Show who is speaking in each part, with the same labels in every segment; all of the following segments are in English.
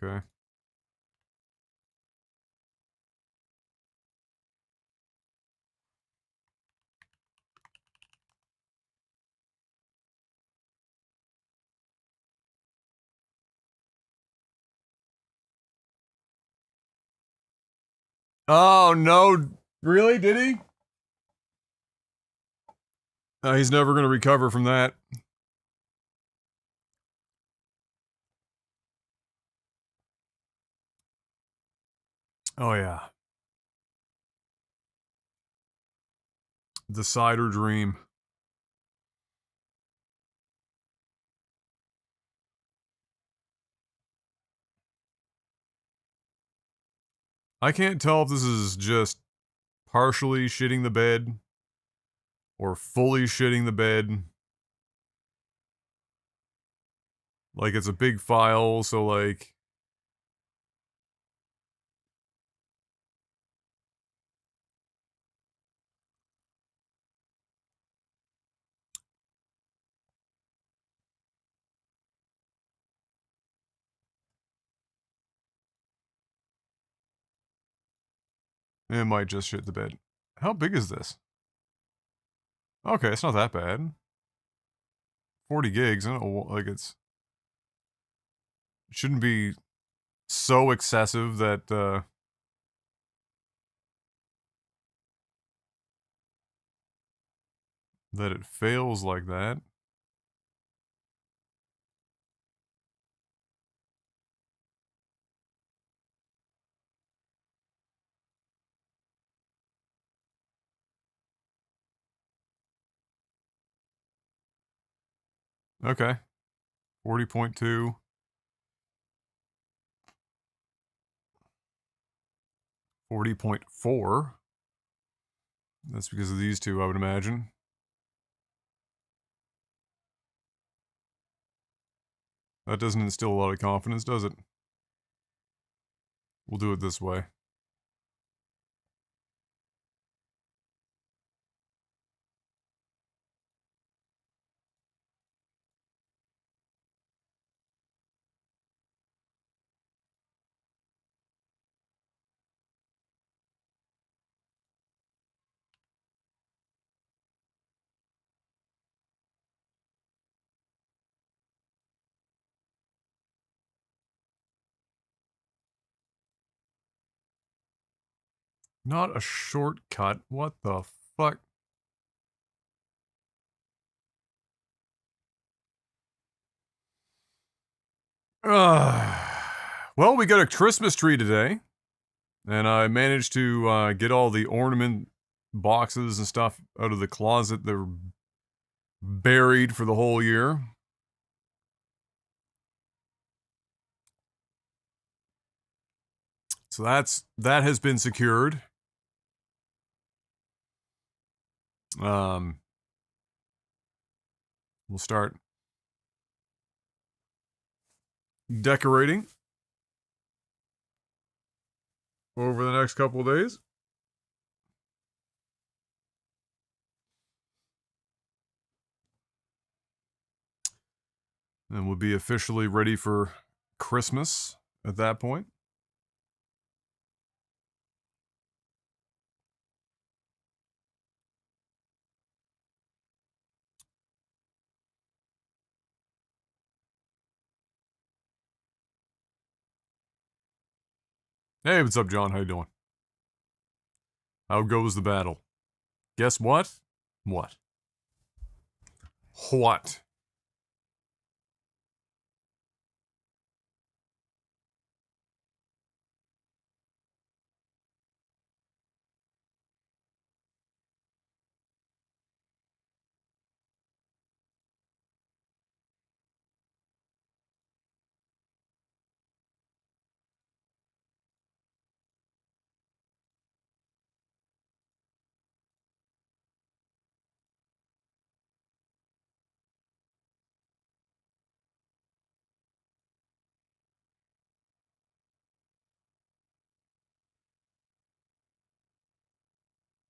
Speaker 1: Okay. Oh, no. Really? Did he? He's never going to recover from that. Oh, yeah. The cider dream. I can't tell if this is just partially shitting the bed or fully shitting the bed. Like, it's a big file, so, like... It might just shit the bed. How big is this? Okay, it's not that bad. 40 gigs, I don't know, like, it shouldn't be so excessive that, that it fails like that. Okay. 40.2. 40.4. That's because of these two, I would imagine. That doesn't instill a lot of confidence, does it? We'll do it this way. Not a shortcut. What the fuck? Well, we got a Christmas tree today. And I managed to get all the ornament boxes and stuff out of the closet that were buried for the whole year. So that has been secured. We'll start decorating over the next couple of days. And we'll be officially ready for Christmas at that point. Hey, what's up, John? How you doing? How goes the battle? Guess what? What? What?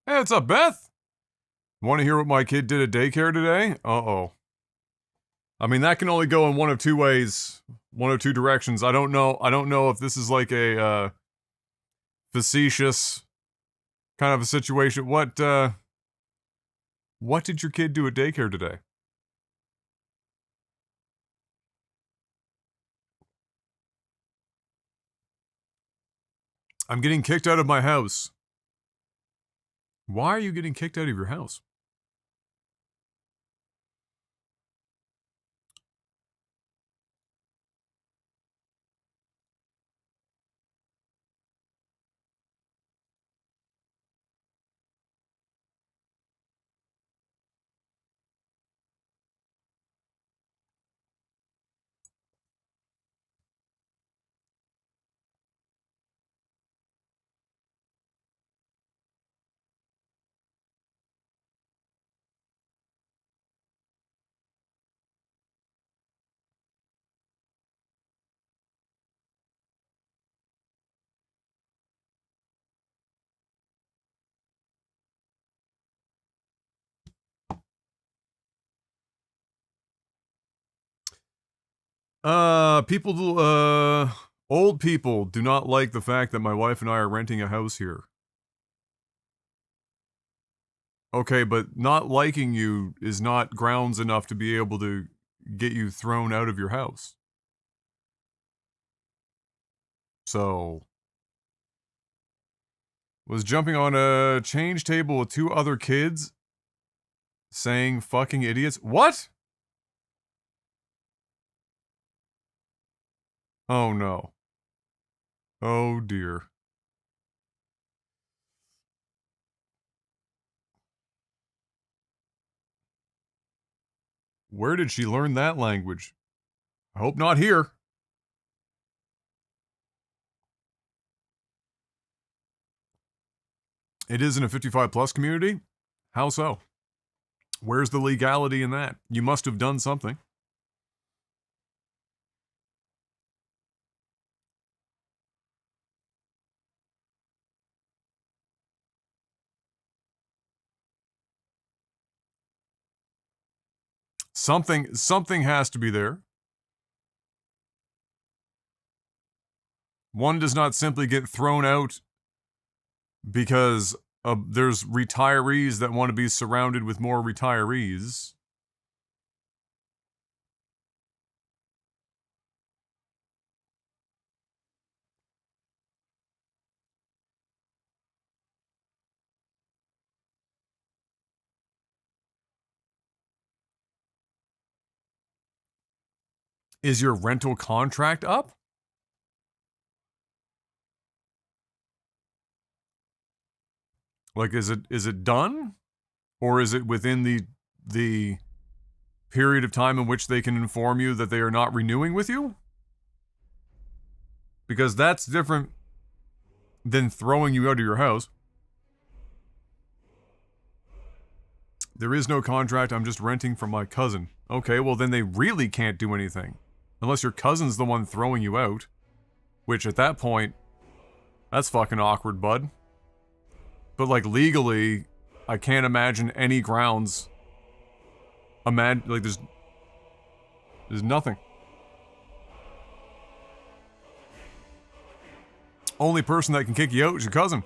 Speaker 1: Hey, what's up, Beth? Want to hear what my kid did at daycare today? Uh-oh. I mean, that can only go in one of two ways, one of two directions. I don't know. I don't know if this is like a facetious kind of a situation. What did your kid do at daycare today? I'm getting kicked out of my house. Why are you getting kicked out of your house? Old people do not like the fact that my wife and I are renting a house here. Okay, but not liking you is not grounds enough to be able to get you thrown out of your house. So, was jumping on a change table with two other kids saying fucking idiots. What? Oh no. Oh dear. Where did she learn that language? I hope not here. It is in a 55 plus community? How so? Where's the legality in that? You must have done something. Something has to be there. One does not simply get thrown out because there's retirees that want to be surrounded with more retirees. Is your rental contract up? Like, is it done? Or is it within the period of time in which they can inform you that they are not renewing with you? Because that's different than throwing you out of your house. There is no contract, I'm just renting from my cousin. Okay, well then they really can't do anything. Unless your cousin's the one throwing you out. Which at that point, that's fucking awkward, bud. But like legally, I can't imagine any grounds. Like there's nothing. Only person that can kick you out is your cousin.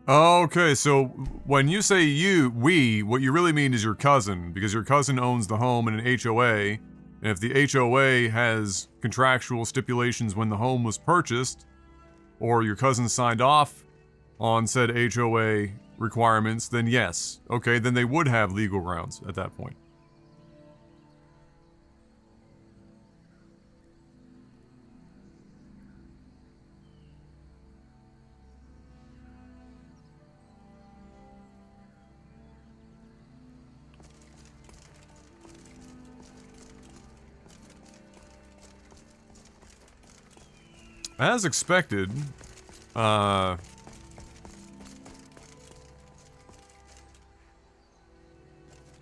Speaker 1: Okay, so when you say we, what you really mean is your cousin, because your cousin owns the home in an HOA, and if the HOA has contractual stipulations when the home was purchased, or your cousin signed off on said HOA requirements, then yes. Okay, then they would have legal grounds at that point. As expected,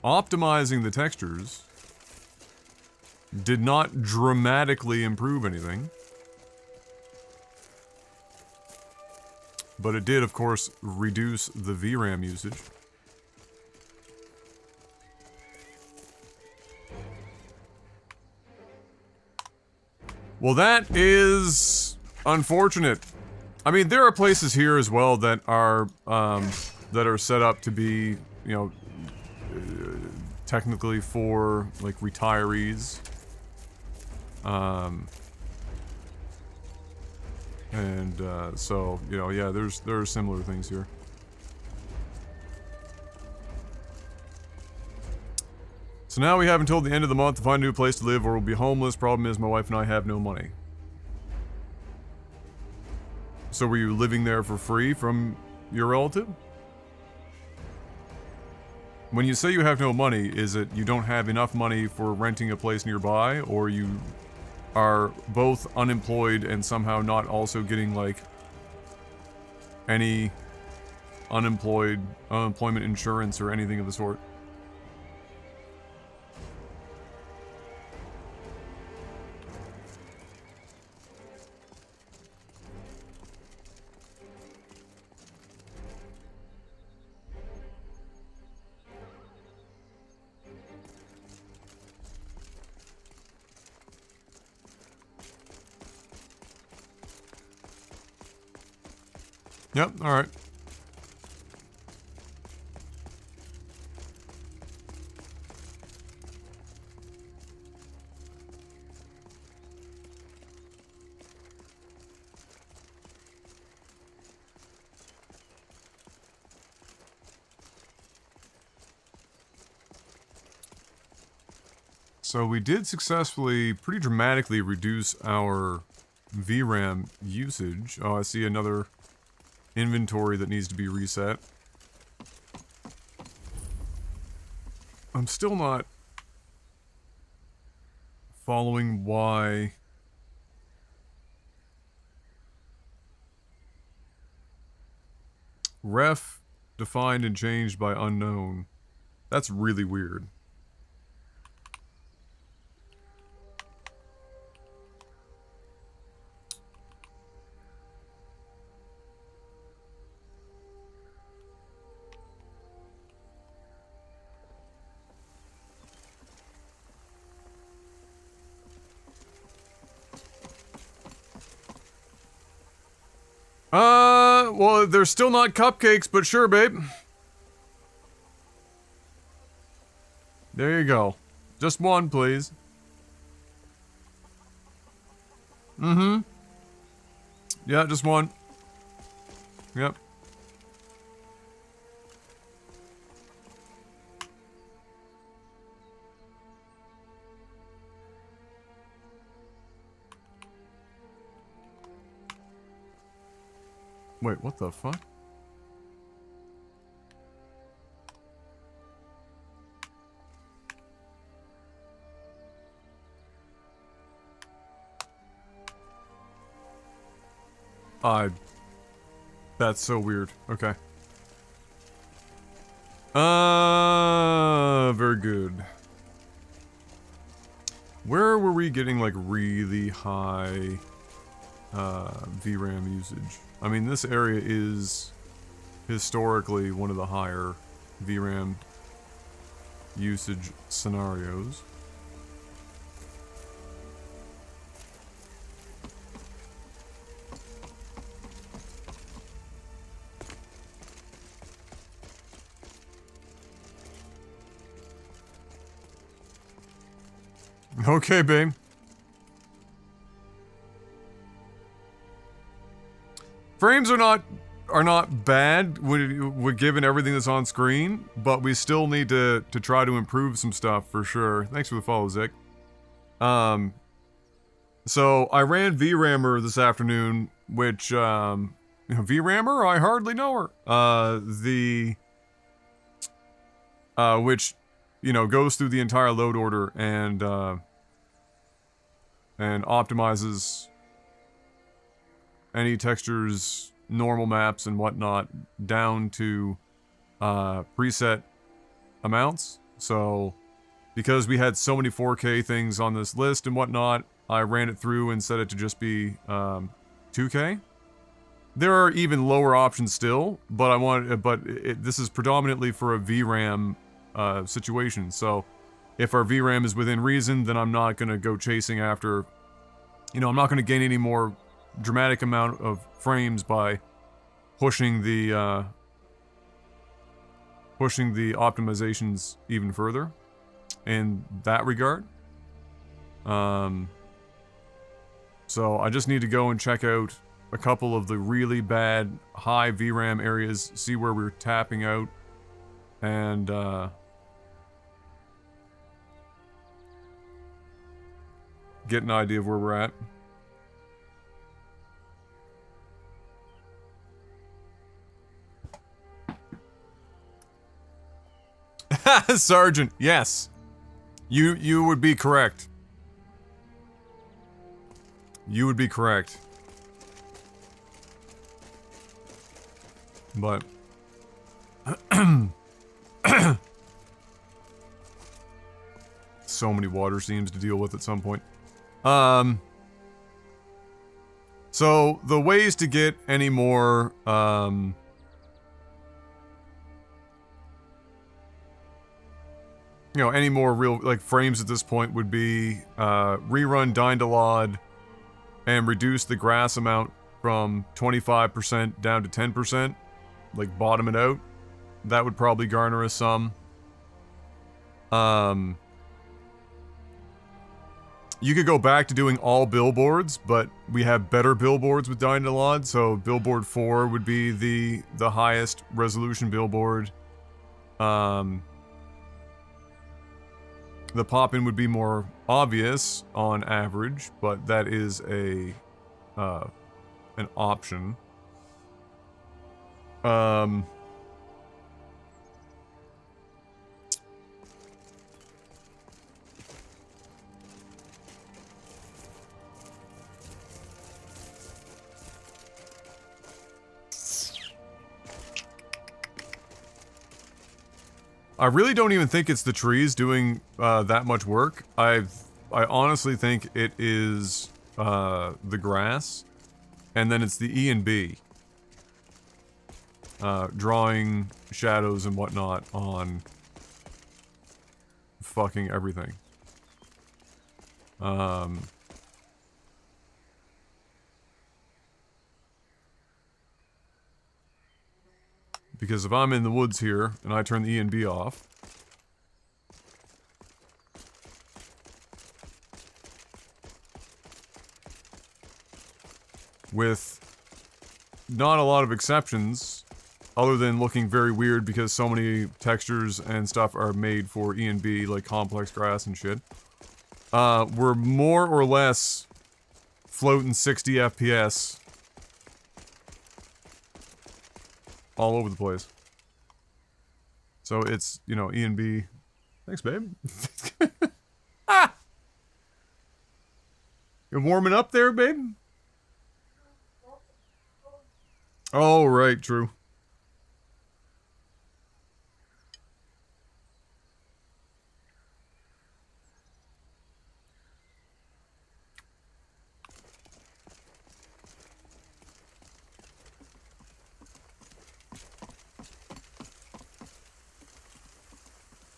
Speaker 1: optimizing the textures did not dramatically improve anything. But it did, of course, reduce the VRAM usage. Well, that is unfortunate. I mean, there are places here as well that are set up to be, you know, technically for like retirees. So, you know, yeah, there are similar things here. So now we have until the end of the month to find a new place to live or we'll be homeless. Problem is my wife and I have no money. So were you living there for free from your relative? When you say you have no money, is it you don't have enough money for renting a place nearby, or you are both unemployed and somehow not also getting, like, any unemployment insurance or anything of the sort? Yep, alright. So we did successfully, pretty dramatically reduce our VRAM usage. Oh, I see another inventory that needs to be reset. I'm still not following why ref defined and changed by unknown. That's really weird. Well, they're still not cupcakes, but sure, babe. There you go. Just one, please. Mm-hmm. Yeah, just one. Yep. Wait, what the fuck? That's so weird. Okay. Very good. Where were we getting, like, really high, VRAM usage? I mean, this area is historically one of the higher VRAM usage scenarios. Okay, babe. Frames are not bad when given everything that's on screen, but we still need to try to improve some stuff for sure. Thanks for the follow, Zick. So I ran VRAMmer this afternoon, which VRAMmer? I hardly know her. Which, you know, goes through the entire load order and optimizes any textures, normal maps and whatnot down to preset amounts. So because we had so many 4K things on this list and whatnot, I ran it through and set it to just be 2K. There are even lower options still, but this is predominantly for a VRAM situation. So if our VRAM is within reason, then I'm not going to go chasing after, I'm not going to gain any more dramatic amount of frames by pushing the optimizations even further in that regard. So I just need to go and check out a couple of the really bad high VRAM areas, see where we're tapping out, and get an idea of where we're at. Sergeant, yes. You would be correct. You would be correct. But so many water seams to deal with at some point. So the ways to get any more any more real like frames at this point would be rerun Dynalod and reduce the grass amount from 25% down to 10%, like bottom it out. That would probably garner us some. You could go back to doing all billboards, but we have better billboards with Dynalod, so billboard 4 would be the highest resolution billboard. The pop-in would be more obvious on average, but that is an option. I really don't even think it's the trees doing that much work. I honestly think it is the grass, and then it's the E and B. Drawing shadows and whatnot on fucking everything. Because if I'm in the woods here, and I turn the E and B off... with not a lot of exceptions, other than looking very weird because so many textures and stuff are made for E and B, like complex grass and shit, we're more or less floating 60 FPS all over the place. So it's, E and B. Thanks, babe. Ah! You're warming up there, babe? Oh, right, true.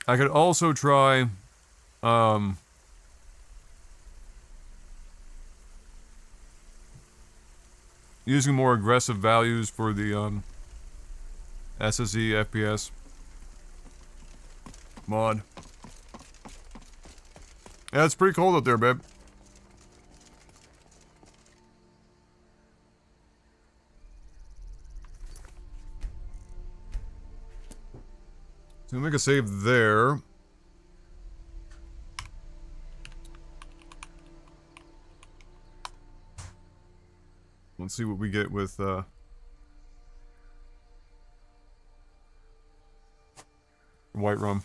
Speaker 1: I could also try, using more aggressive values for the, SSE FPS mod. Yeah, it's pretty cold out there, babe. So make a save there. Let's see what we get with, white rum.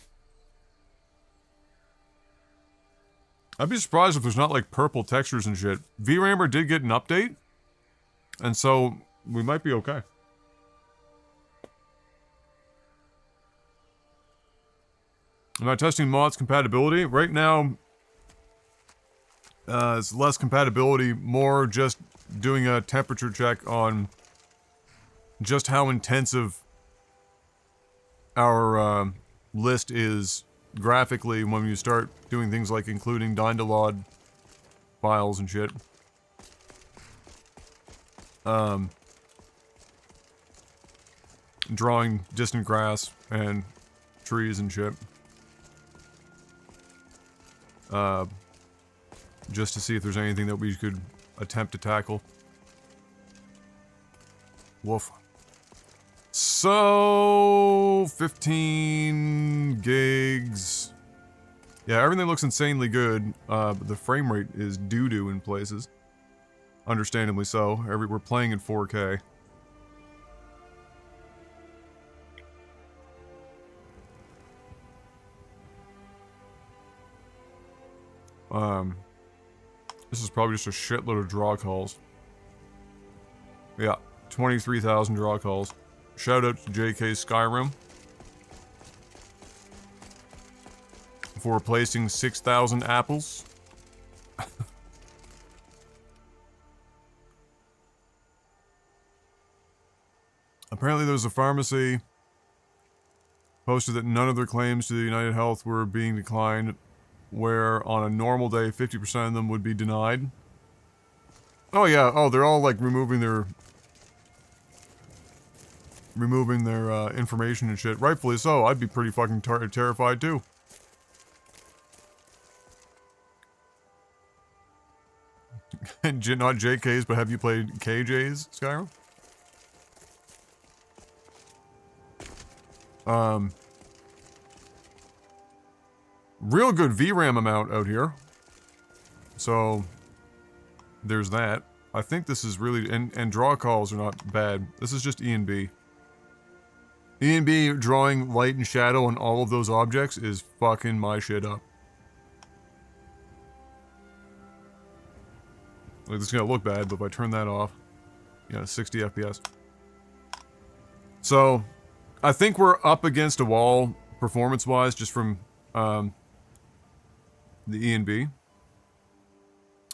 Speaker 1: I'd be surprised if there's not, like, purple textures and shit. VRAMR did get an update. And so, we might be okay. Am I testing mods compatibility? Right now, it's less compatibility, more just doing a temperature check on just how intensive our list is graphically when you start doing things like including Dynalod files and shit. Drawing distant grass and trees and shit. Just to see if there's anything that we could attempt to tackle. Woof. So, 15 gigs. Yeah, everything looks insanely good, but the frame rate is doo-doo in places. Understandably so. We're playing in 4K. This is probably just a shitload of draw calls. Yeah, 23,000 draw calls. Shout out to JK Skyrim for replacing 6,000 apples. Apparently there's a pharmacy posted that none of their claims to the United Health were being declined, where on a normal day 50% of them would be denied. Oh yeah, oh they're all like removing their information and shit. Rightfully so. I'd be pretty fucking terrified too. Not JK's, but have you played KJ's Skyrim? Real good VRAM amount out here. So, there's that. I think this is really... And draw calls are not bad. This is just E&B. E&B drawing light and shadow on all of those objects is fucking my shit up. Like, this is gonna look bad, but if I turn that off... Yeah, 60 FPS. So, I think we're up against a wall, performance-wise, just from, the E&B.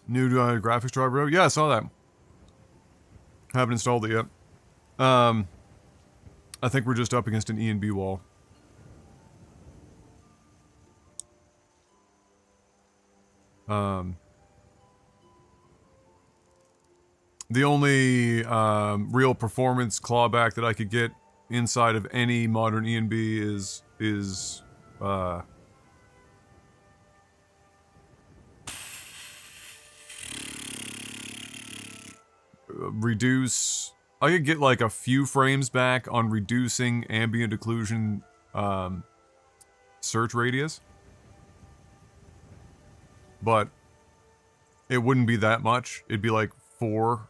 Speaker 1: New graphics driver. Yeah, I saw that. Haven't installed it yet. I think we're just up against an E&B wall. The only real performance clawback that I could get inside of any modern E&B is reduce... I could get like a few frames back on reducing ambient occlusion search radius. But it wouldn't be that much. It'd be like 4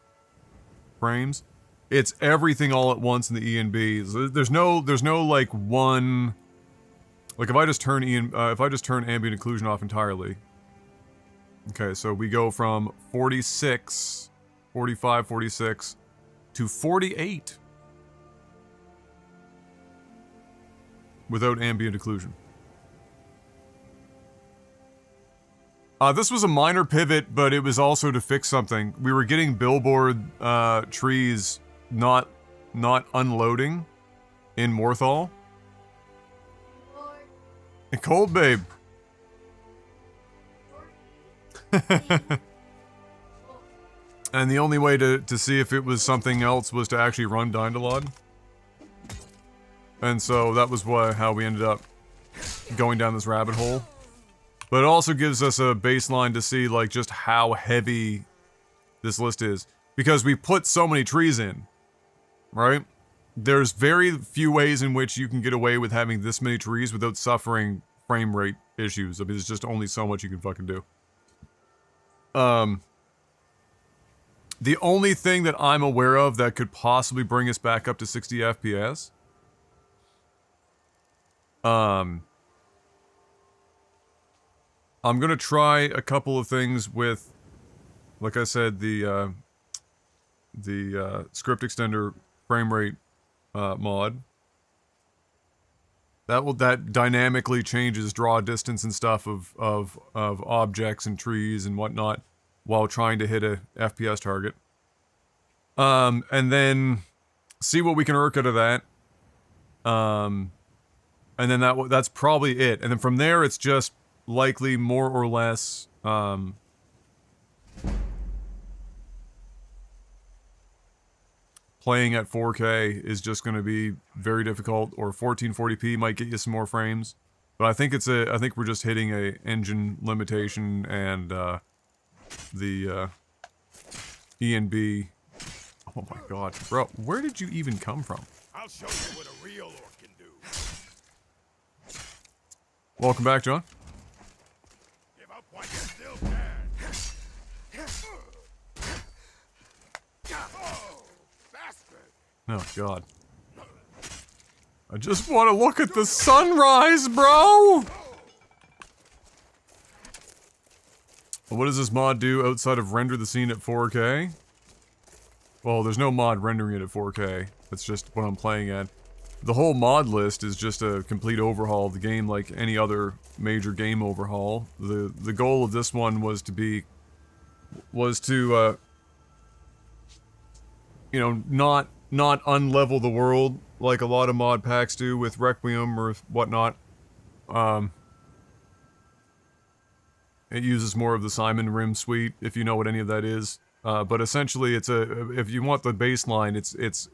Speaker 1: frames. It's everything all at once in the E&B. There's no like one... Like if I just turn ambient occlusion off entirely. Okay, so we go from 46, 45, 46 to 48 without ambient occlusion. This was a minor pivot, but it was also to fix something. We were getting billboard trees not unloading in Morthal. Cold, babe. And the only way to see if it was something else was to actually run Dynalod. And so that was how we ended up going down this rabbit hole. But it also gives us a baseline to see like just how heavy this list is. Because we put so many trees in, right? There's very few ways in which you can get away with having this many trees without suffering frame rate issues. I mean, there's just only so much you can fucking do. The only thing that I'm aware of that could possibly bring us back up to 60 FPS, I'm gonna try a couple of things with, like I said, the script extender frame rate mod. That dynamically changes draw distance and stuff of objects and trees and whatnot while trying to hit a FPS target. And then see what we can work out of that. And then that's probably it. And then from there, it's just likely more or less, playing at 4K is just going to be very difficult, or 1440p might get you some more frames. But I think I think we're just hitting a engine limitation and, the, ENB. Oh my god, bro, where did you even come from?
Speaker 2: I'll show you what a real orc can do.
Speaker 1: Welcome back, John.
Speaker 2: Give up while you still can. Oh, bastard.
Speaker 1: Oh god. I just want to look at the sunrise, bro! What does this mod do outside of render the scene at 4K? Well, there's no mod rendering it at 4K. That's just what I'm playing at. The whole mod list is just a complete overhaul of the game, like any other major game overhaul. The goal of this one was to you know, not unlevel the world like a lot of mod packs do with Requiem or whatnot. It uses more of the Simon Rim suite, if you know what any of that is. But essentially, if you want the baseline, it's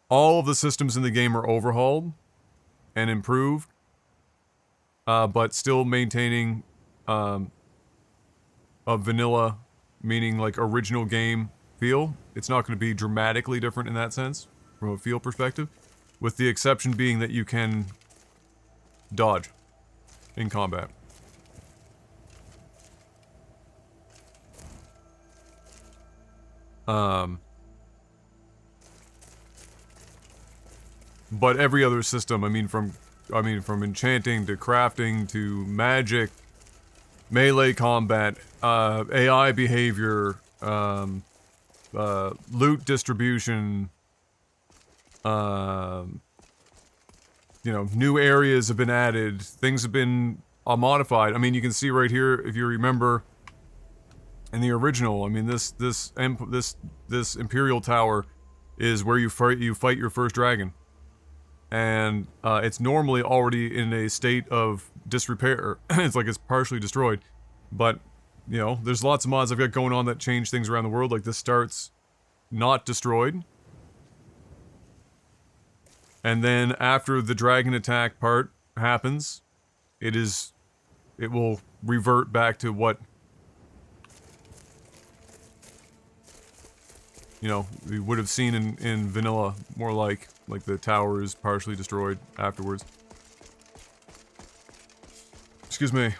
Speaker 1: all of the systems in the game are overhauled and improved, but still maintaining a vanilla, meaning like original game feel. It's not going to be dramatically different in that sense, from a feel perspective, with the exception being that you can dodge in combat. But every other system, I mean from enchanting to crafting to magic, melee combat, AI behavior, loot distribution, you know, new areas have been added, things have been modified. I mean, you can see right here, if you remember, in the original, I mean, this Imperial Tower is where you fight your first dragon. And, it's normally already in a state of disrepair. It's like it's partially destroyed. But, you know, there's lots of mods I've got going on that change things around the world, like this starts not destroyed. And then after the dragon attack part happens, it will revert back to what, you know, we would have seen in vanilla, more like the tower is partially destroyed afterwards. Excuse me.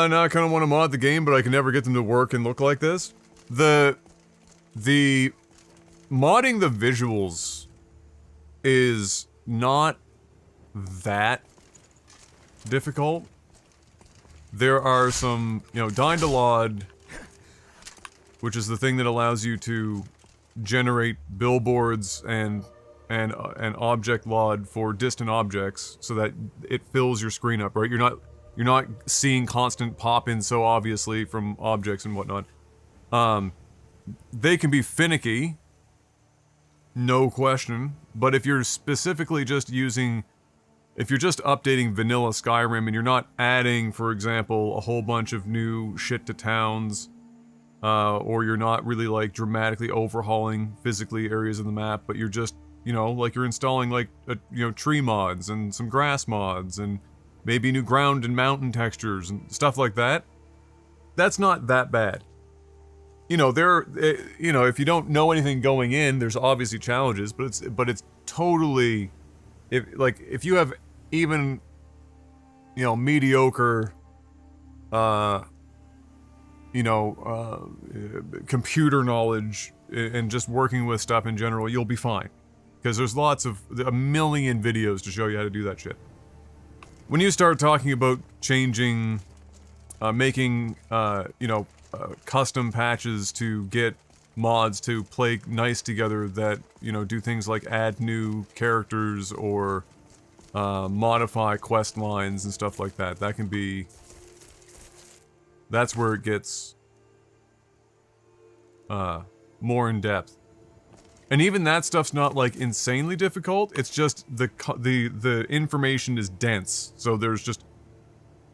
Speaker 1: Now I kind of want to mod the game, but I can never get them to work and look like this. The modding the visuals is not that difficult. There are some, you know, Dynalod, which is the thing that allows you to generate billboards and object LOD for distant objects so that it fills your screen up, right? You're not seeing constant pop-in so obviously from objects and whatnot. They can be finicky, no question, but if you're specifically just using, if you're just updating vanilla Skyrim and you're not adding, for example, a whole bunch of new shit to towns, or you're not really like dramatically overhauling physically areas of the map, but you're just, you know, like you're installing like, you know, tree mods and some grass mods and maybe new ground and mountain textures and stuff like that, that's not that bad. You know, you know, if you don't know anything going in, there's obviously challenges, but it's totally, if you have even, you know, mediocre, you know, computer knowledge and just working with stuff in general, you'll be fine. because there's a million videos to show you how to do that shit. When you start talking about changing, making, custom patches to get mods to play nice together that, do things like add new characters or modify quest lines and stuff like that, that's where it gets more in depth. And even that stuff's not like insanely difficult. It's just the information is dense. So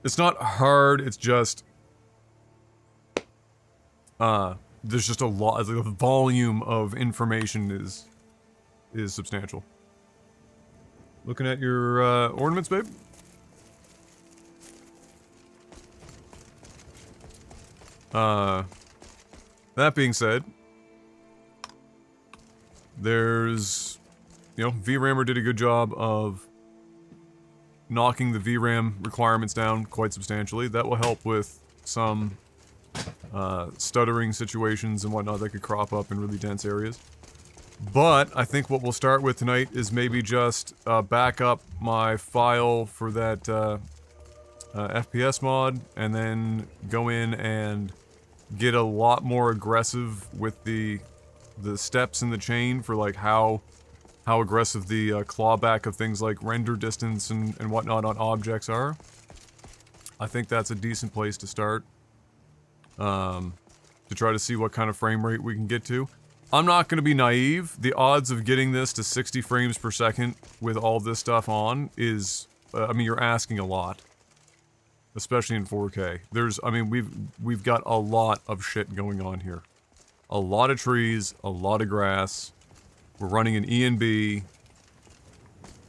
Speaker 1: it's not hard. It's just there's just a lot. The volume of information is substantial. Looking at your ornaments, babe. That being said, there's, VRAMer did a good job of knocking the VRAM requirements down quite substantially. That will help with some stuttering situations and whatnot that could crop up in really dense areas. But I think what we'll start with tonight is maybe just back up my file for that FPS mod, and then go in and get a lot more aggressive with the steps in the chain for like how aggressive the clawback of things like render distance and whatnot on objects are. I think that's a decent place to start. To try to see what kind of frame rate we can get to. I'm not going to be naive. The odds of getting this to 60 frames per second with all this stuff on is, you're asking a lot. Especially in 4K. We've got a lot of shit going on here. A lot of trees, a lot of grass. We're running an ENB.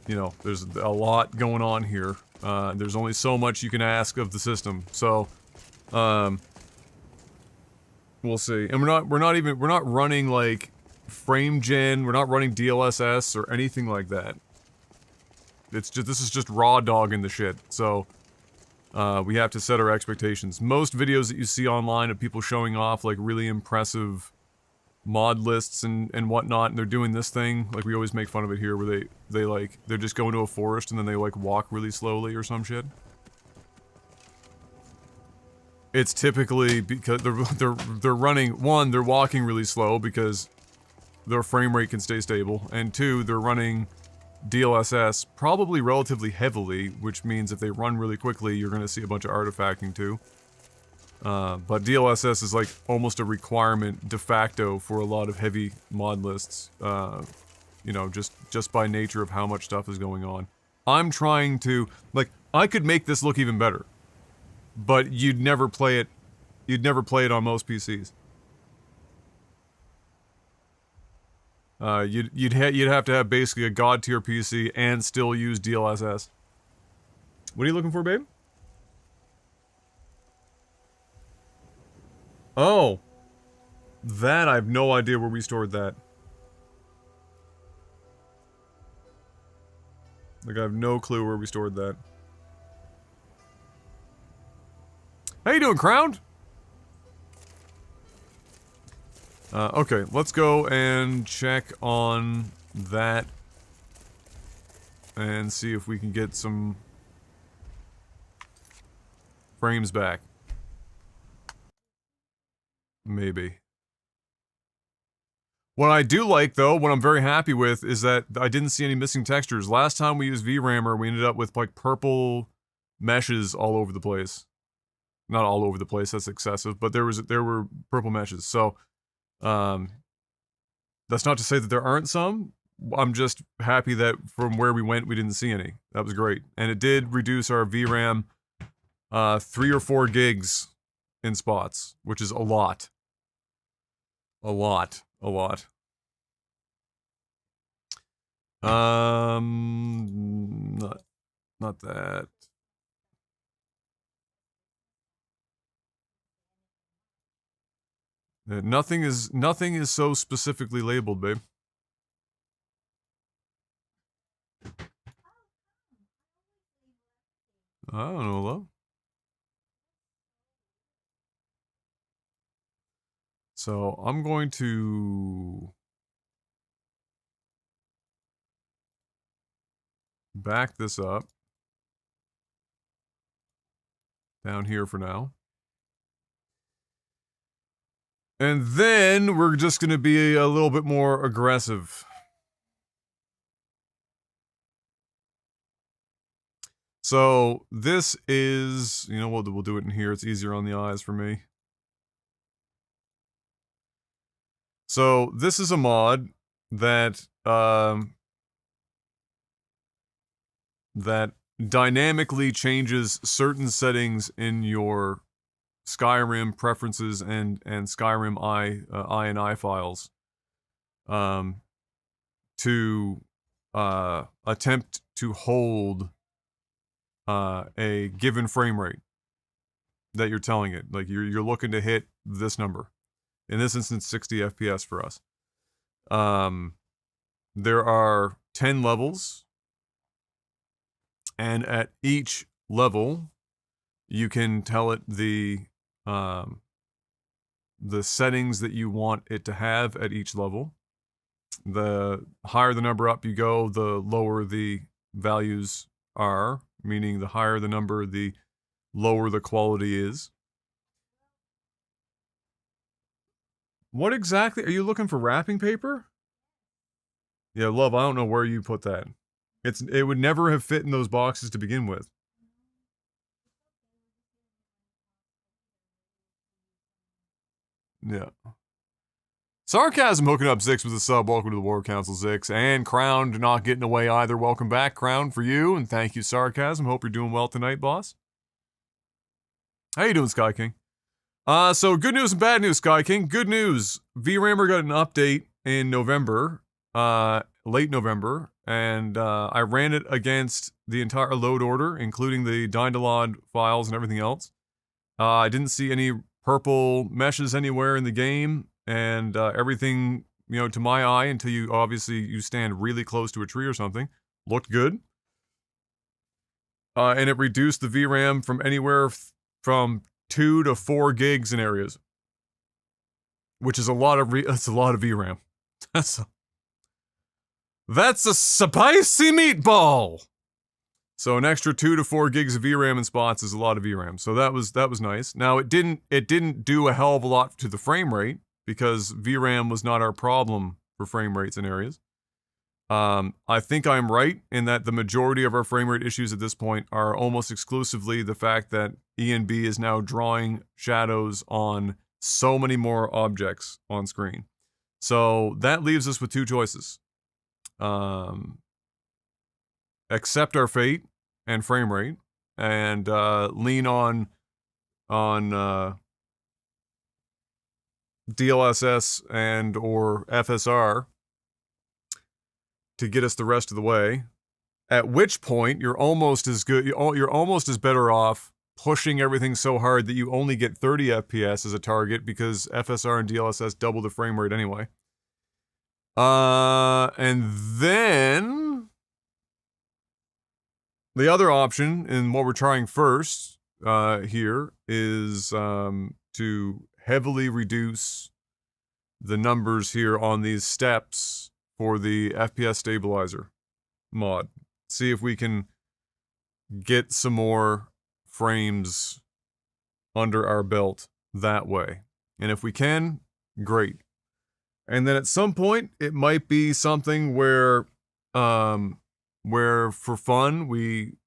Speaker 1: There's a lot going on here. There's only so much you can ask of the system. So, we'll see. And we're not running like frame gen, we're not running DLSS or anything like that. This is just raw dogging the shit. So, we have to set our expectations. Most videos that you see online of people showing off like really impressive mod lists and whatnot, and they're doing this thing, like we always make fun of it here, where they're just going to a forest and then they like walk really slowly or some shit. It's typically because they're running, one, they're walking really slow because their frame rate can stay stable, and two, they're running DLSS probably relatively heavily, which means if they run really quickly, you're going to see a bunch of artifacting too. But DLSS is like almost a requirement de facto for a lot of heavy mod lists, just by nature of how much stuff is going on. I'm trying to, like, I could make this look even better, but you'd never play it on most PCs. You'd have to have basically a god tier PC and still use DLSS. What are you looking for, babe? Oh. That, I have no idea where we stored that. Like, I have no clue where we stored that. How you doing, Crown? Okay, let's go and check on that and see if we can get some frames back. Maybe. What I do like, though, what I'm very happy with, is that I didn't see any missing textures. Last time we used VRAMer, we ended up with, like, purple meshes all over the place. Not all over the place, that's excessive, but there were purple meshes, so, that's not to say that there aren't some. I'm just happy that from where we went, we didn't see any. That was great. And it did reduce our VRAM, 3 or 4 gigs in spots, which is a lot. A lot. A lot. Not that. Nothing is so specifically labeled, babe. I don't know, love. So I'm going to back this up. Down here for now. And then we're just going to be a little bit more aggressive. So this is, you know, we'll do it in here. It's easier on the eyes for me. So this is a mod that that dynamically changes certain settings in your Skyrim preferences and Skyrim INI files to attempt to hold a given frame rate that you're telling it. Like you're looking to hit this number. In this instance, 60 FPS for us. There are 10 levels, and at each level, you can tell it the settings that you want it to have at each level. The higher the number up you go, the lower the values are, meaning the higher the number, the lower the quality is. What exactly? Are you looking for wrapping paper? Yeah, love, I don't know where you put that. It would never have fit in those boxes to begin with. Yeah. Sarcasm hooking up Zix with a sub. Welcome to the War Council, Zix. And Crowned not getting away either. Welcome back, Crowned, for you. And thank you, Sarcasm. Hope you're doing well tonight, boss. How you doing, Sky King? So good news and bad news, Sky King. Good news. VRAMer got an update in November, late November, and I ran it against the entire load order, including the Dynalod files and everything else. I didn't see any purple meshes anywhere in the game, and everything, you know, to my eye, until you stand really close to a tree or something, looked good. And it reduced the VRAM from anywhere from 2 to 4 gigs in areas, which is a lot of VRAM. That's a spicy meatball. So an extra 2 to 4 gigs of VRAM in spots is a lot of VRAM. So that was nice. Now it didn't do a hell of a lot to the frame rate because VRAM was not our problem for frame rates in areas. I think I'm right in that the majority of our frame rate issues at this point are almost exclusively the fact that ENB is now drawing shadows on so many more objects on screen. So that leaves us with two choices. Accept our fate and frame rate and lean on DLSS and or FSR to get us the rest of the way, at which point you're almost as better off pushing everything so hard that you only get 30 FPS as a target because FSR and DLSS double the frame rate anyway. And then the other option, and what we're trying first here, is to heavily reduce the numbers here on these steps for the FPS stabilizer mod. See if we can get some more frames under our belt that way. And if we can, great. And then at some point, it might be something where for fun we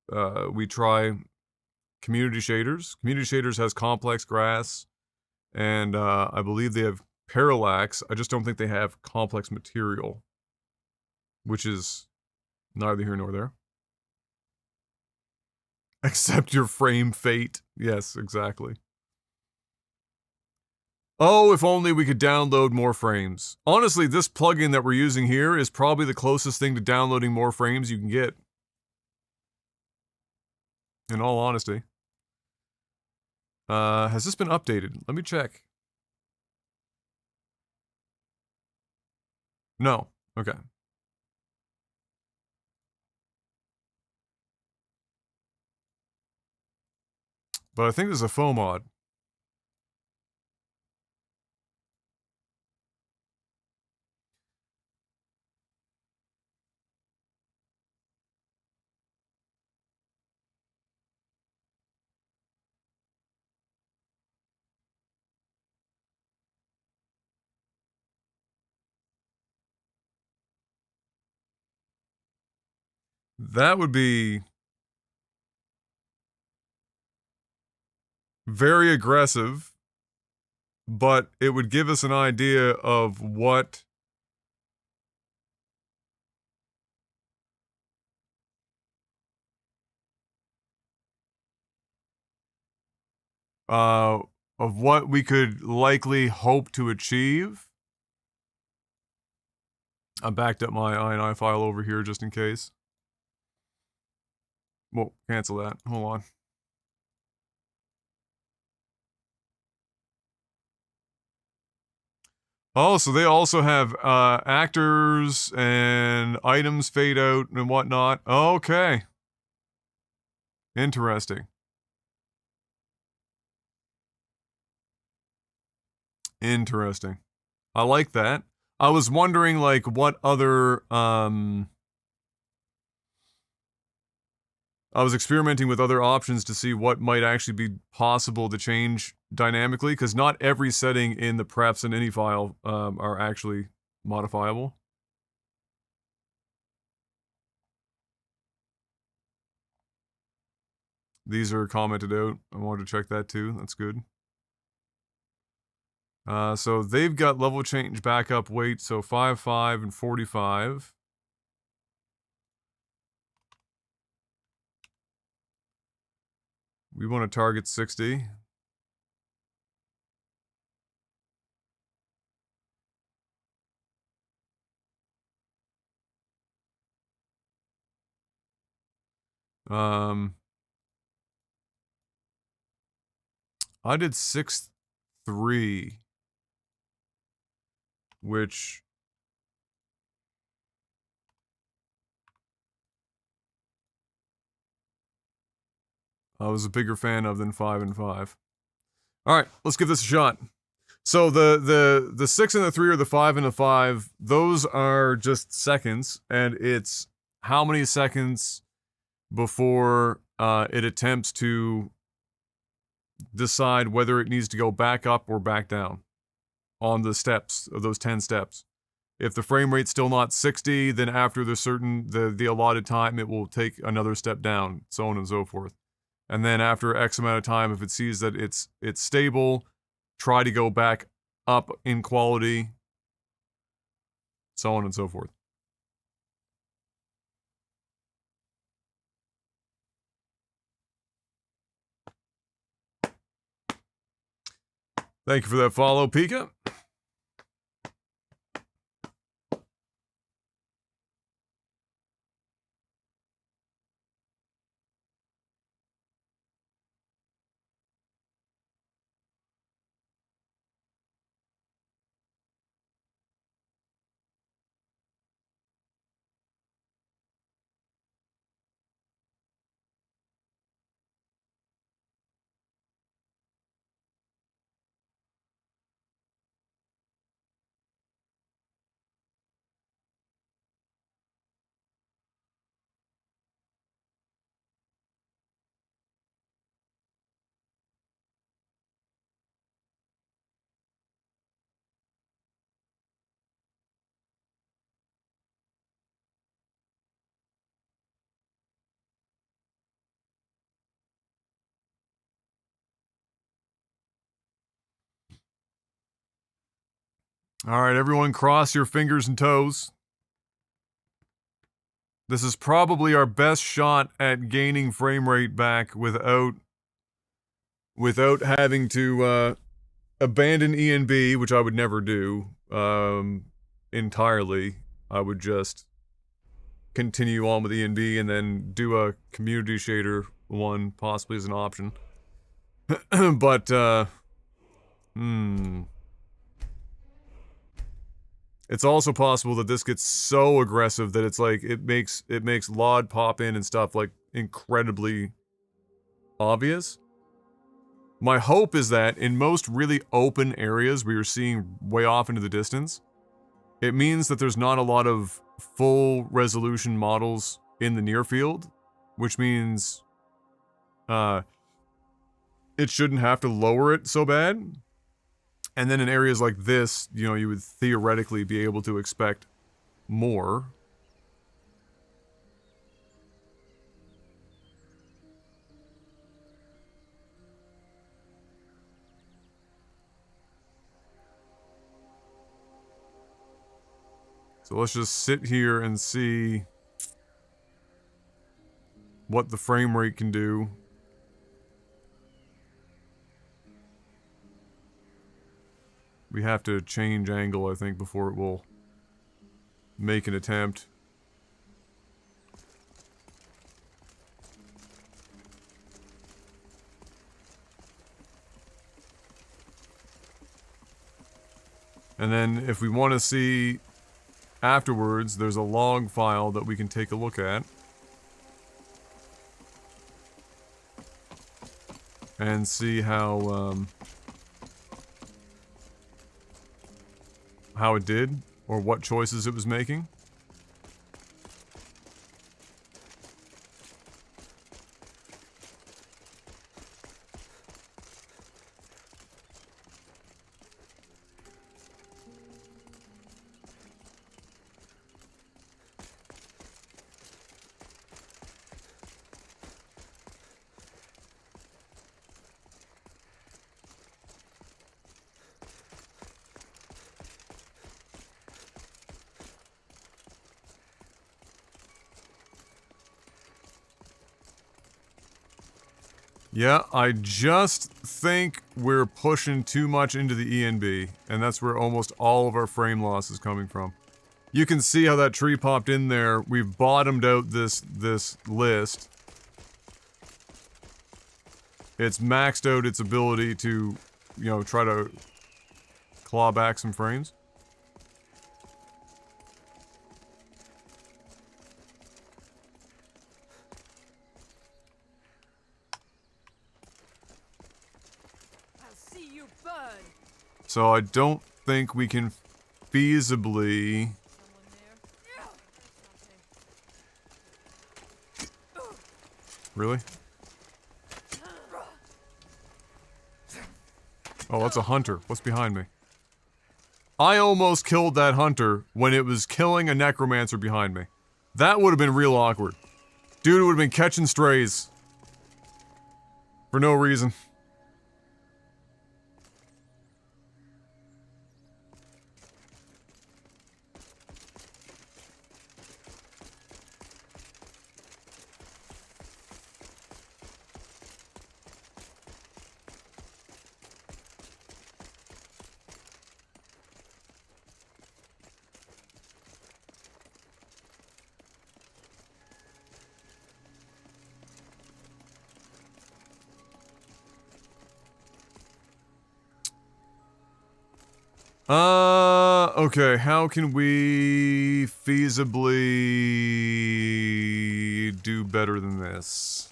Speaker 1: try community shaders. Community shaders has complex grass, and I believe they have parallax. I just don't think they have complex material, which is neither here nor there. Accept your frame fate. Yes, exactly. Oh, if only we could download more frames. Honestly, this plugin that we're using here is probably the closest thing to downloading more frames you can get. In all honesty. Has this been updated? Let me check. No. Okay. But I think there's a faux mod. That would be very aggressive, but it would give us an idea of what uh of what we could likely hope to achieve. I backed up my INI file over here just in case. Well, cancel that. Hold on. Oh, so they also have actors and items fade out and whatnot. Okay. Interesting. Interesting. I like that. I was wondering, like, what other, I was experimenting with other options to see what might actually be possible to change dynamically, because not every setting in the preps and any file are actually modifiable. These are commented out. I wanted to check that too. That's good. So they've got level change backup weight, so 5, and 45. We want to target 60. I did 6.3, which I was a bigger fan of than 5 and 5. All right, let's give this a shot. So the 6 and the 3 or the 5 and the 5, those are just seconds, and it's how many seconds before it attempts to decide whether it needs to go back up or back down on the steps of those 10 steps. If the frame rate's still not 60, then after the allotted time, it will take another step down, so on and so forth. And then after X amount of time, if it sees that it's stable, try to go back up in quality, so on and so forth. Thank you for that follow, Pika. All right, everyone, cross your fingers and toes. This is probably our best shot at gaining frame rate back without having to abandon ENB, which I would never do entirely. I would just continue on with ENB and then do a community shader one, possibly as an option. But it's also possible that this gets so aggressive that it's like it makes LOD pop in and stuff like incredibly obvious. My hope is that in most really open areas where you're seeing way off into the distance, it means that there's not a lot of full resolution models in the near field, which means it shouldn't have to lower it so bad. And then in areas like this, you know, you would theoretically be able to expect more. So let's just sit here and see what the frame rate can do. We have to change angle, I think, before it will make an attempt. And then if we want to see afterwards, there's a log file that we can take a look at. And see how it did, or what choices it was making. Yeah, I just think we're pushing too much into the ENB, and that's where almost all of our frame loss is coming from. You can see how that tree popped in there. We've bottomed out this list. It's maxed out its ability to, you know, try to claw back some frames. So I don't think we can feasibly... Really? Oh, that's a hunter. What's behind me? I almost killed that hunter when it was killing a necromancer behind me. That would have been real awkward. Dude would have been catching strays. For no reason. Okay, how can we feasibly do better than this?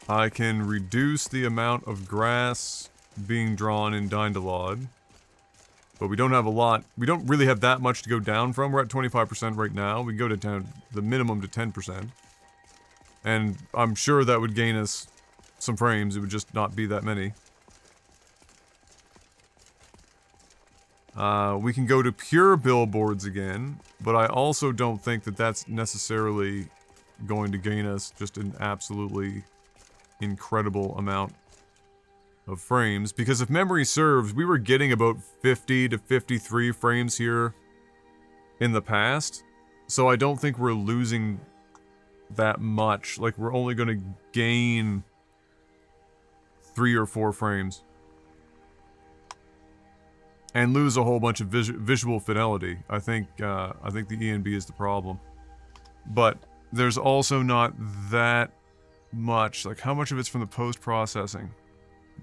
Speaker 1: I can reduce the amount of grass being drawn in Dindalod. But we don't have a lot. We don't really have that much to go down from. We're at 25% right now. We can go to down the minimum to 10%. And I'm sure that would gain us some frames. It would just not be that many. We can go to pure billboards again. But I also don't think that that's necessarily going to gain us just an absolutely incredible amount of frames, because if memory serves, we were getting about 50 to 53 frames here in the past, so I don't think we're losing that much. Like, we're only going to gain 3 or 4 frames and lose a whole bunch of visual fidelity. I think the ENB is the problem, but there's also not that much. Like, how much of it's from the post-processing?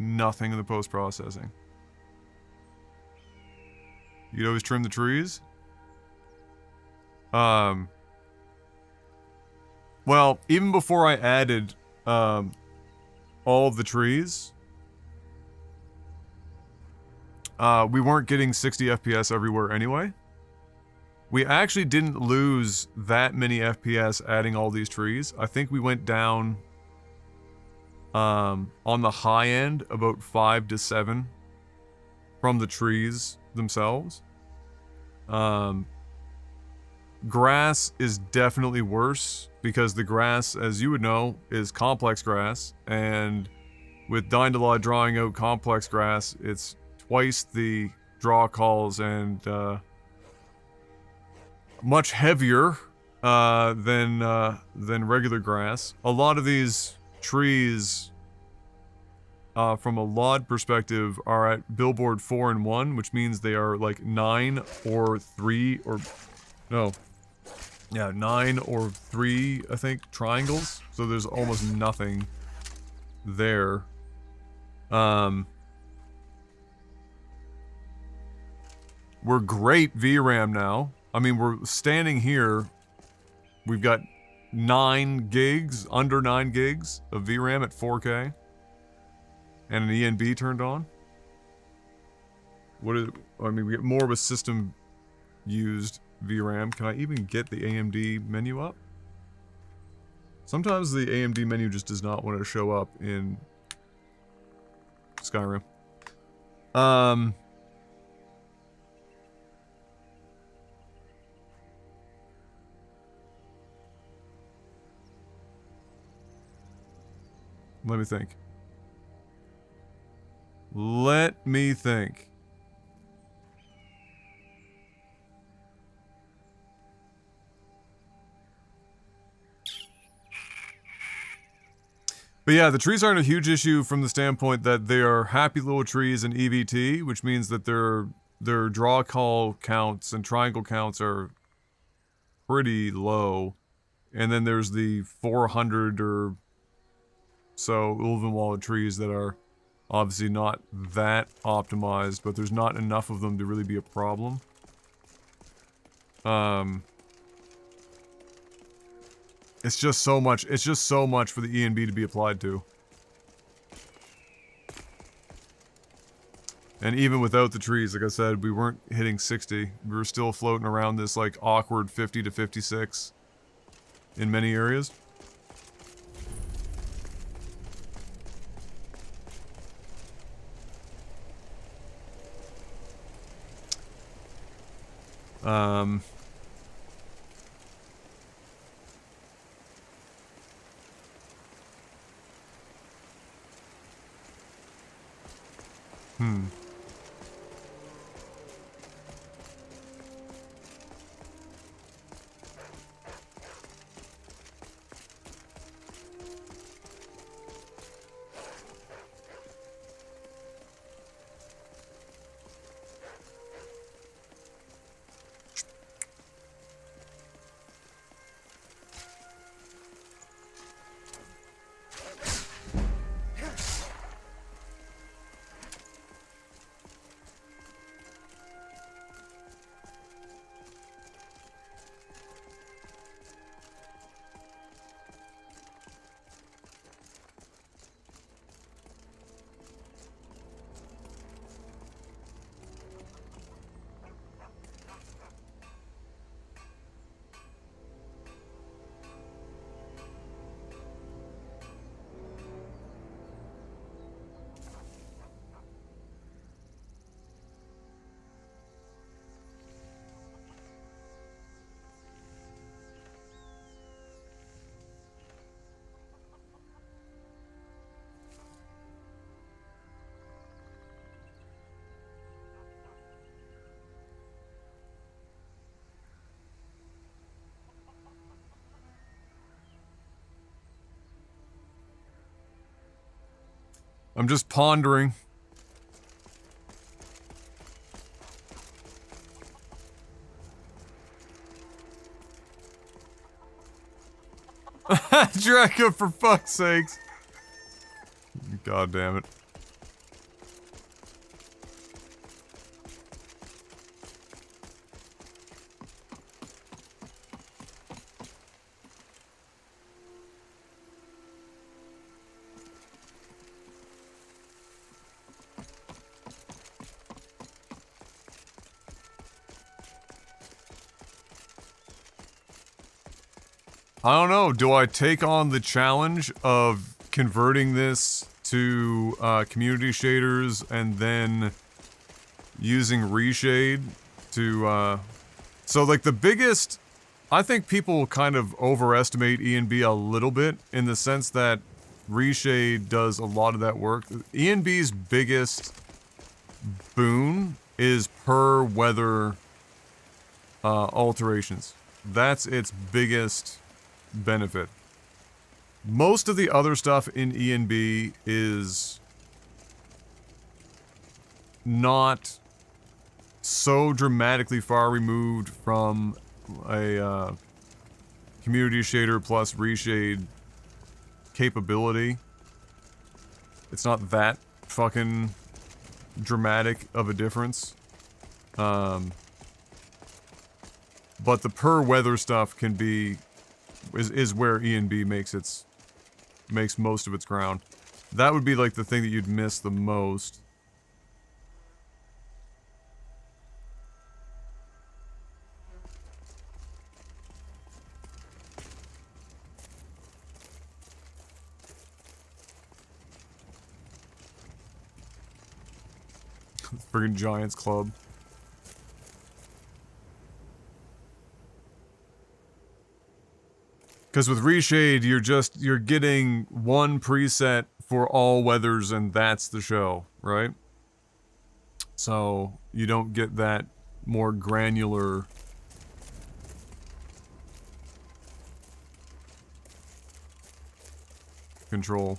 Speaker 1: Nothing in the post-processing. You'd always trim the trees? Well, even before I added, all of the trees, we weren't getting 60 FPS everywhere anyway. We actually didn't lose that many FPS adding all these trees. I think we went down... on the high end, about 5 to 7 from the trees themselves. Grass is definitely worse because the grass, as you would know, is complex grass, and with Daindalai drawing out complex grass, it's twice the draw calls and much heavier than regular grass. A lot of these trees, from a LOD perspective, are at billboard 4 and 1, which means they are like 9 or 3 or no. Yeah, 9 or 3, I think, triangles. So there's almost nothing there. We're great VRAM now. I mean, we're standing here. We've got 9 gigs, under 9 gigs of VRAM at 4K. And an ENB turned on. What is, I mean, we get more of a system used VRAM. Can I even get the AMD menu up? Sometimes the AMD menu just does not want to show up in Skyrim. Let me think. Let me think. But yeah, the trees aren't a huge issue from the standpoint that they are happy little trees in EVT, which means that their draw call counts and triangle counts are pretty low. And then there's the 400 or so Ulvenwald trees that are obviously not that optimized, but there's not enough of them to really be a problem. It's just so much for the ENB to be applied to. And even without the trees, like I said, we weren't hitting 60. We were still floating around this like awkward 50 to 56 in many areas. I'm just pondering. Draco, for fuck's sakes. God damn it. I don't know, do I take on the challenge of converting this to community shaders and then using reshade to so like the biggest I think people kind of overestimate ENB a little bit in the sense that Reshade does a lot of that work. ENB's biggest boon is per weather alterations. That's its biggest benefit. Most of the other stuff in ENB is not so dramatically far removed from a community shader plus reshade capability. It's not that fucking dramatic of a difference. But the per weather stuff can be is where ENB makes most of its ground. That would be like the thing that you'd miss the most. Friggin' Giants Club. Because with Reshade, you're getting one preset for all weathers and that's the show, right? So you don't get that more granular control.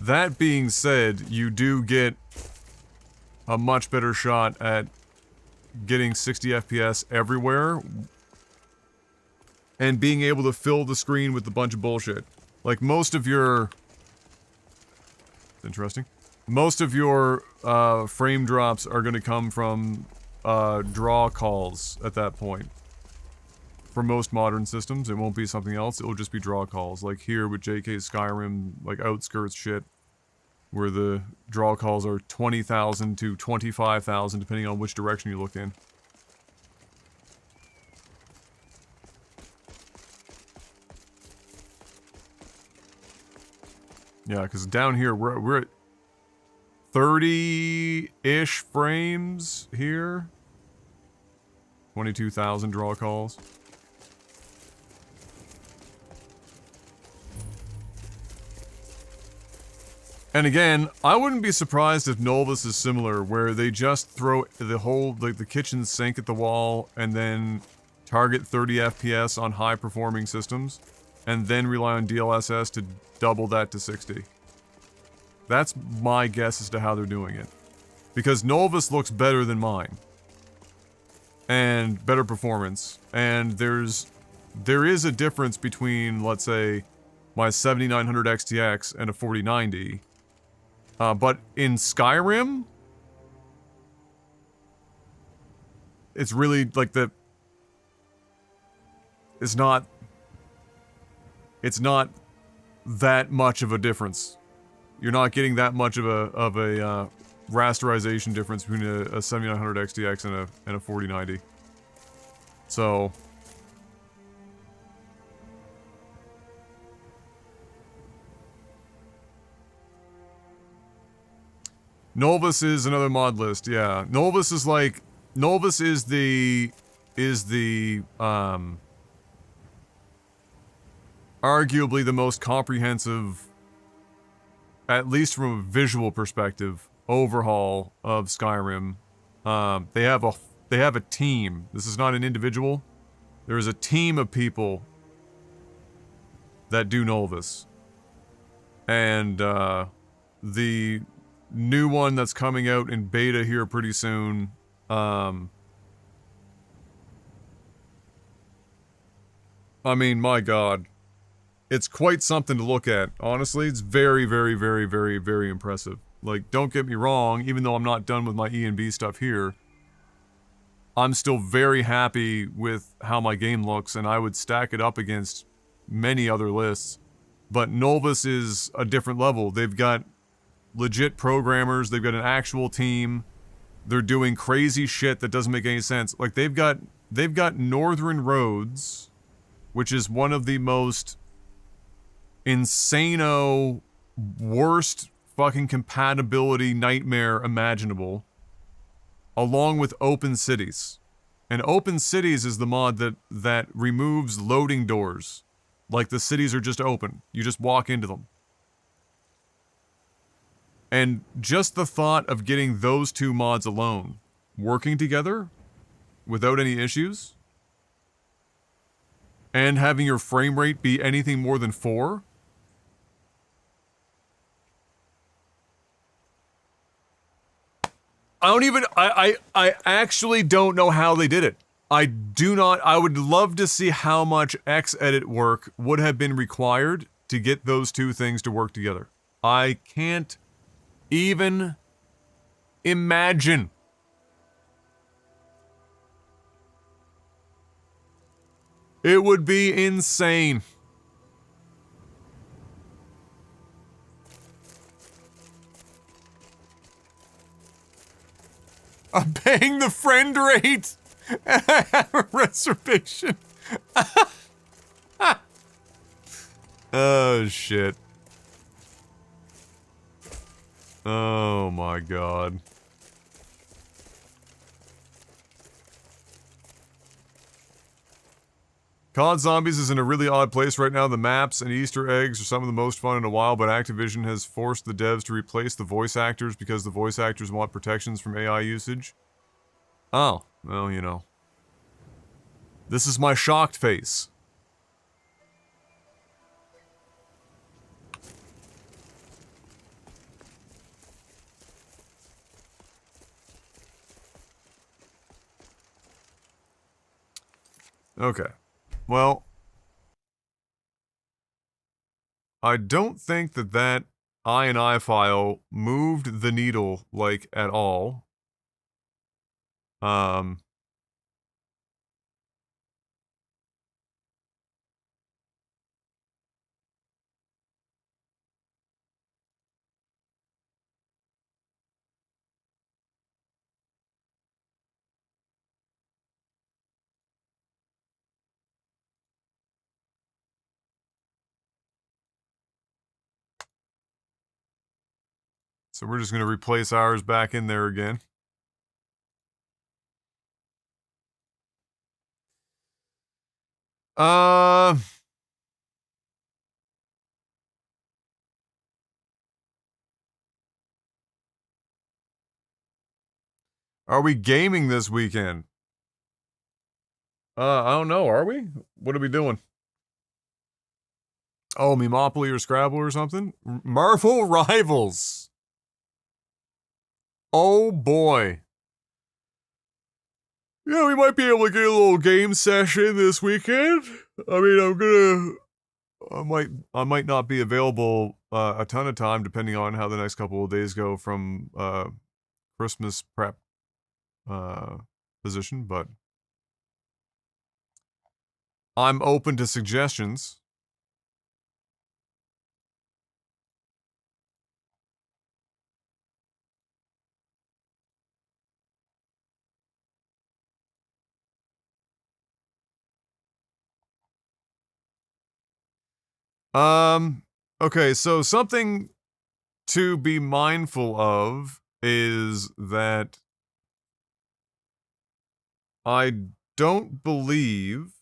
Speaker 1: That being said, you do get a much better shot at getting 60 FPS everywhere and being able to fill the screen with a bunch of bullshit. Like most of your... Interesting. Most of your frame drops are going to come from draw calls at that point. For most modern systems, it won't be something else, it will just be draw calls. Like here with JK's Skyrim, like outskirts shit, where the draw calls are 20,000 to 25,000, depending on which direction you look in. Yeah, because down here, we're at 30-ish frames here. 22,000 draw calls. And again, I wouldn't be surprised if Novus is similar, where they just throw the whole, like the kitchen sink at the wall and then target 30 FPS on high performing systems, and then rely on DLSS to double that to 60. That's my guess as to how they're doing it. Because Novus looks better than mine. And better performance. And there is a difference between, let's say, my 7900 XTX and a 4090. But in Skyrim, it's really like it's not that much of a difference. You're not getting that much of a rasterization difference between a 7900 XTX and a 4090. So Novus is another mod list, yeah. Novus is like... Novus is the arguably the most comprehensive, at least from a visual perspective, overhaul of Skyrim. They have a team. This is not an individual. There is a team of people that do Novus. And, the new one that's coming out in beta here pretty soon. I mean, my god. It's quite something to look at. Honestly, it's very, very, very, very, very impressive. Like, don't get me wrong, even though I'm not done with my E&B stuff here, I'm still very happy with how my game looks, and I would stack it up against many other lists. But Novus is a different level. They've got legit programmers, they've got an actual team, they're doing crazy shit that doesn't make any sense. Like, they've got Northern Roads, which is one of the most insano, worst fucking compatibility nightmare imaginable, along with open cities. And Open Cities is the mod that removes loading doors. Like the cities are just open. You just walk into them. And just the thought of getting those two mods alone working together without any issues and having your frame rate be anything more than 4. I actually don't know how they did it. I would love to see how much X-Edit work would have been required to get those two things to work together. I can't even imagine. It would be insane. I'm paying the friend rate and I have a reservation. Oh, shit. Oh my god. COD Zombies is in a really odd place right now. The maps and Easter eggs are some of the most fun in a while, but Activision has forced the devs to replace the voice actors because the voice actors want protections from AI usage. Oh, well, you know. This is my shocked face. Okay. Well, I don't think that INI file moved the needle, like, at all. So we're just gonna replace ours back in there again. Uh... Are we gaming this weekend? I don't know, are we? What are we doing? Oh, Memopoly or Scrabble or something? Marvel Rivals! Oh boy. Yeah, we might be able to get a little game session this weekend. I mean, I might not be available a ton of time depending on how the next couple of days go from Christmas prep position, but I'm open to suggestions. Okay, so something to be mindful of is that I don't believe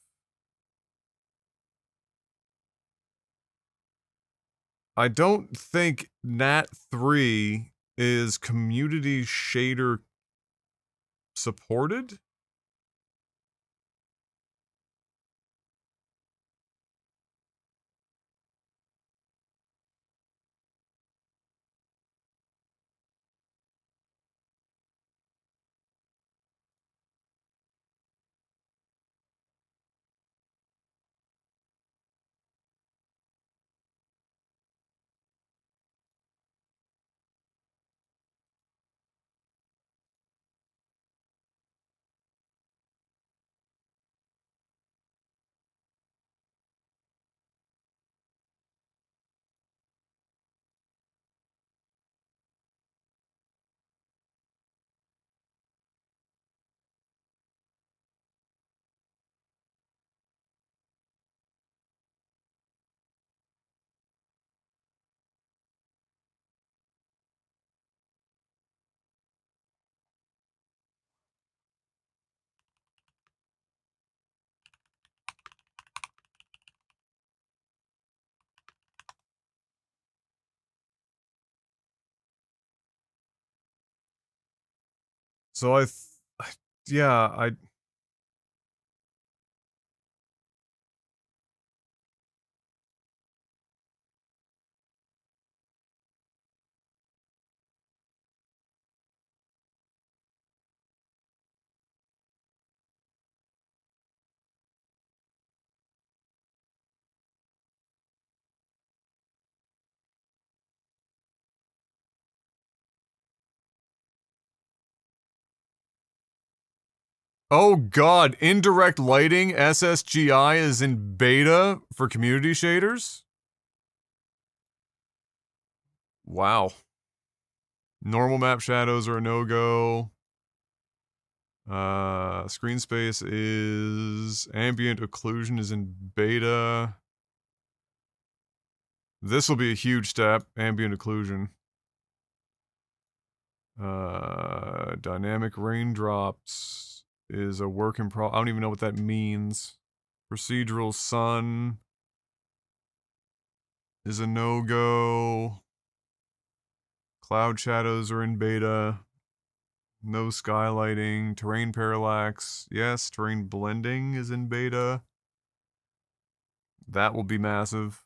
Speaker 1: I don't think Nat 3 is community shader supported. So yeah, oh god, indirect lighting SSGI is in beta for community shaders? Wow. Normal map shadows are a no-go. Screen space is ambient occlusion is in beta. This will be a huge step, ambient occlusion. Dynamic raindrops is a work in I don't even know what that means. Procedural sun is a no-go. Cloud shadows are in beta. No skylighting. Terrain parallax. Yes, terrain blending is in beta. That will be massive.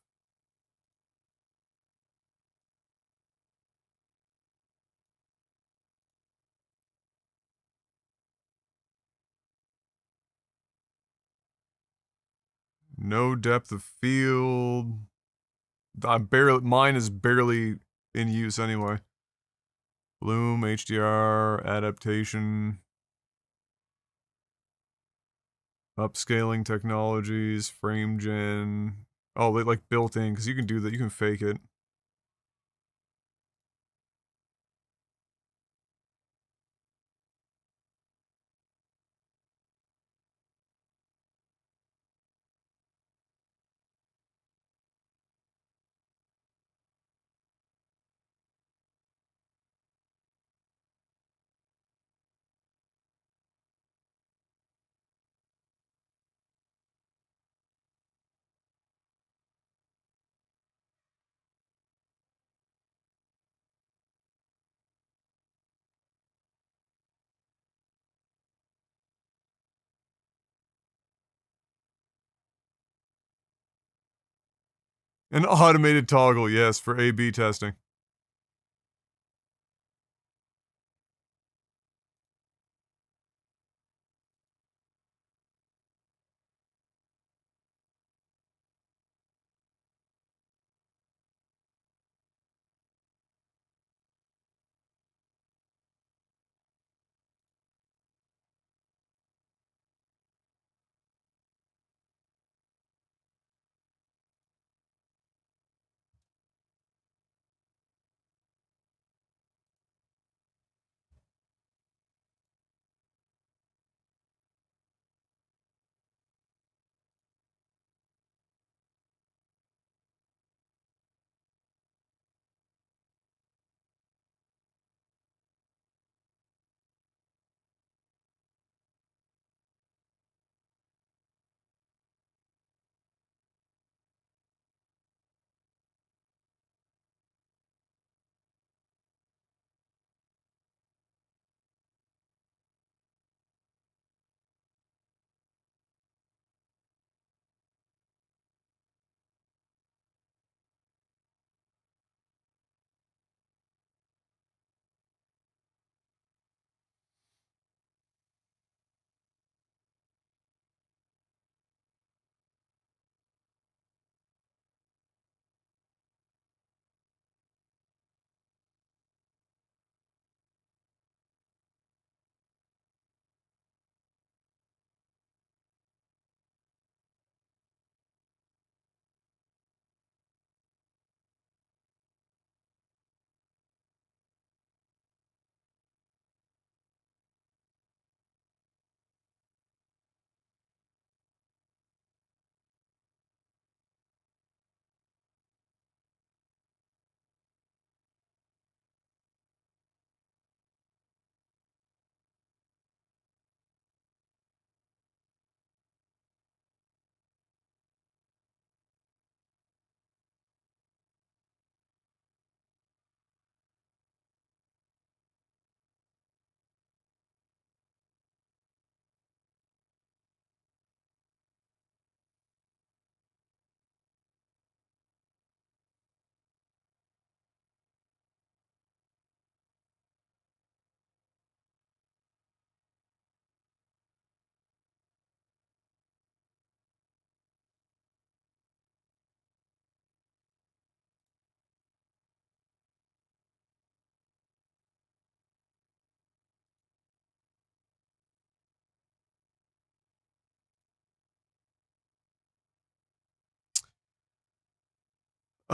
Speaker 1: No depth of field. Mine is barely in use anyway. Bloom, HDR, adaptation, upscaling technologies, frame gen. Oh, they like built in because you can do that. You can fake it. An automated toggle, yes, for A/B testing.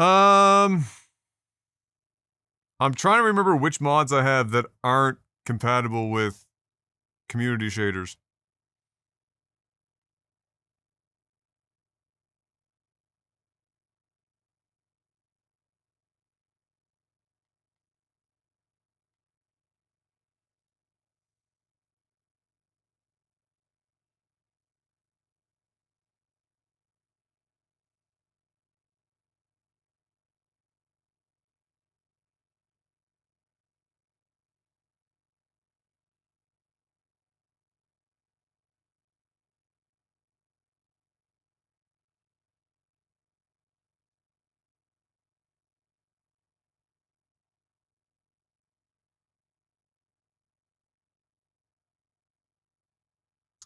Speaker 1: I'm trying to remember which mods I have that aren't compatible with community shaders.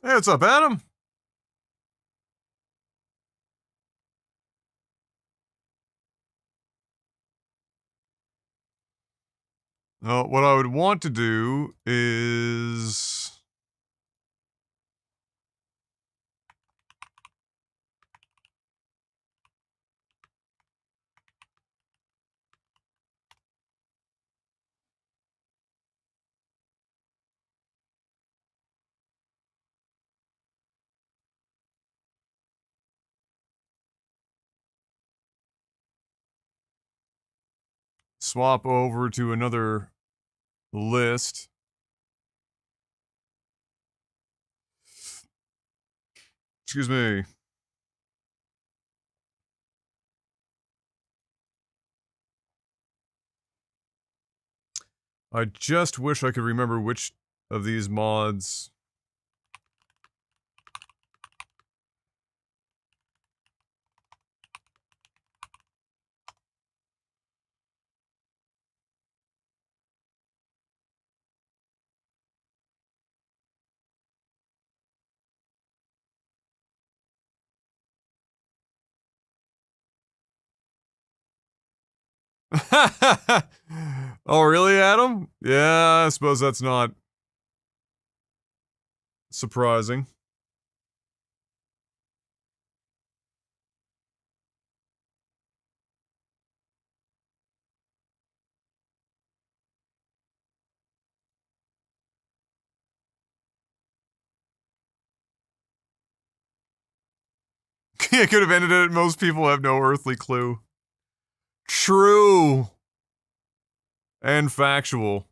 Speaker 1: Hey, what's up, Adam? What I would want to do is... swap over to another list. Excuse me. I just wish I could remember which of these mods... Oh, really, Adam? Yeah, I suppose that's not surprising. It could have ended it. Most people have no earthly clue. True. And factual.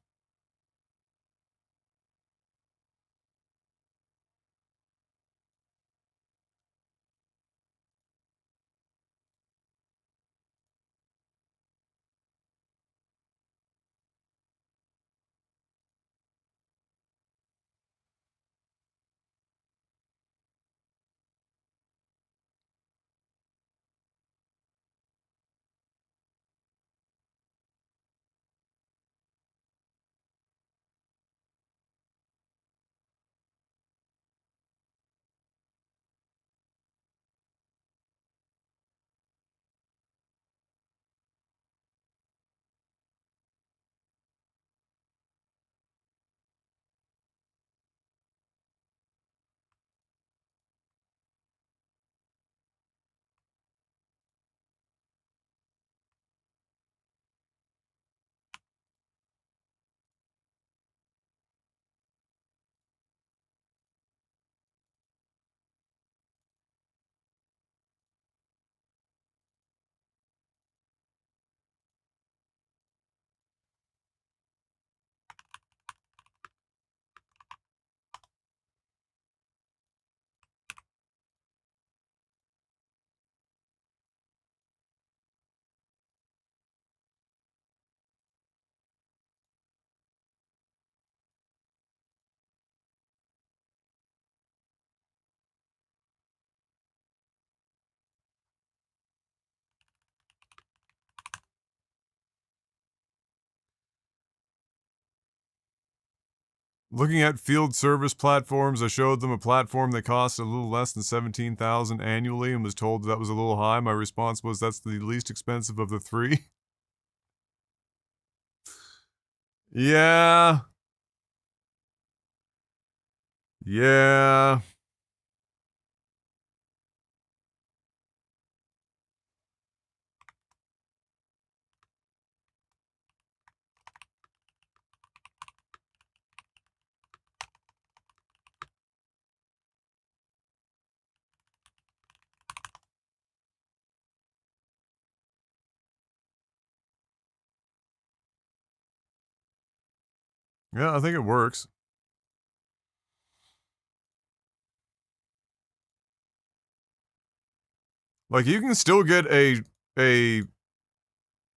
Speaker 1: Looking at field service platforms, I showed them a platform that cost a little less than $17,000 annually and was told that was a little high. My response was, that's the least expensive of the three. Yeah. Yeah. Yeah, I think it works. Like, you can still get a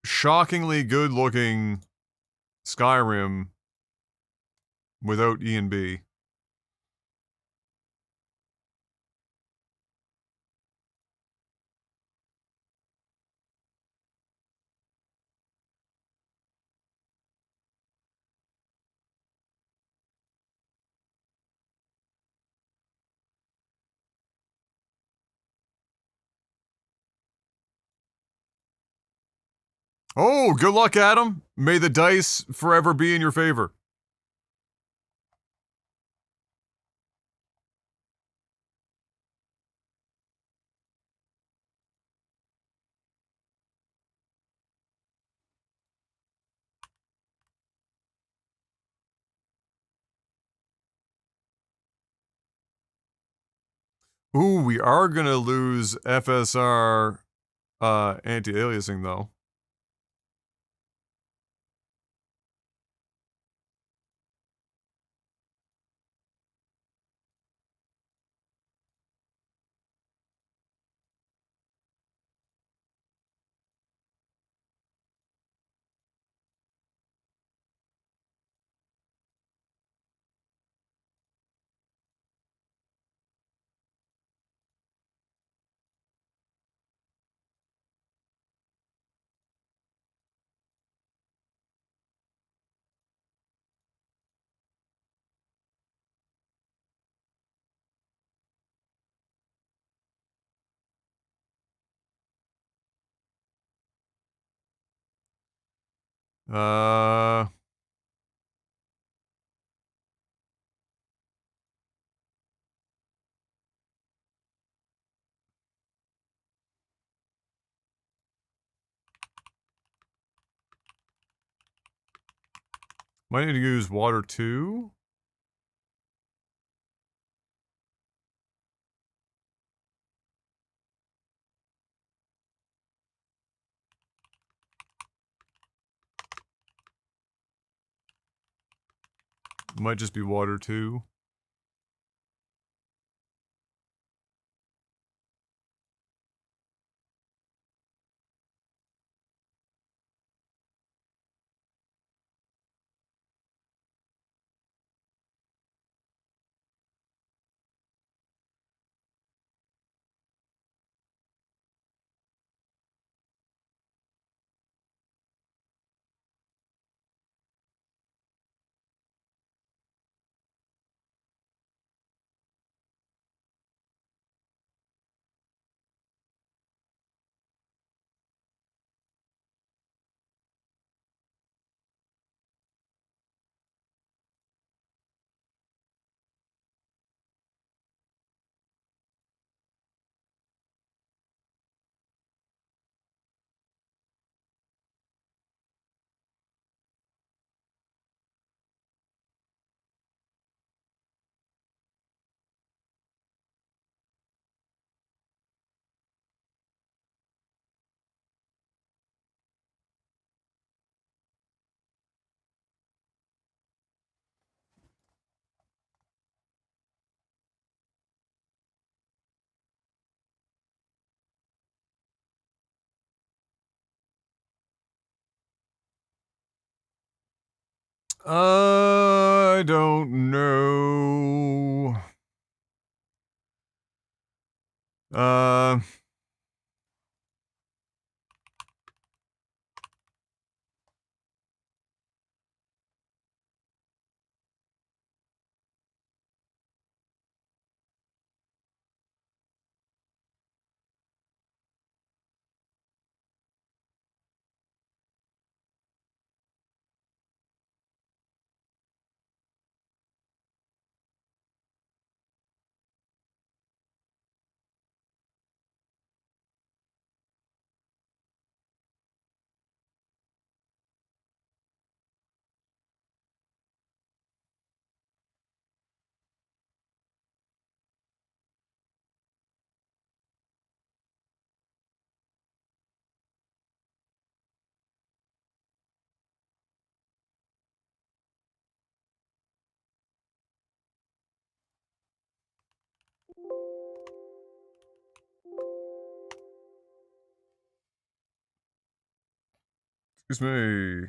Speaker 1: shockingly good-looking Skyrim without E and B. Oh, good luck, Adam. May the dice forever be in your favor. Ooh, we are gonna lose FSR anti-aliasing though. Uh, might need to use water too. Might just be water too. I don't know. Uh, Excuse me.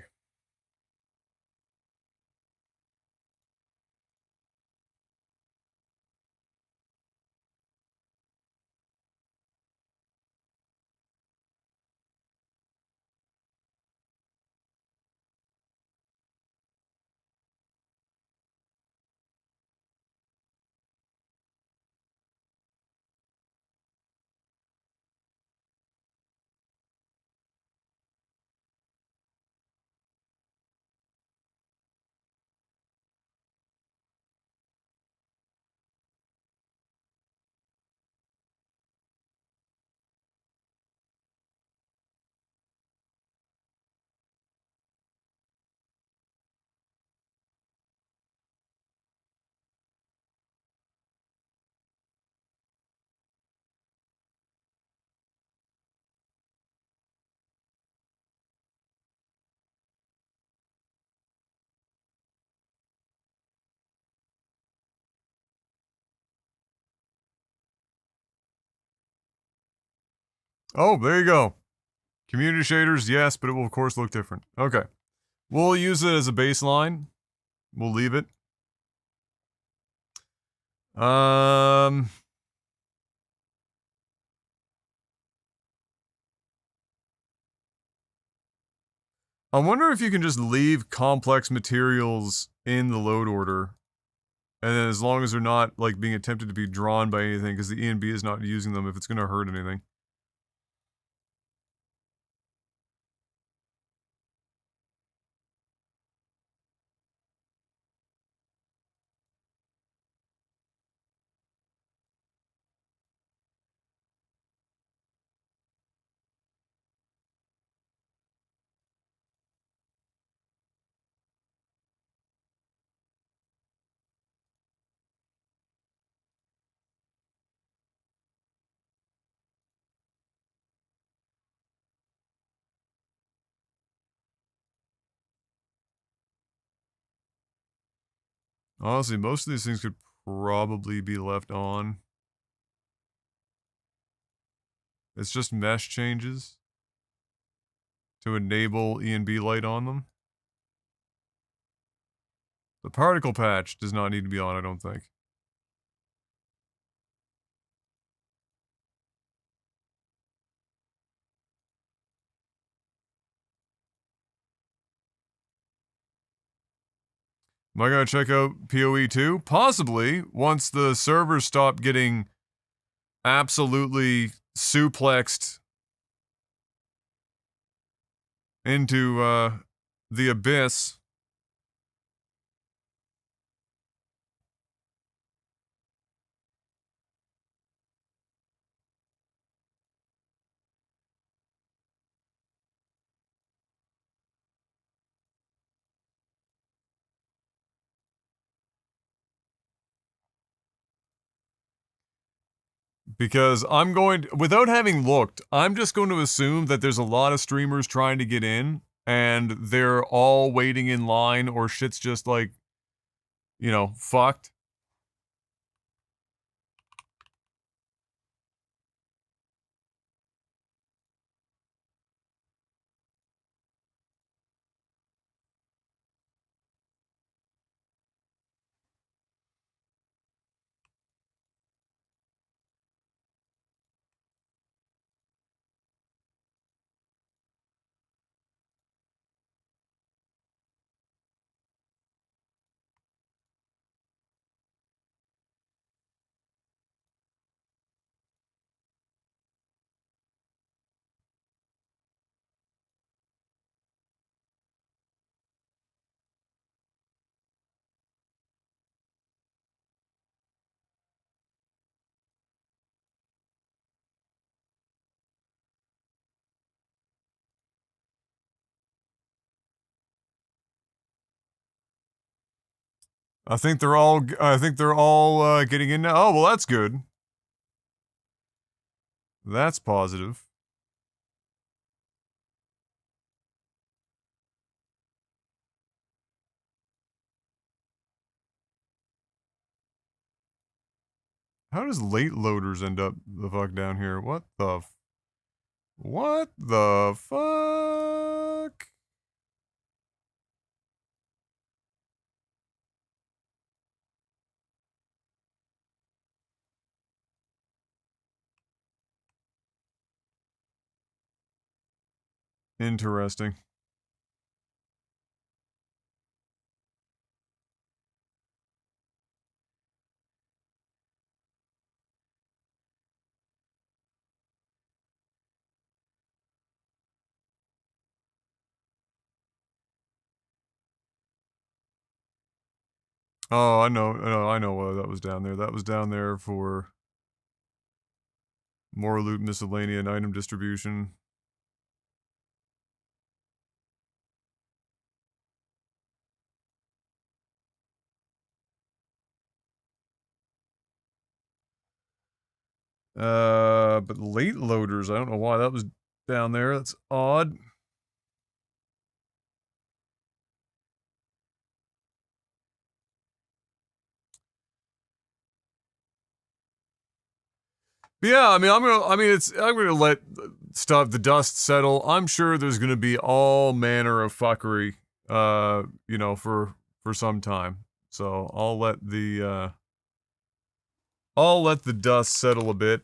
Speaker 1: Oh, there you go. Community shaders, yes, but it will of course look different. Okay. We'll use it as a baseline. We'll leave it. Um, I wonder if you can just leave complex materials in the load order. And then as long as they're not like being attempted to be drawn by anything, because the ENB is not using them if it's going to hurt anything. Honestly, most of these things could probably be left on. It's just mesh changes to enable ENB light on them. The particle patch does not need to be on, I don't think. Am I going to check out PoE 2? Possibly, once the servers stop getting absolutely suplexed into the abyss. Because I'm going to, without having looked, I'm just going to assume that there's a lot of streamers trying to get in and they're all waiting in line or shit's just like, you know, fucked. I think they're all getting in now. Oh, well that's good. That's positive. How does late loaders end up the fuck down here? What the fuck? Interesting. Oh, I know why that was down there. That was down there for more loot miscellaneous and item distribution. But late loaders, I don't know why that was down there. That's odd. But yeah, I mean, I'm gonna let the dust settle. I'm sure there's gonna be all manner of fuckery, you know, for some time. So I'll let the dust settle a bit.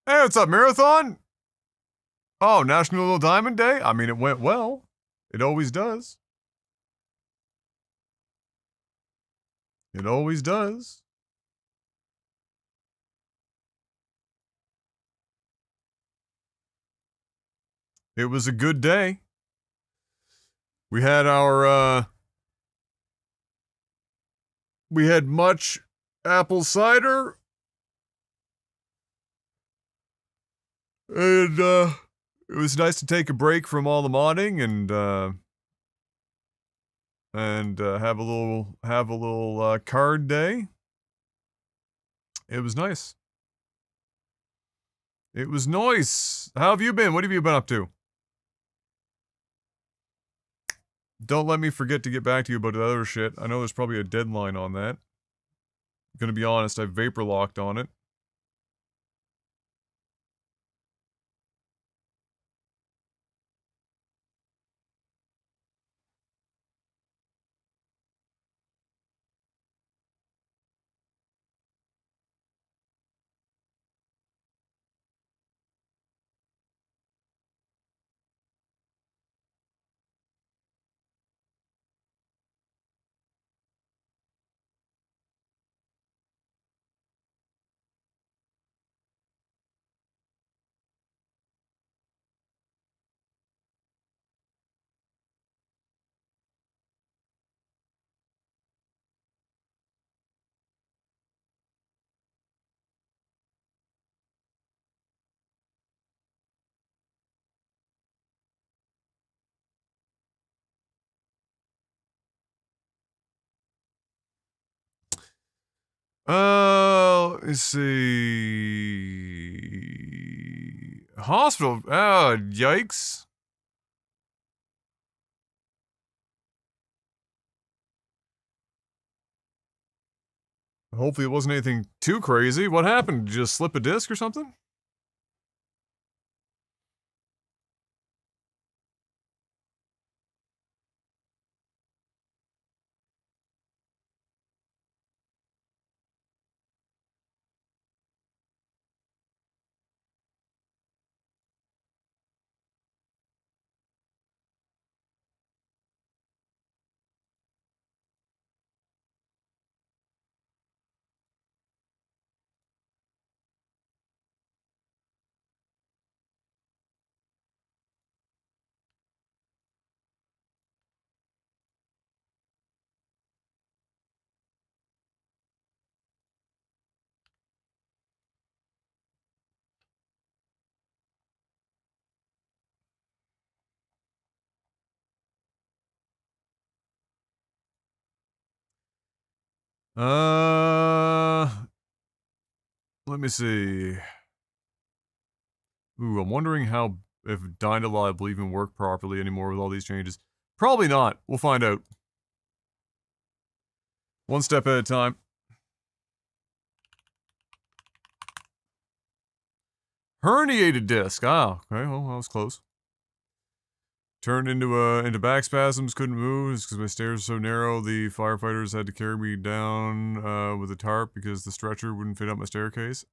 Speaker 1: Hey, what's up, Marathon? Oh, National Little Diamond Day? I mean, it went well. It always does. It always does. It was a good day. We had we had much apple cider and it was nice to take a break from all the modding and have a little card day. It was nice. It was nice. How have you been? What have you been up to? Don't let me forget to get back to you about the other shit. I know there's probably a deadline on that. Gonna be honest, I vapor locked on it. Let's see. Hospital. Oh, yikes. Hopefully it wasn't anything too crazy. What happened? Did you just slip a disc or something? Let me see. Ooh, I'm wondering how if Dying to Live will even work properly anymore with all these changes. Probably not. We'll find out. One step at a time. Herniated disc. Ah, okay. Well, that was close. Turned into back spasms. Couldn't move because my stairs were so narrow. The firefighters had to carry me down with a tarp because the stretcher wouldn't fit up my staircase.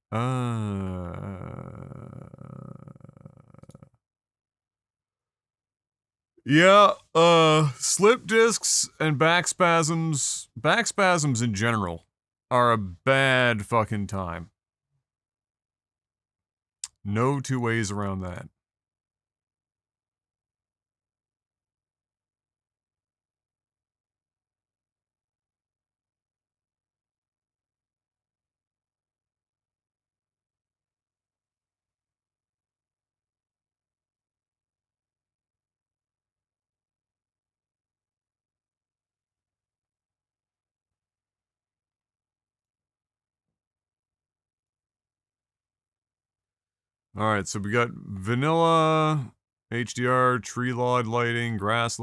Speaker 1: Yeah, slip discs and back spasms in general are a bad fucking time. No two ways around that. Alright, so we got vanilla, HDR, tree laud lighting, grass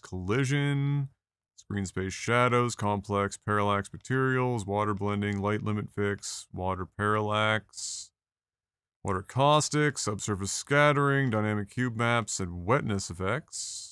Speaker 1: collision, screen space shadows, complex parallax materials, water blending, light limit fix, water parallax, water caustic, subsurface scattering, dynamic cube maps, and wetness effects.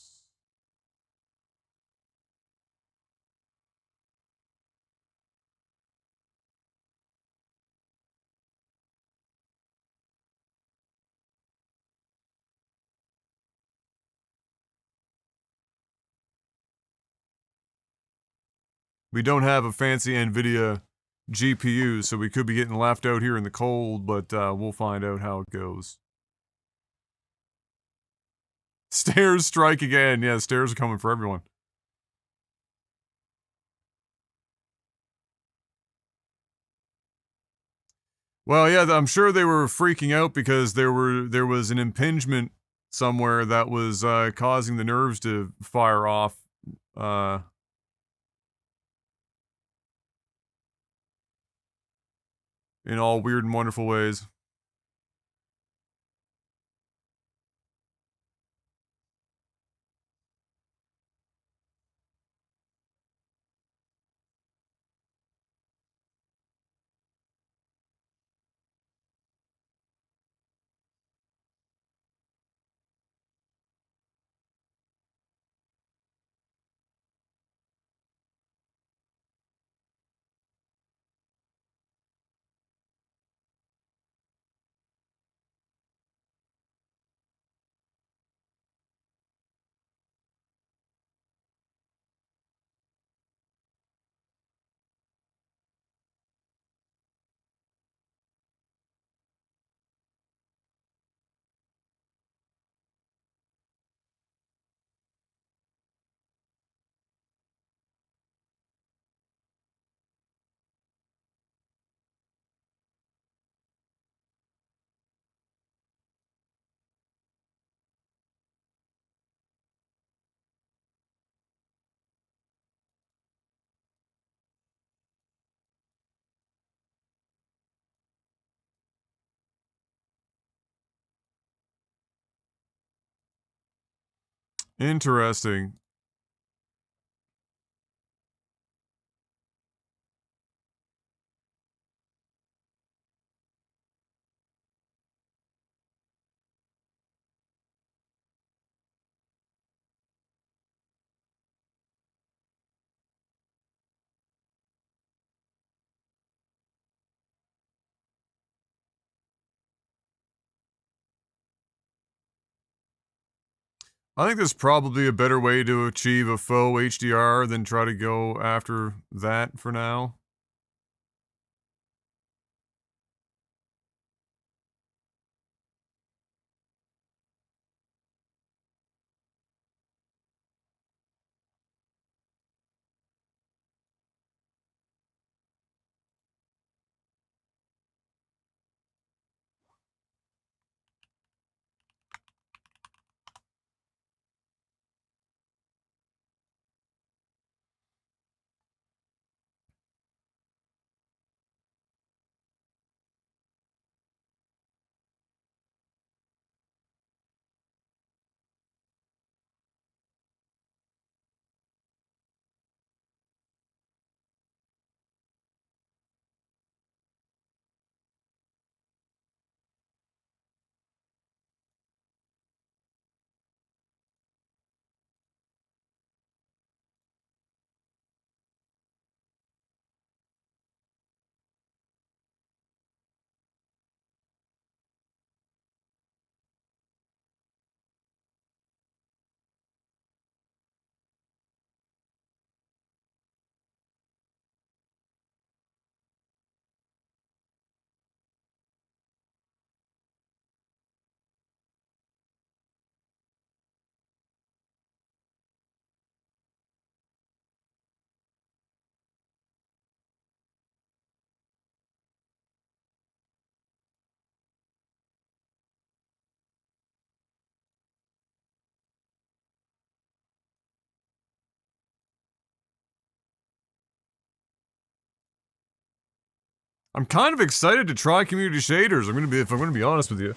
Speaker 1: We don't have a fancy NVIDIA GPU, so we could be getting left out here in the cold, but we'll find out how it goes. Stairs strike again. Yeah, stairs are coming for everyone. Well, yeah, I'm sure they were freaking out because there was an impingement somewhere that was causing the nerves to fire off. In all weird and wonderful ways. Interesting. I think there's probably a better way to achieve a faux HDR than try to go after that for now. I'm kind of excited to try community shaders. If I'm gonna be honest with you.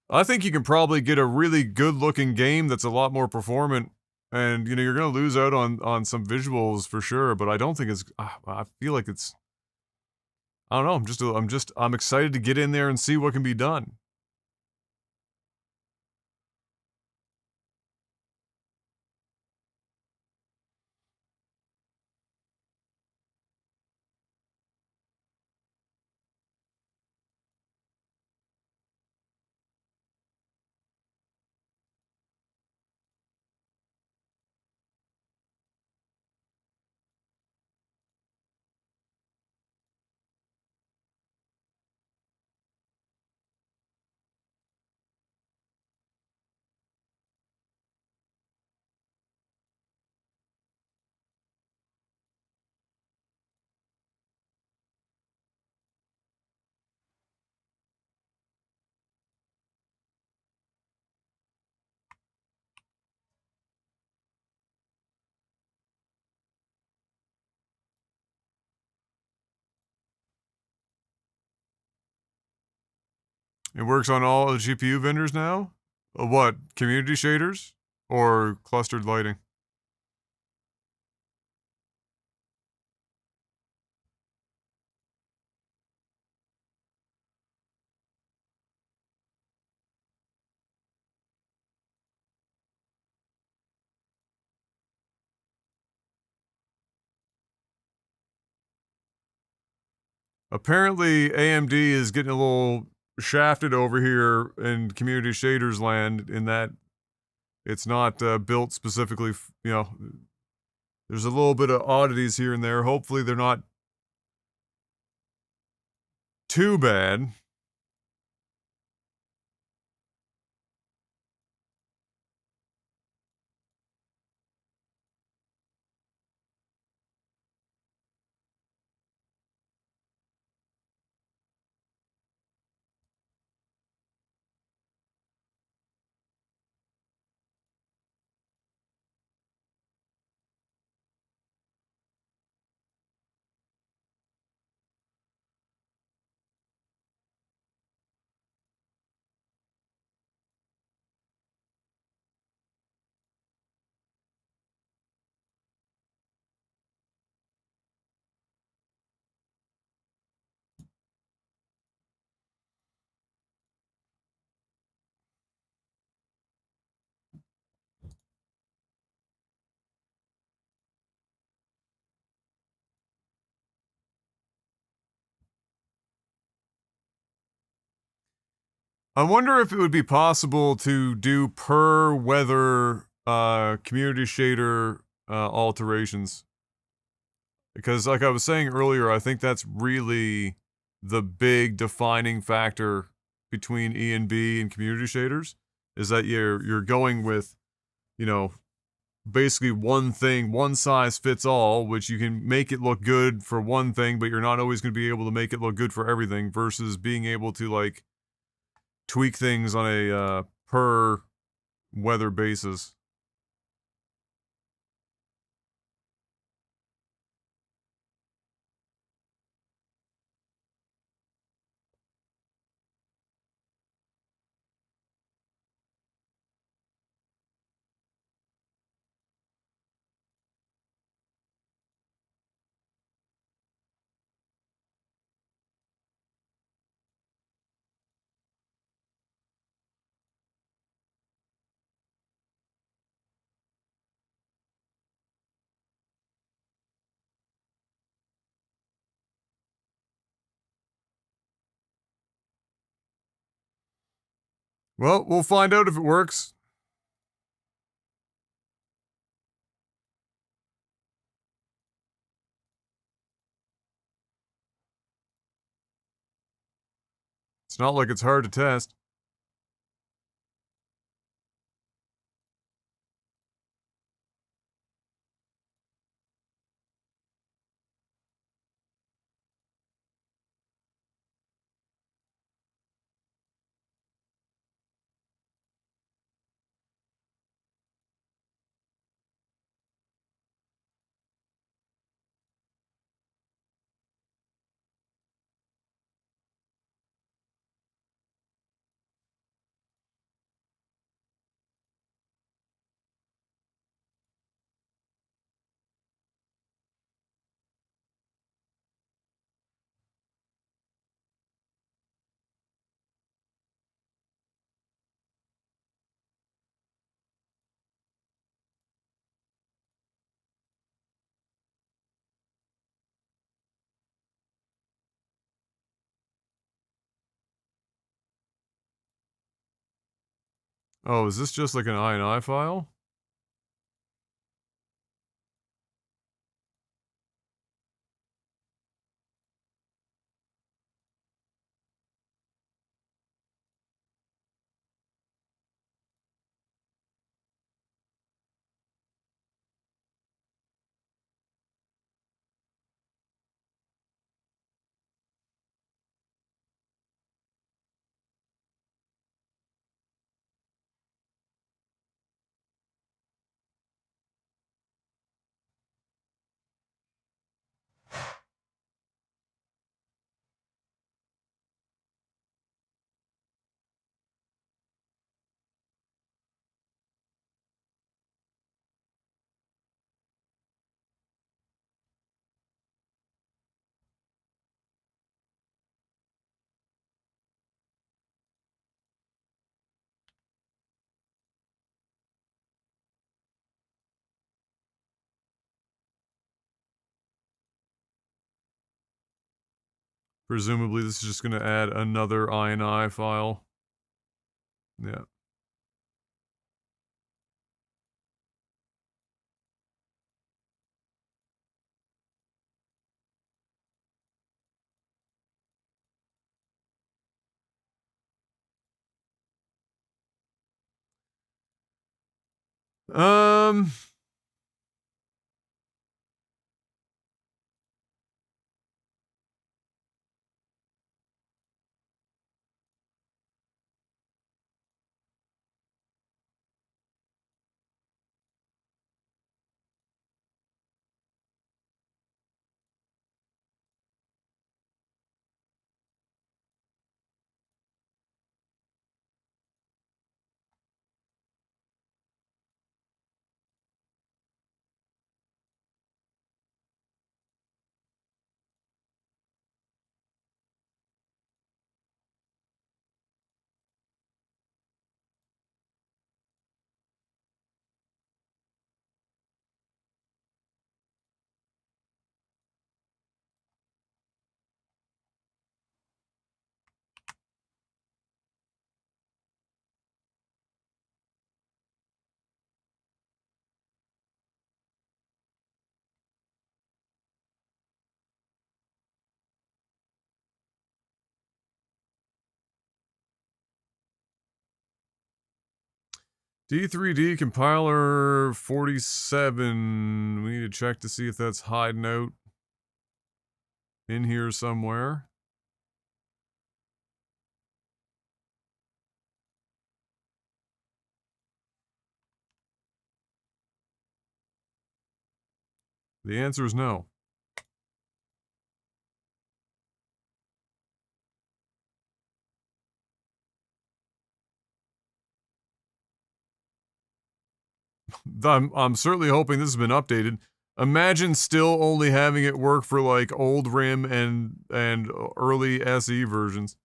Speaker 1: I think you can probably get a really good looking game that's a lot more performant, and you know you're gonna lose out on some visuals for sure. But I don't think it's. I feel like it's. I don't know. I'm excited to get in there and see what can be done. It works on all the GPU vendors now. What community shaders or clustered lighting? Apparently, AMD is getting a little shafted over here in community shaders land in that it's not built specifically. You know, there's a little bit of oddities here and there. Hopefully, they're not too bad. I wonder if it would be possible to do per weather community shader alterations. Because, like I was saying earlier, I think that's really the big defining factor between E and B and community shaders is that you're going with, you know, basically one thing, one size fits all, which you can make it look good for one thing, but you're not always going to be able to make it look good for everything versus being able to like tweak things on a per weather basis. Well, we'll find out if it works. It's not like it's hard to test. Oh, is this just like an INI file? Presumably, this is just going to add another INI file. Yeah. Um. D3D compiler 47. We need to check to see if that's hiding out in here somewhere. The answer is no. I'm certainly hoping this has been updated. Imagine still only having it work for like old RIM and early SE versions.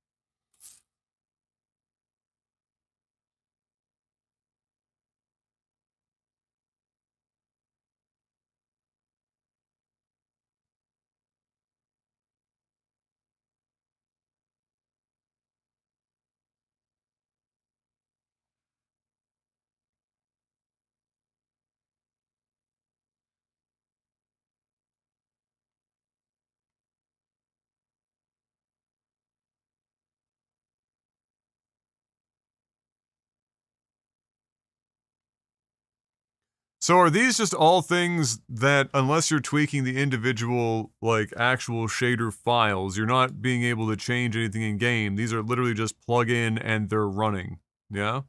Speaker 1: So are these just all things that, unless you're tweaking the individual, like, actual shader files, you're not being able to change anything in game? These are literally just plug in and they're running. Yeah?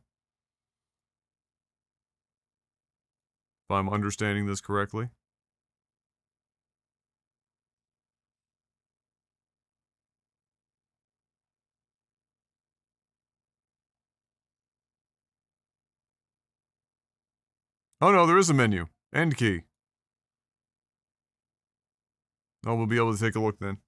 Speaker 1: If I'm understanding this correctly. Oh no, there is a menu. End key. Oh, we'll be able to take a look then.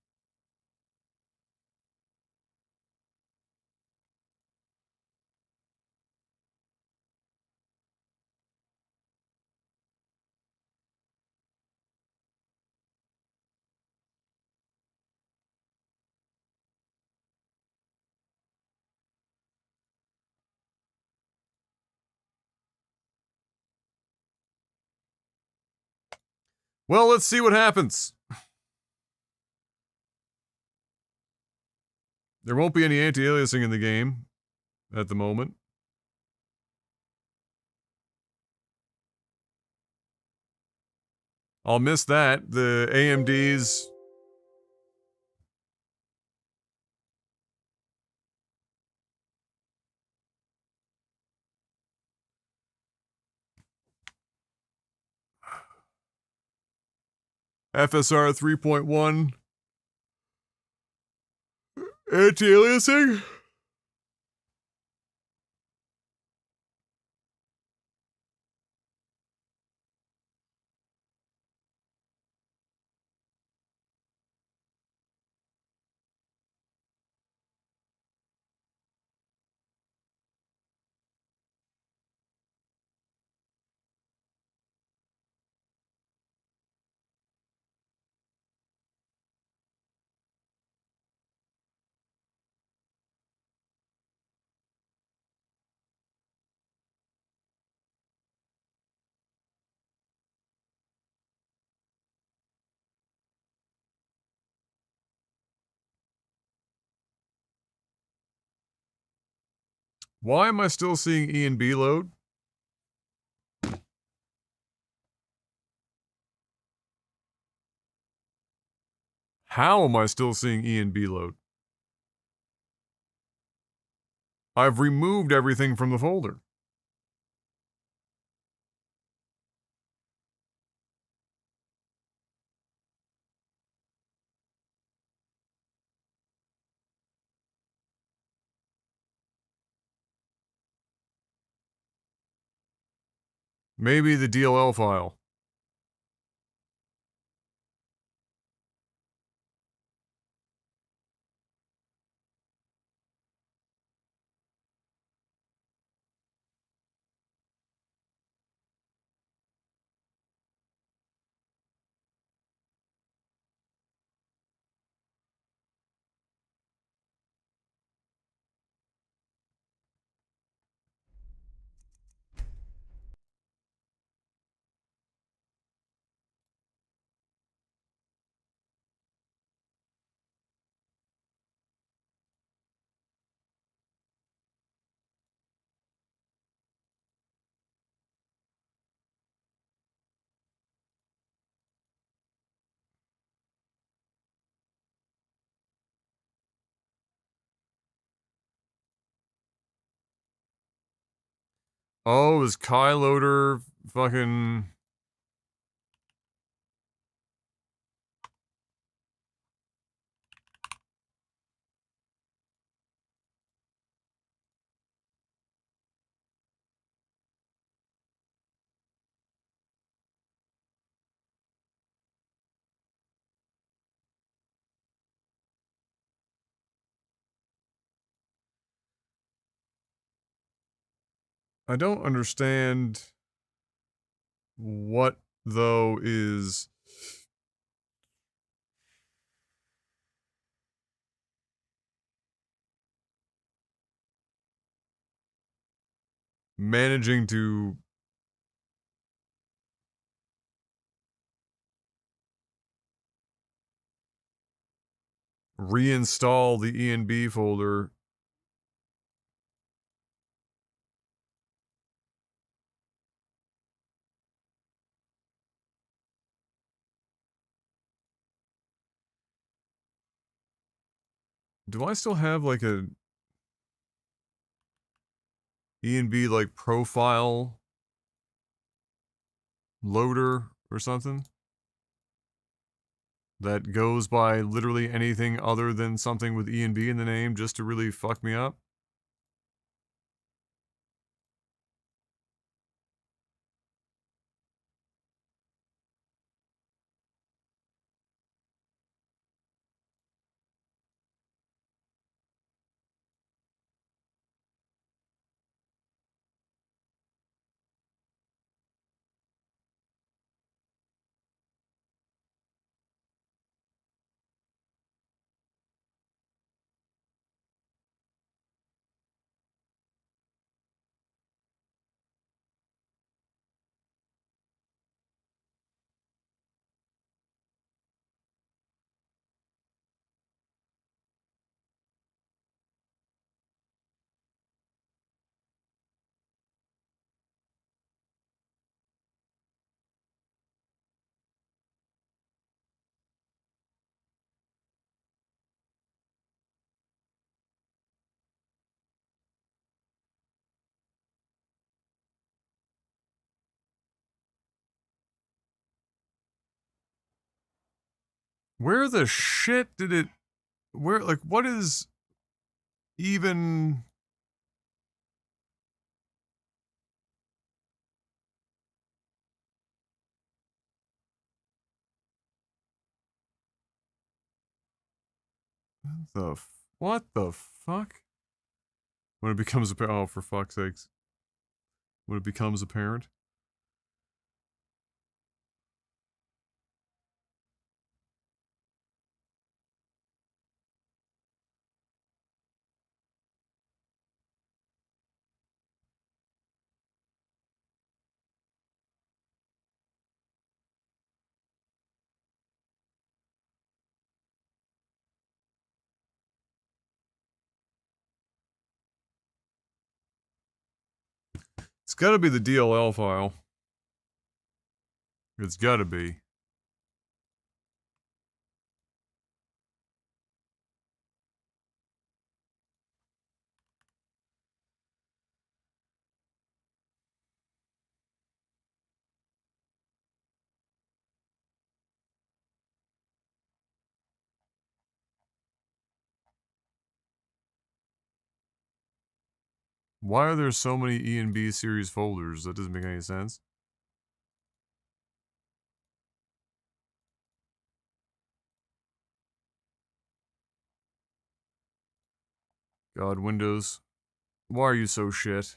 Speaker 1: Well, let's see what happens. There won't be any anti-aliasing in the game at the moment. I'll miss that. The AMD's FSR 3.1 anti-aliasing. Why am I still seeing E and B load? How am I still seeing E and B load? I've removed everything from the folder. Maybe the DLL file. Oh, is Kai Loader fucking... I don't understand what, though, is managing to reinstall the ENB folder. Do I still have like a ENB like profile loader or something that goes by literally anything other than something with ENB in the name just to really fuck me up? Where the shit did it... Where, like, what is even... What the fuck? When it becomes apparent... Oh, for fuck's sakes. When it becomes apparent. It's gotta be the DLL file. It's gotta be. Why are there so many ENB series folders? That doesn't make any sense. God, Windows. Why are you so shit?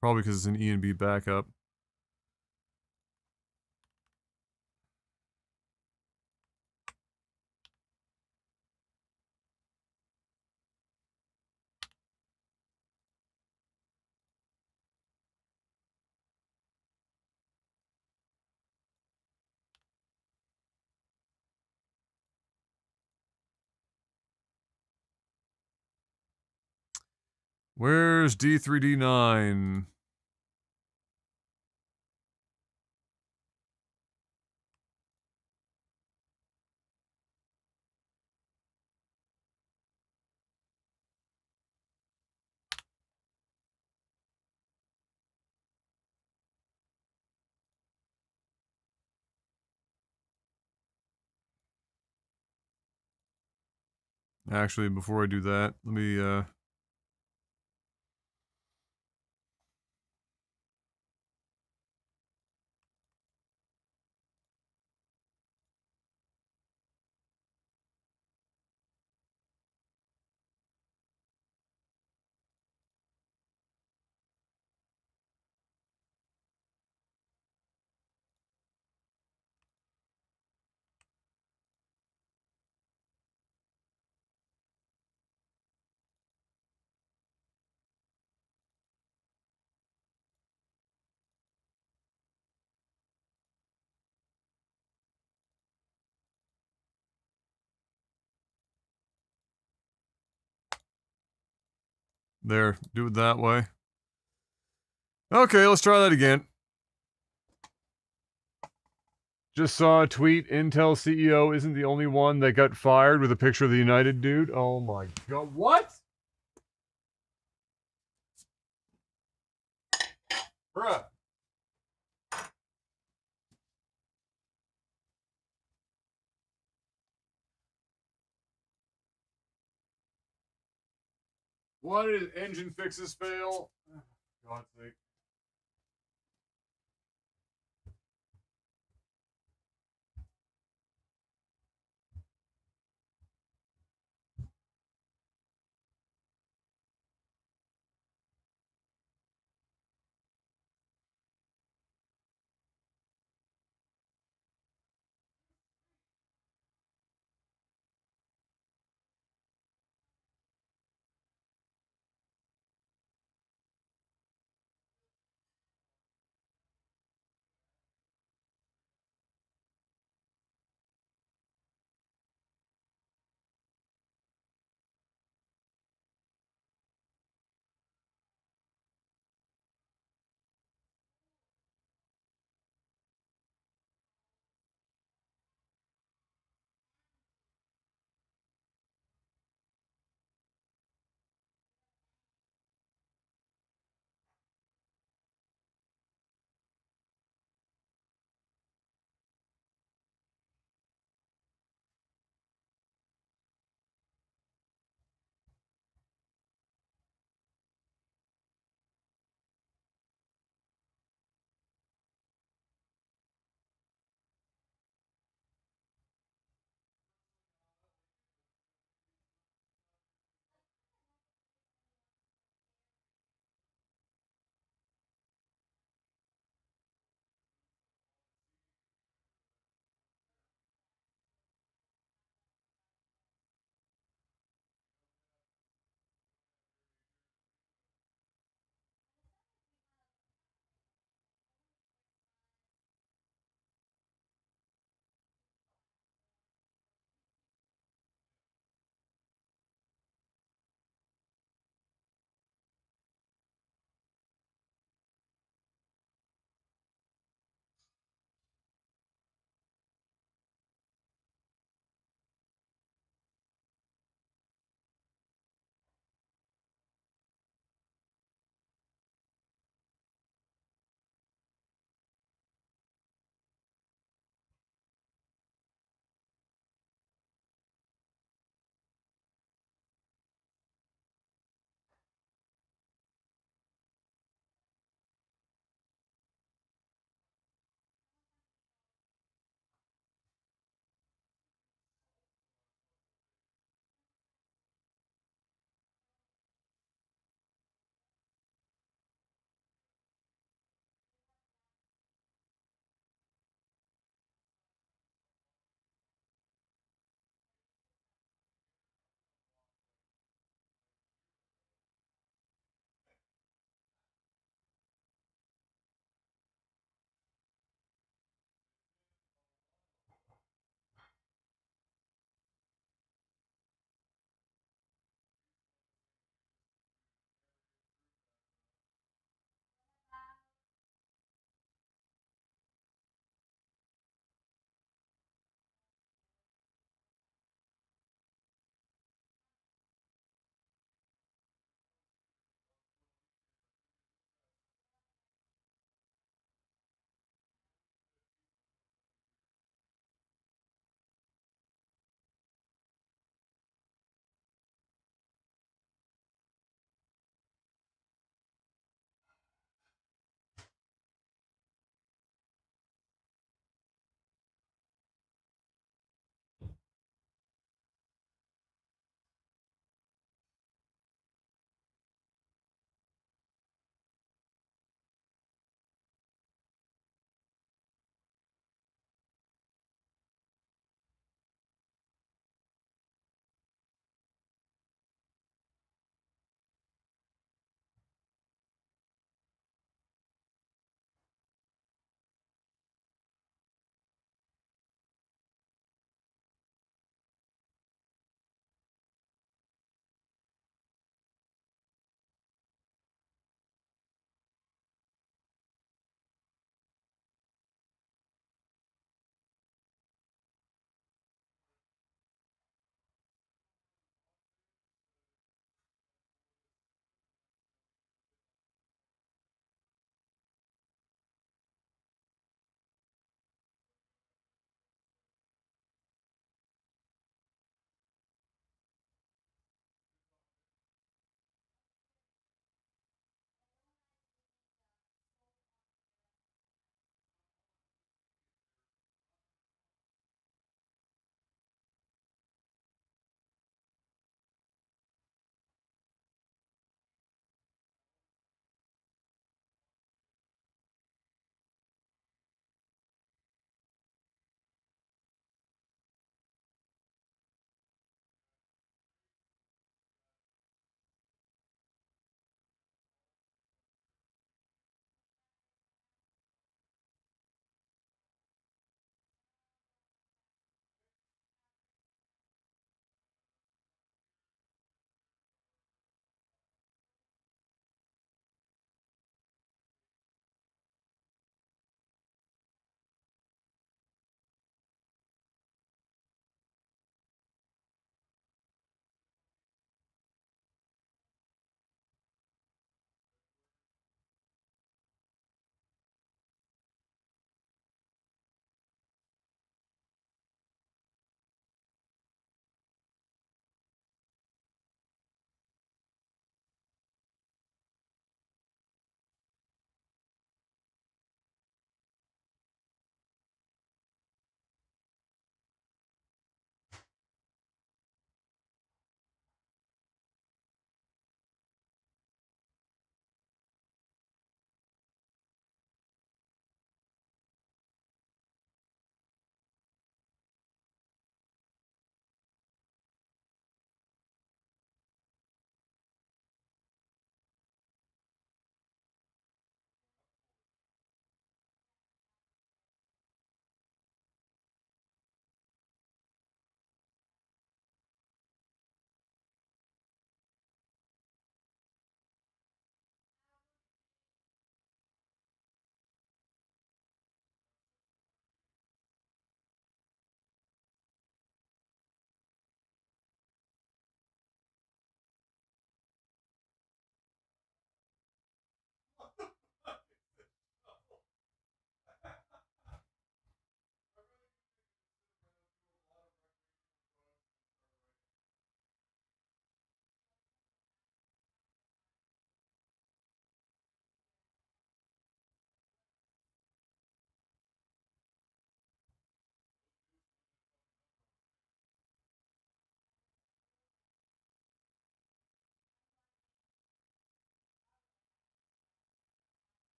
Speaker 1: Probably because it's an ENB backup. Where's D3D9? Actually, before I do that, let me, there, do it that way. Okay, let's try that again. Just saw a tweet. Intel CEO isn't the only one that got fired with a picture of the United dude. Oh my god. What? Bruh. Why did engine fixes fail? God's sake.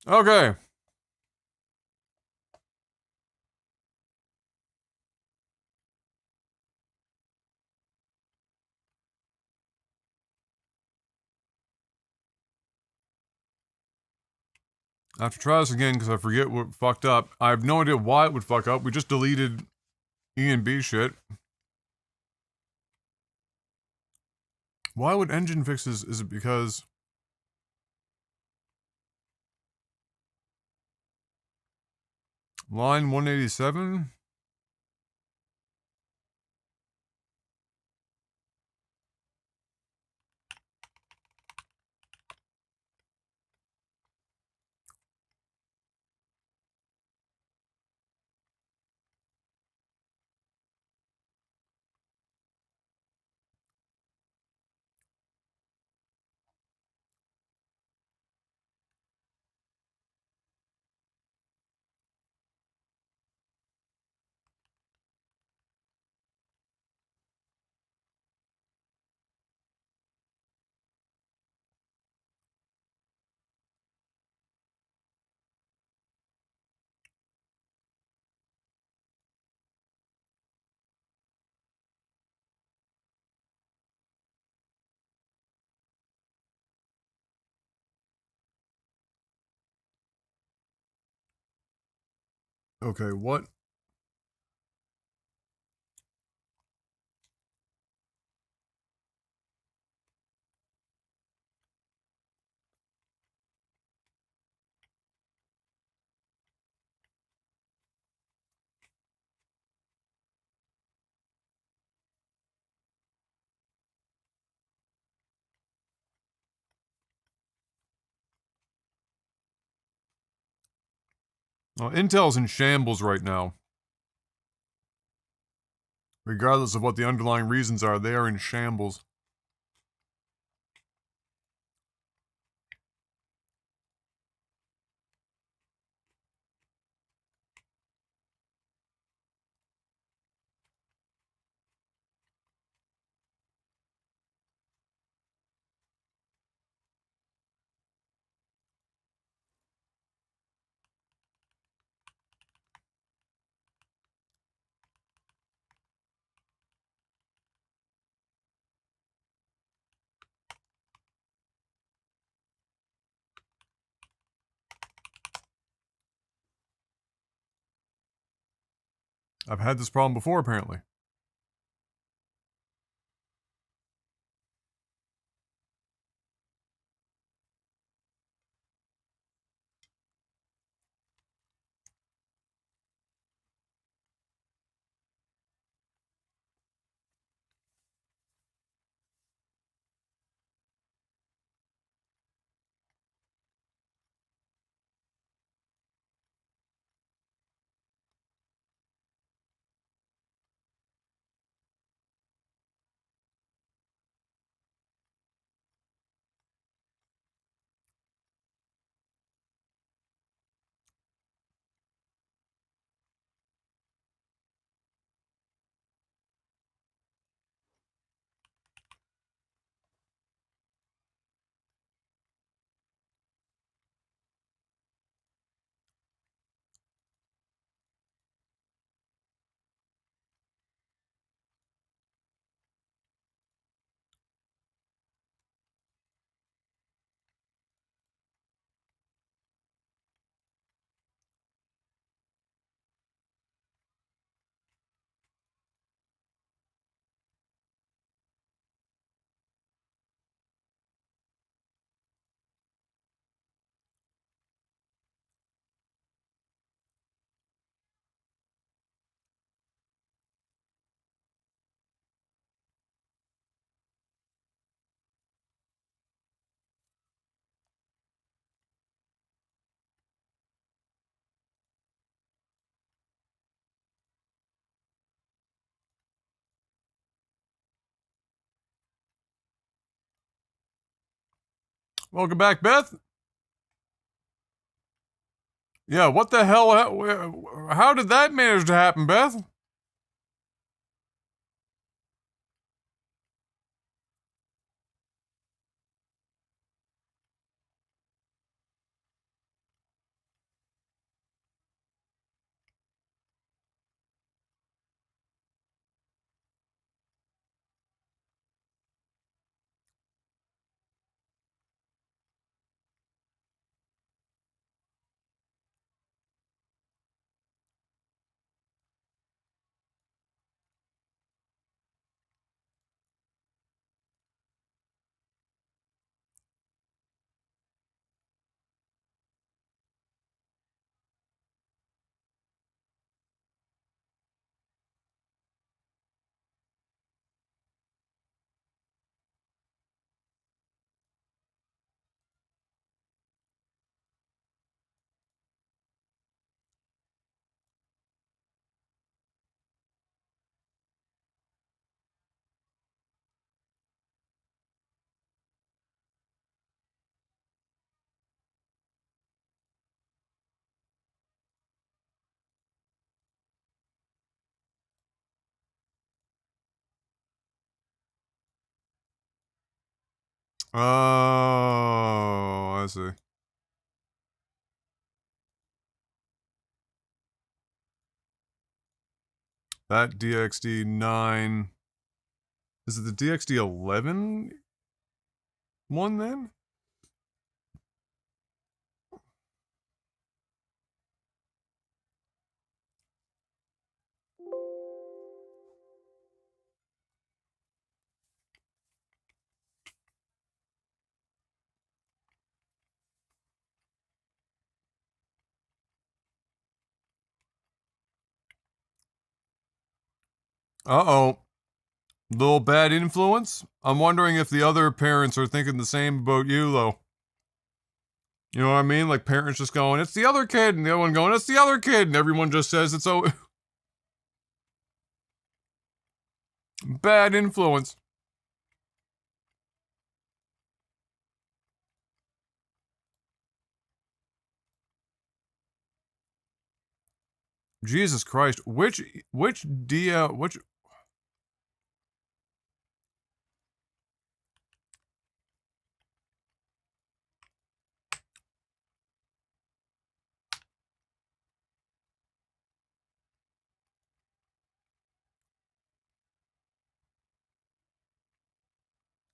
Speaker 1: Okay. I have to try this again because I forget what fucked up. I have no idea why it would fuck up. We just deleted E and B shit. Why would engine fixes? Is it because line 187? Okay, what? Well, Intel's in shambles right now. Regardless of what the underlying reasons are, they are in shambles. I've had this problem before, apparently. Welcome back, Beth. Yeah, what the hell? How did that manage to happen, Beth? Oh, I see. That DXD 9. Is it the DXD 11 one then? Uh-oh. Little bad influence? I'm wondering if the other parents are thinking the same about you, though. You know what I mean? Like parents just going, it's the other kid, and the other one going, it's the other kid, and everyone just says it's so bad influence. Jesus Christ. Which which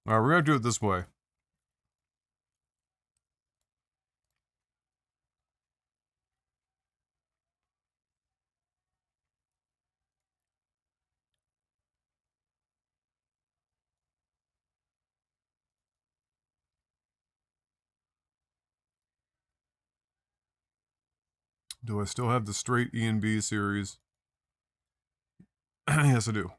Speaker 1: Alright, we're gonna do it this way. Do I still have the straight E and B series? Yes, I do.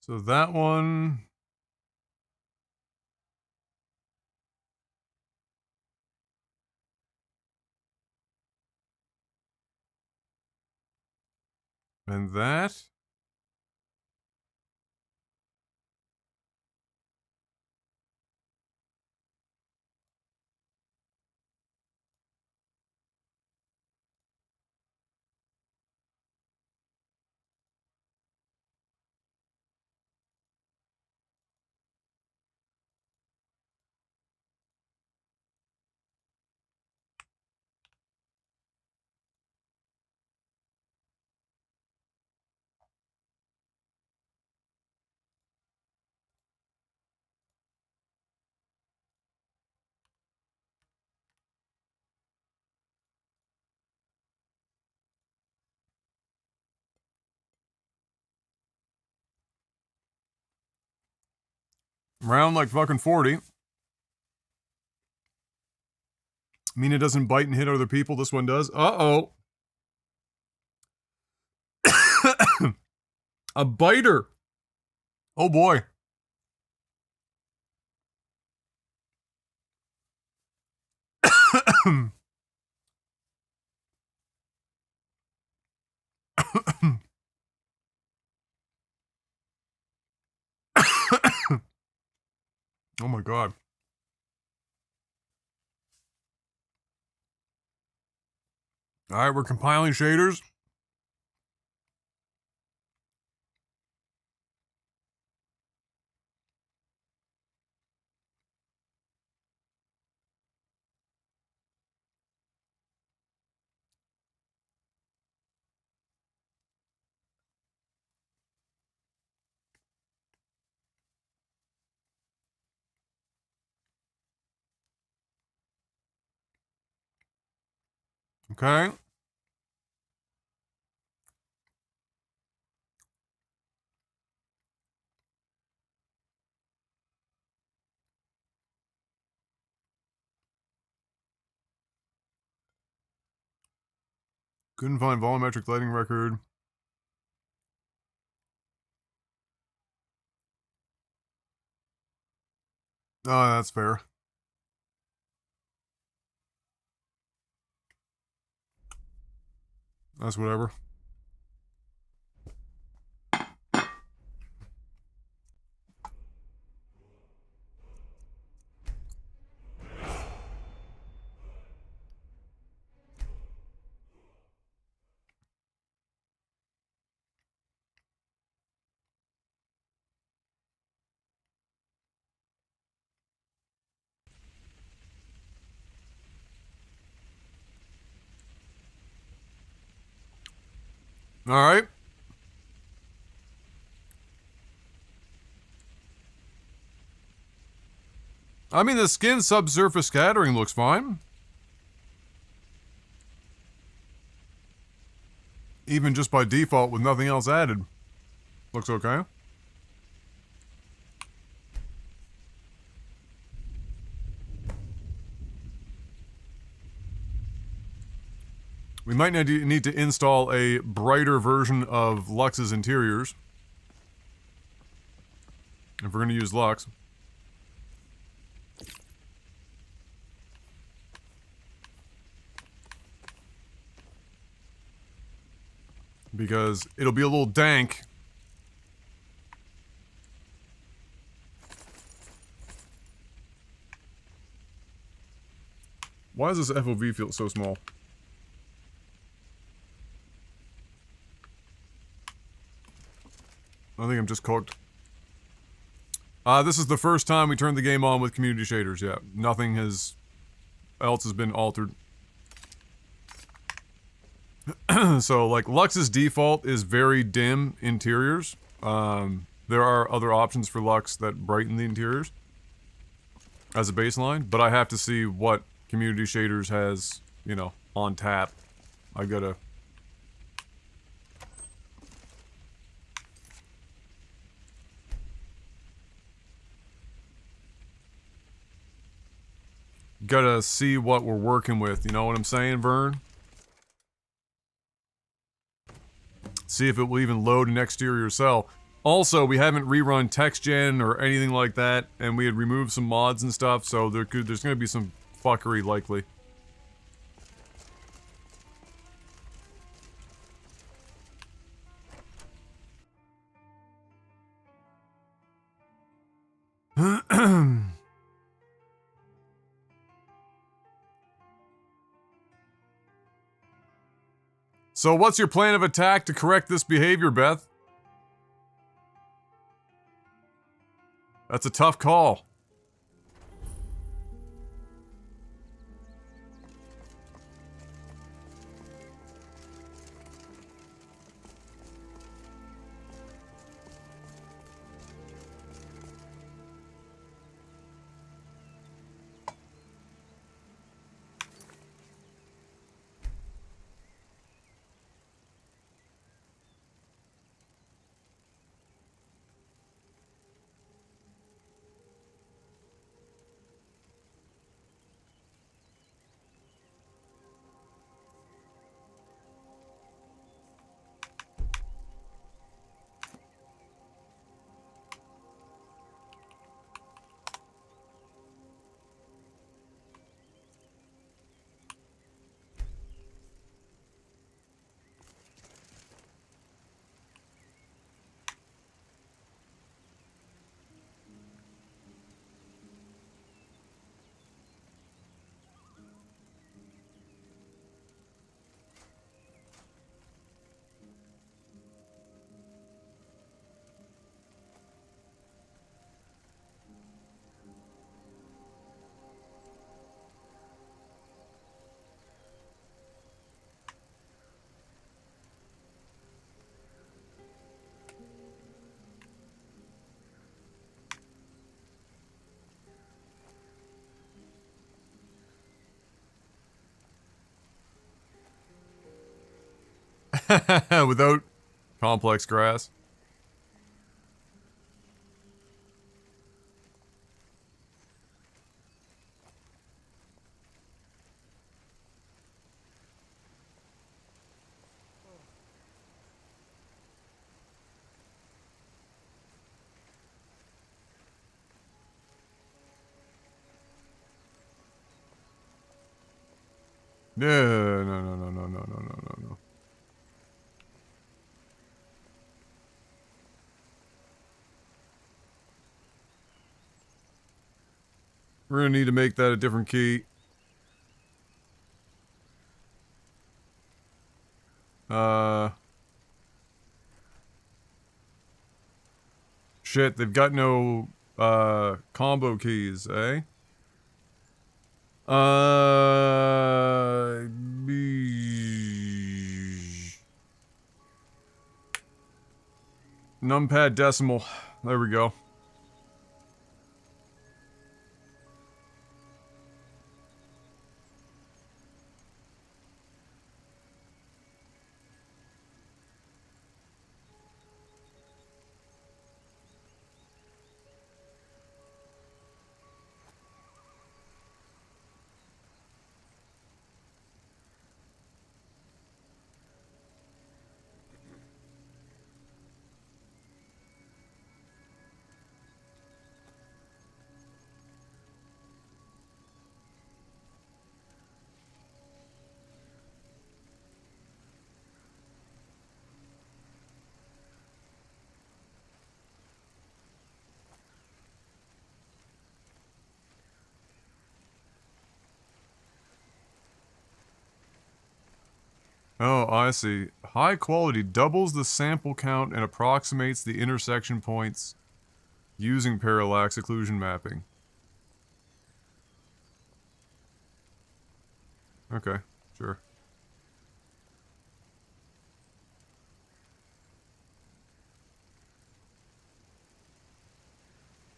Speaker 1: So that one. And that. Round like fucking 40. I mean, it doesn't bite and hit other people. This one does. Uh-oh. A biter. Oh boy. Oh my god. Alright, we're compiling shaders. Okay. Couldn't find volumetric lighting record. Oh, that's fair. That's whatever. All right. I mean, the skin subsurface scattering looks fine. Even just by default with nothing else added. Looks okay. We might need to install a brighter version of Lux's interiors. If we're going to use Lux. Because it'll be a little dank. Why does this FOV feel so small? I think I'm just cooked. This is the first time we turned the game on with community shaders, yeah. Nothing else has been altered. So, like, Lux's default is very dim interiors. There are other options for Lux that brighten the interiors as a baseline, but I have to see what community shaders has, you know, on tap. I gotta... Gotta see what we're working with, you know what I'm saying, Vern? See if it will even load an exterior cell. Also, we haven't rerun text gen or anything like that, and we had removed some mods and stuff, so there's gonna be some fuckery likely. So what's your plan of attack to correct this behavior, Beth? That's a tough call. Without complex grass. No, no, no, no, no, no, no, no, no. We're gonna need to make that a different key. Shit, they've got no, combo keys, eh? Numpad decimal. There we go. Oh, I see. High quality doubles the sample count and approximates the intersection points using parallax occlusion mapping. Okay, sure.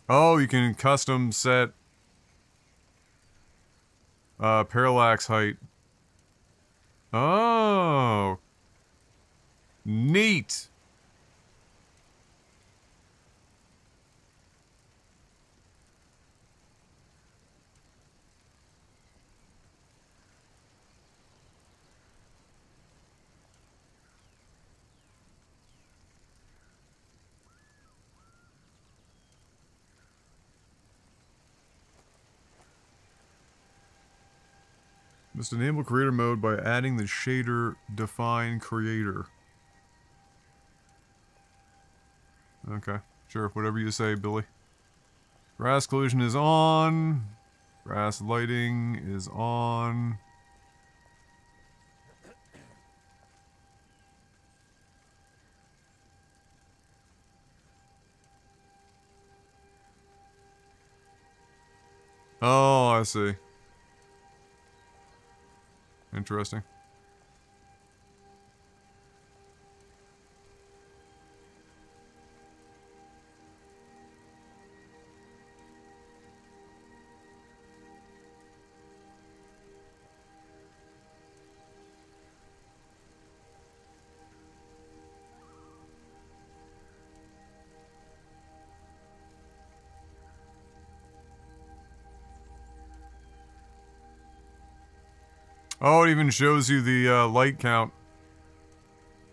Speaker 1: Oh, you can custom set parallax height. Oh, neat. Must enable creator mode by adding the shader define creator. Okay, sure, whatever you say, Billy. Grass collision is on. Grass lighting is on. Oh, I see. Interesting. Oh, it even shows you the light count.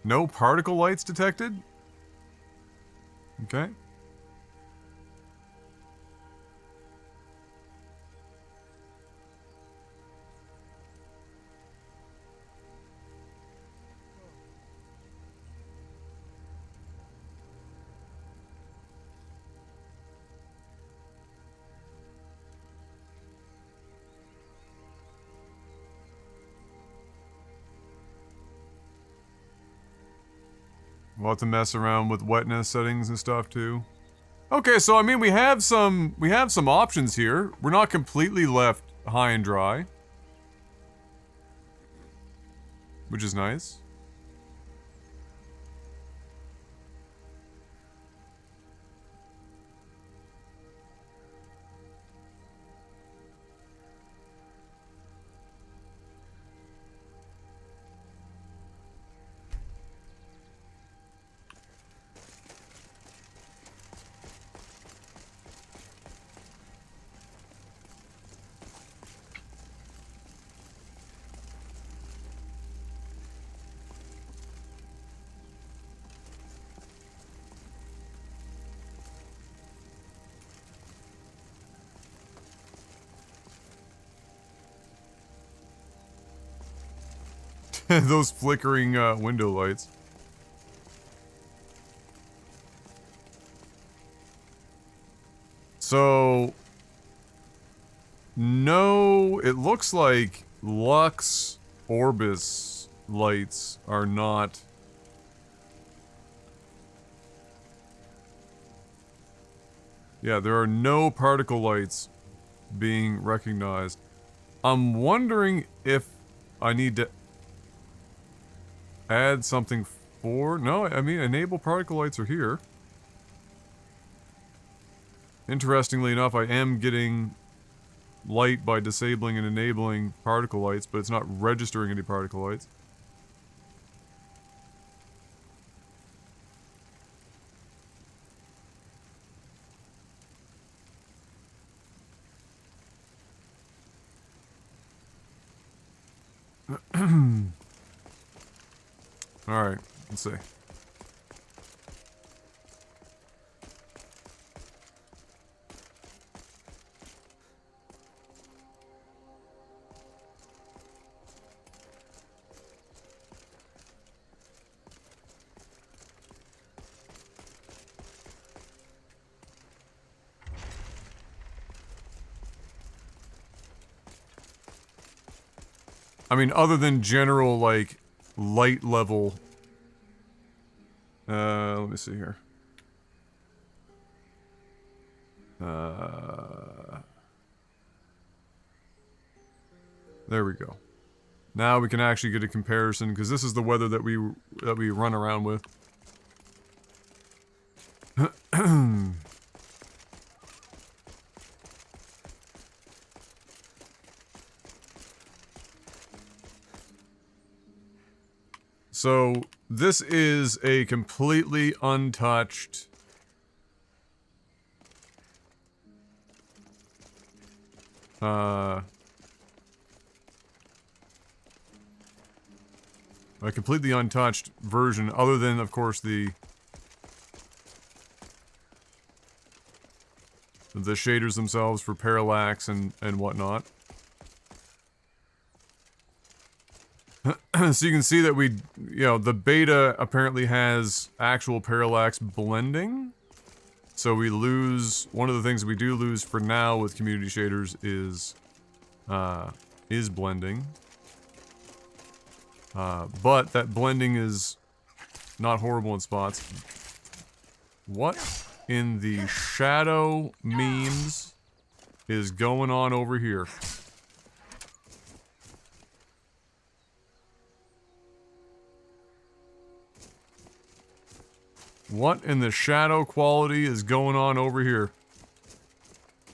Speaker 1: No particle lights detected? Okay. We'll have to mess around with wetness settings and stuff too. Okay, so I mean we have some options here. We're not completely left high and dry, which is nice. Those flickering window lights. So, no, it looks like Lux Orbis lights are not... Yeah, there are no particle lights being recognized. I'm wondering if I need to add something for... No, I mean, enable particle lights are here. Interestingly enough, I am getting light by disabling and enabling particle lights, but it's not registering any particle lights. Alright, let's see. I mean, other than general, like, light level... let me see here. There we go. Now we can actually get a comparison, because this is the weather that we run around with. So, this is a completely untouched... a completely untouched version, other than, of course, the shaders themselves for parallax and whatnot. So you can see that we, you know, the beta apparently has actual parallax blending. So we lose, one of the things we do lose for now with community shaders is blending. But that blending is not horrible in spots. What in the shadow memes is going on over here? What in the shadow quality is going on over here?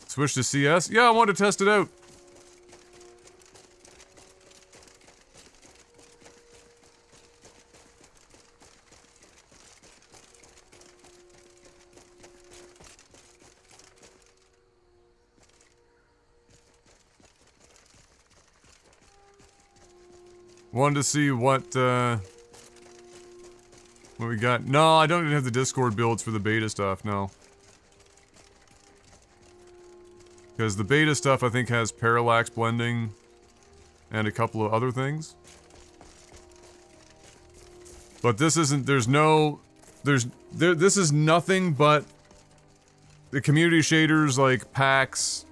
Speaker 1: Switch to CS? Yeah, I want to test it out. Wanted to see what we got. No, I don't even have the Discord builds for the beta stuff, no. Because the beta stuff, I think, has parallax blending and a couple of other things. But this isn't, this is nothing but the community shaders, like, packs.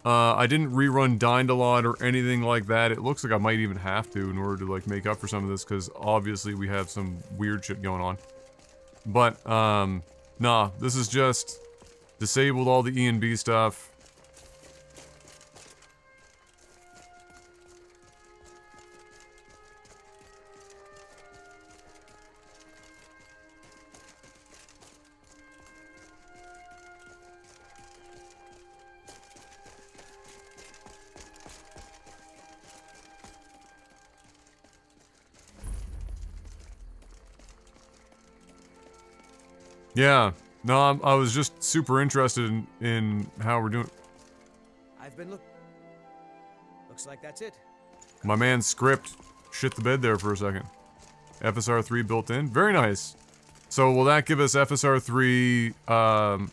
Speaker 1: I didn't rerun Dynalot or anything like that. It looks like I might even have to in order to, like, make up for some of this, because obviously we have some weird shit going on. But, nah, this is just disabled all the E and B stuff. Yeah, no, I was just super interested in how we're doing.
Speaker 3: I've been looks like that's it.
Speaker 1: My man's script shit the bed there for a second. FSR3 built in, very nice. So will that give us FSR3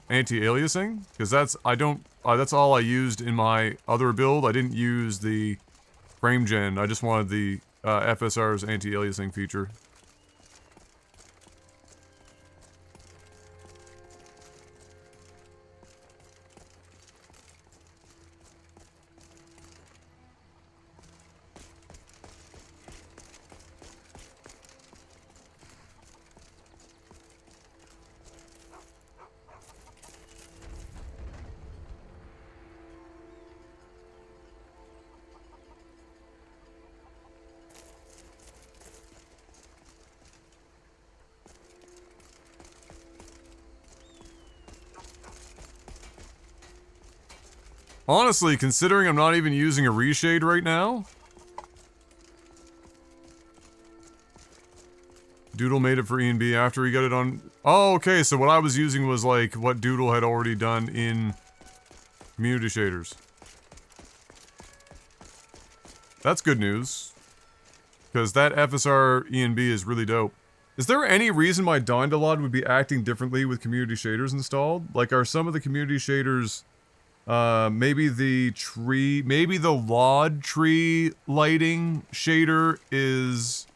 Speaker 1: anti-aliasing? Because that's that's all I used in my other build. I didn't use the frame gen. I just wanted the FSR's anti-aliasing feature. Honestly, considering I'm not even using a reshade right now. Doodle made it for E&B after he got it on... Oh, okay, so what I was using was like what Doodle had already done in community shaders. That's good news. Because that FSR E&B is really dope. Is there any reason why Dondalod would be acting differently with community shaders installed? Like, are some of the community shaders... maybe the tree, maybe the Lod tree lighting shader is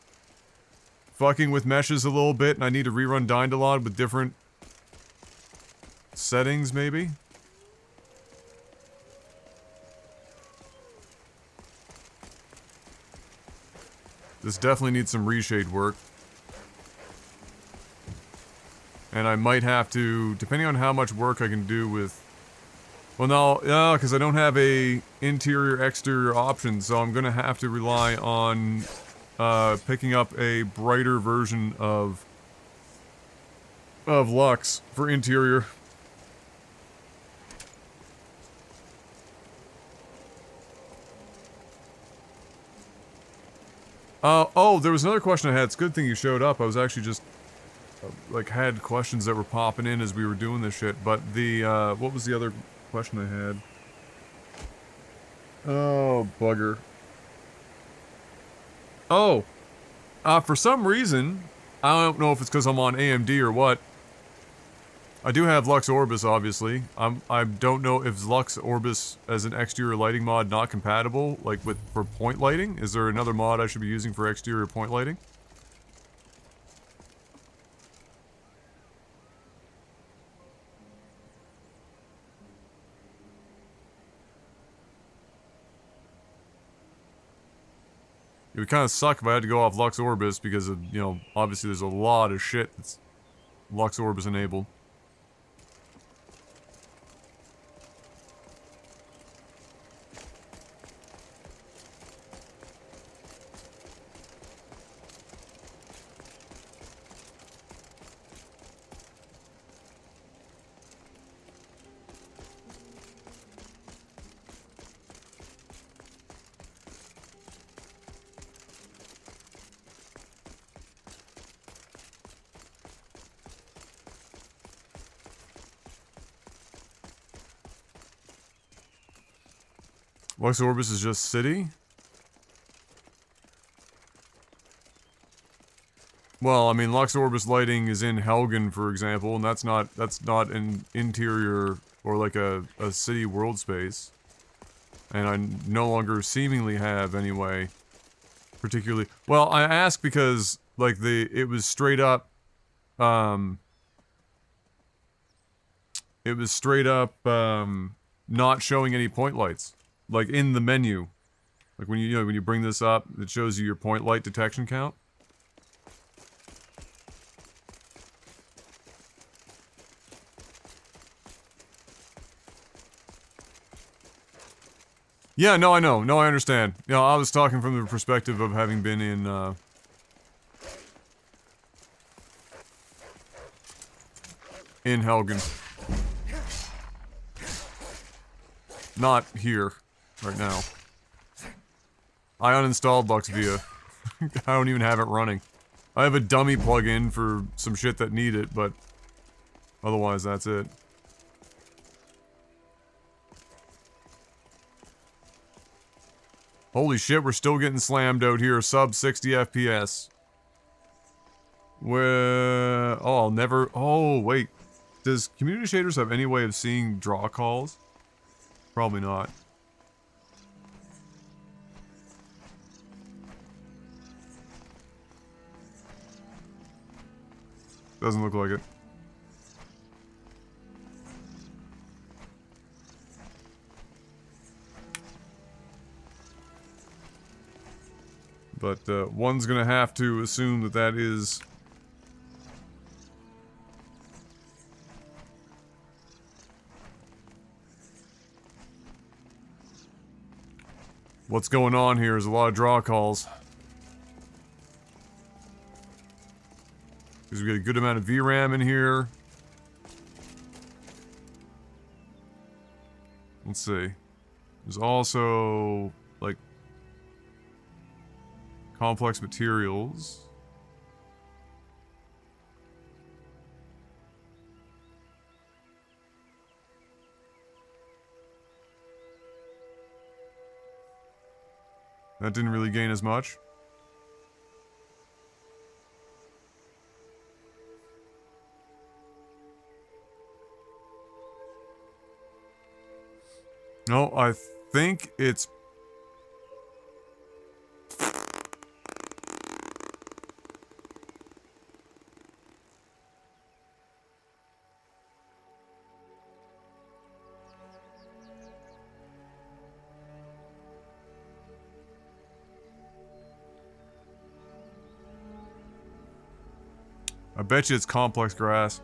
Speaker 1: fucking with meshes a little bit, and I need to rerun Dondalod with different settings, maybe? This definitely needs some reshade work. And I might have to, depending on how much work I can do with... Well, no, because I don't have a interior-exterior option, so I'm gonna have to rely on picking up a brighter version of Lux for interior. Oh, there was another question I had. It's a good thing you showed up. I was actually just, like, had questions that were popping in as we were doing this shit. But the, what was the other question I had? Oh, bugger. Oh, for some reason, I don't know if it's because I'm on AMD or what, I do have Lux Orbis, obviously. I don't know if Lux Orbis as an exterior lighting mod not compatible, like for point lighting. Is there another mod I should be using for exterior point lighting? It would kind of suck if I had to go off Lux Orbis because of, you know, obviously there's a lot of shit that's Lux Orbis enabled. Lux Orbis is just city? Well, I mean, Lux Orbis lighting is in Helgen, for example, and that's not an interior or like a city world space. And I no longer seemingly have, anyway, particularly... Well, I ask because, like, it was straight up, not showing any point lights. Like, in the menu. Like, when you know, when you bring this up, it shows you your point light detection count. Yeah, no, I know. No, I understand. You know, I was talking from the perspective of having been in Helgen. Not here, right now. I uninstalled LuxVia. I don't even have it running. I have a dummy plugin for some shit that need it, but otherwise that's it. Holy shit, we're still getting slammed out here, sub 60 FPS. Where... Oh, I'll never... Oh, wait. Does Community Shaders have any way of seeing draw calls? Probably not. Doesn't look like it. But one's gonna have to assume that that is what's going on here. Is a lot of draw calls. Because we got a good amount of VRAM in here. Let's see. There's also, like, complex materials. That didn't really gain as much. No, I think it's... I bet you it's complex grass.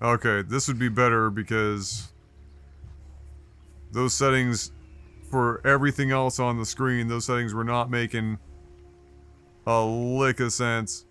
Speaker 1: Okay, this would be better because those settings for everything else on the screen, those settings were not making a lick of sense.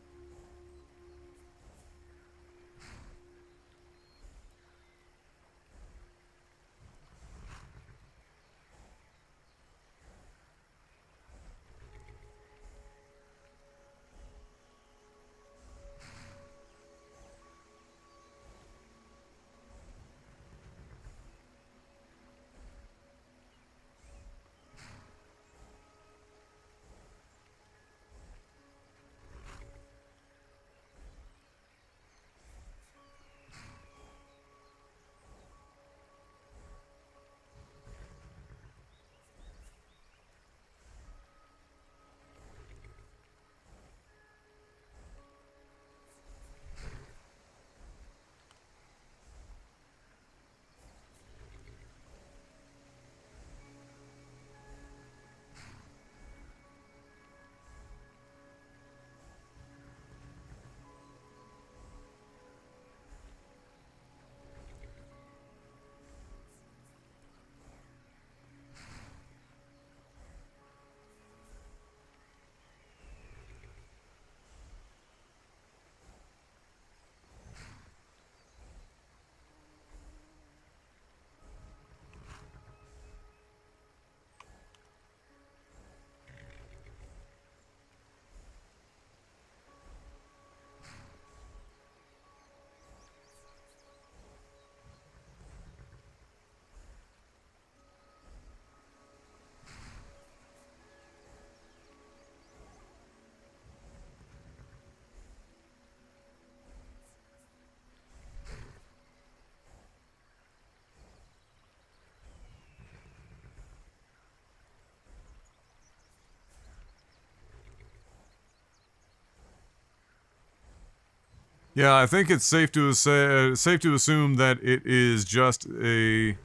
Speaker 1: Yeah, I think it's safe to say, safe to assume that it is just a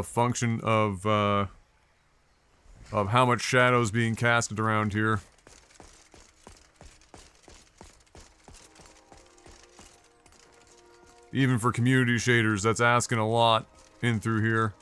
Speaker 1: function of how much shadow is being casted around here. Even for community shaders, that's asking a lot in through here.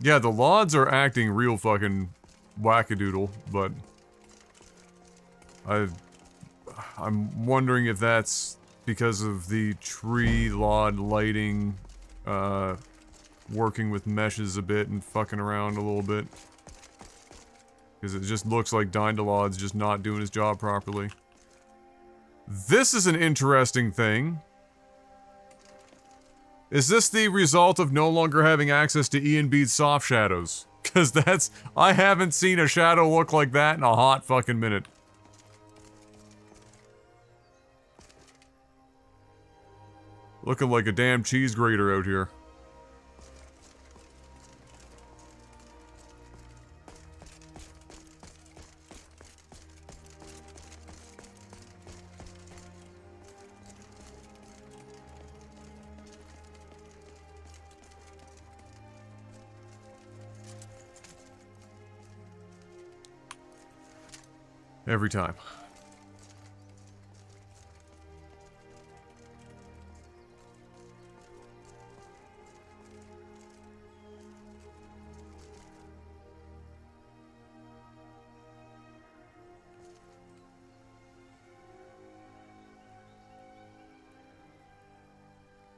Speaker 1: Yeah, the Lods are acting real fucking wackadoodle, but I'm wondering if that's because of the tree Lod lighting, working with meshes a bit and fucking around a little bit. Because it just looks like Dindalod's just not doing his job properly. This is an interesting thing. Is this the result of no longer having access to Ian Bede's soft shadows? Because that's... I haven't seen a shadow look like that in a hot fucking minute. Looking like a damn cheese grater out here. Every time.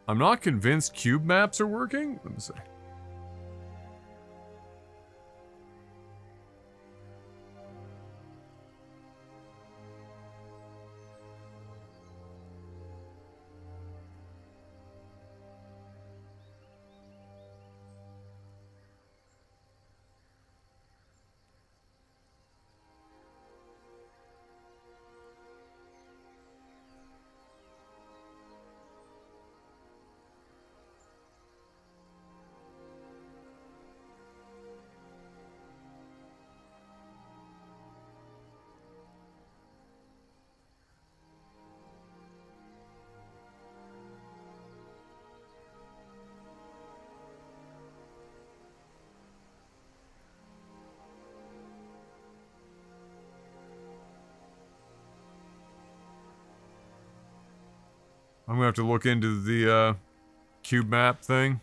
Speaker 1: I'm not convinced cube maps are working. Let me see. I'm gonna have to look into the, cube map thing.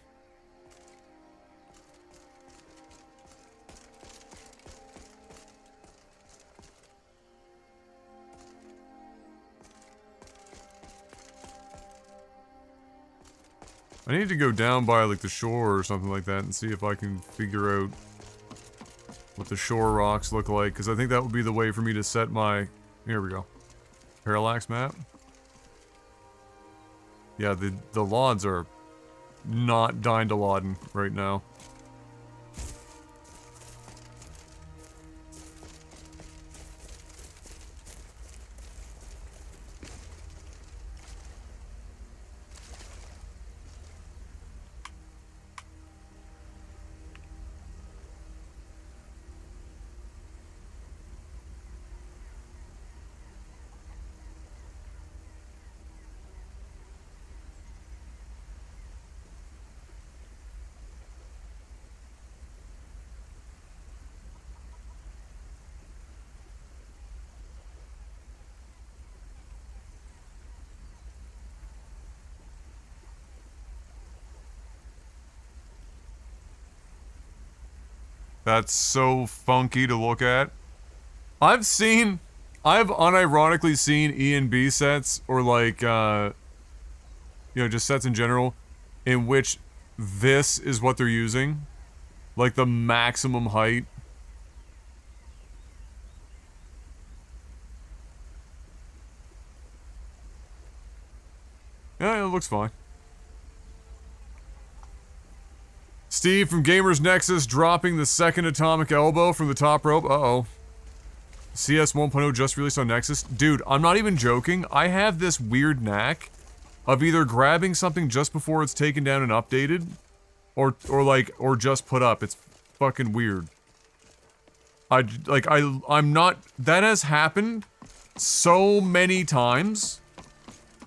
Speaker 1: I need to go down by, like, the shore or something like that and see if I can figure out what the shore rocks look like, because I think that would be the way for me to set my... Here we go. Parallax map. Yeah, the Lods are not Dindalodin right now. That's so funky to look at. I've unironically seen E&B sets, or like, you know, just sets in general, in which this is what they're using. Like the maximum height. Yeah, it looks fine. Steve from Gamers Nexus dropping the second atomic elbow from the top rope. Uh-oh. CS 1.0 just released on Nexus. Dude, I'm not even joking. I have this weird knack of either grabbing something just before it's taken down and updated, or just put up. It's fucking weird. I'm not... That has happened so many times.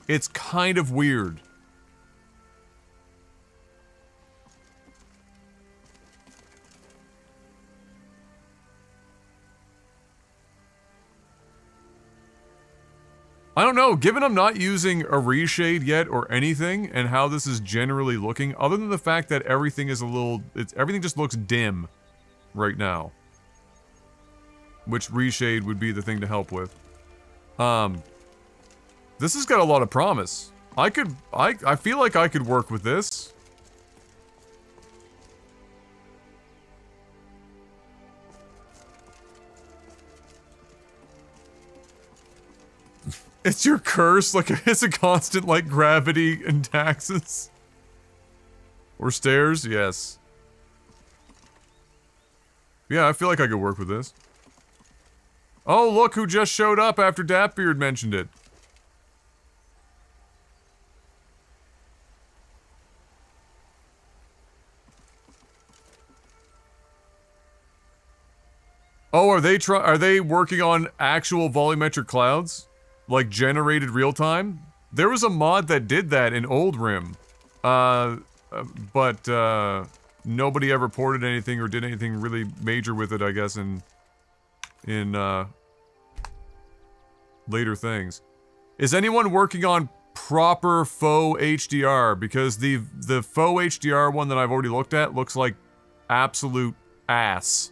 Speaker 1: It's kind of weird. I don't know, given I'm not using a reshade yet or anything, and how this is generally looking, other than the fact that everything is a little, everything just looks dim right now. Which reshade would be the thing to help with. This has got a lot of promise. I feel like I could work with this. It's your curse, like it's a constant, like, gravity and taxes. Or stairs, yes. Yeah, I feel like I could work with this. Oh, look who just showed up after Dapbeard mentioned it. Oh, are they working on actual volumetric clouds? Like generated real time? There was a mod that did that in Old Rim. But nobody ever ported anything or did anything really major with it, I guess, in later things. Is anyone working on proper faux HDR? Because the faux HDR one that I've already looked at looks like absolute ass.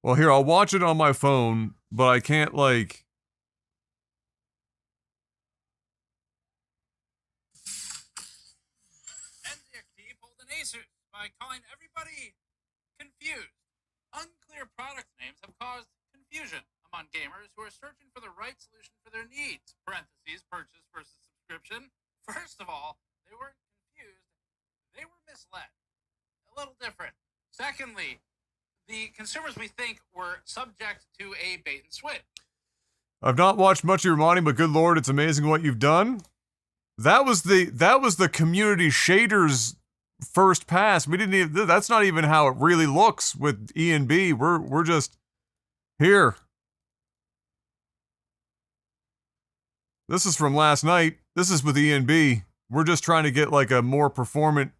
Speaker 1: Well, here, I'll watch it on my phone, but I can't, like...
Speaker 4: NZXT pulled an Asus by calling everybody confused. Unclear product names have caused confusion among gamers who are searching for the right solution for their needs. Parentheses, purchase versus subscription. First of all, they weren't confused. They were misled. A little different. Secondly, the consumers we think were subject to a bait and switch.
Speaker 1: I've not watched much of your modding, but good lord, it's amazing what you've done. That was the community shaders first pass. We didn't even, that's not even how it really looks with E and B. We're just here. This is from last night. This is with E and B. We're just trying to get like a more performant,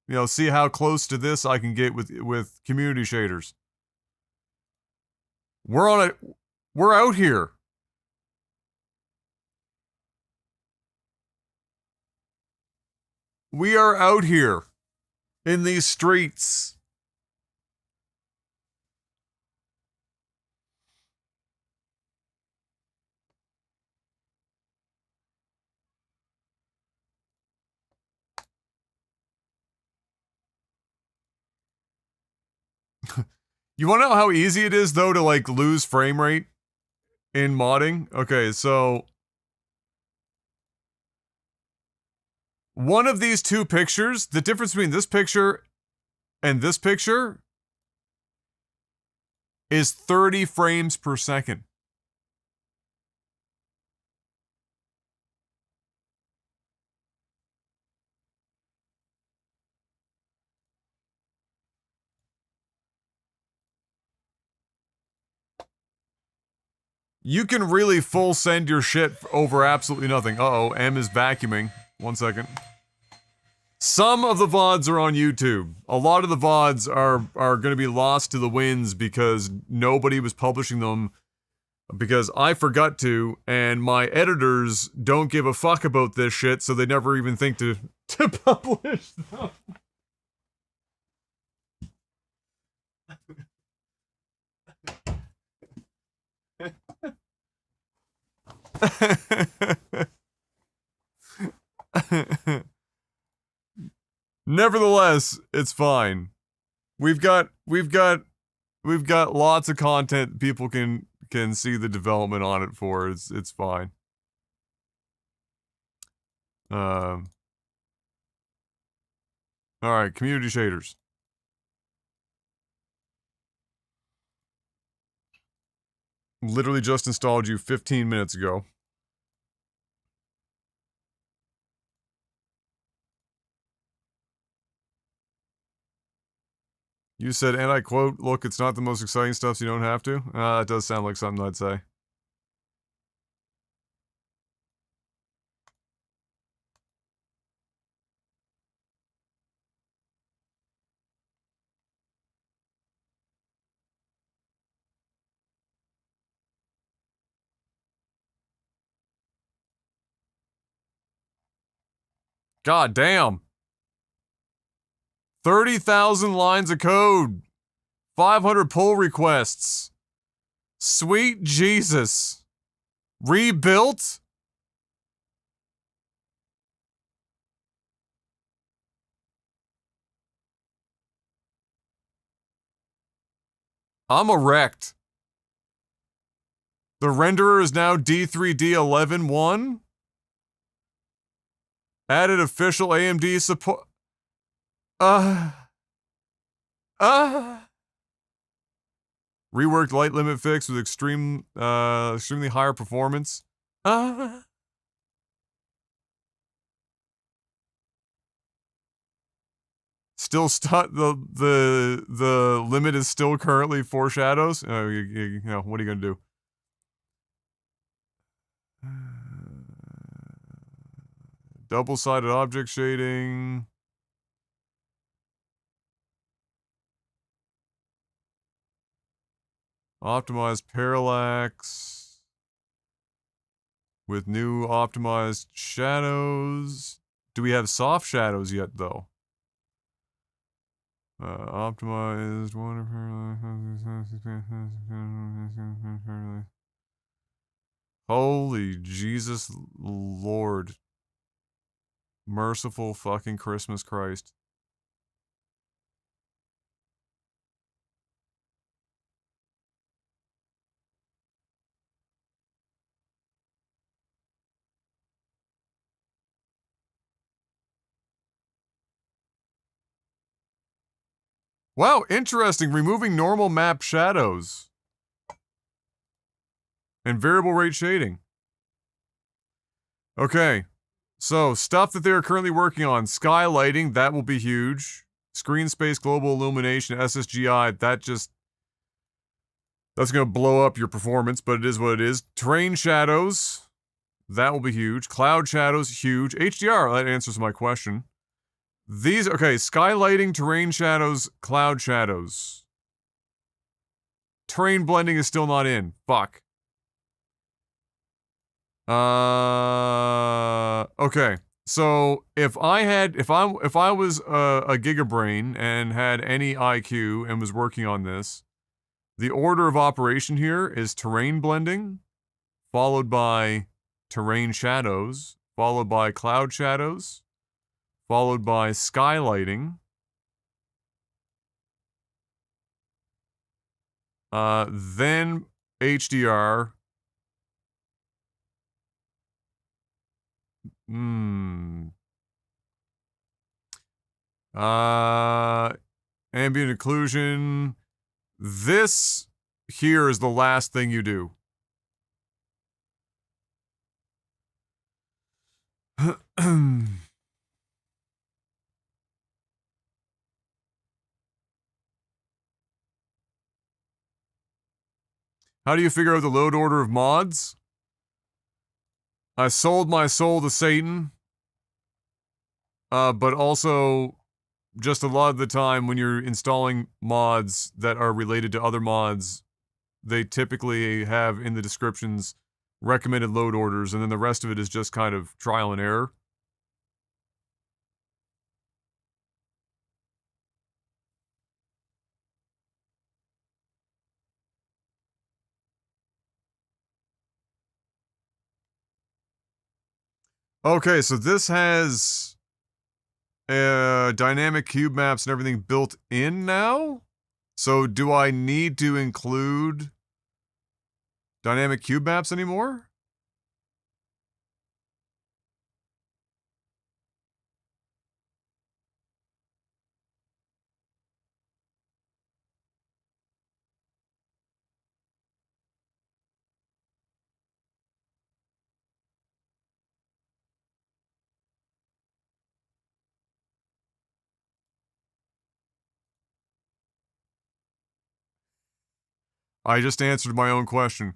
Speaker 1: you know, see how close to this I can get with community shaders. We're out here. We are out here in these streets. You want to know how easy it is, though, to, like, lose frame rate in modding? Okay, so... one of these two pictures, the difference between this picture and this picture is 30 frames per second. You can really full send your shit over absolutely nothing. Uh-oh, M is vacuuming. 1 second. Some of the VODs are on YouTube. A lot of the VODs are going to be lost to the winds because nobody was publishing them because I forgot to, and my editors don't give a fuck about this shit, so they never even think to publish them. Nevertheless, it's fine. We've got lots of content people can see the development on it for. It's fine. All right, community shaders. Literally just installed you 15 minutes ago. You said, and I quote, look, it's not the most exciting stuff, so you don't have to. That does sound like something I'd say. God damn. 30,000 lines of code. 500 pull requests. Sweet Jesus. Rebuilt? I'm erect. The renderer is now D3D11.1. Added official AMD support. Reworked light limit fix with extremely higher performance. Still the limit is still currently 4 shadows. You know, what are you gonna do? Double-sided object shading. Optimized parallax. With new optimized shadows. Do we have soft shadows yet, though? Optimized Holy Jesus Lord. Merciful fucking Christmas Christ. Wow, interesting. Removing normal map shadows. And variable rate shading. Okay. So, stuff that they're currently working on. Skylighting, that will be huge. Screen space global illumination, SSGI, that's gonna blow up your performance, but it is what it is. Terrain shadows, that will be huge. Cloud shadows, huge. HDR, that answers my question. These, okay, skylighting, terrain shadows, cloud shadows. Terrain blending is still not in. Fuck. Okay. So if I was a gigabrain and had any IQ and was working on this, the order of operation here is terrain blending, followed by terrain shadows, followed by cloud shadows, followed by skylighting, then HDR. Ambient occlusion. This here is the last thing you do. How do you figure out the load order of mods? I sold my soul to Satan. But also, just a lot of the time when you're installing mods that are related to other mods, they typically have in the descriptions recommended load orders, and then the rest of it is just kind of trial and error. Okay, so this has dynamic cube maps and everything built in now? So do I need to include dynamic cube maps anymore? I just answered my own question.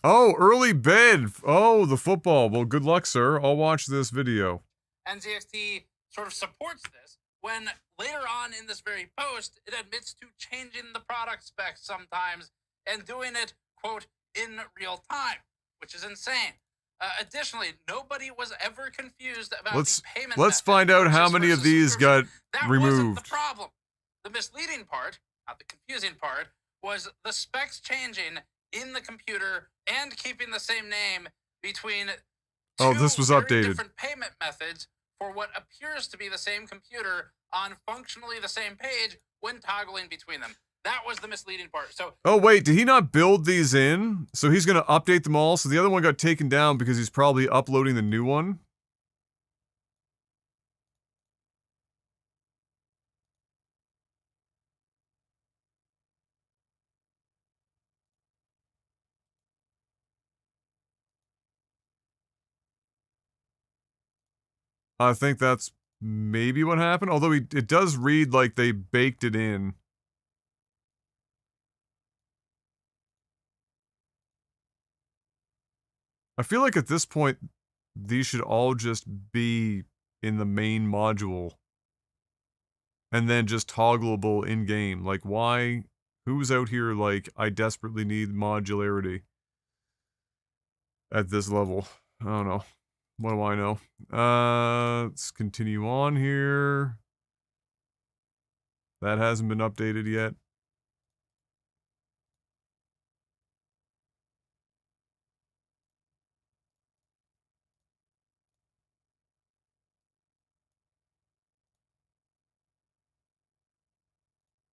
Speaker 1: Oh, early bed. Oh, the football. Well, good luck, sir. I'll watch this video.
Speaker 4: NZXT sort of supports this when later on in this very post, it admits to changing the product specs sometimes and doing it, quote, in real time, which is insane. Additionally, nobody was ever confused about
Speaker 1: Let's
Speaker 4: the payment
Speaker 1: let's
Speaker 4: method,
Speaker 1: find out how
Speaker 4: purchase
Speaker 1: many of
Speaker 4: versus
Speaker 1: these got
Speaker 4: subscription. That wasn't the
Speaker 1: removed.
Speaker 4: problem. The misleading part, not the confusing part, was the specs changing in the computer and keeping the same name between
Speaker 1: Oh,
Speaker 4: two
Speaker 1: this was
Speaker 4: very
Speaker 1: updated.
Speaker 4: different payment methods for what appears to be the same computer on functionally the same page when toggling between them. That was the misleading part. So,
Speaker 1: Oh wait, did he not build these in? So he's gonna update them all. So the other one got taken down because he's probably uploading the new one. I think that's maybe what happened. Although it does read like they baked it in. I feel like at this point, these should all just be in the main module. And then just toggleable in-game. Like, why? Who's out here like, I desperately need modularity at this level? I don't know. What do I know? Let's continue on here. That hasn't been updated yet.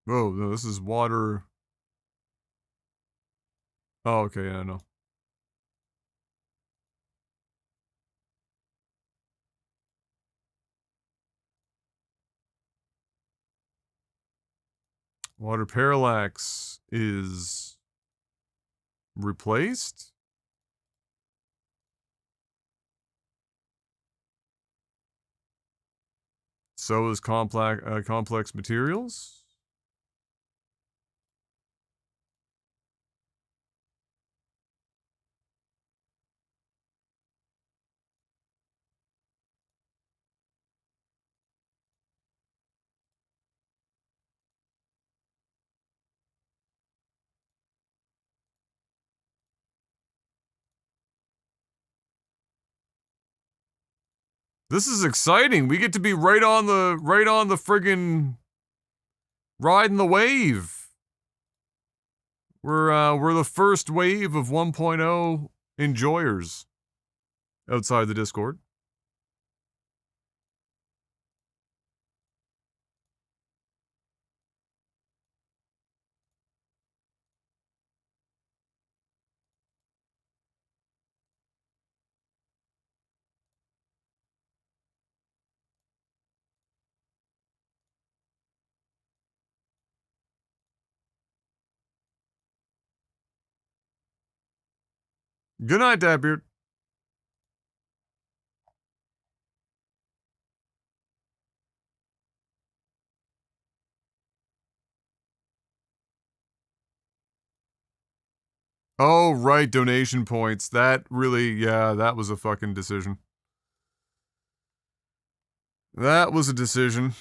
Speaker 1: Oh, no, this is water. Oh, okay, yeah, no. Water parallax is replaced? So is complex materials? This is exciting. We get to be right on the friggin' riding the wave. We're the first wave of 1.0 enjoyers outside the Discord. Good night, Dabbeard. Oh, right, donation points. That really, yeah, that was a fucking decision. That was a decision.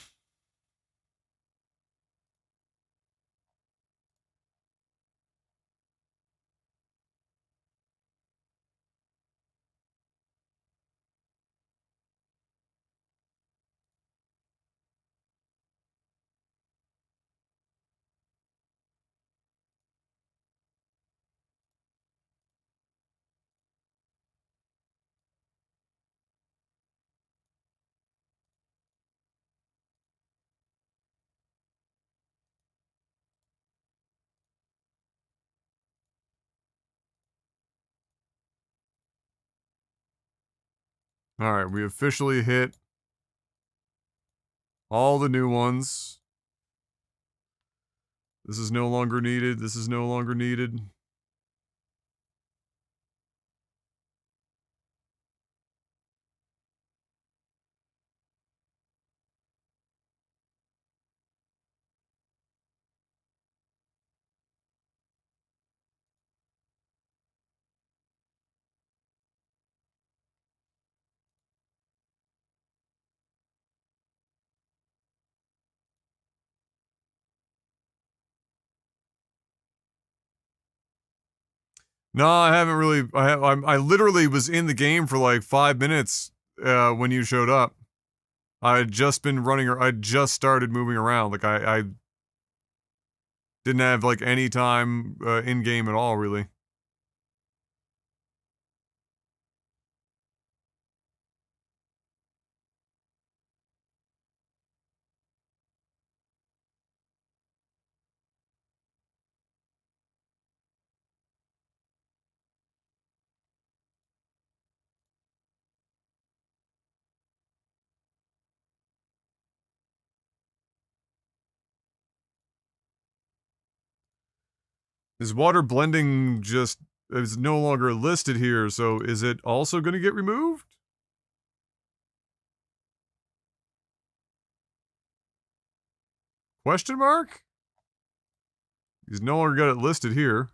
Speaker 1: All right, we officially hit all the new ones. This is no longer needed. This is no longer needed. No, I haven't really. I literally was in the game for like 5 minutes when you showed up. I had just been running. I just started moving around. Like I didn't have like any time in game at all, really. Is water blending just is no longer listed here? So is it also going to get removed? Question mark? He's no longer got it listed here.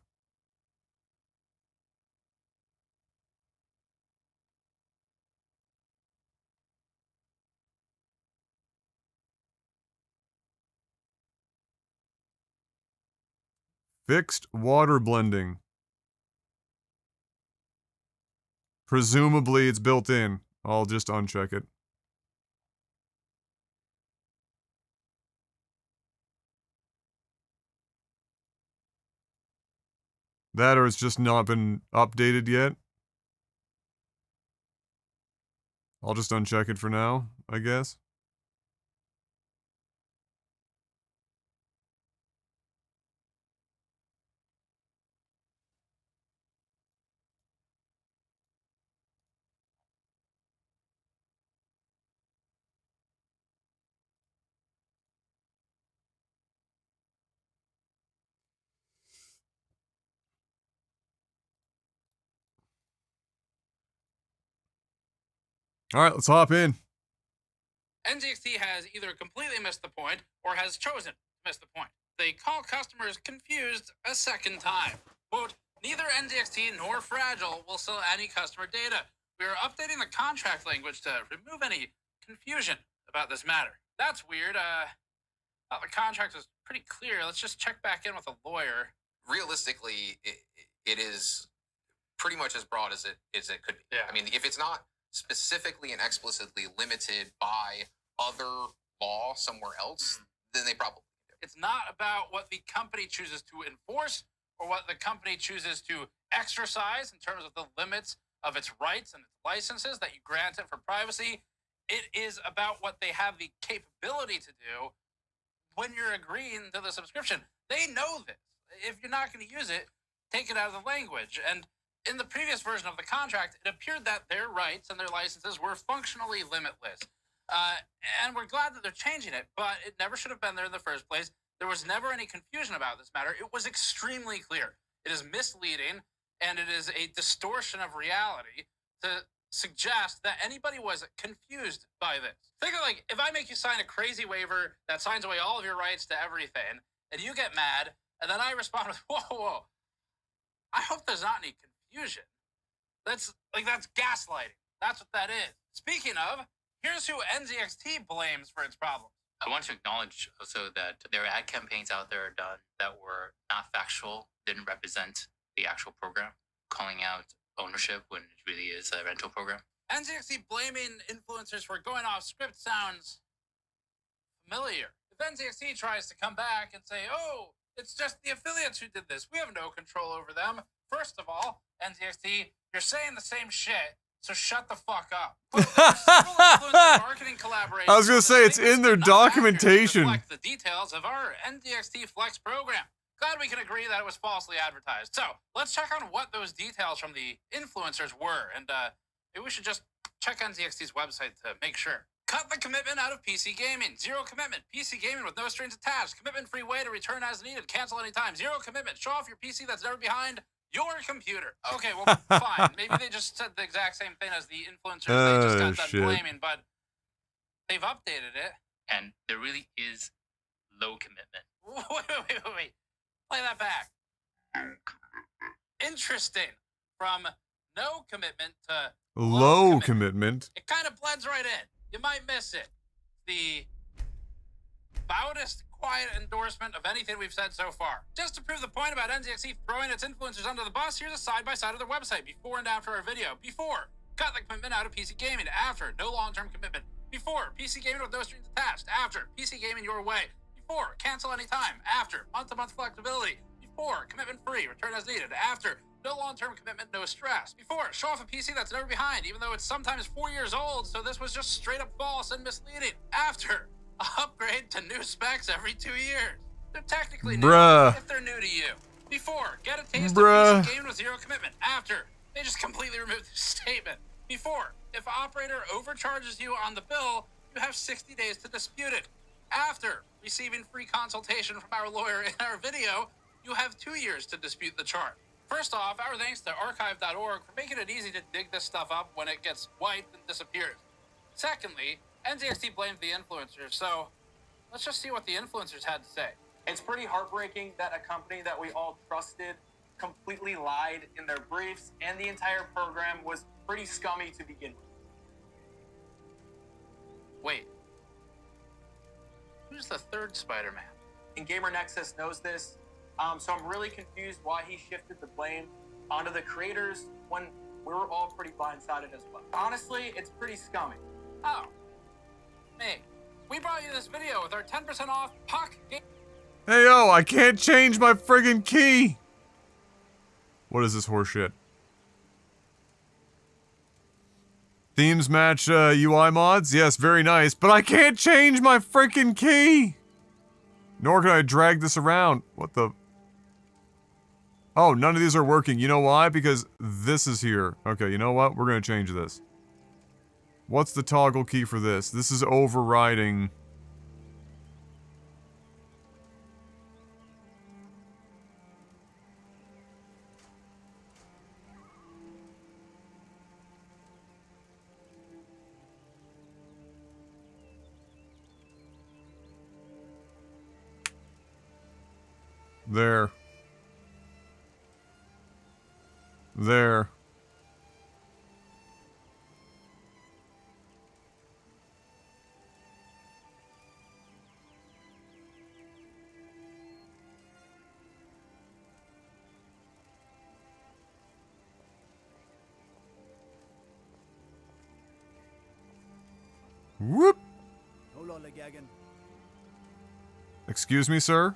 Speaker 1: Fixed water blending. Presumably it's built in. I'll just uncheck it. That or it's just not been updated yet. I'll just uncheck it for now, I guess. All right, let's hop in.
Speaker 4: NZXT has either completely missed the point or has chosen to miss the point. They call customers confused a second time. Quote, neither NZXT nor Fragile will sell any customer data. We are updating the contract language to remove any confusion about this matter. That's weird. The contract was pretty clear. Let's just check back in with a lawyer.
Speaker 5: Realistically, it is pretty much as broad as it could be.
Speaker 4: Yeah.
Speaker 5: I mean, if it's not specifically and explicitly limited by other law somewhere else, then they probably do.
Speaker 4: It's not about what the company chooses to enforce or what the company chooses to exercise in terms of the limits of its rights and its licenses that you grant it for privacy. It is about what they have the capability to do when you're agreeing to the subscription. They know this. If you're not going to use it, take it out of the language. And in the previous version of the contract, it appeared that their rights and their licenses were functionally limitless. And we're glad that they're changing it, but it never should have been there in the first place. There was never any confusion about this matter. It was extremely clear. It is misleading, and it is a distortion of reality to suggest that anybody was confused by this. Think of like, if I make you sign a crazy waiver that signs away all of your rights to everything, and you get mad, and then I respond with, whoa, I hope there's not any confusion. That's gaslighting. That's what that is. Speaking of, here's who NZXT blames for its problems.
Speaker 6: I want to acknowledge also that there are ad campaigns out there done that were not factual, didn't represent the actual program, calling out ownership when it really is a rental program.
Speaker 4: NZXT blaming influencers for going off script sounds familiar. If NZXT tries to come back and say, oh, it's just the affiliates who did this, we have no control over them. First of all, NZXT, you're saying the same shit, so shut the fuck up. Marketing collaboration.
Speaker 1: I was gonna say, it's in their documentation.
Speaker 4: Reflect the details of our NZXT Flex program. Glad we can agree that it was falsely advertised. So let's check on what those details from the influencers were, and maybe we should just check NZXT's website to make sure. Cut the commitment out of PC gaming. Zero commitment. PC gaming with no strings attached. Commitment-free way to return as needed. Cancel anytime. Zero commitment. Show off your PC that's never behind your computer. Okay, well, fine. Maybe they just said the exact same thing as the influencers they just got done blaming, but they've updated it.
Speaker 6: And there really is low commitment.
Speaker 4: Wait. Play that back. Interesting. From no commitment to
Speaker 1: Low commitment.
Speaker 4: It kind of blends right in. You might miss it. The loudest quiet endorsement of anything we've said so far. Just to prove the point about NZXE throwing its influencers under the bus, here's a side-by-side of their website, before and after our video. Before, cut the commitment out of PC gaming. After, no long-term commitment. Before, PC gaming with no strings attached. After, PC gaming your way. Before, cancel anytime. After, month-to-month flexibility. Before, commitment-free, return as needed. After, no long-term commitment, no stress. Before, show off a PC that's never behind, even though it's sometimes 4 years old, so this was just straight up false and misleading. After, upgrade to new specs every 2 years. They're technically new if they're new to you. Before, get a taste of PC gaming with zero commitment. After, they just completely removed the statement. Before, if operator overcharges you on the bill, you have 60 days to dispute it. After receiving free consultation from our lawyer in our video, you have 2 years to dispute the charge. First off, our thanks to archive.org for making it easy to dig this stuff up when it gets wiped and disappears. Secondly, NZXT blamed the influencers, so let's just see what the influencers had to say.
Speaker 7: It's pretty heartbreaking that a company that we all trusted completely lied in their briefs, and the entire program was pretty scummy to begin with.
Speaker 4: Wait. Who's the third Spider-Man?
Speaker 7: And Gamer Nexus knows this, so I'm really confused why he shifted the blame onto the creators when we were all pretty blindsided as well. Honestly, it's pretty scummy.
Speaker 4: Oh. Me. We brought you this video with our 10% off Puck game.
Speaker 1: Hey yo, I can't change my friggin' key! What is this horseshit? Themes match UI mods? Yes, very nice, but I can't change my freaking key! Nor can I drag this around. What the? Oh, none of these are working. You know why? Because this is here. Okay, you know what? We're gonna change this. What's the toggle key for this? This is overriding. There. There. Whoop!
Speaker 3: No lollygagging.
Speaker 1: Excuse me, sir?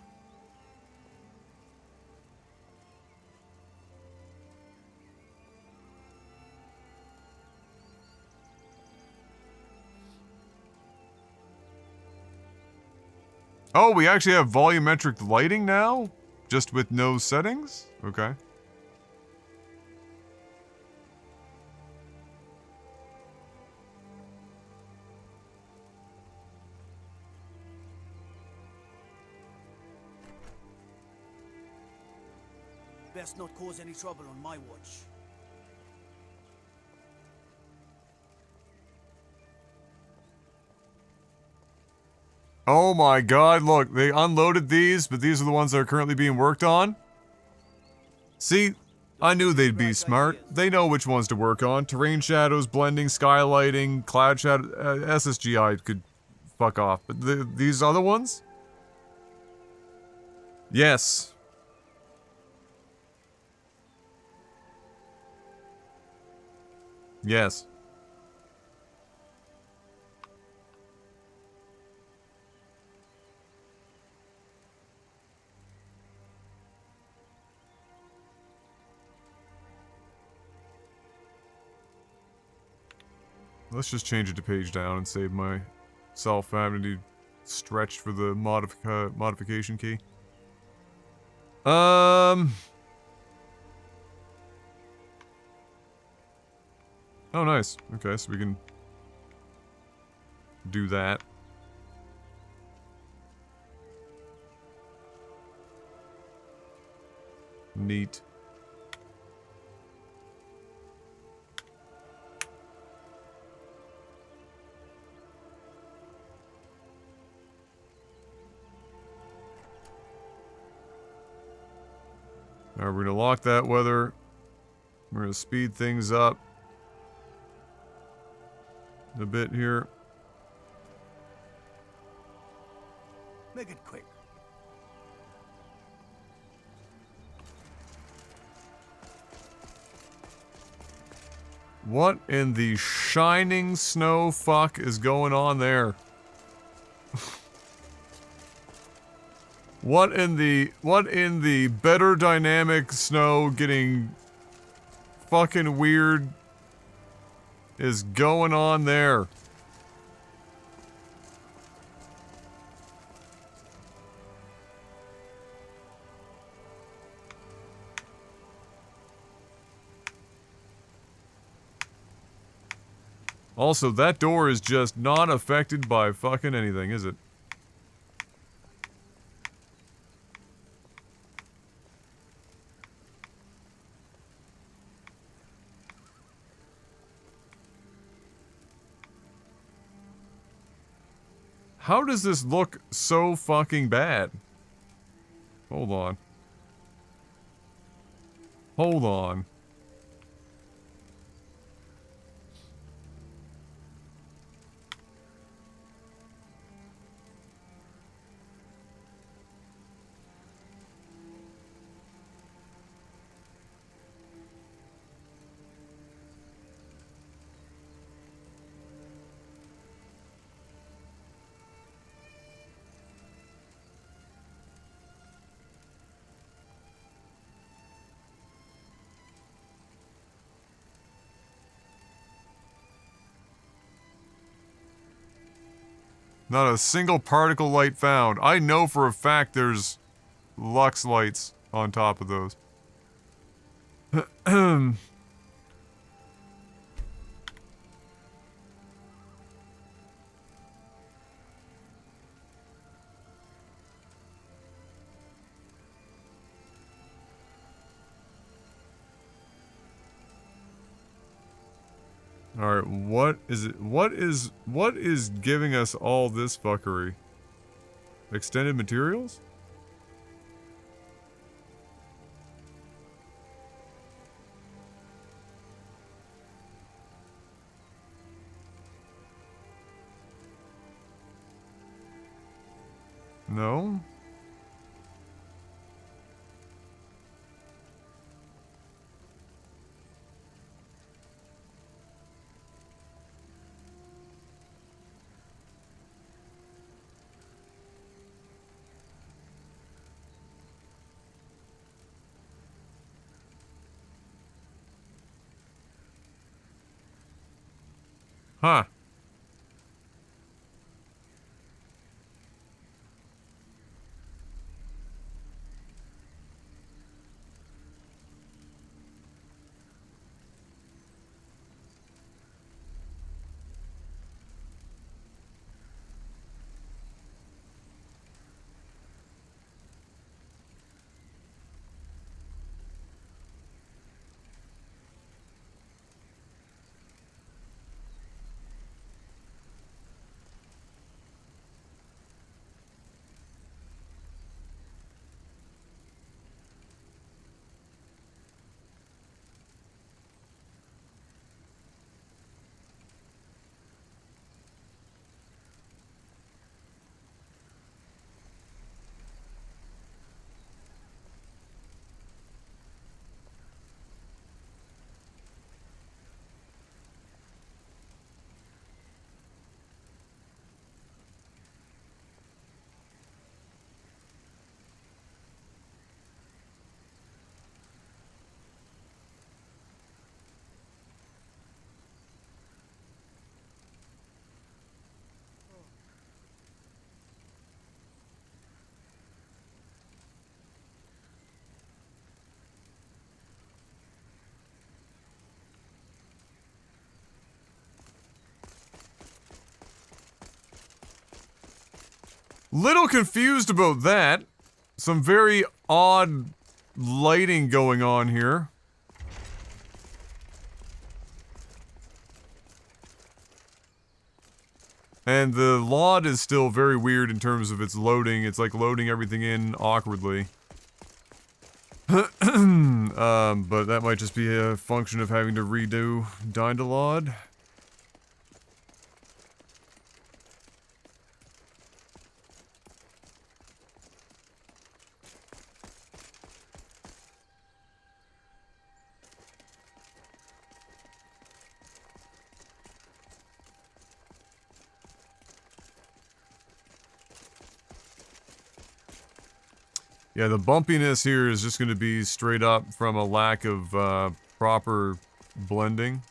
Speaker 1: Oh, we actually have volumetric lighting now? Just with no settings? Okay.
Speaker 3: Best not cause any trouble on my watch.
Speaker 1: Oh my god, look, they unloaded these, but these are the ones that are currently being worked on. See, I knew they'd be smart. They know which ones to work on. Terrain shadows, blending, skylighting, cloud shadow, SSGI could fuck off. But these other ones? Yes. Yes. Let's just change it to page down and save myself having to stretch for the modification key. Oh, nice. Okay, so we can do that. Neat. Alright, we're gonna lock that weather. We're gonna speed things up a bit here.
Speaker 3: Make it quick.
Speaker 1: What in the shining snow fuck is going on there? What in the better dynamic snow getting fucking weird is going on there? Also, that door is just not affected by fucking anything, is it? How does this look so fucking bad? Hold on. Hold on. Not a single particle light found. I know for a fact there's lux lights on top of those. Alright, what is it? What is giving us all this fuckery? Extended materials? No? Huh. Little confused about that. Some very odd lighting going on here. And the LOD is still very weird in terms of its loading. It's like loading everything in awkwardly. But that might just be a function of having to redo Dynalod. Yeah, the bumpiness here is just going to be straight up from a lack of proper blending.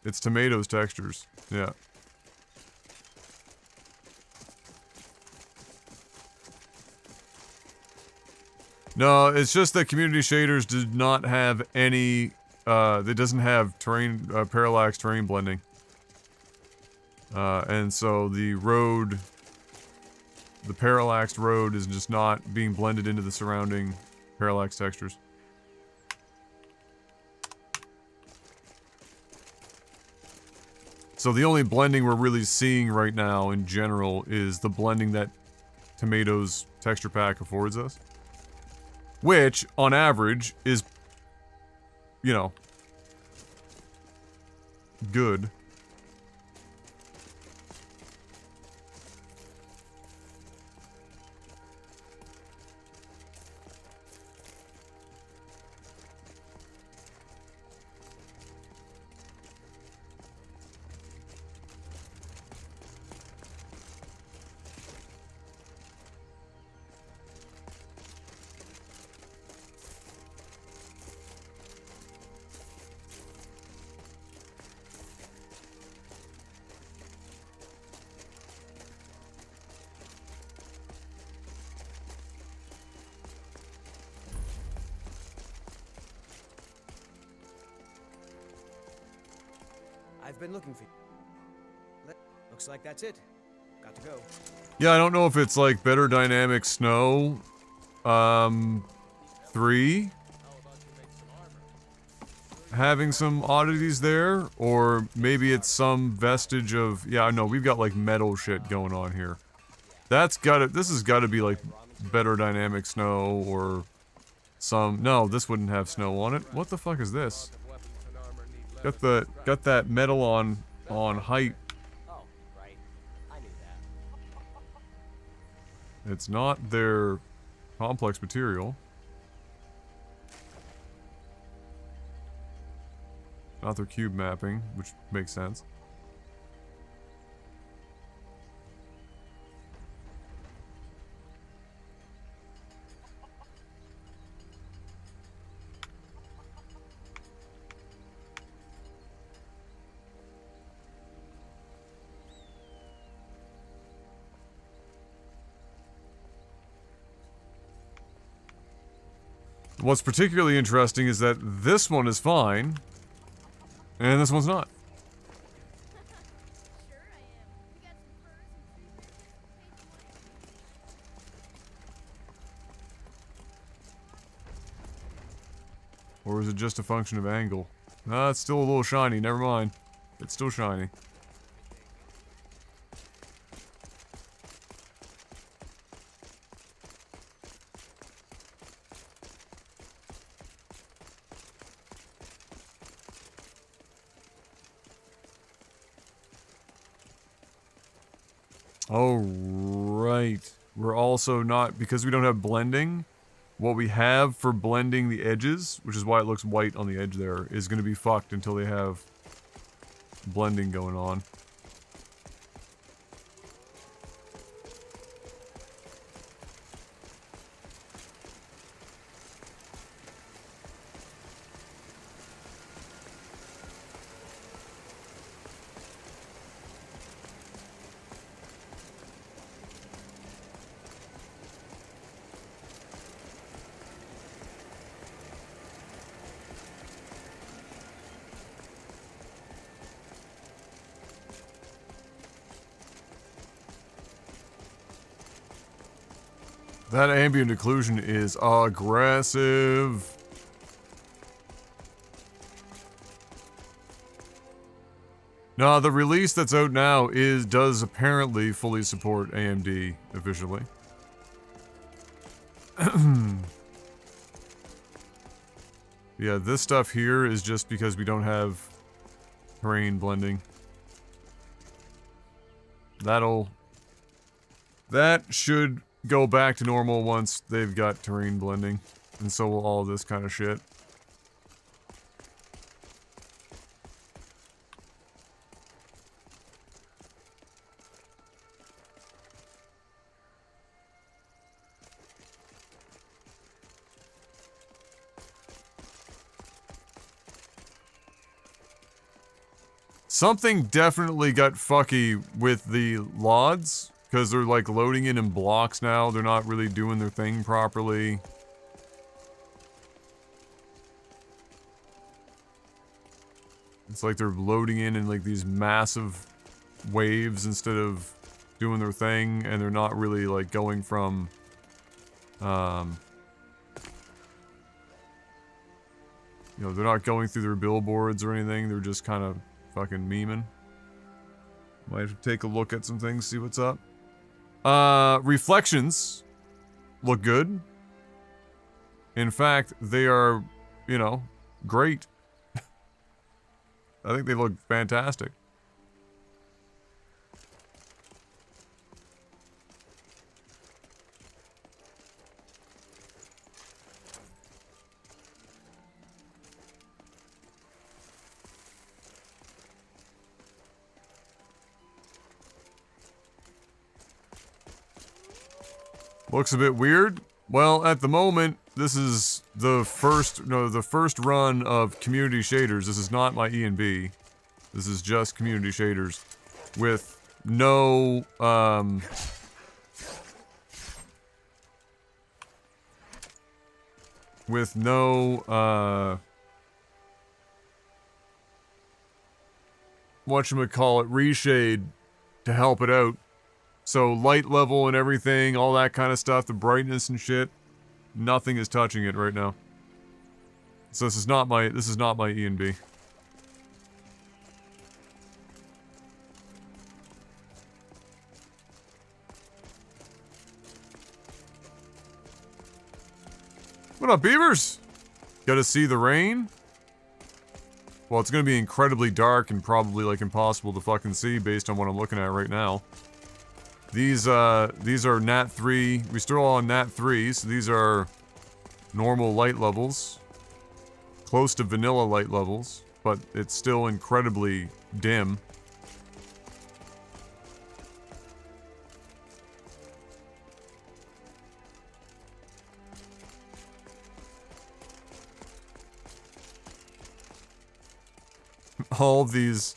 Speaker 1: It's tomatoes textures. Yeah. No, it's just that community shaders did not have any, it doesn't have terrain, parallax terrain blending. And so the road, the parallaxed road is just not being blended into the surrounding parallax textures. So the only blending we're really seeing right now in general is the blending that Tomatoes texture pack affords us. Which, on average, is, you know, good.
Speaker 3: I've been looking for you. Looks like that's it. Got to go.
Speaker 1: Yeah, I don't know if it's like better dynamic snow, 3, having some oddities there, or maybe it's some vestige of, yeah, no, we've got like metal shit going on here. That's gotta, this has gotta be like better dynamic snow, or some, no, this wouldn't have snow on it. What the fuck is this? Got that metal on height.
Speaker 3: Oh, right. I knew that.
Speaker 1: It's not their complex material. Not their cube mapping, which makes sense. What's particularly interesting is that this one is fine, and this one's not.
Speaker 8: Sure I am. We got some furs and
Speaker 1: Or is it just a function of angle? Ah, it's still a little shiny, never mind. It's still shiny. Oh, right. We're also not, because we don't have blending, what we have for blending the edges, which is why it looks white on the edge there, is going to be fucked until they have blending going on. That ambient occlusion is aggressive. No, the release that's out now does apparently fully support AMD officially. Yeah, this stuff here is just because we don't have terrain blending. That should go back to normal once they've got terrain blending, and so will all this kind of shit. Something definitely got fucky with the LODs, because they're like loading in blocks now. They're not really doing their thing properly. It's like they're loading in like these massive waves instead of doing their thing, and they're not really like going from, you know, they're not going through their billboards or anything. They're just kind of fucking memeing. Might have to take a look at some things, see what's up. Reflections look good. In fact, they are, you know, great. I think they look fantastic. Looks a bit weird. Well, at the moment, this is the first run of community shaders. This is not my E&B. This is just community shaders with no, whatchamacallit, reshade to help it out. So light level and everything, all that kind of stuff, the brightness and shit, nothing is touching it right now. So this is not my E&B. What up, beavers? Gotta see the rain? Well, it's gonna be incredibly dark and probably like impossible to fucking see based on what I'm looking at right now. These are Nat 3. We're still on Nat 3, so these are normal light levels. Close to vanilla light levels, but it's still incredibly dim. All of these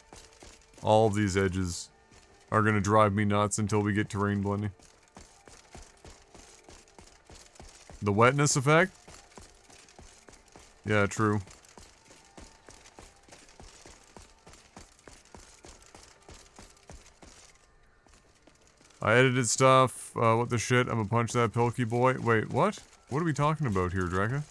Speaker 1: edges are gonna drive me nuts until we get terrain blending. The wetness effect? Yeah, true. I edited stuff. What the shit? I'm gonna punch that Pilky boy. Wait, what? What are we talking about here, Drekka?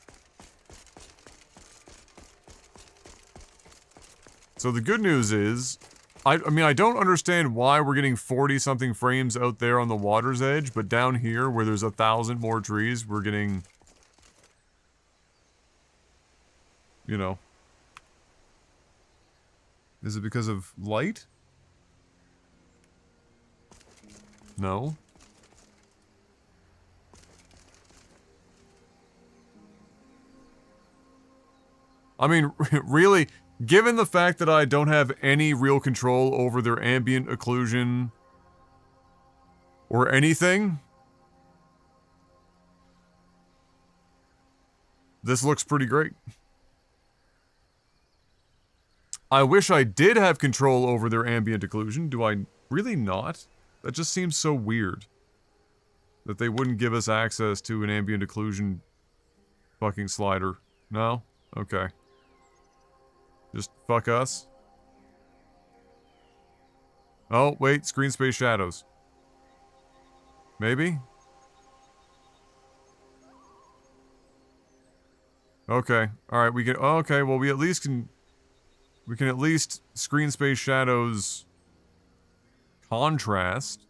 Speaker 1: So the good news is, I mean, I don't understand why we're getting 40-something frames out there on the water's edge, but down here, where there's 1,000 more trees, we're getting, you know. Is it because of light? No. I mean, really, given the fact that I don't have any real control over their ambient occlusion or anything, this looks pretty great. I wish I did have control over their ambient occlusion. Do I really not? That just seems so weird. That they wouldn't give us access to an ambient occlusion fucking slider. No? Okay. Just fuck us. Oh, wait, screen space shadows. Maybe? Okay. Alright, we can, oh, okay, well we at least can, we can at least screen space shadows contrast.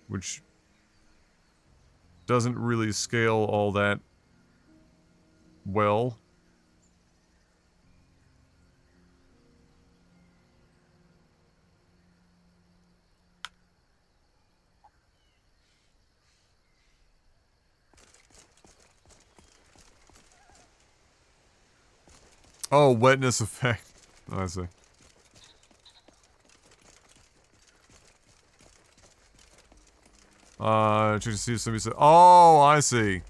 Speaker 1: Which doesn't really scale all that well. Oh, wetness effect. Oh, I see. Just see if somebody said, oh, I see.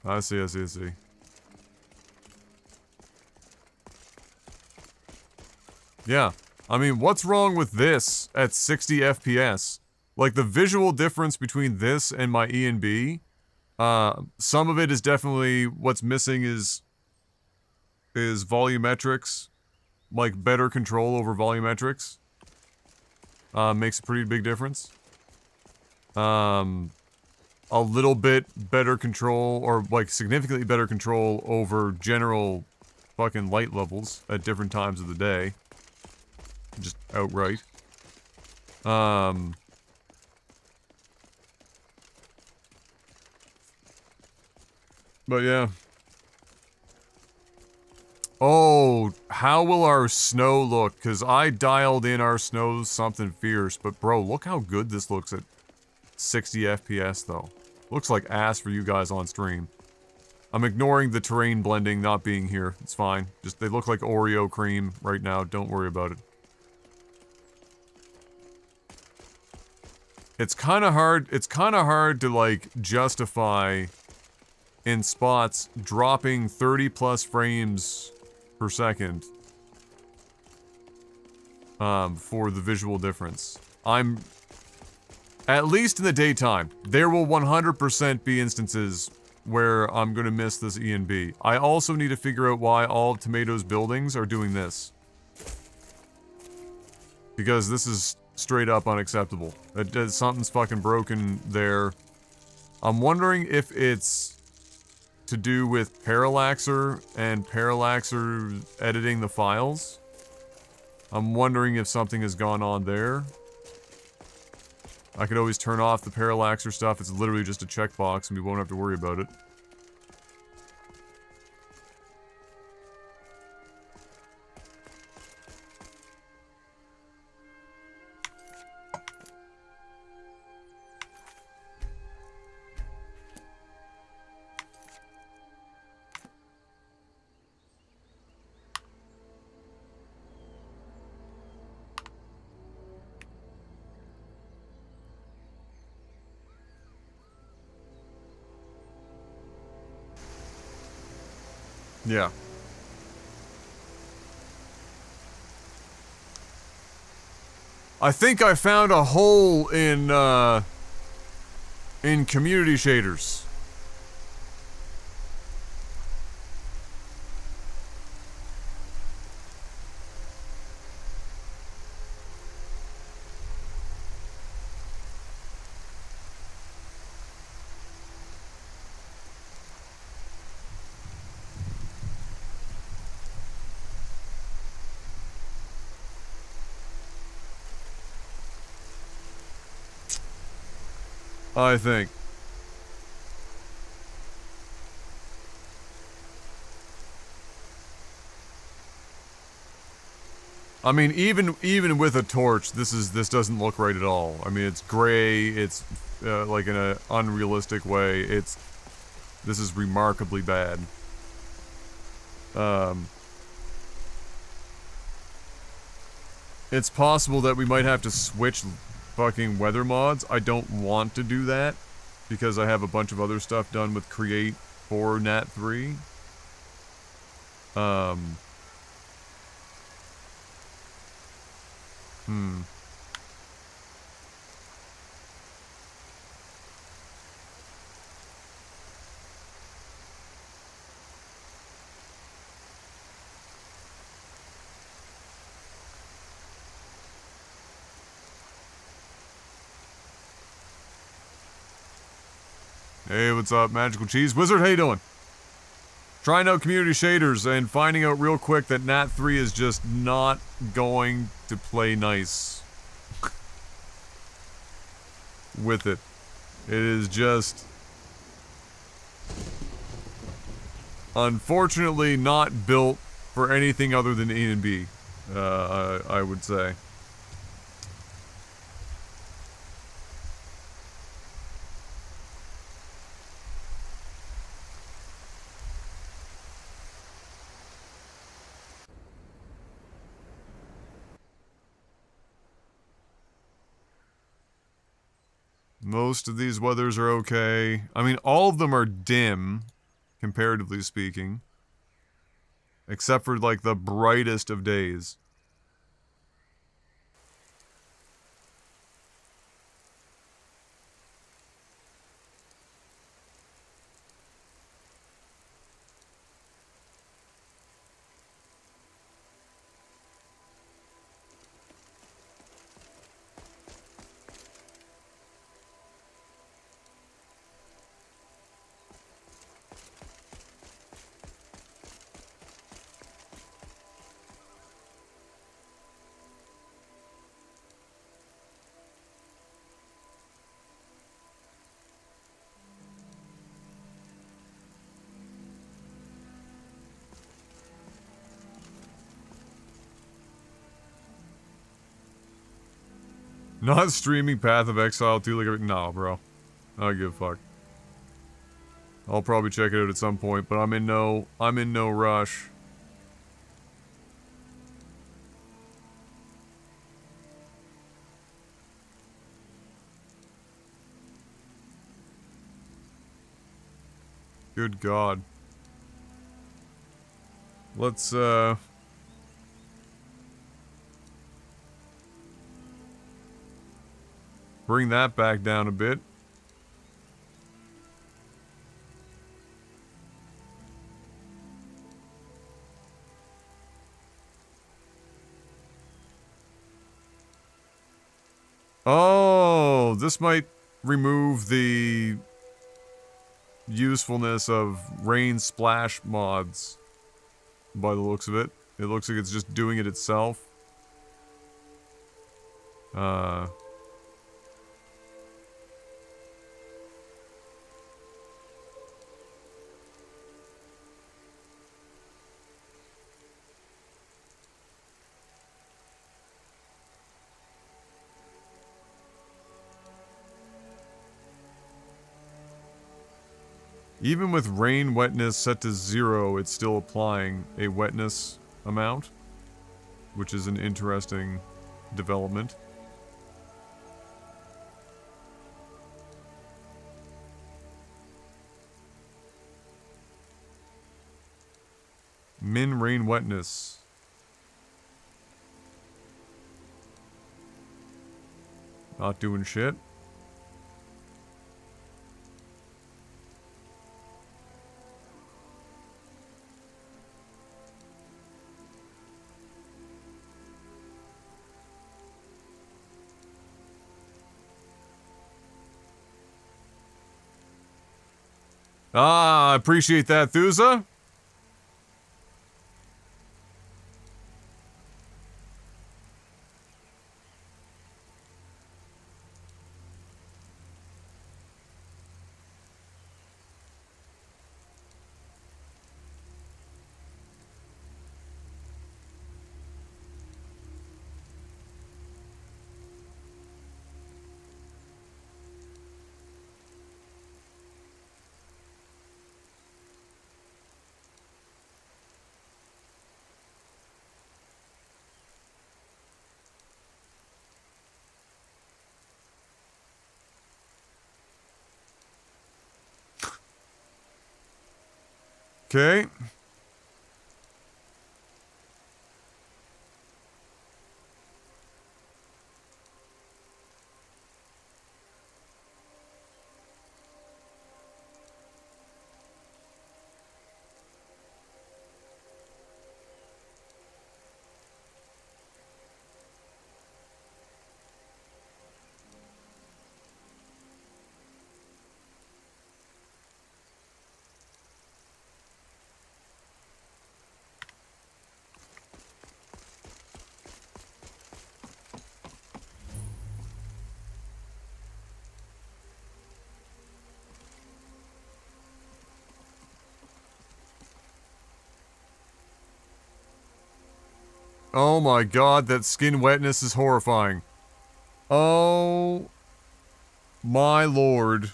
Speaker 1: I see. Yeah. I mean, what's wrong with this at 60 FPS? Like, the visual difference between this and my E and B, some of it is definitely, what's missing is volumetrics. Like, better control over volumetrics. Makes a pretty big difference. A little bit better control, or, like, significantly better control over general fucking light levels at different times of the day. Just outright. But yeah. Oh, how will our snow look? Because I dialed in our snow something fierce, but bro, look how good this looks at 60 FPS though. Looks like ass for you guys on stream. I'm ignoring the terrain blending not being here. It's fine. Just, they look like Oreo cream right now. Don't worry about it. It's kind of hard to, like, justify in spots dropping 30 plus frames per second for the visual difference. At least in the daytime, there will 100% be instances where I'm gonna miss this E and B. I also need to figure out why all of Tomato's buildings are doing this. Because this is straight up unacceptable. Something's fucking broken there. I'm wondering if it's to do with Parallaxer and Parallaxer editing the files. I'm wondering if something has gone on there. I could always turn off the Parallaxer stuff. It's literally just a checkbox and we won't have to worry about it. Yeah. I think I found a hole in community shaders. I think. I mean, even with a torch, this doesn't look right at all. I mean, it's gray. It's like in an unrealistic way. This is remarkably bad. It's possible that we might have to switch fucking weather mods. I don't want to do that because I have a bunch of other stuff done with Create for Nat 3. Hey, what's up, Magical Cheese Wizard? How you doing? Trying out community shaders and finding out real quick that Nat 3 is just not going to play nice with it. It is just unfortunately not built for anything other than E and B, I would say. Most of these weathers are okay. I mean, all of them are dim, comparatively speaking. Except for, like, the brightest of days. Not streaming Path of Exile 2 like no, bro. I don't give a fuck. I'll probably check it out at some point, but I'm in no rush. Good God. Let's, bring that back down a bit. Oh, this might remove the usefulness of rain splash mods by the looks of it. It looks like it's just doing it itself. Even with rain wetness set to 0, it's still applying a wetness amount, which is an interesting development. Min rain wetness. Not doing shit. Ah, I appreciate that, Thuza. Okay. Oh my God, that skin wetness is horrifying. Oh my Lord.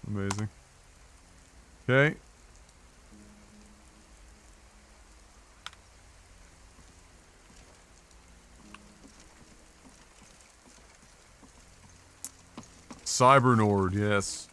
Speaker 1: Amazing. Okay. Cybernord, yes.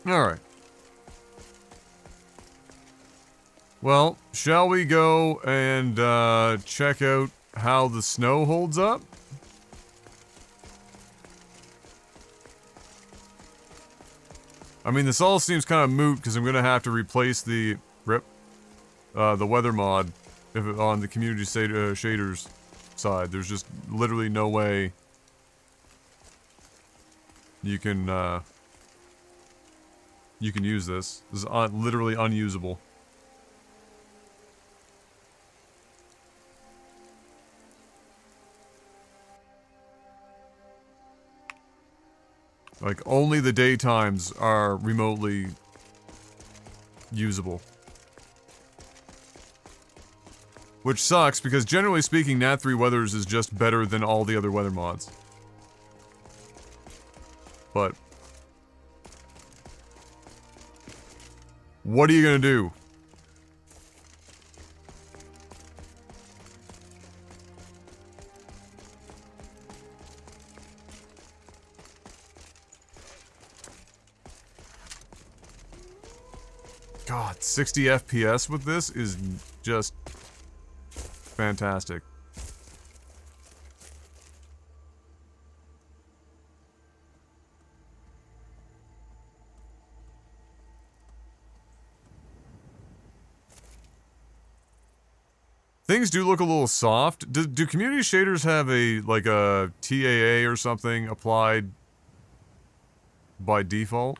Speaker 1: Alright. Well, shall we go and check out how the snow holds up? I mean, this all seems kind of moot because I'm going to have to replace the the weather mod on the community shaders side. There's just literally no way you can use this. This is literally unusable. Like, only the daytimes are remotely usable. Which sucks, because generally speaking, Nat 3 Weathers is just better than all the other weather mods. But... what are you gonna do? God, 60 FPS with this is just fantastic. Things do look a little soft. Do community shaders have a, like a TAA or something applied by default?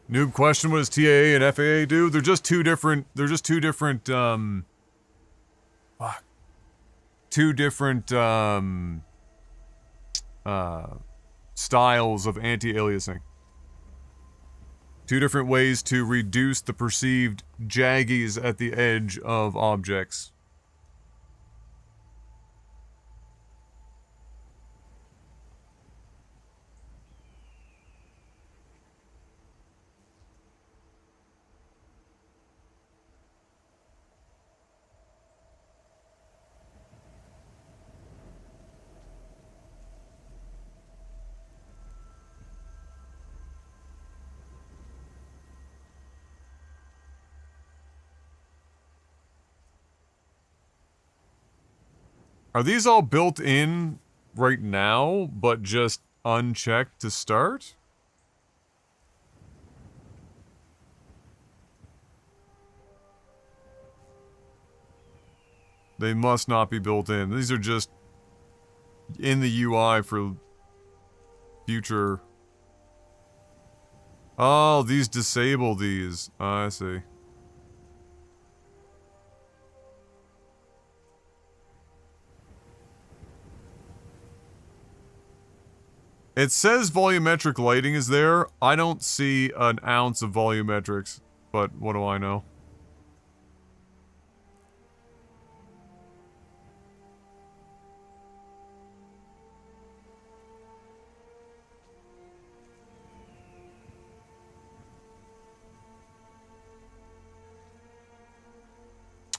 Speaker 1: Noob question, what does TAA and FAA do? They're just two different, styles of anti-aliasing. Two different ways to reduce the perceived jaggies at the edge of objects. Are these all built in right now, but just unchecked to start? They must not be built in. These are just in the UI for future. Oh, these disable these. I see. It says volumetric lighting is there. I don't see an ounce of volumetrics, but what do I know?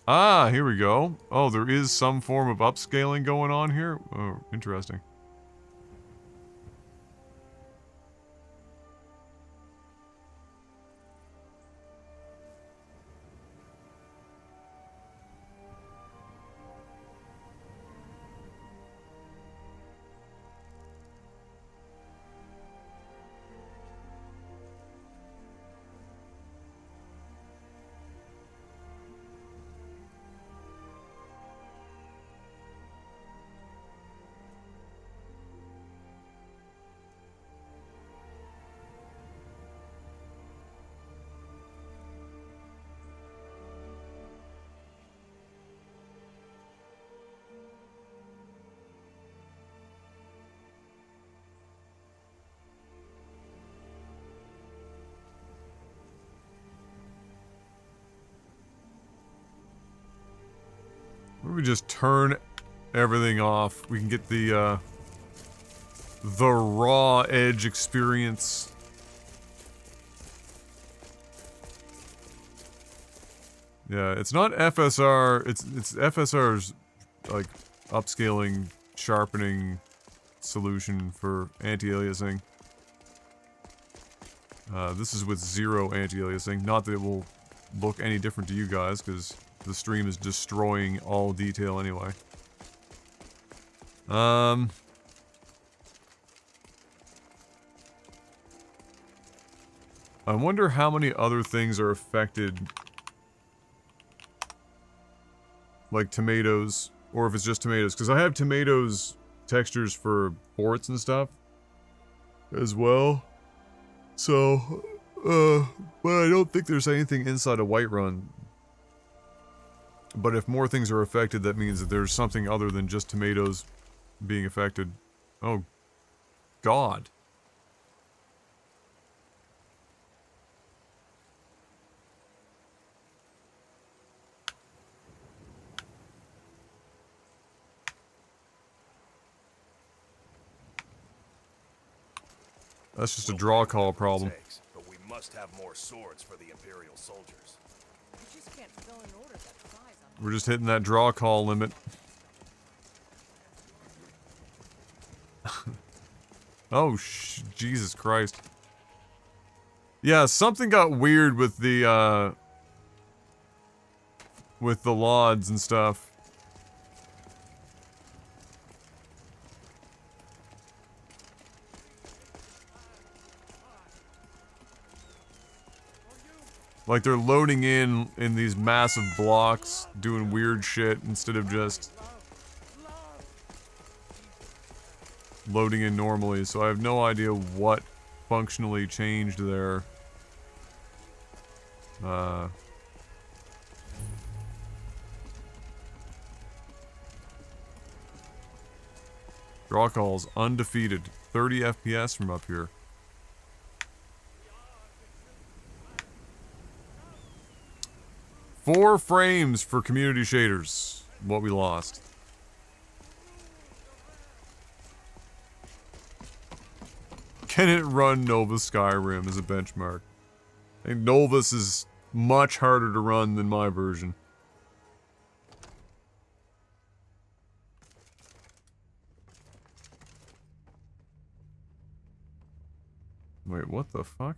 Speaker 1: Ah, here we go. Oh, there is some form of upscaling going on here. Oh, interesting. We just turn everything off. We can get the raw edge experience. Yeah, it's not FSR, it's FSR's, like, upscaling, sharpening solution for anti-aliasing. This is with 0 anti-aliasing. Not that it will look any different to you guys, because the stream is destroying all detail anyway. I wonder how many other things are affected, like tomatoes, or if it's just tomatoes, because I have tomatoes textures for ports and stuff as well. So, but I don't think there's anything inside a Whiterun. But if more things are affected, that means that there's something other than just tomatoes being affected. Oh, God. That's just a draw call problem.
Speaker 2: But we must have more swords for the Imperial soldiers.
Speaker 8: You just can't fill an order that size on
Speaker 1: We're just hitting that draw call limit. Oh, Jesus Christ. Yeah, something got weird with the LODs and stuff. Like, they're loading in these massive blocks, doing weird shit, instead of just loading in normally, so I have no idea what functionally changed there. Draw calls undefeated. 30 FPS from up here. Four frames for community shaders. What we lost. Can it run Nova Skyrim as a benchmark? I think Novus is much harder to run than my version. Wait, what the fuck?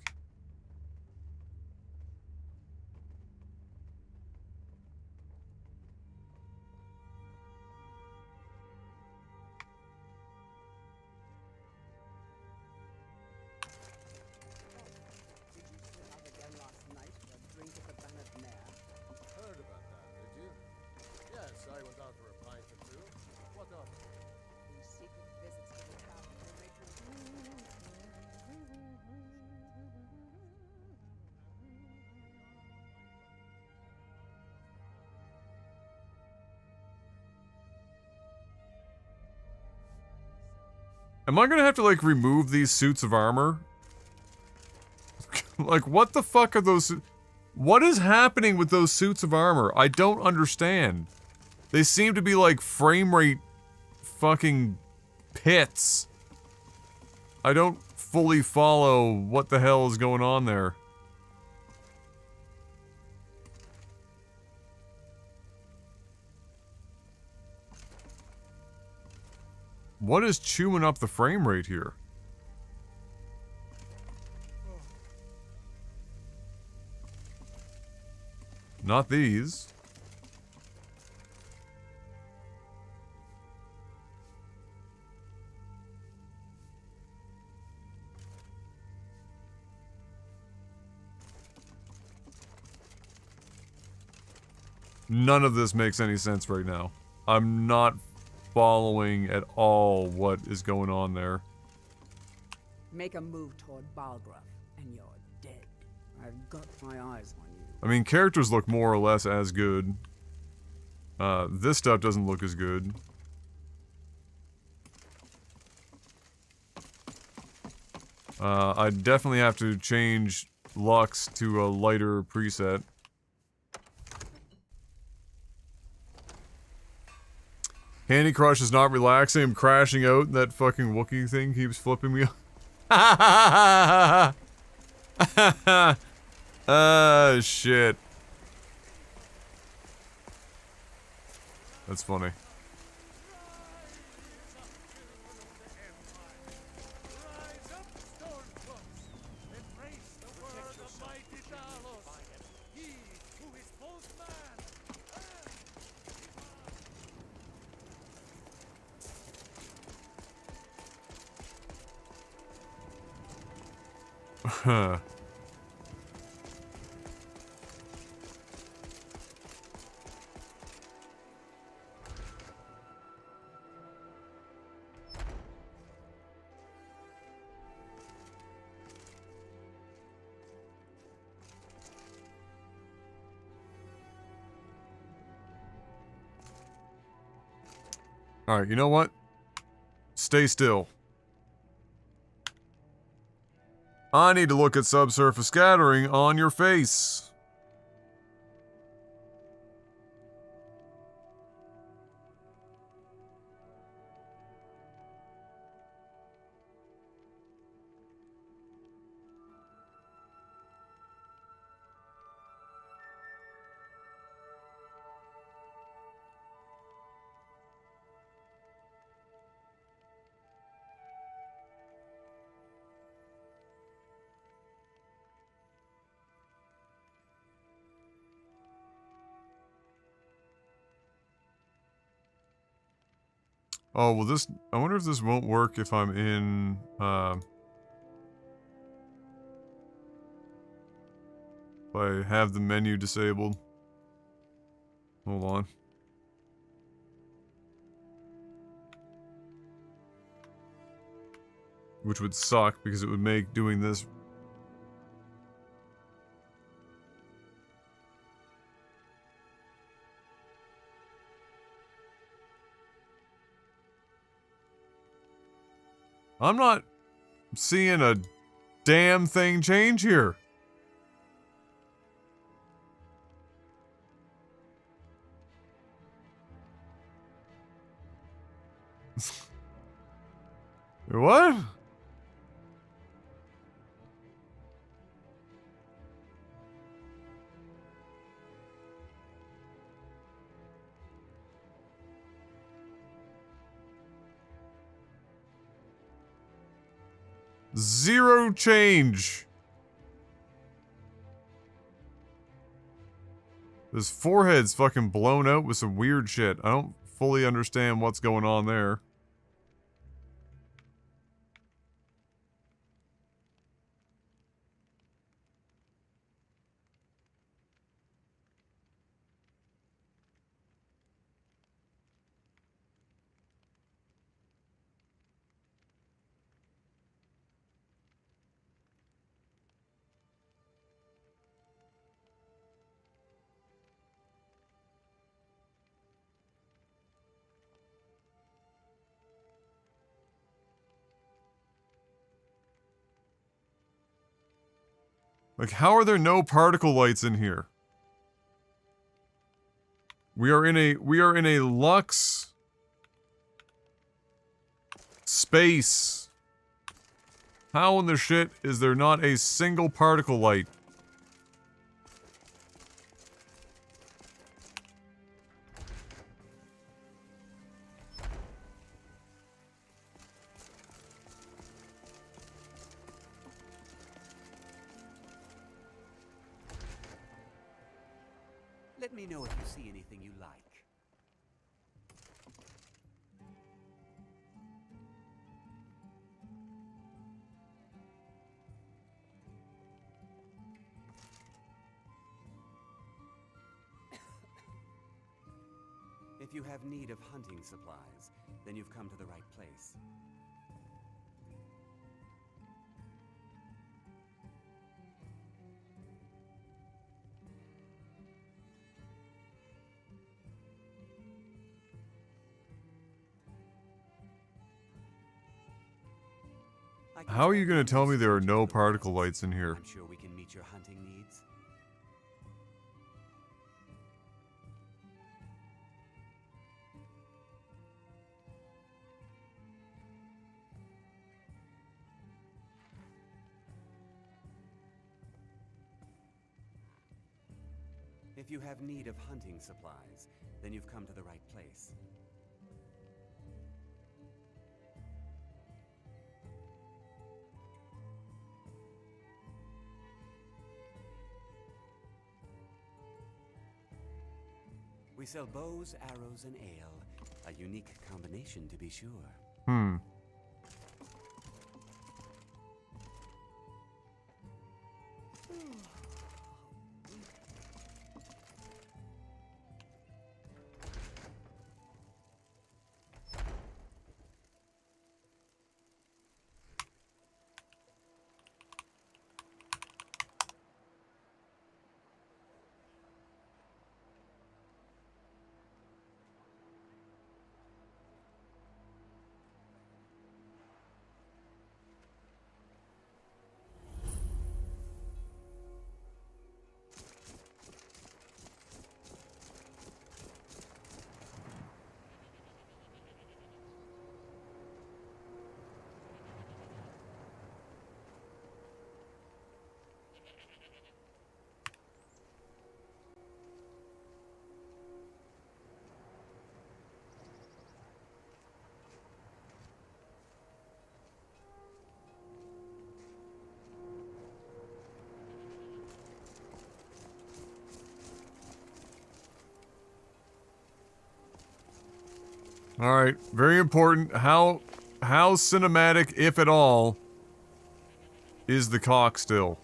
Speaker 2: Heard about that, did you? Yes, I went out for a pint or two. What of it?
Speaker 8: these secret visits to the top will make
Speaker 1: Am I gonna have to, like, remove these suits of armor? Like, what the fuck are those? What is happening with those suits of armor? I don't understand. They seem to be like frame rate fucking pits. I don't fully follow what the hell is going on there. What is chewing up the frame rate here? Not these. None of this makes any sense right now. I'm not following at all what is going on there.
Speaker 9: Make a move toward Balgruff, and you're dead. I've got my eyes on you.
Speaker 1: I mean, characters look more or less as good. This stuff doesn't look as good. I definitely have to change Lux to a lighter preset. Candy Crush is not relaxing. I'm crashing out. And that fucking Wookiee thing keeps flipping me off. Shit. That's funny.
Speaker 2: Rise up, Stormcloaks! Embrace the word of mighty Talos! He who is both man
Speaker 1: Huh. Alright, you know what? Stay still. I need to look at subsurface scattering on your face. Oh, well this... I wonder if this won't work if I'm in, if I have the menu disabled. Hold on. Which would suck, because it would make doing this... I'm not seeing a damn thing change here. What? Zero change. His forehead's fucking blown out with some weird shit. I don't fully understand what's going on there. Like, how are there no particle lights in here? We are in a Lux space. How in the shit is there not a single particle light?
Speaker 10: Let me know if you see anything you like. If you have need of hunting supplies, then you've come to the right place.
Speaker 1: How are you going to tell me there are no particle lights in here?
Speaker 10: I'm sure we can meet your hunting needs. If you have need of hunting supplies, then you've come to the right place. We sell bows, arrows, and ale. A unique combination, to be sure.
Speaker 1: Hmm. All right, very important. How cinematic, if at all, is the cock still?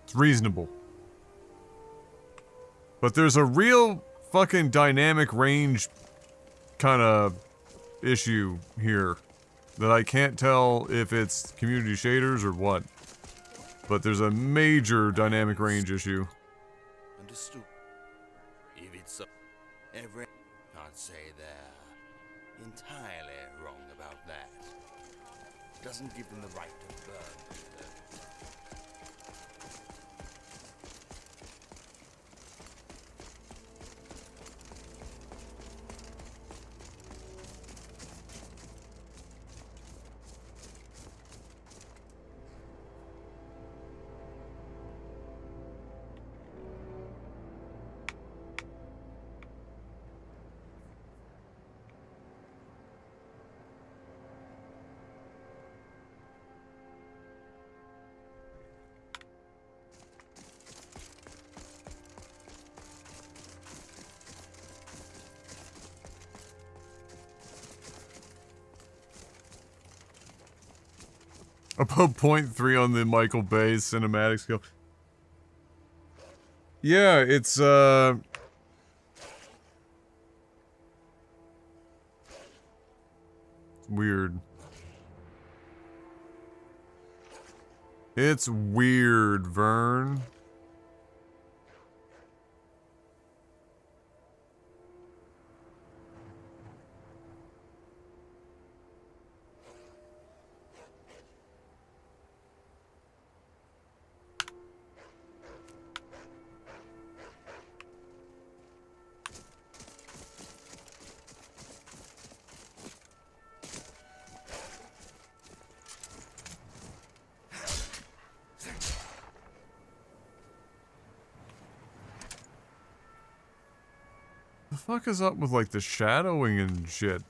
Speaker 1: It's reasonable. But there's a real fucking dynamic range kind of issue here that I can't tell if it's community shaders or what. But there's a major dynamic range issue.
Speaker 11: Understood. If it's so, every can't say they're entirely wrong about that. Doesn't give them the right to burn.
Speaker 1: About 0.3 on the Michael Bay cinematic skill. Yeah, it's weird. It's weird, Vern. The fuck is up with like the shadowing and shit?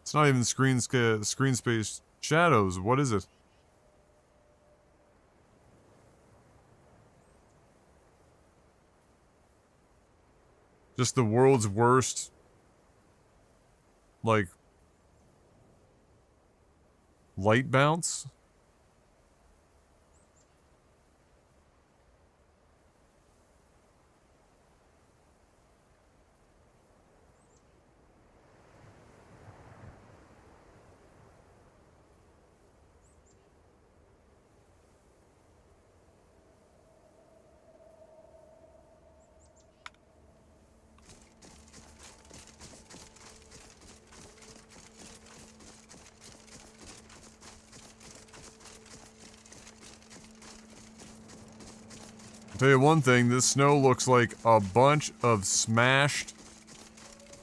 Speaker 1: It's not even screen space shadows. What is it? Just the world's worst, like, light bounce? Tell you one thing, this snow looks like a bunch of smashed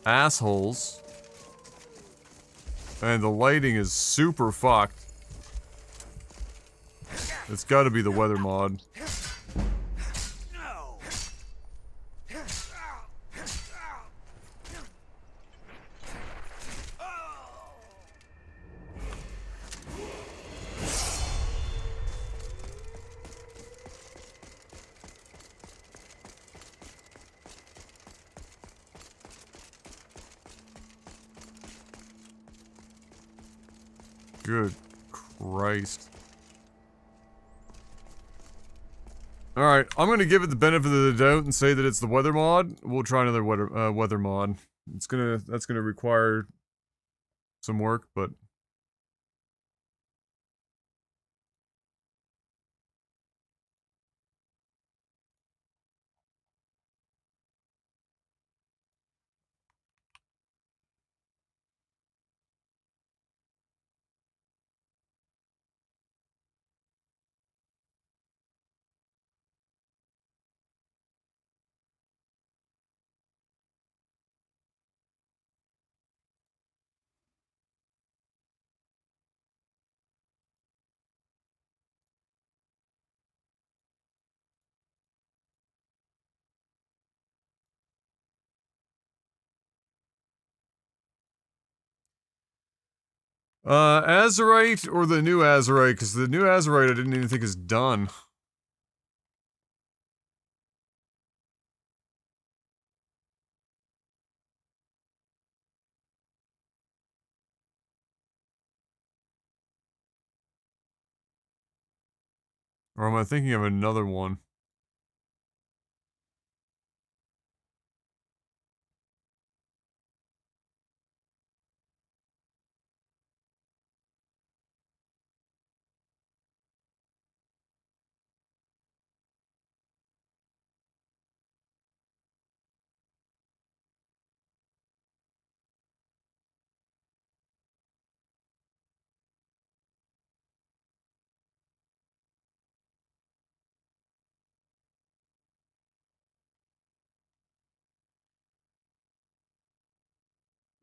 Speaker 1: assholes. And the lighting is super fucked. It's gotta be the weather mod. Good Christ. Alright, I'm gonna give it the benefit of the doubt and say that it's the weather mod. We'll try another weather mod. That's gonna require some work, but... Azerite or the new Azerite? Because the new Azerite I didn't even think is done. Or am I thinking of another one?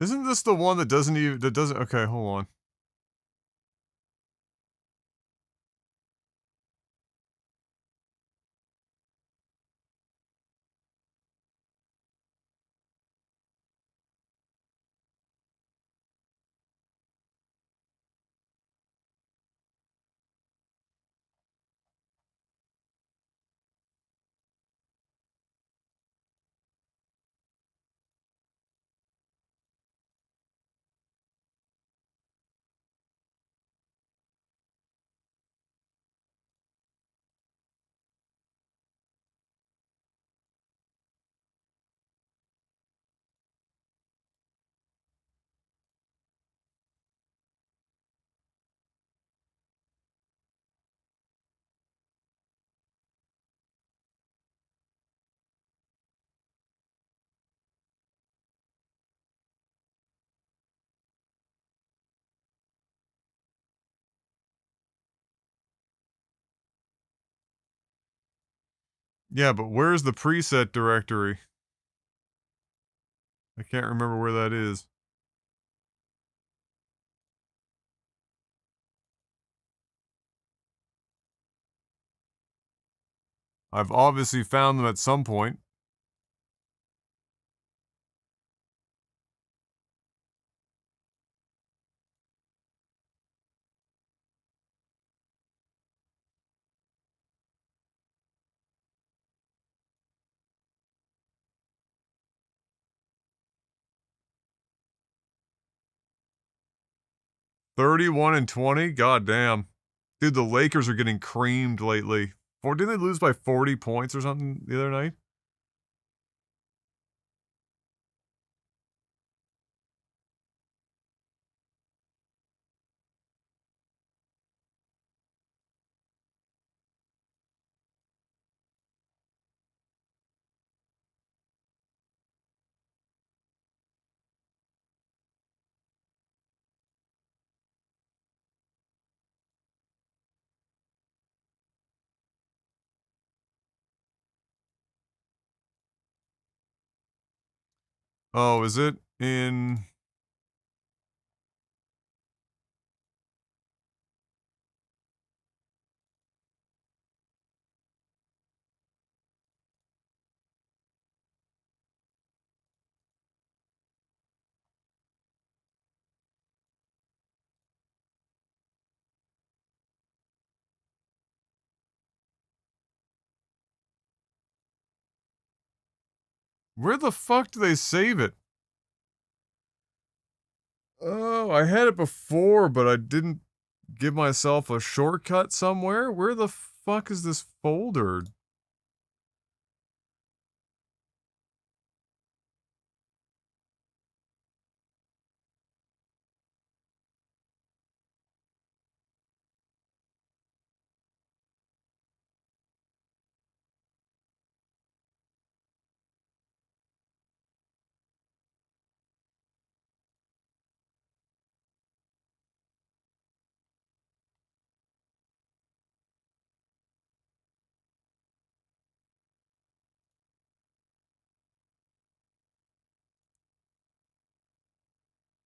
Speaker 1: Isn't this the one that doesn't even, okay, hold on. Yeah, but where's the preset directory? I can't remember where that is. I've obviously found them at some point. $31 and $20? God damn. Dude, the Lakers are getting creamed lately. Or didn't they lose by 40 points or something the other night? Oh, is it in... Where the fuck do they save it? Oh, I had it before, but I didn't give myself a shortcut somewhere? Where the fuck is this folder?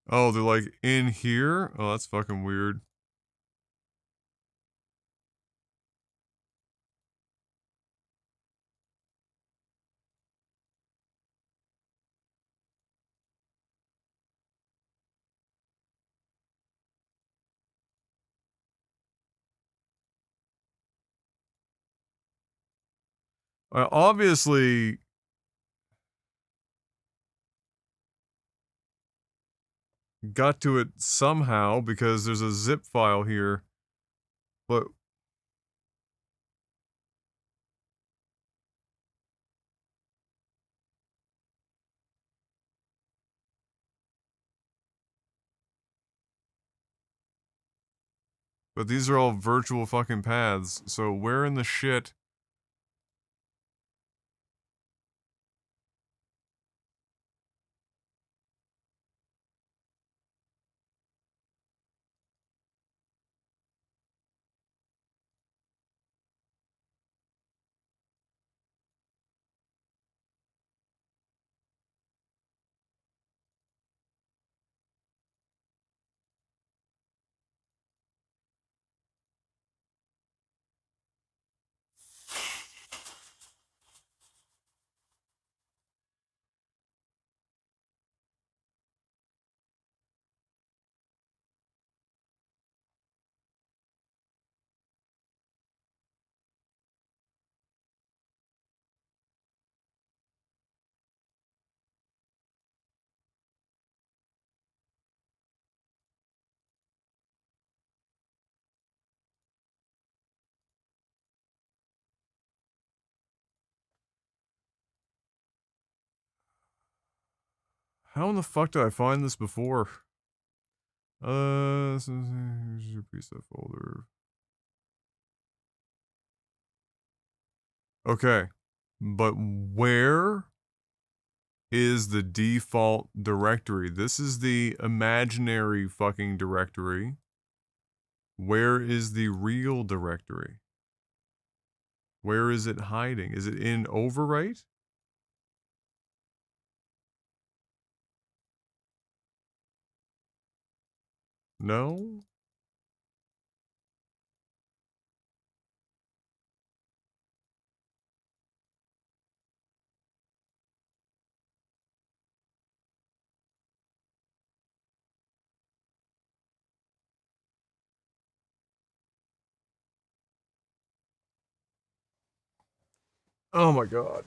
Speaker 1: Oh, they're like in here? Oh, that's fucking weird. I obviously got to it somehow because there's a zip file here. But these are all virtual fucking paths. So where in the shit? How in the fuck did I find this before? Here's your preset folder. Okay. But where is the default directory? This is the imaginary fucking directory. Where is the real directory? Where is it hiding? Is it in overwrite? No? Oh my god.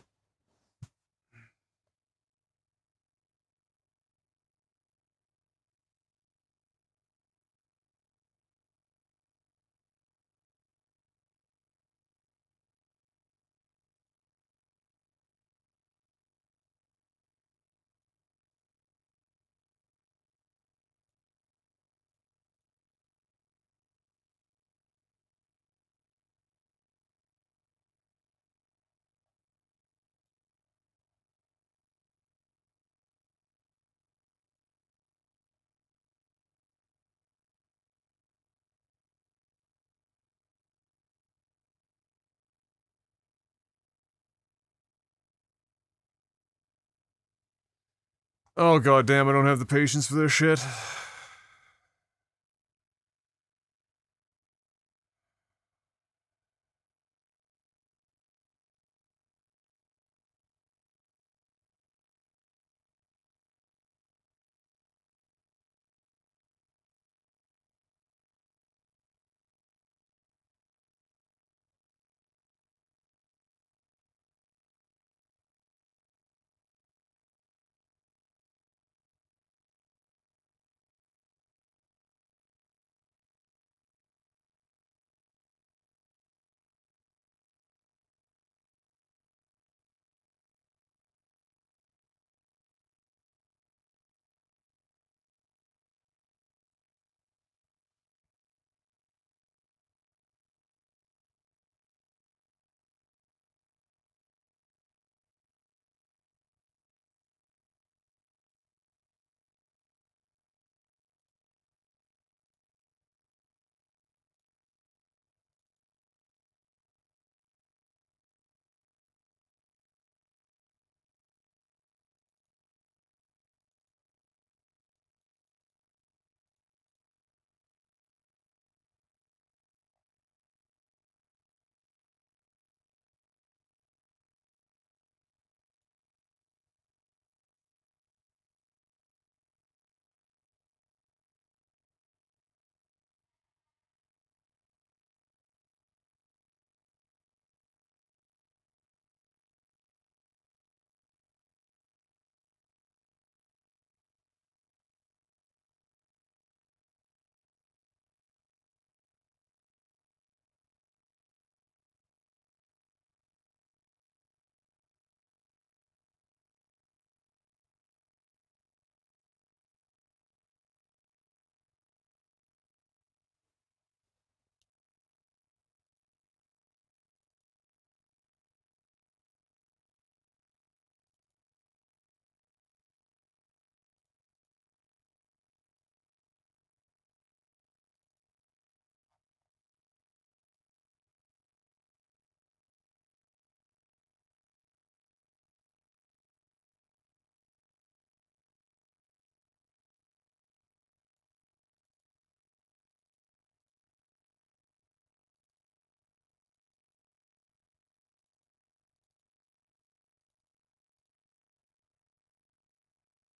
Speaker 1: Oh god damn, I don't have the patience for this shit.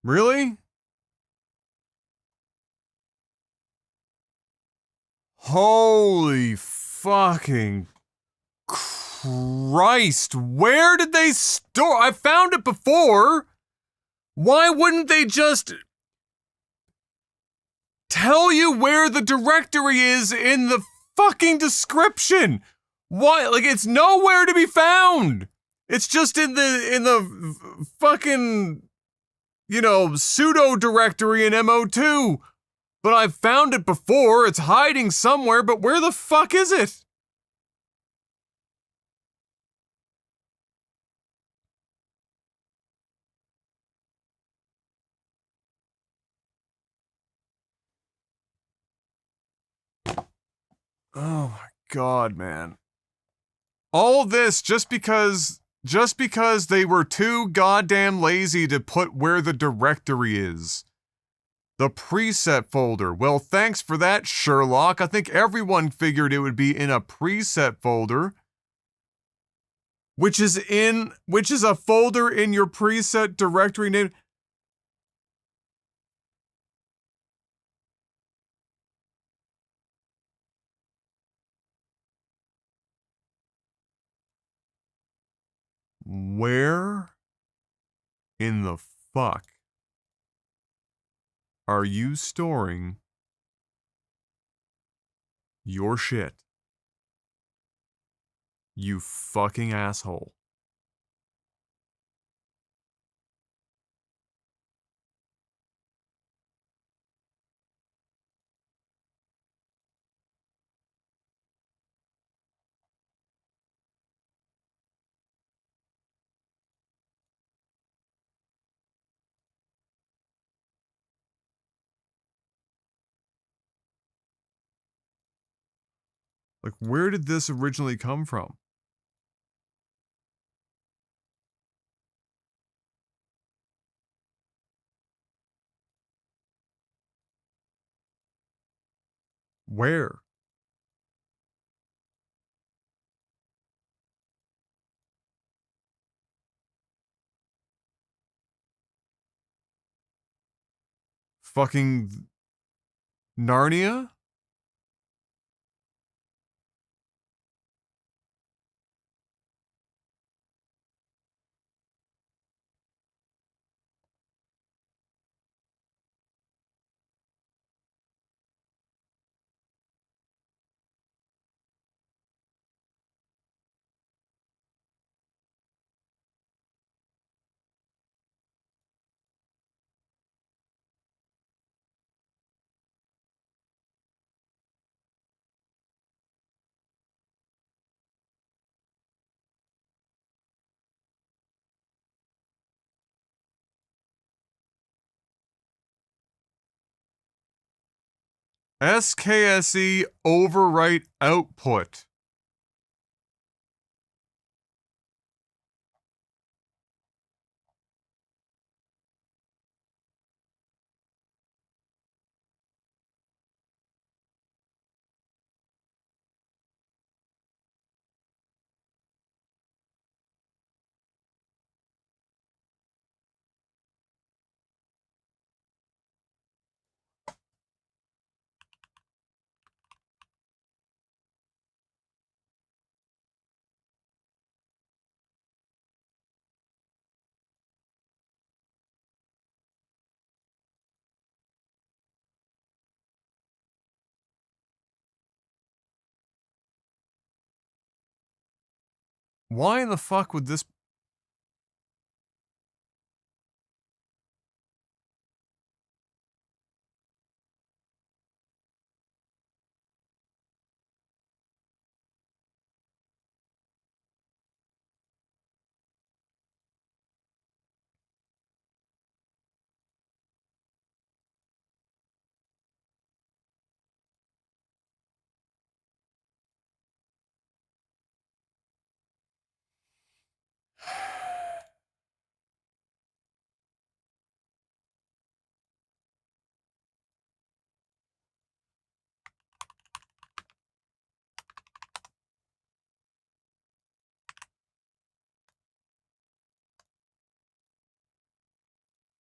Speaker 1: Really? Holy fucking Christ. Where did they store? I found it before. Why wouldn't they just tell you where the directory is in the fucking description? Why? Like, it's nowhere to be found. It's just in the fucking, you know, pseudo directory in MO2. But I've found it before. It's hiding somewhere, but where the fuck is it? Oh my god, man. All this just because they were too goddamn lazy to put where the directory is. The preset folder. Well, thanks for that, Sherlock. I think everyone figured it would be in a preset folder. Which is a folder in your preset directory name. Where in the fuck are you storing your shit? You fucking asshole. Like, where did this originally come from? Where? Fucking Narnia? SKSE overwrite output. Why in the fuck would this...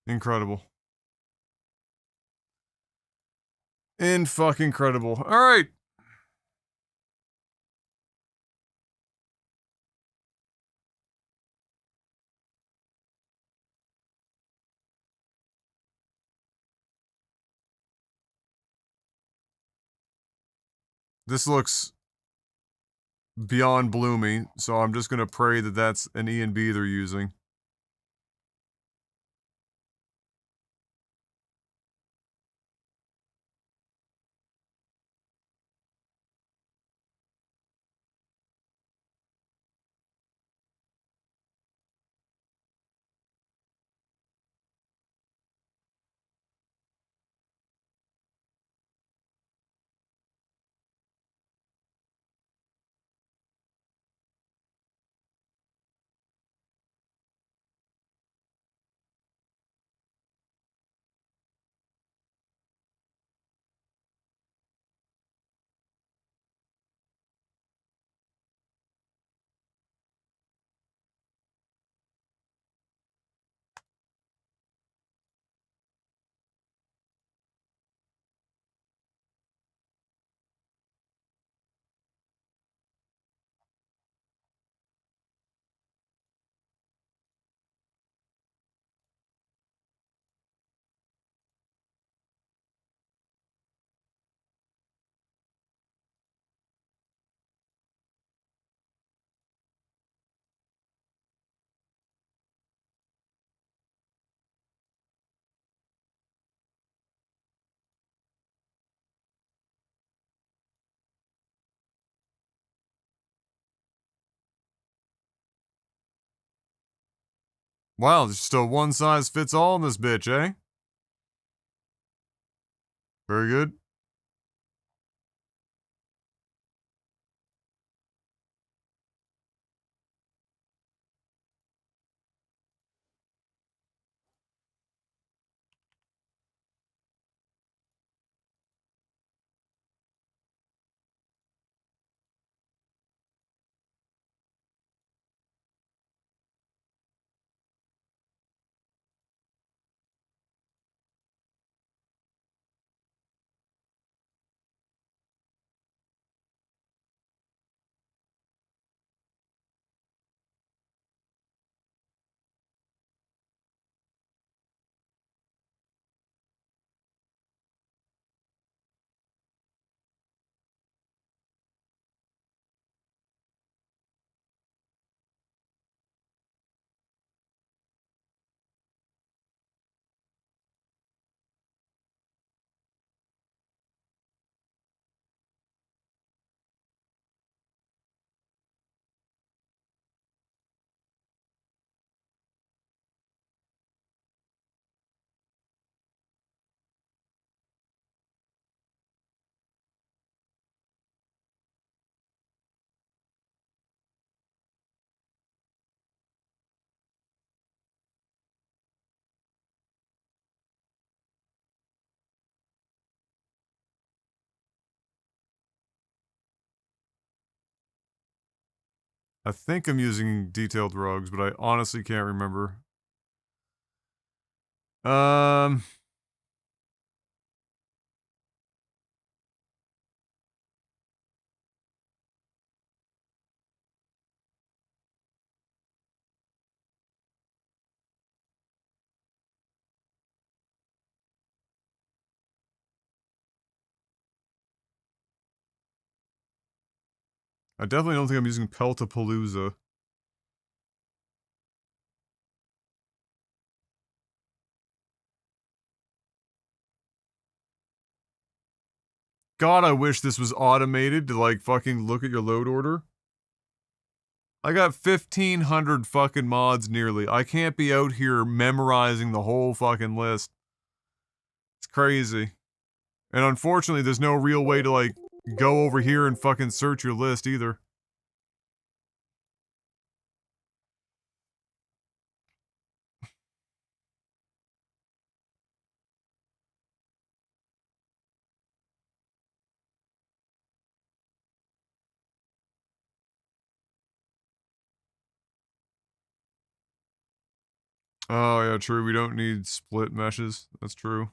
Speaker 1: Incredible. Fucking incredible. All right. This looks beyond bloomy, so I'm just gonna pray that that's an E and B they're using. Wow, there's still one size fits all in this bitch, eh? Very good. I think I'm using detailed rogues, but I honestly can't remember. I definitely don't think I'm using Peltapalooza. God, I wish this was automated to, like, fucking look at your load order. I got 1,500 fucking mods nearly. I can't be out here memorizing the whole fucking list. It's crazy. And unfortunately, there's no real way to, like, go over here and fucking search your list either. Oh, yeah, true. We don't need split meshes. That's true.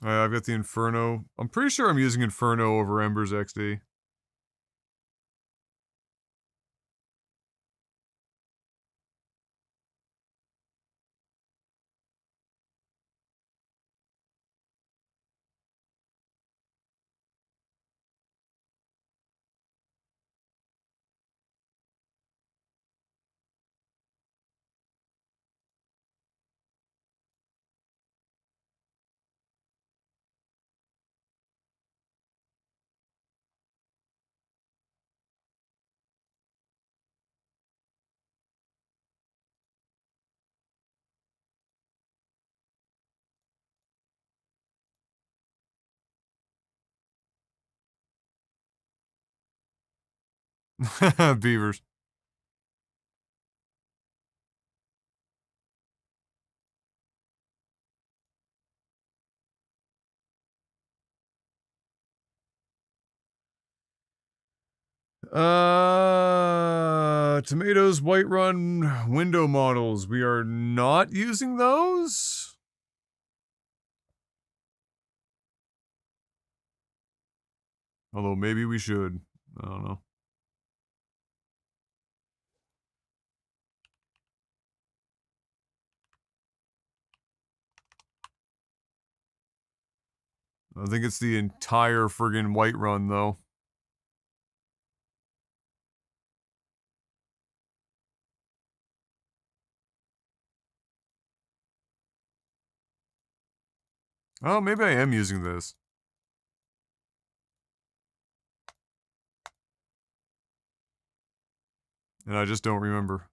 Speaker 1: I've got the Inferno. I'm pretty sure I'm using Inferno over Embers XD. Beavers. Tomatoes, Whiterun window models. We are not using those? Although maybe we should. I don't know. I think it's the entire friggin' Whiterun, though. Oh, maybe I am using this. And I just don't remember.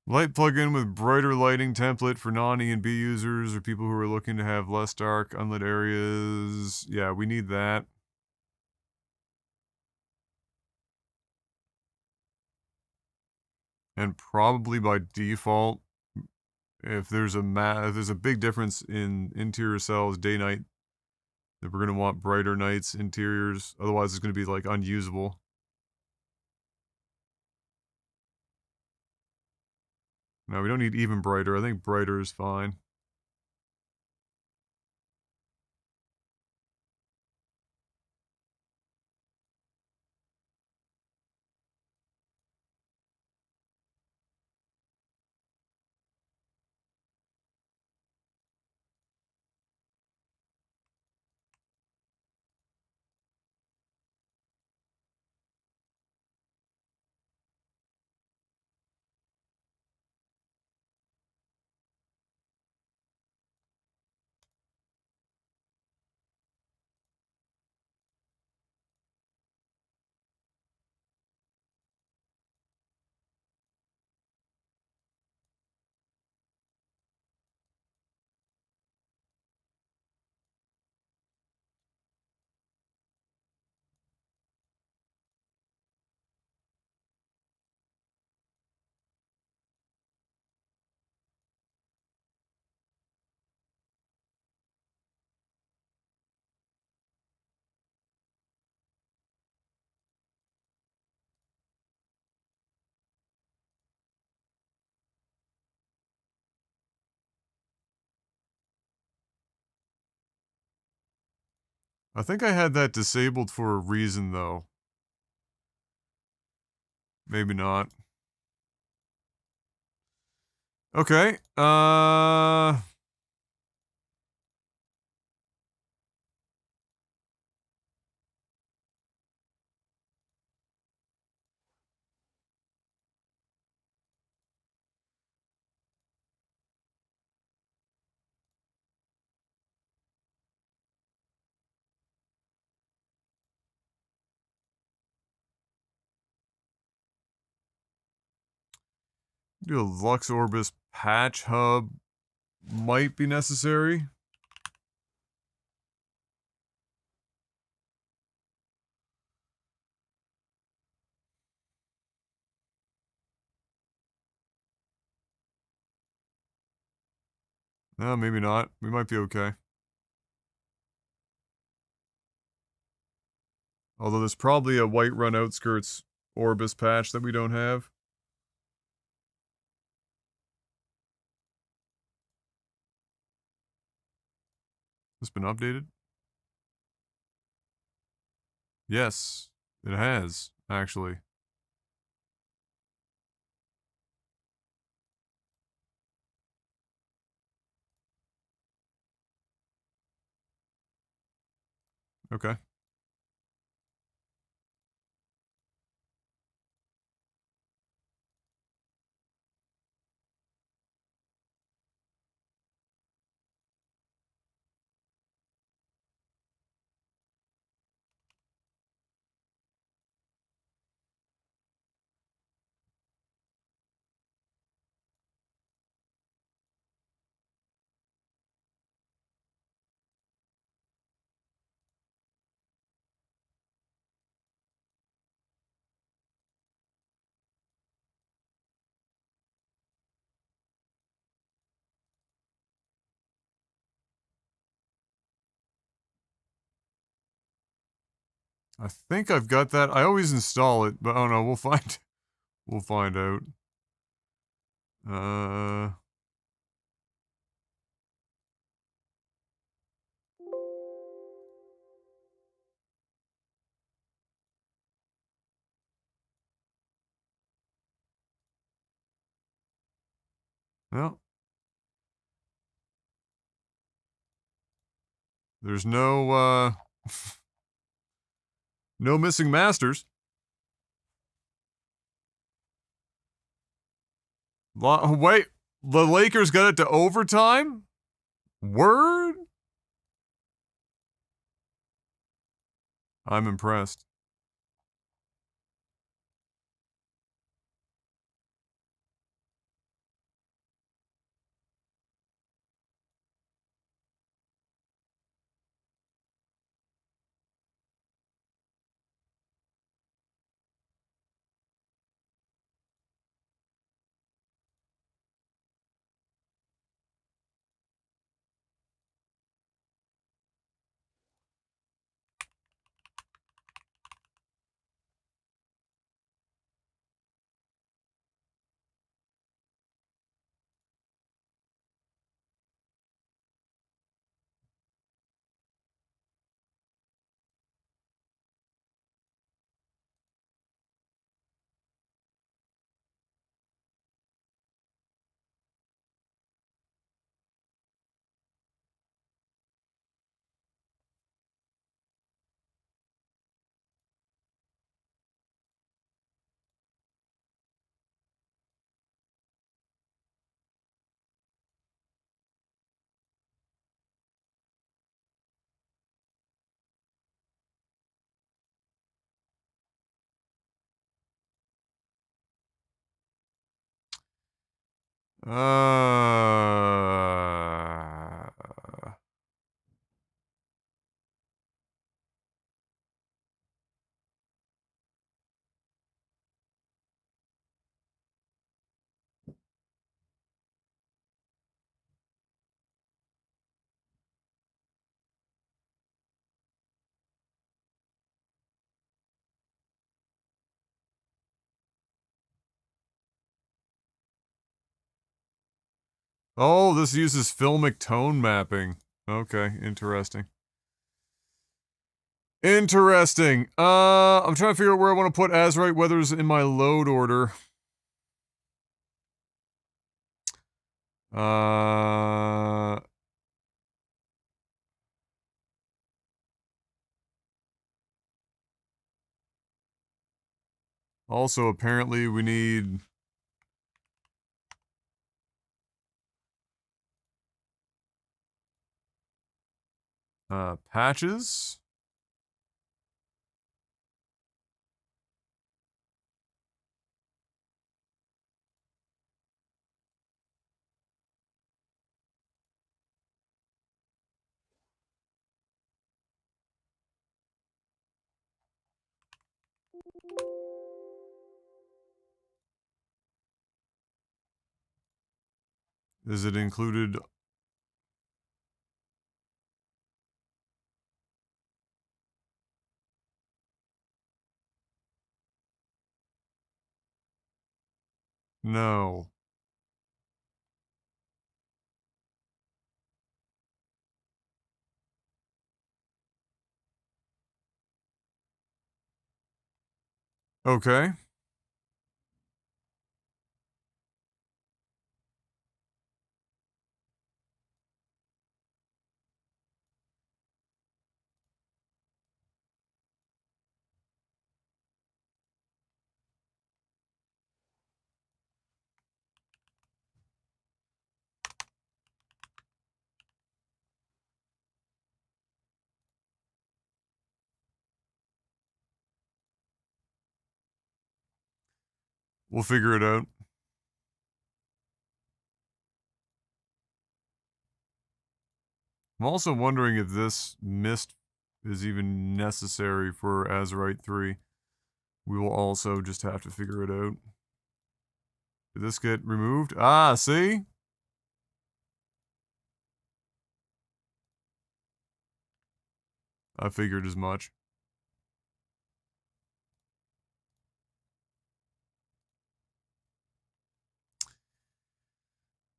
Speaker 1: Light plugin with brighter lighting template for non-E and B users or people who are looking to have less dark, unlit areas. Yeah, we need that. And probably by default, if there's a big difference in interior cells, day-night, if we're going to want brighter nights, interiors. Otherwise, it's going to be, like, unusable. No, we don't need even brighter. I think brighter is fine. I think I had that disabled for a reason, though. Maybe not. Okay, do a Lux Orbis patch hub might be necessary. No, maybe not. We might be okay. Although there's probably a Whiterun Outskirts Orbis patch that we don't have. It's been updated? Yes, it has, actually. Okay. I think I've got that. I always install it, but oh no, we'll find we'll find out. Well, there's no no missing masters. Wait, the Lakers got it to overtime? Word? I'm impressed. Oh, this uses filmic tone mapping. Okay, interesting. Interesting. I'm trying to figure out where I want to put Azurite Weathers in my load order. Also, apparently we need... patches? Is it included? No. Okay. We'll figure it out. I'm also wondering if this mist is even necessary for Azurite 3. We will also just have to figure it out. Did this get removed? Ah, see? I figured as much.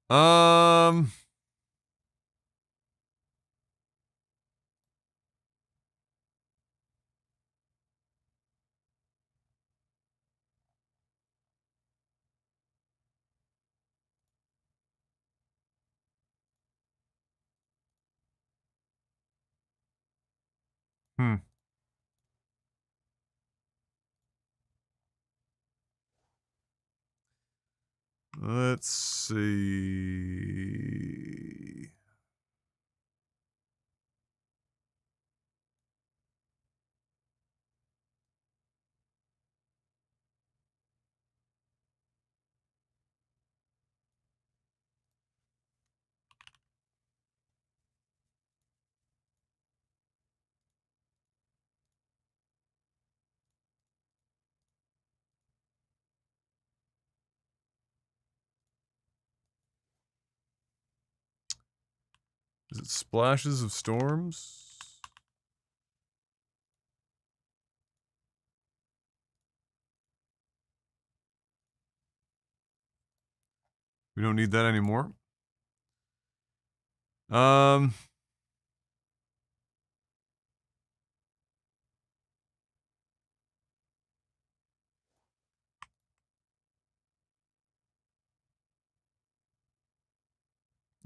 Speaker 1: Um... Hmm. Let's see. Is it splashes of storms? We don't need that anymore. Um...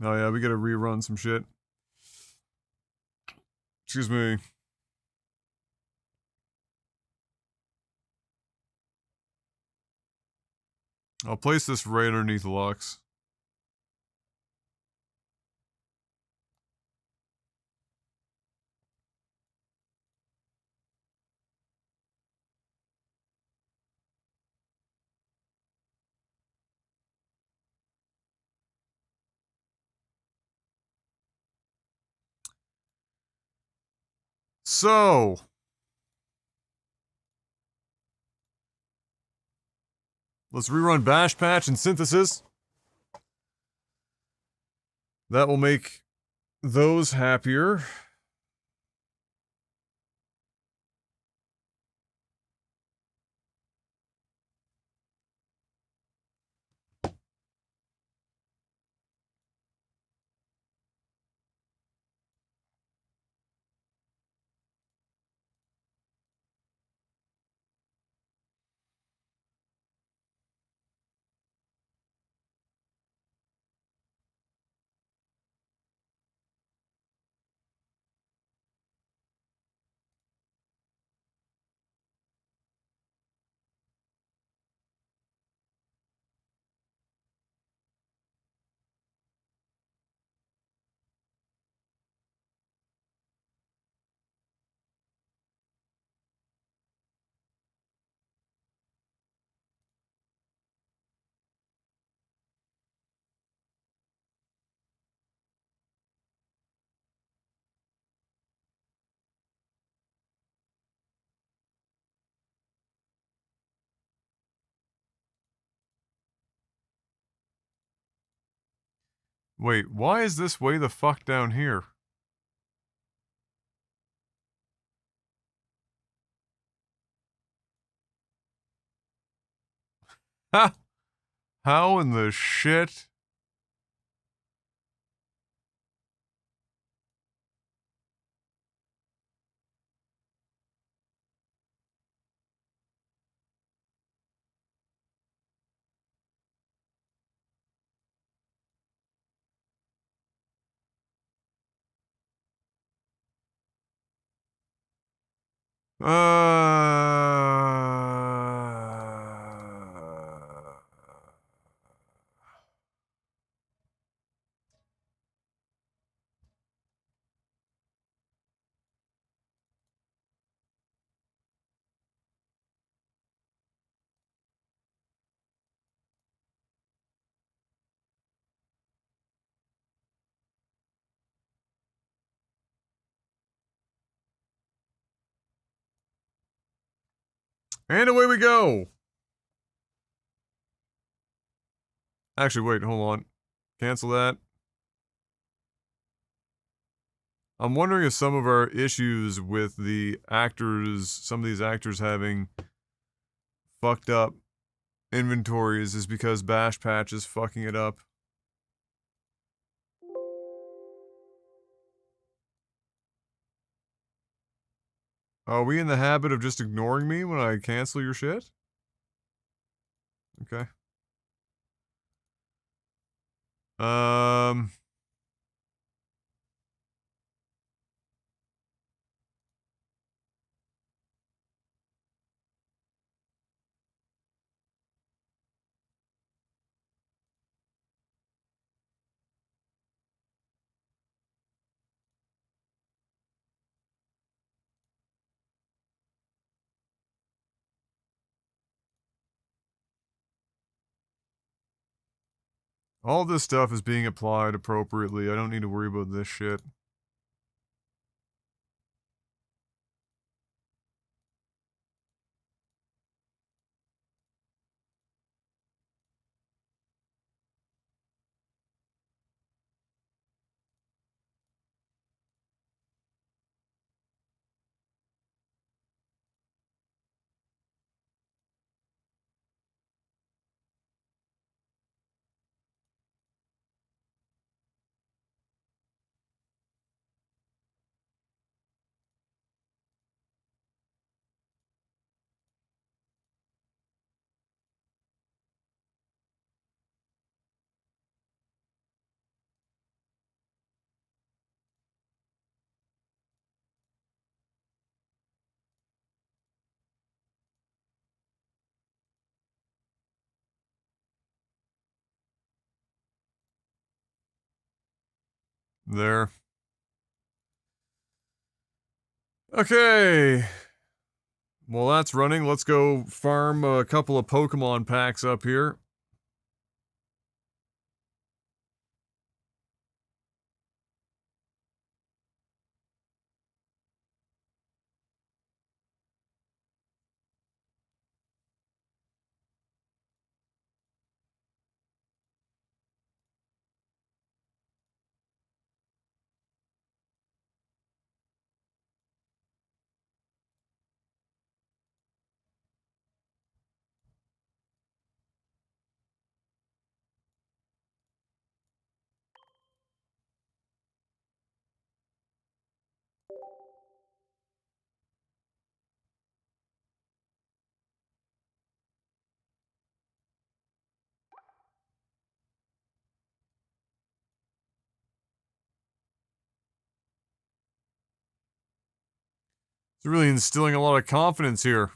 Speaker 1: Oh yeah, we gotta rerun some shit. Excuse me. I'll place this right underneath Lux. So, let's rerun Bash Patch and Synthesis. That will make those happier. Wait, why is this way the fuck down here? Ha! How in the shit? And away we go! Actually, wait, hold on. Cancel that. I'm wondering if some of our issues with the actors, some of these actors having fucked up inventories is because Bash Patch is fucking it up. Are we in the habit of just ignoring me when I cancel your shit? Okay. All this stuff is being applied appropriately. I don't need to worry about this shit. There. Okay. Well, that's running. Let's go farm a couple of Pokemon packs up here. It's really instilling a lot of confidence here.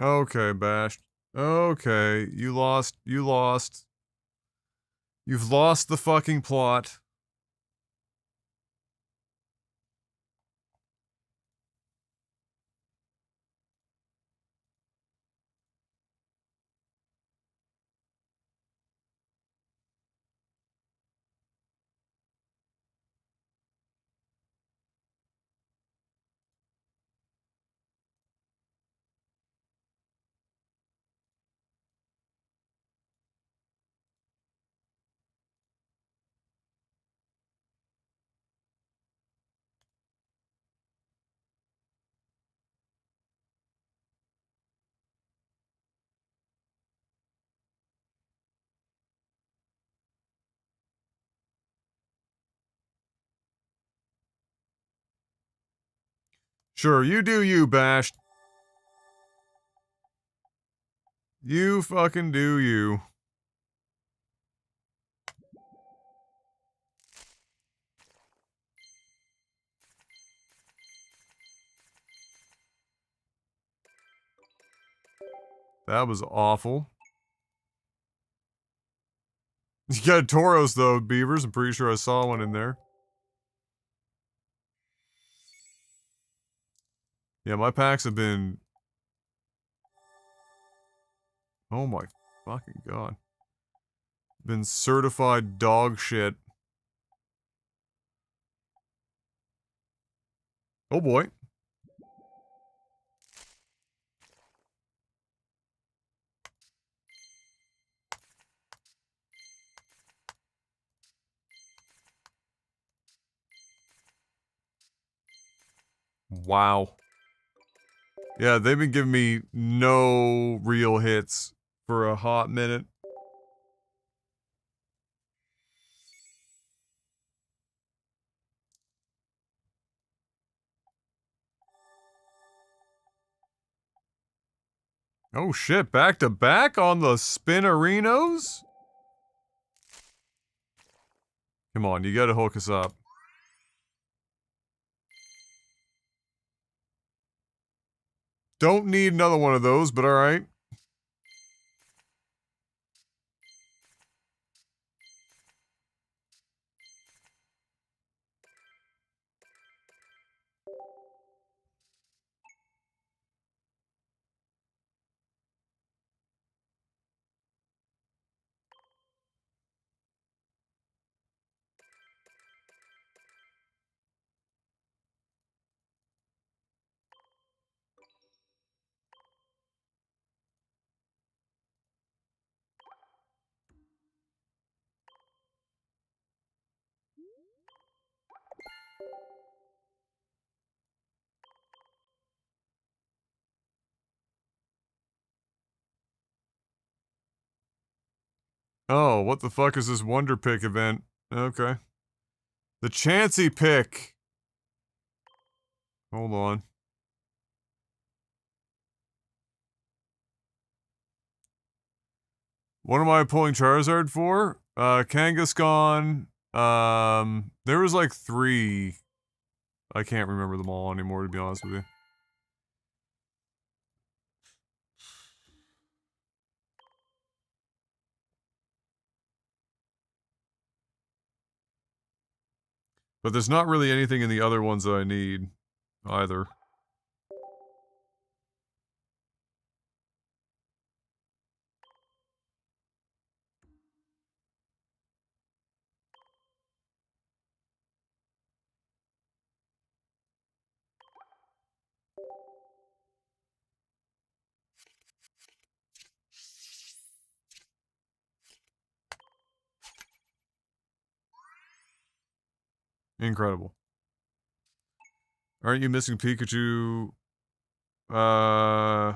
Speaker 1: Okay, Bash. Okay, you lost. You lost. You've lost the fucking plot. Sure, you do you, Bash. You fucking do you. That was awful. You got Tauros, though, beavers. I'm pretty sure I saw one in there. Yeah, my packs have been... Oh my fucking god. Been certified dog shit. Oh boy. Wow. Yeah, they've been giving me no real hits for a hot minute. Oh shit, back to back on the Spinnerinos? Come on, you gotta hook us up. Don't need another one of those, but alright. Oh, what the fuck is this Wonder Pick event? Okay. The Chansey Pick. Hold on. What am I pulling Charizard for? Kangaskhan. There was like 3. I can't remember them all anymore, to be honest with you. But there's not really anything in the other ones that I need, either. Incredible. Aren't you missing Pikachu? I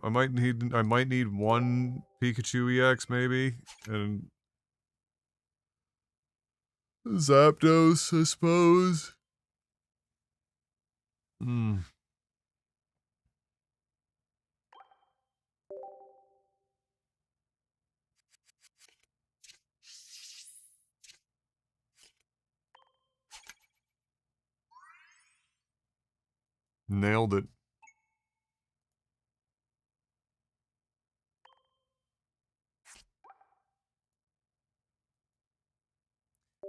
Speaker 1: might need one Pikachu EX maybe, and Zapdos, I suppose. Hmm. Nailed it.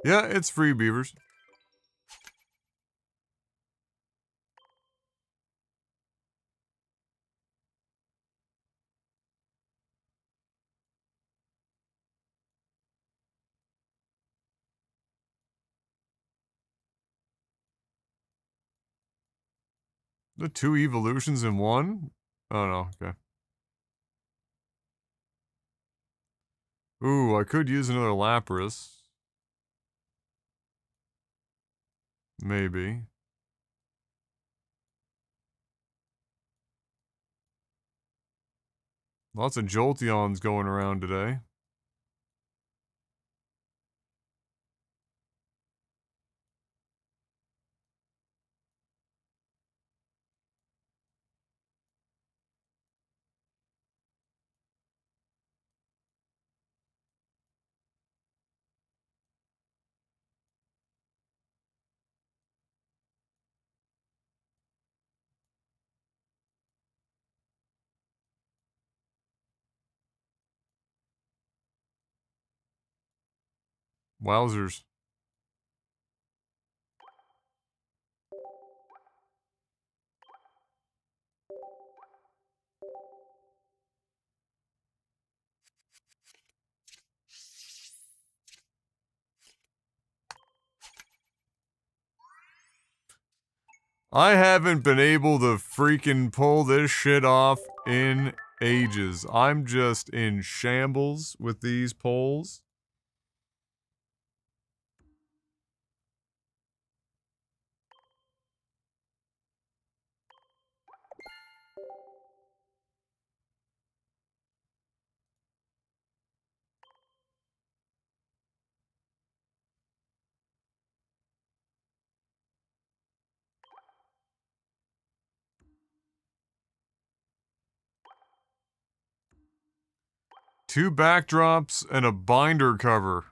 Speaker 1: Yeah, it's free, Beavers. The 2 evolutions in one? Oh no, okay. Ooh, I could use another Lapras. Maybe. Lots of Jolteons going around today. Wowzers. I haven't been able to freaking pull this shit off in ages. I'm just in shambles with these polls. Two backdrops and a binder cover.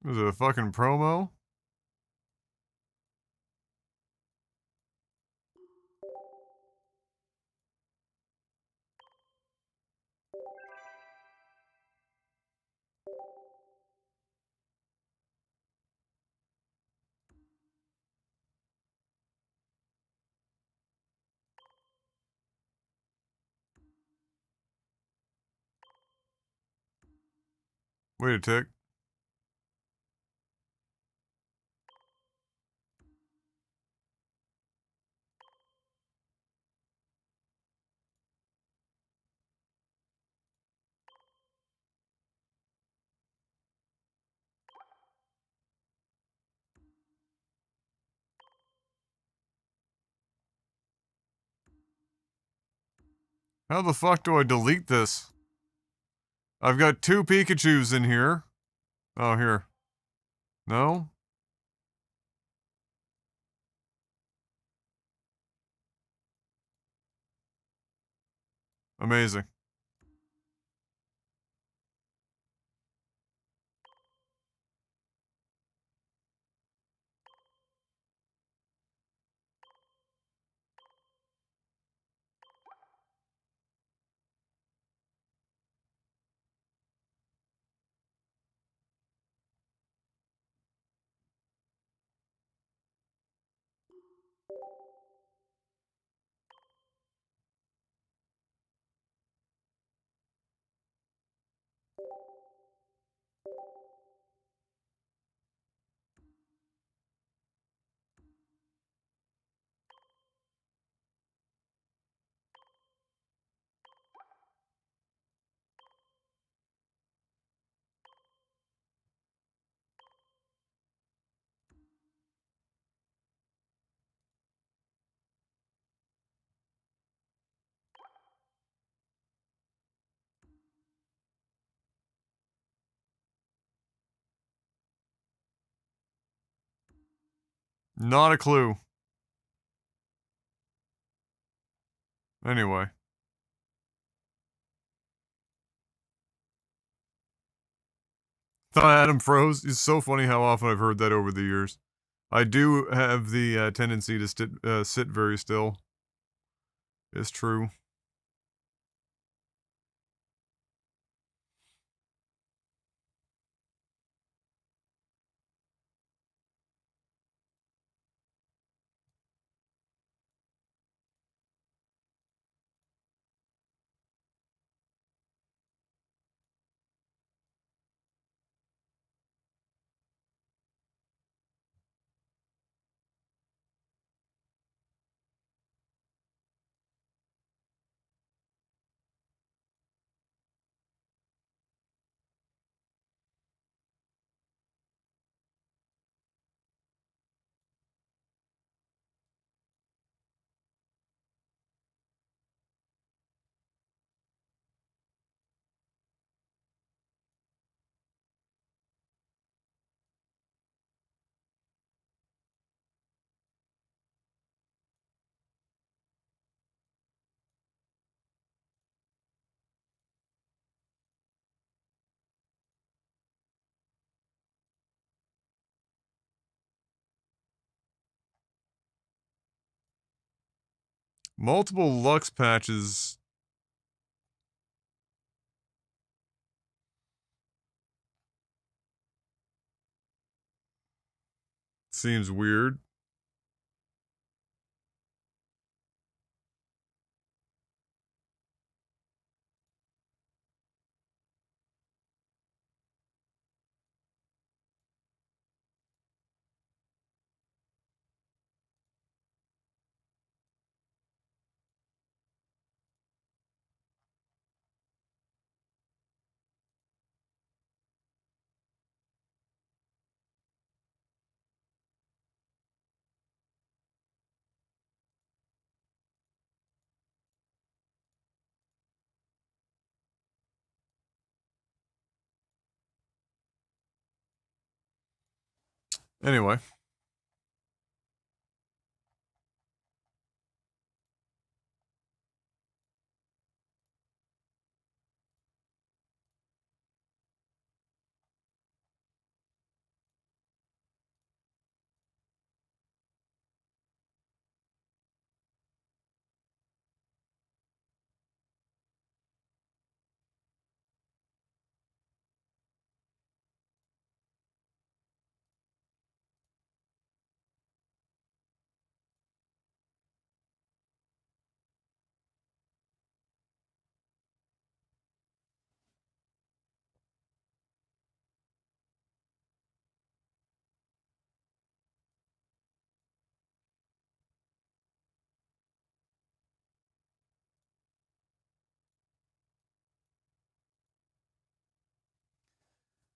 Speaker 1: Was it a fucking promo? Wait a tick. How the fuck do I delete this? I've got 2 Pikachus in here. Oh, here. No? Amazing. Not a clue. Anyway. Thought Adam froze. It's so funny how often I've heard that over the years. I do have the tendency to sit very still. It's true. Multiple Lux patches. Seems weird. Anyway.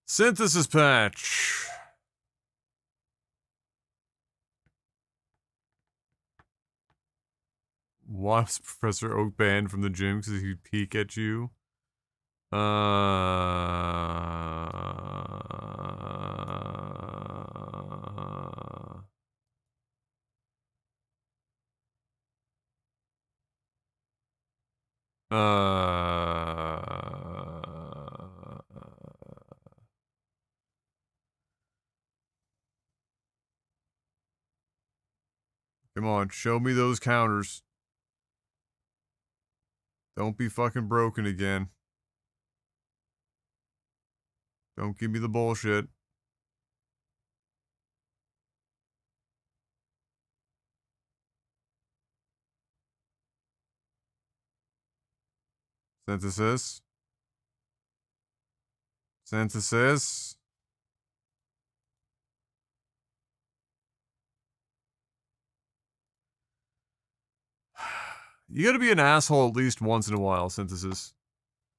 Speaker 1: Synthesis patch. Why was Professor Oak banned from the gym because he'd peek at you? Come on, show me those counters. Don't be fucking broken again. Don't give me the bullshit. Synthesis. Synthesis. You gotta be an asshole at least once in a while, Synthesis.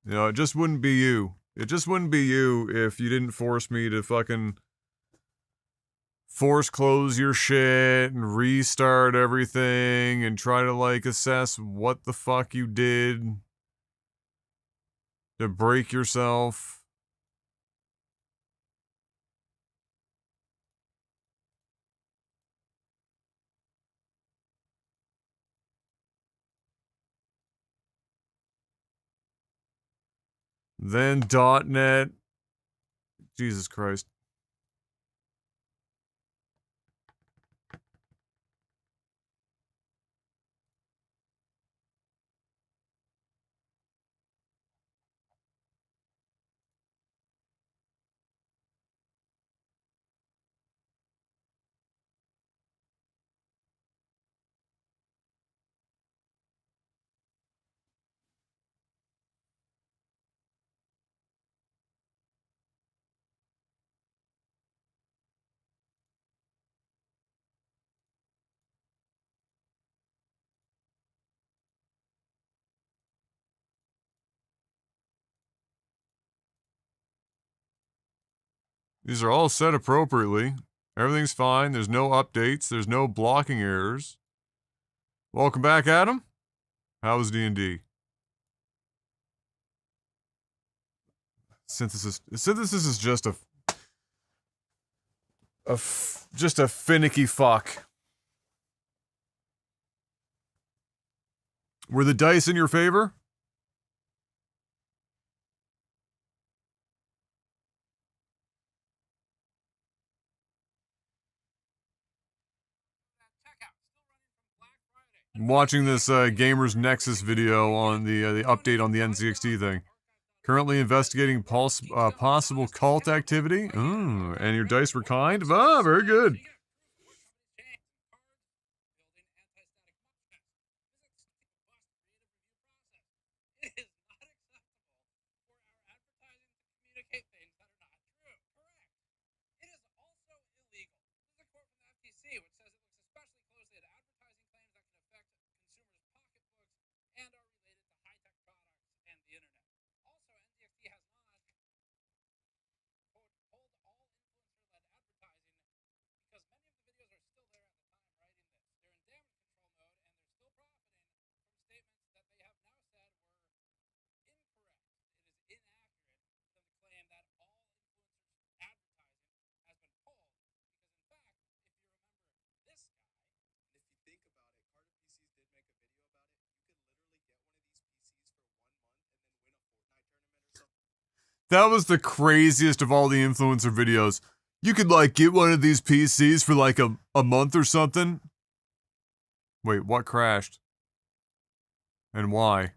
Speaker 1: You know, it just wouldn't be you. It just wouldn't be you if you didn't force me to fucking force close your shit and restart everything and try to, like, assess what the fuck you did to break yourself. Then .NET. Jesus Christ. These are all set appropriately. Everything's fine. There's no updates. There's no blocking errors. Welcome back, Adam. How was D&D? Synthesis is just just a finicky fuck. Were the dice in your favor? I'm watching this Gamers Nexus video on the update on the N60 thing. Currently investigating possible cult activity. Ooh, and your dice were kind? Ah, very good. That was the craziest of all the influencer videos. You could, like, get one of these PCs for, like, a month or something. Wait, what crashed? And why?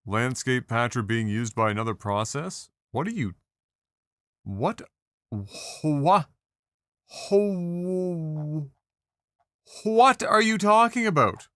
Speaker 1: Landscape patcher being used by another process? What are you... What? What? What are you talking about?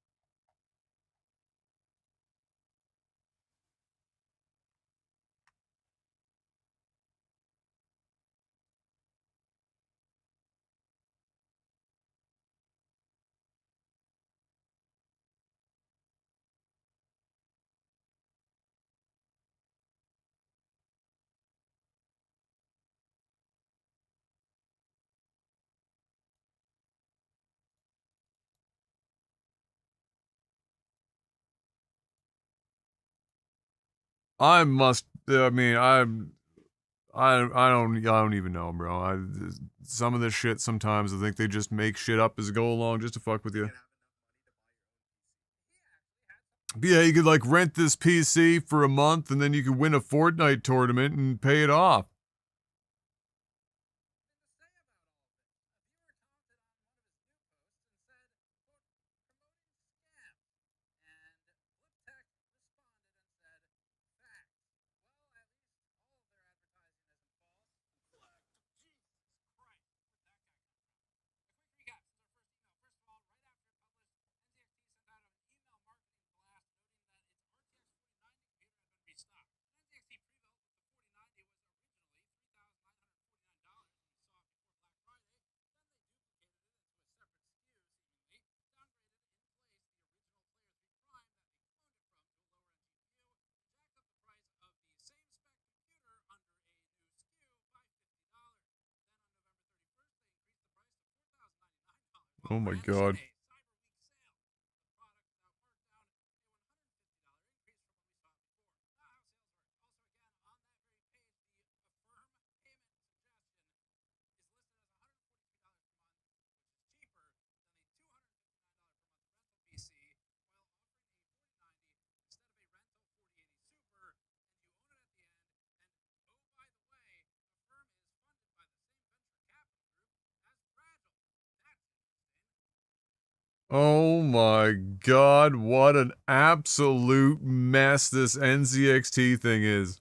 Speaker 1: I must. I mean, I don't even know, bro. Some of this shit sometimes I think they just make shit up as they go along just to fuck with you. But yeah, you could like rent this PC for a month and then you could win a Fortnite tournament and pay it off. Oh my god. Oh my god, what an absolute mess this NZXT thing is.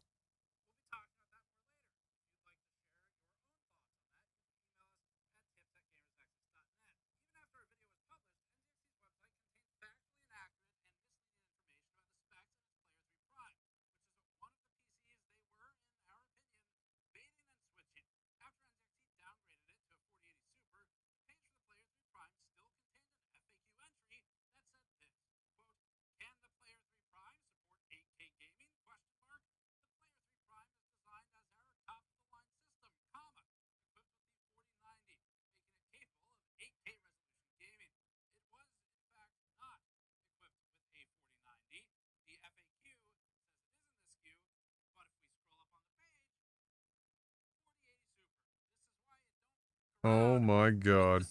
Speaker 1: Oh my god.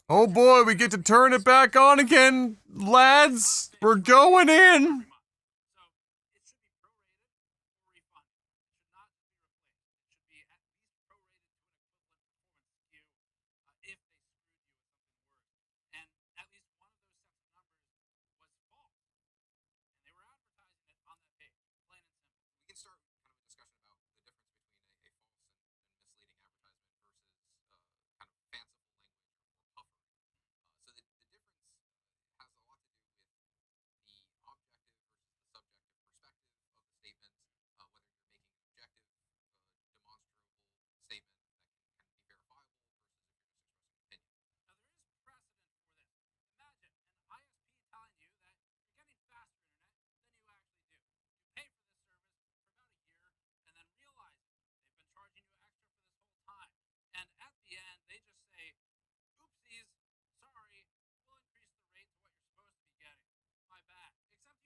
Speaker 1: Oh boy, we get to turn it back on again, lads. We're going in.
Speaker 5: We can start kind of a discussion about the difference between a false and misleading advertisement versus kind of fanciful language or puffery. So the difference has a lot to do with the objective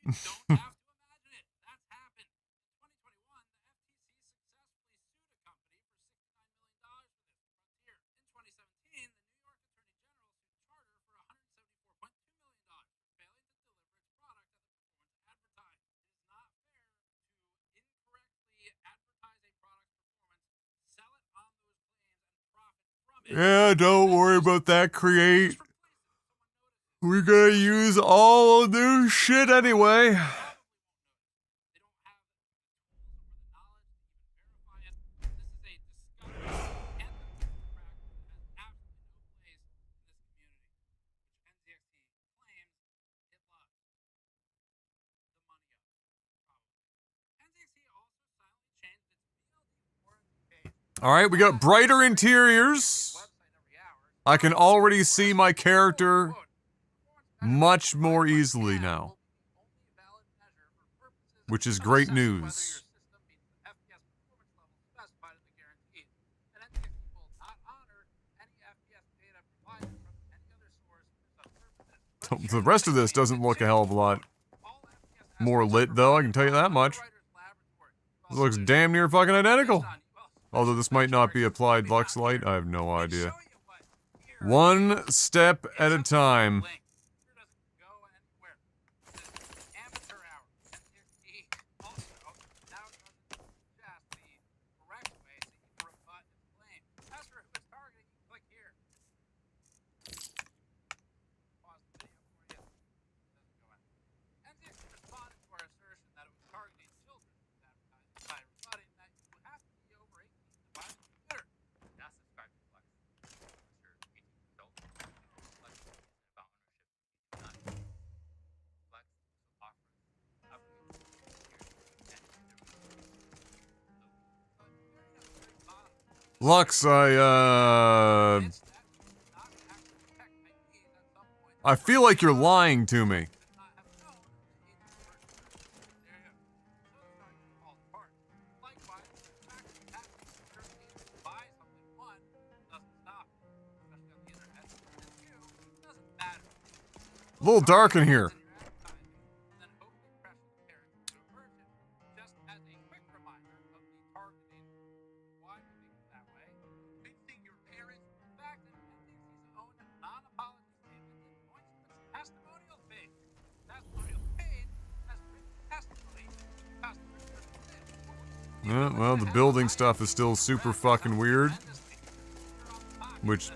Speaker 4: don't have to imagine it. That's happened. In 2021, the FTC successfully sued a company for $69 million for this, Frontier. In 2017, the New York Attorney General sued Charter for $174.2 million for failing to deliver its product at the performance advertised. It is not fair to incorrectly advertise a product's performance, sell it on those claims, and profit from it.
Speaker 1: Yeah, don't worry about that, Create. We're gonna use all new shit anyway.
Speaker 4: They don't have the tools or the knowledge to even verify it. This is a disgusting anti-user practice that has absolutely no place in this community, which NZXT claims it loves. The money of it, probably. NZXT also silently changed its BLD warranty page.
Speaker 1: All right, we got brighter interiors. I can already see my character much more easily now, which is great news. The rest of this doesn't look a hell of a lot more lit, though, I can tell you that much. It looks damn near fucking identical. Although this might not be applied Lux light, I have no idea. One step at a time. Lux, I feel like you're lying to me. A little dark in here. Yeah, well, the building stuff is still super fucking weird. Which,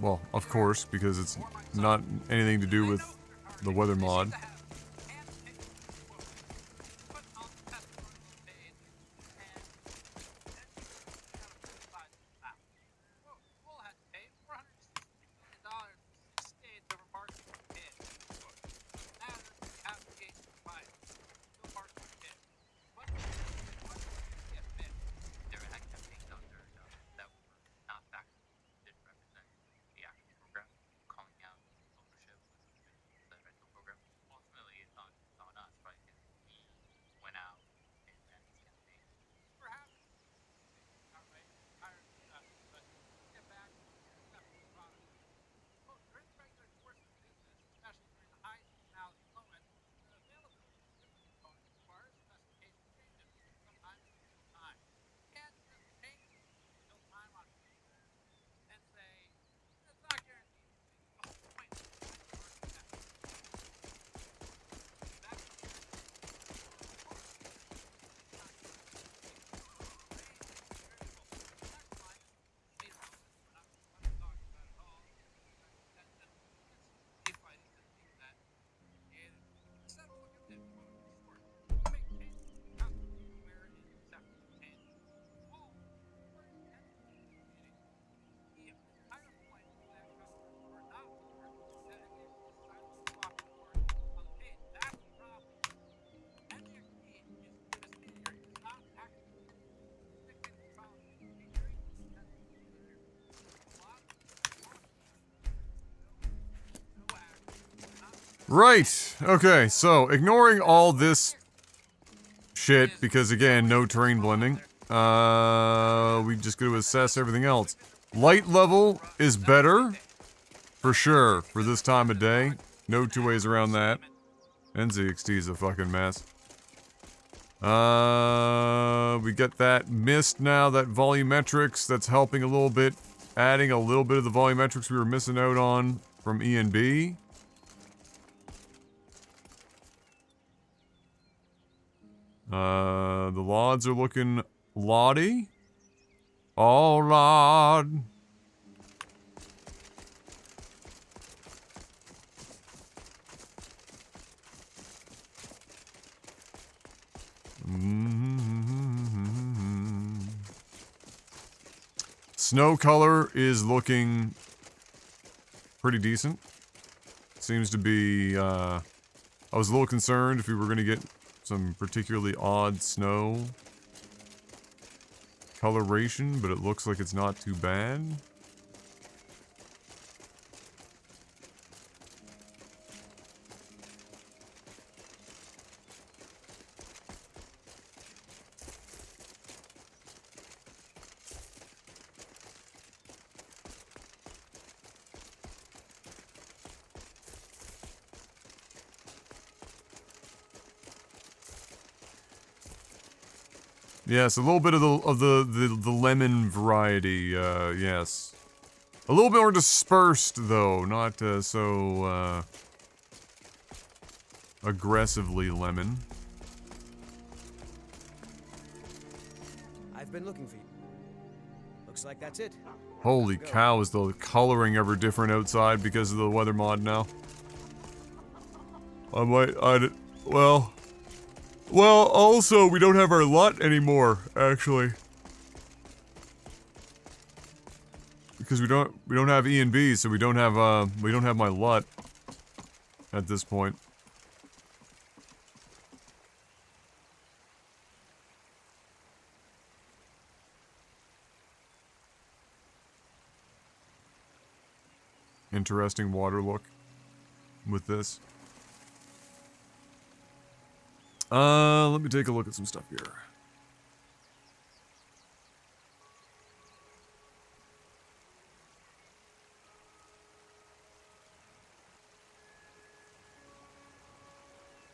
Speaker 1: well, of course, because it's not anything to do with the weather mod. Right, okay, so ignoring all this shit, because again, no terrain blending, we just go to assess everything else. Light level is better, for sure, for this time of day. No two ways around that. NZXT is a fucking mess. We get that mist now, that volumetrics, that's helping a little bit, adding a little bit of the volumetrics we were missing out on from E&B. The LODs are looking lotty. Oh, Lord. Snow color is looking pretty decent. Seems to be, I was a little concerned if we were going to get some particularly odd snow coloration, but it looks like it's not too bad. Yes, a little bit of the lemon variety, yes. A little bit more dispersed, though, not so aggressively lemon.
Speaker 3: I've been looking for you. Looks like that's it.
Speaker 1: Holy cow, is the coloring ever different outside because of the weather mod now? Well, also, we don't have our LUT anymore, actually. Because we don't have E and B, so we don't have my LUT at this point. Interesting water look with this. Let me take a look at some stuff here.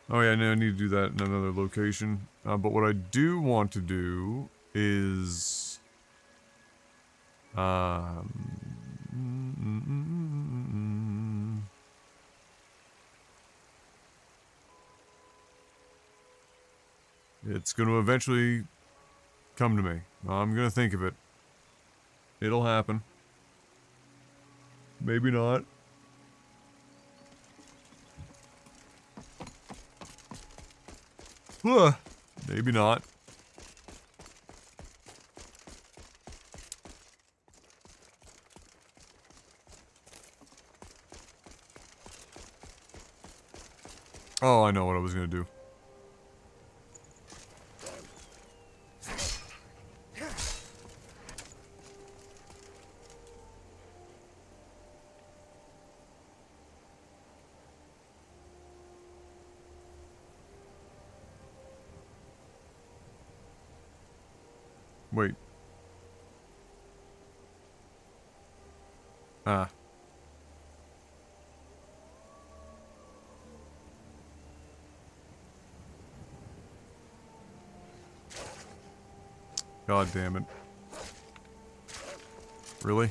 Speaker 1: Oh yeah, no, I need to do that in another location. But what I do want to do is... It's going to eventually come to me. I'm going to think of it. It'll happen. Maybe not. Maybe not. Oh, I know what I was going to do. Wait. Ah. God damn it. Really?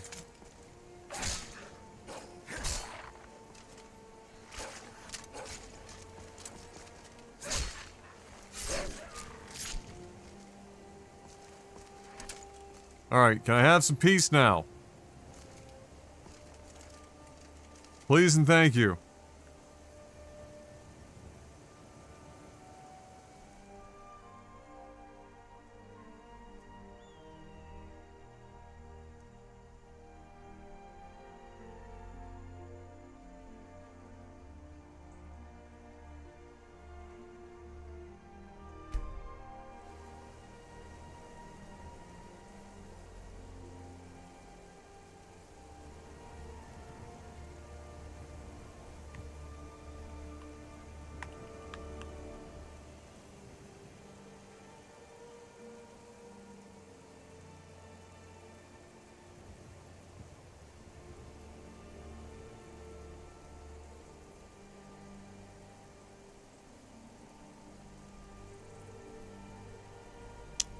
Speaker 1: Alright, can I have some peace now? Please and thank you.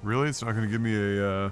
Speaker 1: Really? It's not gonna give me a,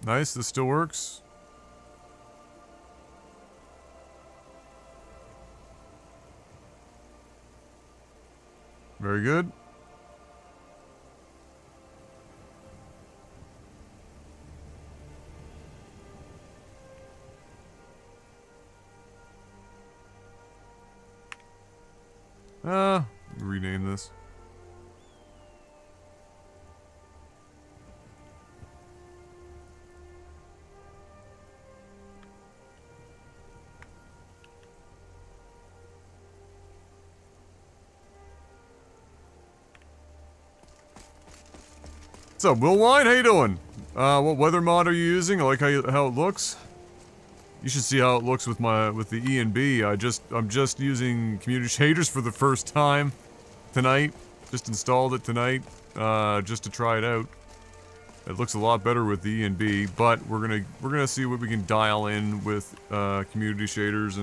Speaker 1: nice, this still works. Very good. Rename this. What's up, Will Wine? How you doing? What weather mod are you using? I like how it looks. You should see how it looks with the E and B. I'm just using community shaders for the first time tonight. Just installed it tonight, just to try it out. It looks a lot better with the E and B, but we're gonna see what we can dial in with community shaders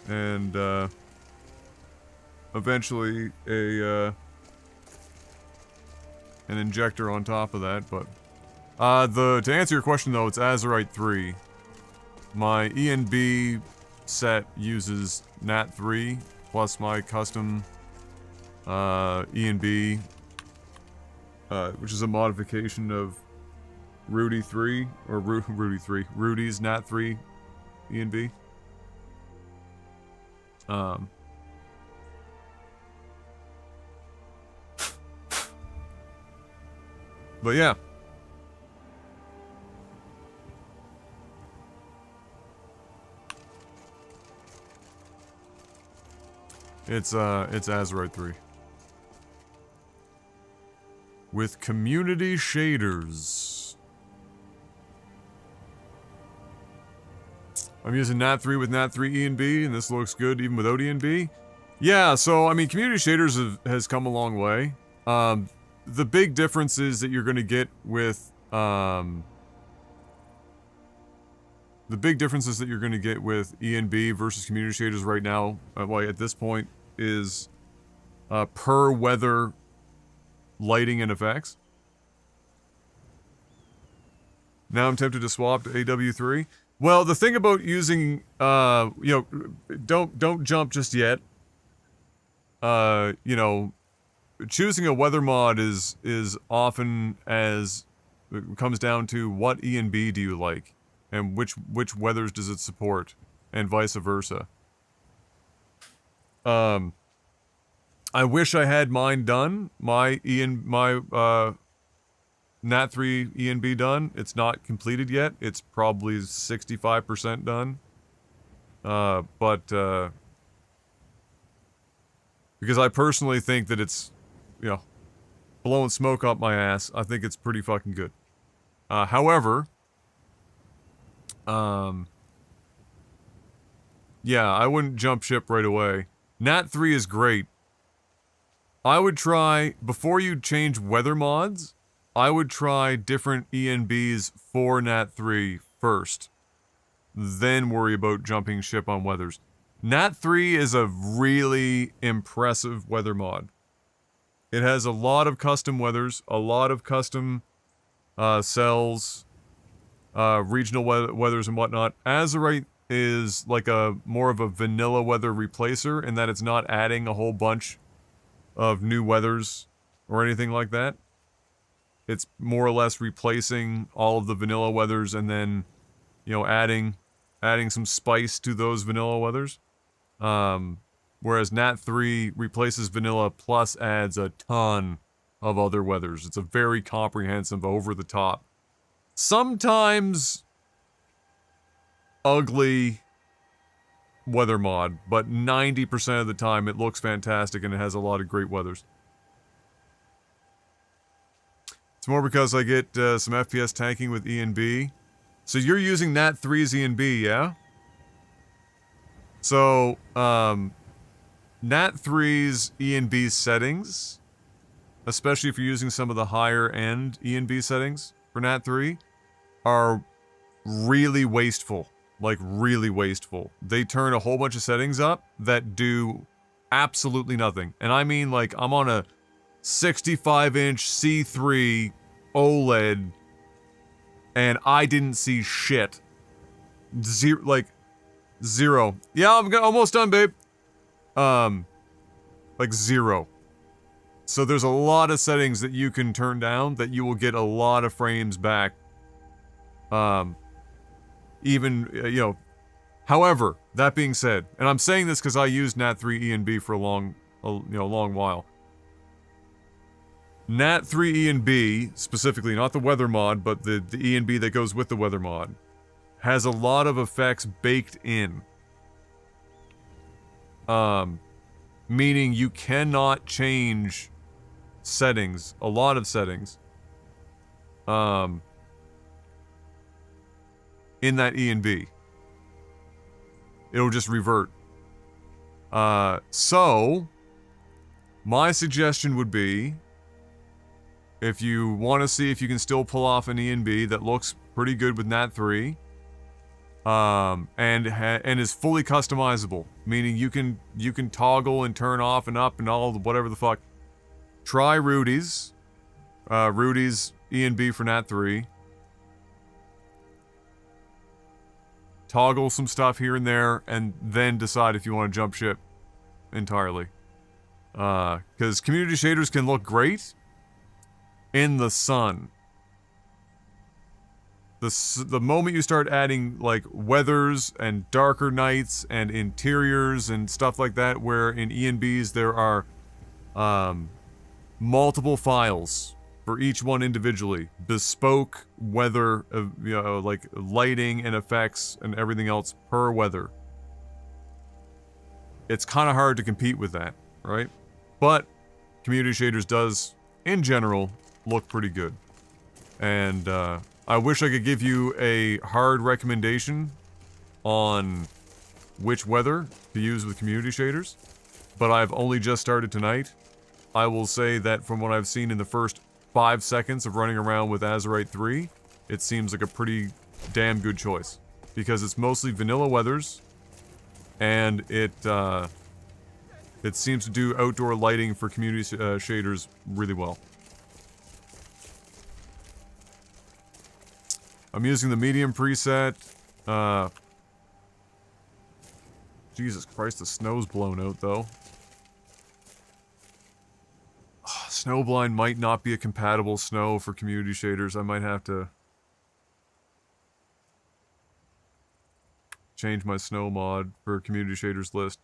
Speaker 1: and eventually an injector on top of that. But to answer your question though, it's Azurite 3. My E and B set uses Nat 3 plus my custom E and B, which is a modification of Rudy 3 or Rudy's Nat 3 E and B. But yeah. It's Azurite 3. With community shaders. I'm using Nat 3 with Nat 3 E and B, and this looks good even without E and B. Yeah, so I mean, community shaders has come a long way. The big differences that you're going to get with E and B versus community shaders right now, at this point, is per weather lighting and effects. Now I'm tempted to swap to AW3. Well, the thing about using, don't jump just yet. Choosing a weather mod is often as it comes down to what E and B do you like, and which weathers does it support, and vice versa. I wish I had mine done, my Nat 3 E and B done. It's not completed yet. It's probably 65% done. Because I personally think that it's, blowing smoke up my ass. I think it's pretty fucking good. However, yeah, I wouldn't jump ship right away. Nat 3 is great. I would try, before you change weather mods, I would try different ENBs for Nat 3 first. Then worry about jumping ship on weathers. Nat 3 is a really impressive weather mod. It has a lot of custom weathers, a lot of custom cells, regional weathers and whatnot. Azurite is like more of a vanilla weather replacer in that it's not adding a whole bunch of new weathers or anything like that. It's more or less replacing all of the vanilla weathers and then, adding adding some spice to those vanilla weathers. Whereas Nat 3 replaces vanilla plus adds a ton of other weathers. It's a very comprehensive, over-the-top, sometimes ugly weather mod, but 90% of the time it looks fantastic and it has a lot of great weathers. It's more because I get some FPS tanking with E and B. So you're using Nat 3's E and B, yeah? So, Nat 3's E and B settings, especially if you're using some of the higher end E and B settings for Nat 3, are really wasteful. Like, really wasteful. They turn a whole bunch of settings up that do absolutely nothing. And I mean, like, I'm on a 65-inch C3 OLED, and I didn't see shit. Zero. Yeah, I'm almost done, babe. Like 0. So there's a lot of settings that you can turn down that you will get a lot of frames back. Even, you know, however, that being said, and I'm saying this because I used Nat 3 E and B for a long while. Nat 3 E and B, specifically, not the weather mod, but the E and B that goes with the weather mod, has a lot of effects baked in. Meaning you cannot change settings, a lot of settings, in that E and B. It'll just revert. So, my suggestion would be, if you want to see if you can still pull off an E and B that looks pretty good with Nat 3, and is fully customizable, meaning you can toggle and turn off and up and all the whatever the fuck. Try Rudy's E and B for Nat 3. Toggle some stuff here and there, and then decide if you want to jump ship entirely. Because community shaders can look great in the sun. The moment you start adding, like, weathers and darker nights and interiors and stuff like that, where in E&Bs there are multiple files for each one individually, bespoke weather, you know, like lighting and effects and everything else per weather. It's kind of hard to compete with that, right? But community shaders does, in general, look pretty good. And I wish I could give you a hard recommendation on which weather to use with community shaders, but I've only just started tonight. I will say that from what I've seen in the first 5 seconds of running around with Azerite 3, it seems like a pretty damn good choice. Because it's mostly vanilla weathers, and it seems to do outdoor lighting for community shaders really well. I'm using the medium preset. Jesus Christ, the snow's blown out though. Snowblind might not be a compatible snow for community shaders. I might have to change my snow mod for community shaders list,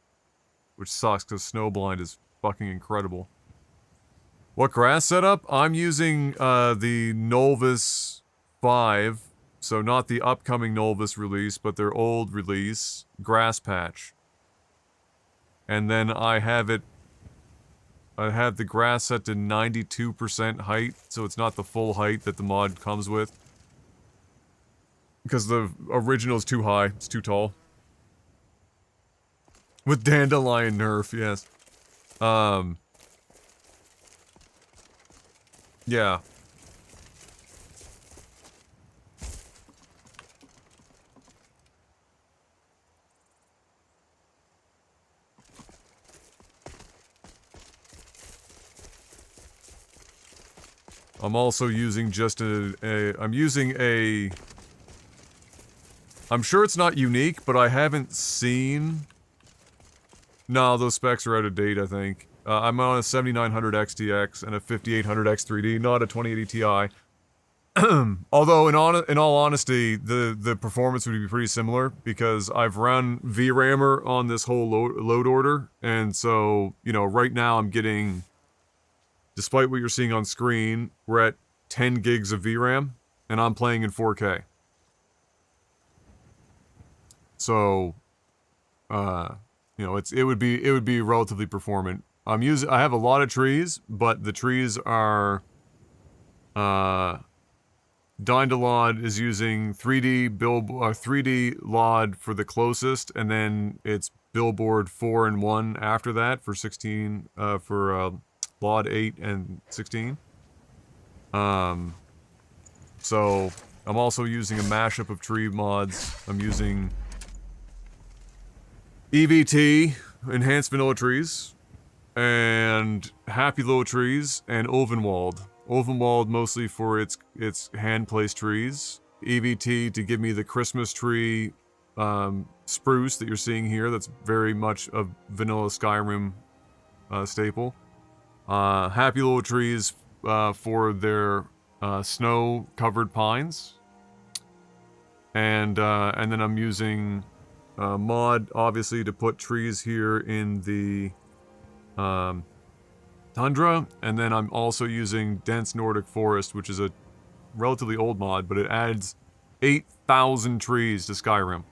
Speaker 1: which sucks because Snowblind is fucking incredible. What grass setup? I'm using the Nolvis 5, so not the upcoming Nolvis release, but their old release, Grass Patch. And then I have the grass set to 92% height, so it's not the full height that the mod comes with. Because the original is too high, it's too tall. With Dandelion nerf, yes. Yeah. I'm also using just I'm sure it's not unique, but I haven't seen... No, those specs are out of date, I think. I'm on a 7900 XTX and a 5800 X3D, not a 2080 Ti. Although in all honesty, the performance would be pretty similar because I've run VRAMer on this whole load order, and so you know right now I'm getting, despite what you're seeing on screen, we're at 10 gigs of VRAM, and I'm playing in 4K. So, you know, it would be relatively performant. I have a lot of trees, but the trees are, Dindalod is using 3D LOD for the closest, and then it's Billboard 4 and 1 after that for 16, for LOD 8 and 16. So I'm also using a mashup of tree mods. I'm using EVT, Enhanced Vanilla Trees, and Happy Little Trees, and Ulvenwald. Ulvenwald mostly for its hand-placed trees. EVT to give me the Christmas tree spruce that you're seeing here. That's very much a vanilla Skyrim staple. Happy Little Trees for their snow-covered pines. And then I'm using mod, obviously, to put trees here in the tundra, and then I'm also using Dense Nordic Forest, which is a relatively old mod, but it adds 8,000 trees to Skyrim.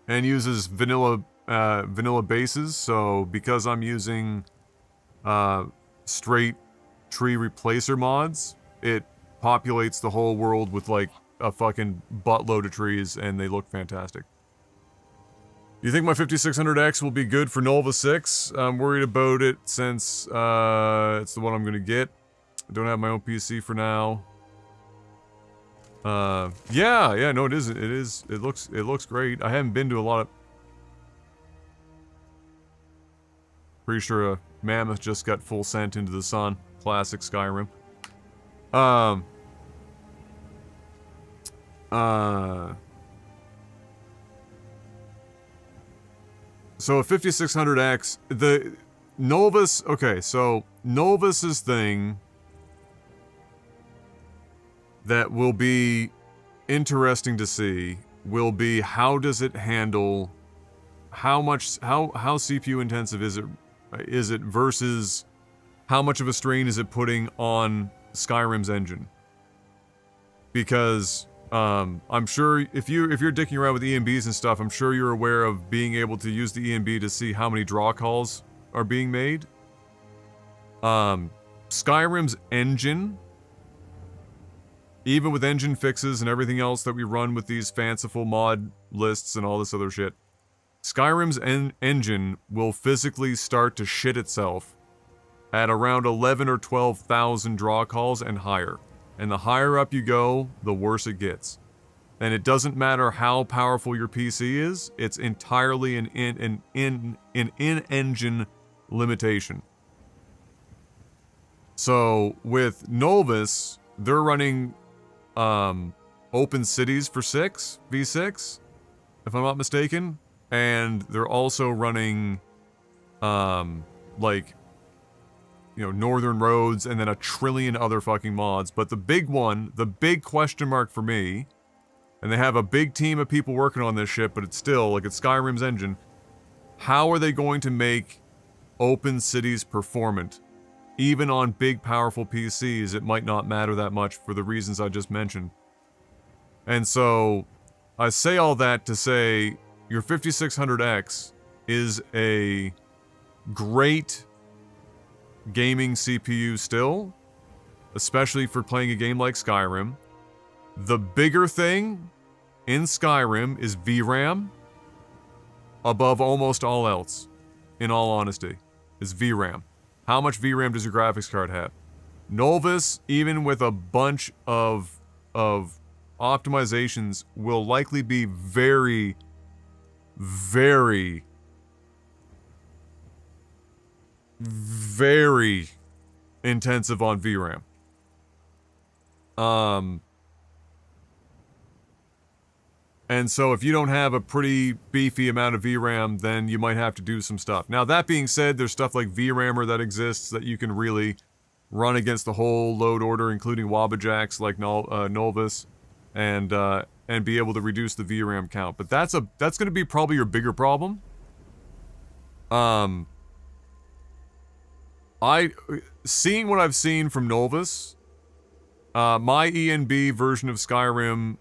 Speaker 1: And uses vanilla bases, so because I'm using straight tree replacer mods, it populates the whole world with like a fucking buttload of trees, and they look fantastic. Do you think my 5600X will be good for Nova 6? I'm worried about it since it's the one I'm gonna get. I don't have my own PC for now. Yeah, no, it isn't. It looks great. I haven't been to a lot of... Pretty sure a mammoth just got full sent into the sun. Classic Skyrim. So a 5600X, the Novus, okay, so Novus's thing that will be interesting to see will be how does it handle, how CPU intensive is it versus how much of a strain is it putting on Skyrim's engine? Because I'm sure if you're dicking around with EMBs and stuff, I'm sure you're aware of being able to use the EMB to see how many draw calls are being made. Skyrim's engine, even with engine fixes and everything else that we run with these fanciful mod lists and all this other shit, Skyrim's engine will physically start to shit itself at around 11 or 12,000 draw calls and higher. And the higher up you go, the worse it gets. And it doesn't matter how powerful your PC is, it's entirely an in-engine limitation. So with Novus, they're running Open Cities for V6, if I'm not mistaken. And they're also running like, you know, Northern Roads, and then a trillion other fucking mods. But the big one, the big question mark for me, and they have a big team of people working on this shit, but it's still, like, it's Skyrim's engine. How are they going to make Open Cities performant? Even on big, powerful PCs, it might not matter that much for the reasons I just mentioned. And so, I say all that to say, your 5600X is a great gaming CPU still, especially for playing a game like Skyrim. The bigger thing in Skyrim is VRAM above almost all else, in all honesty, is VRAM. How much VRAM does your graphics card have? Novus, even with a bunch of optimizations, will likely be very, very intensive on VRAM. And so if you don't have a pretty beefy amount of VRAM, then you might have to do some stuff. Now that being said, there's stuff like VRAMer that exists that you can really run against the whole load order, including Wabajaks like Novus, and be able to reduce the VRAM count. But that's going to be probably your bigger problem. Seeing what I've seen from Novus, my ENB version of Skyrim,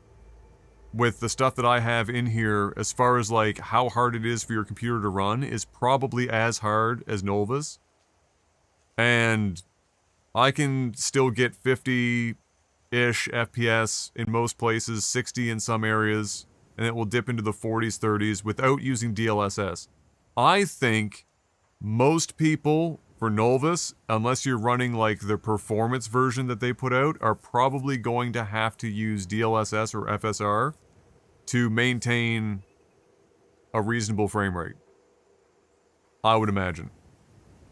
Speaker 1: with the stuff that I have in here, as far as like how hard it is for your computer to run, is probably as hard as Novus. And I can still get 50-ish FPS in most places, 60 in some areas, and it will dip into the 40s, 30s without using DLSS. I think most people for Novus, unless you're running like the performance version that they put out, are probably going to have to use DLSS or FSR to maintain a reasonable frame rate. I would imagine.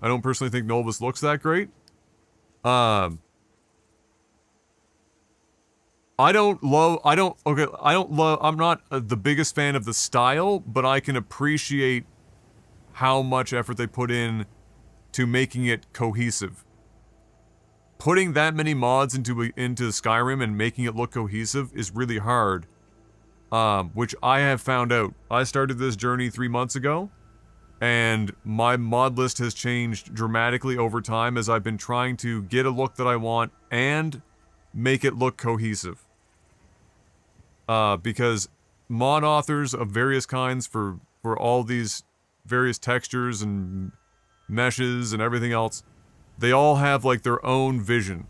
Speaker 1: I don't personally think Novus looks that great. I'm not the biggest fan of the style, but I can appreciate how much effort they put in to making it cohesive. Putting that many mods into Skyrim and making it look cohesive is really hard. Which I have found out. I started this journey 3 months ago, and my mod list has changed dramatically over time as I've been trying to get a look that I want and make it look cohesive. Because mod authors of various kinds for all these various textures and meshes and everything else, they all have like their own vision.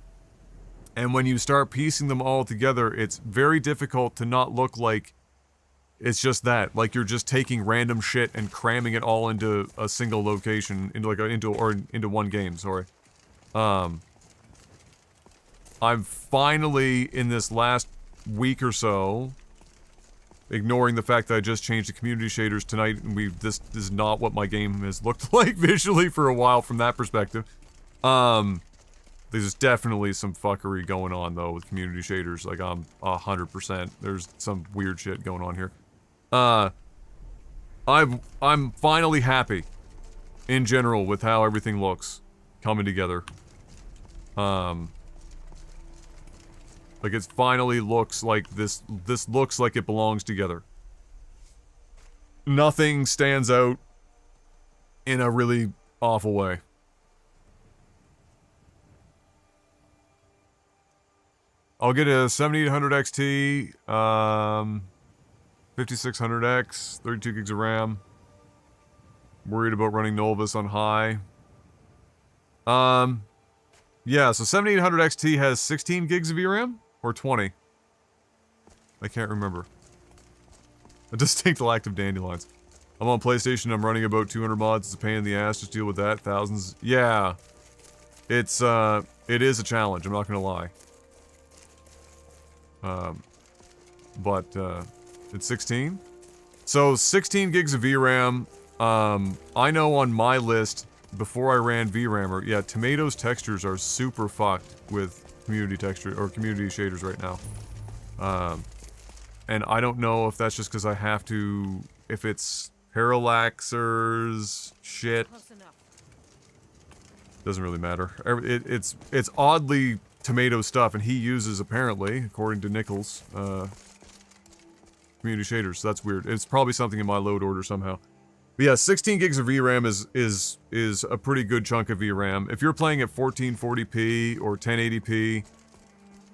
Speaker 1: And when you start piecing them all together, it's very difficult to not look like it's just that. Like you're just taking random shit and cramming it all into a single location, into one game, sorry. I'm finally, in this last week or so, ignoring the fact that I just changed the community shaders tonight, and this is not what my game has looked like visually for a while from that perspective. There's definitely some fuckery going on, though, with community shaders. Like, I'm 100%. There's some weird shit going on here. I'm finally happy, in general, with how everything looks coming together. Like, it finally looks like this looks like it belongs together. Nothing stands out in a really awful way. I'll get a 7800 XT, 5600X, 32 gigs of RAM. Worried about running Novus on high. Yeah, so 7800 XT has 16 gigs of VRAM? Or 20? I can't remember. A distinct lack of dandelions. I'm on PlayStation, I'm running about 200 mods. It's a pain in the ass to deal with that. Thousands. Yeah. It is a challenge, I'm not gonna lie. It's 16? So, 16 gigs of VRAM. I know on my list, before I ran VRAMer, yeah, Tomato's textures are super fucked with community texture, or community shaders right now. And I don't know if that's just because I have to, if it's parallaxers, shit. Doesn't really matter. It's oddly Tomato stuff, and he uses, apparently, according to Nichols, community shaders, so that's weird. It's probably something in my load order somehow. But yeah, 16 gigs of VRAM is a pretty good chunk of VRAM. If you're playing at 1440p or 1080p,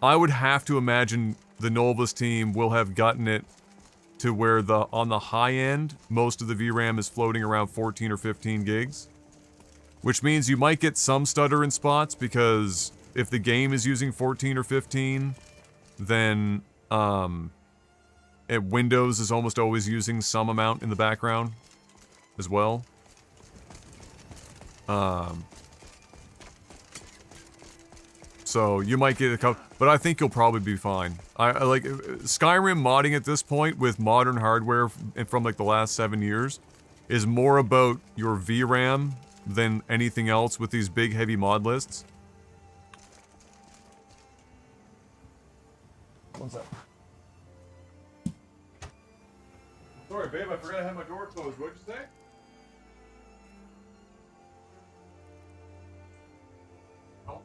Speaker 1: I would have to imagine the Novus team will have gotten it to where on the high end, most of the VRAM is floating around 14 or 15 gigs. Which means you might get some stutter in spots, because if the game is using 14 or 15, then Windows is almost always using some amount in the background as well. So you might get a couple, but I think you'll probably be fine. I like Skyrim modding at this point with modern hardware from like the last 7 years is more about your VRAM than anything else with these big heavy mod lists. What's that? Sorry, babe, I forgot I had my door closed. What'd you say? Oh.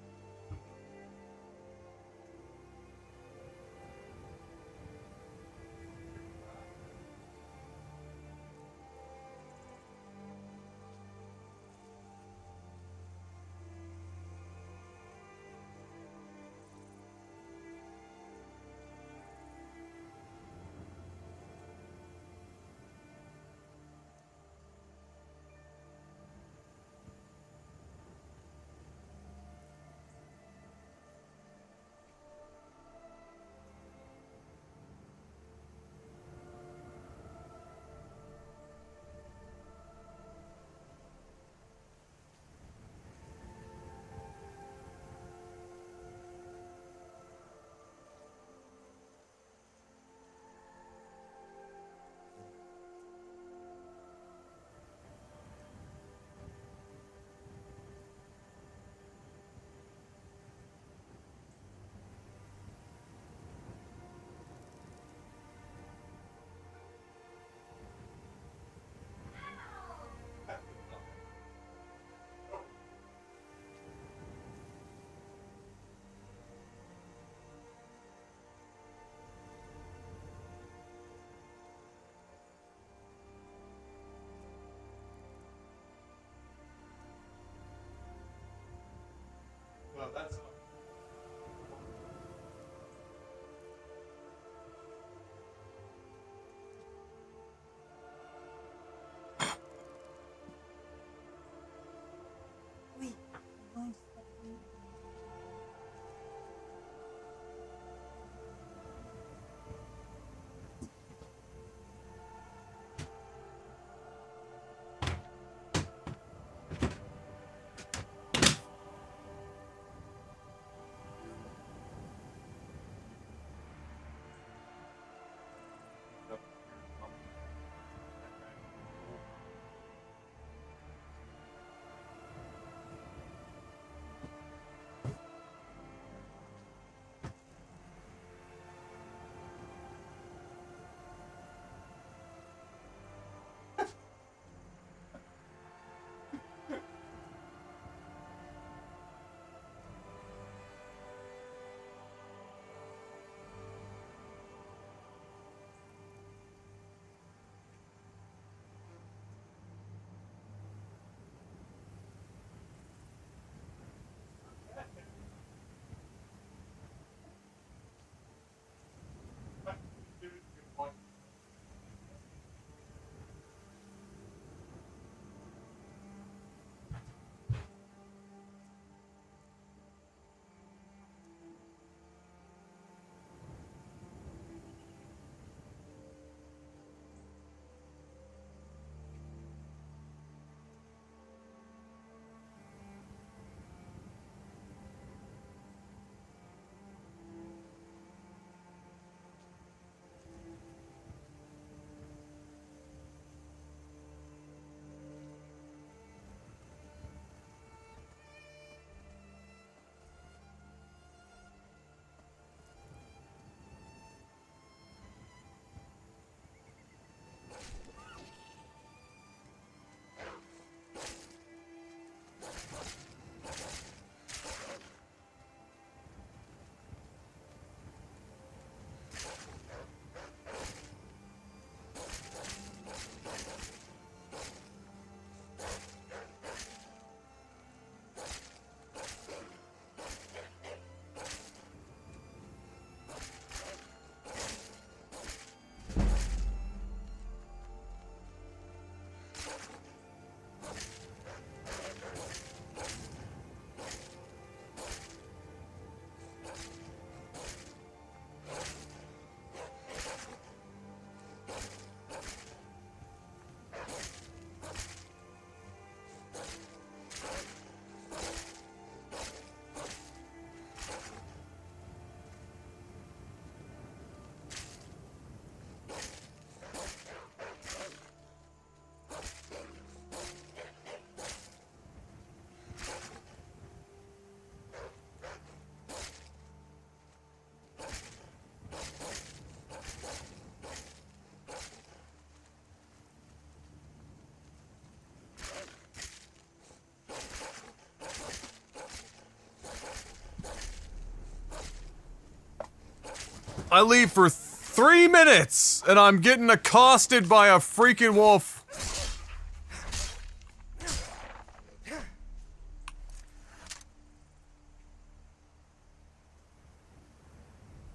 Speaker 1: I leave for 3 minutes, and I'm getting accosted by a freaking wolf.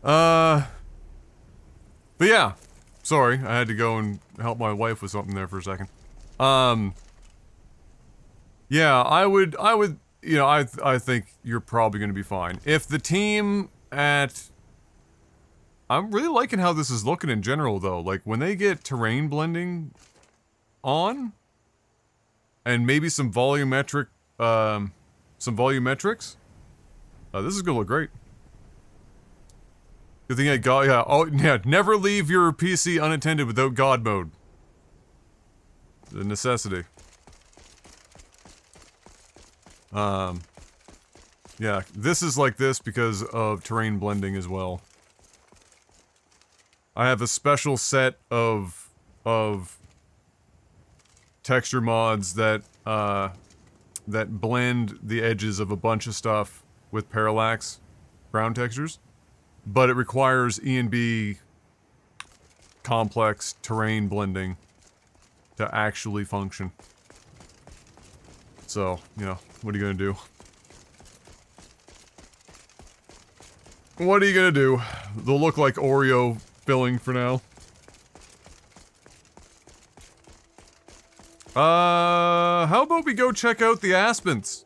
Speaker 1: But yeah. Sorry, I had to go and help my wife with something there for a second. Yeah, I would, you know, I think you're probably gonna be fine. If the team at... I'm really liking how this is looking in general, though. Like, when they get terrain blending on, and maybe some volumetric, some volumetrics, this is gonna look great. Good thing I got, yeah, oh, yeah, never leave your PC unattended without God mode. The necessity. Yeah, this is like this because of terrain blending as well. I have a special set of texture mods that, that blend the edges of a bunch of stuff with parallax ground textures. But it requires E&B complex terrain blending to actually function. So, you know, what are you gonna do? What are you gonna do? They'll look like Oreo filling for now. How about we go check out the Aspens?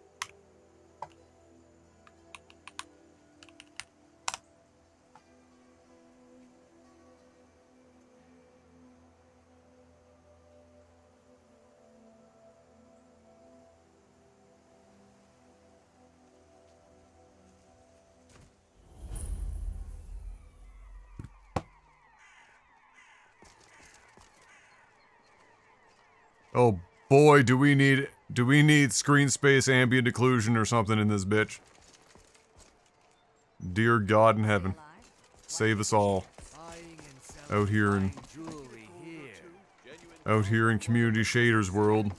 Speaker 1: Oh boy, do we need screen space ambient occlusion or something in this bitch. Dear God in heaven, save us all. Out here in Community Shaders world.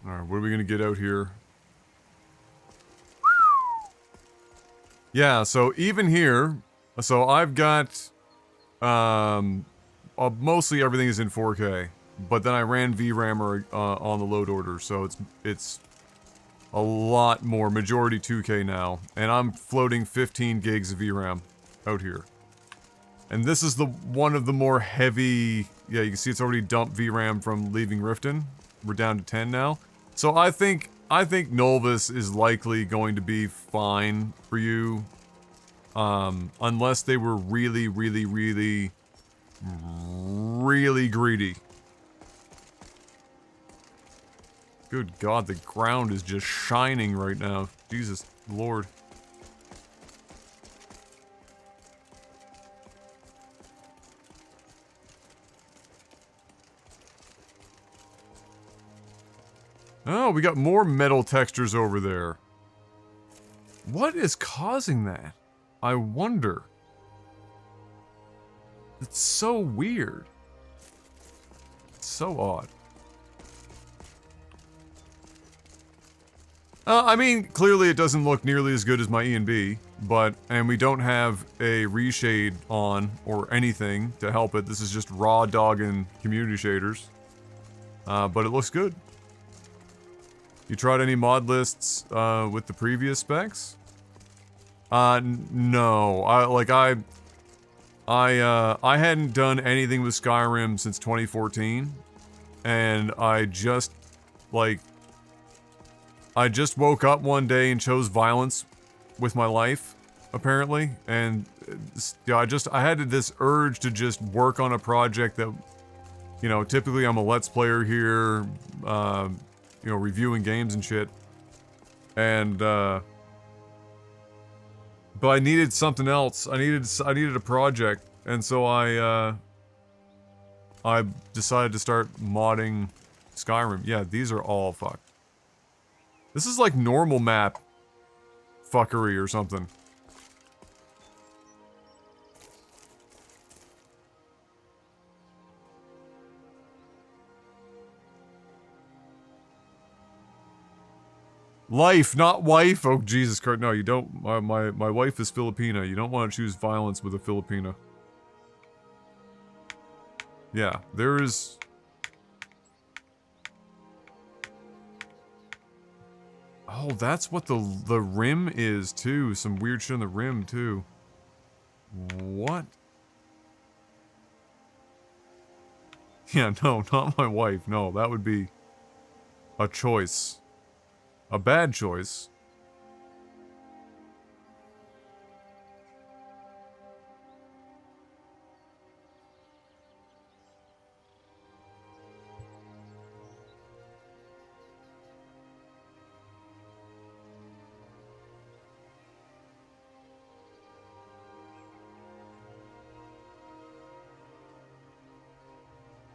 Speaker 1: Alright, what are we gonna get out here? Yeah, so even here, so I've got, mostly everything is in 4K, but then I ran VRAM on the load order, so it's a lot more, majority 2K now, and I'm floating 15 gigs of VRAM out here. And this is one of the more heavy, yeah, you can see it's already dumped VRAM from leaving Riften. We're down to 10 now. So I think Novus is likely going to be fine for you. Unless they were really, really, really, really greedy. Good God, the ground is just shining right now. Jesus Lord. Oh, we got more metal textures over there. What is causing that? I wonder. It's so weird. It's so odd. I mean, clearly it doesn't look nearly as good as my E&B, and we don't have a reshade on or anything to help it. This is just raw dogging community shaders. But it looks good. You tried any mod lists with the previous specs? No. I hadn't done anything with Skyrim since 2014, and I just woke up one day and chose violence with my life, apparently, and yeah, I had this urge to just work on a project that, you know, typically I'm a Let's Player here, you know, reviewing games and shit, and but I needed something else. I needed a project, and so I decided to start modding Skyrim. Yeah, these are all fucked. This is like normal map fuckery or something. Life, not wife. Oh, Jesus Christ. No, you don't. My wife is Filipina. You don't want to choose violence with a Filipina. Yeah, there is... Oh, that's what the rim is, too. Some weird shit on the rim, too. What? Yeah, no, not my wife. No, that would be a choice. A bad choice.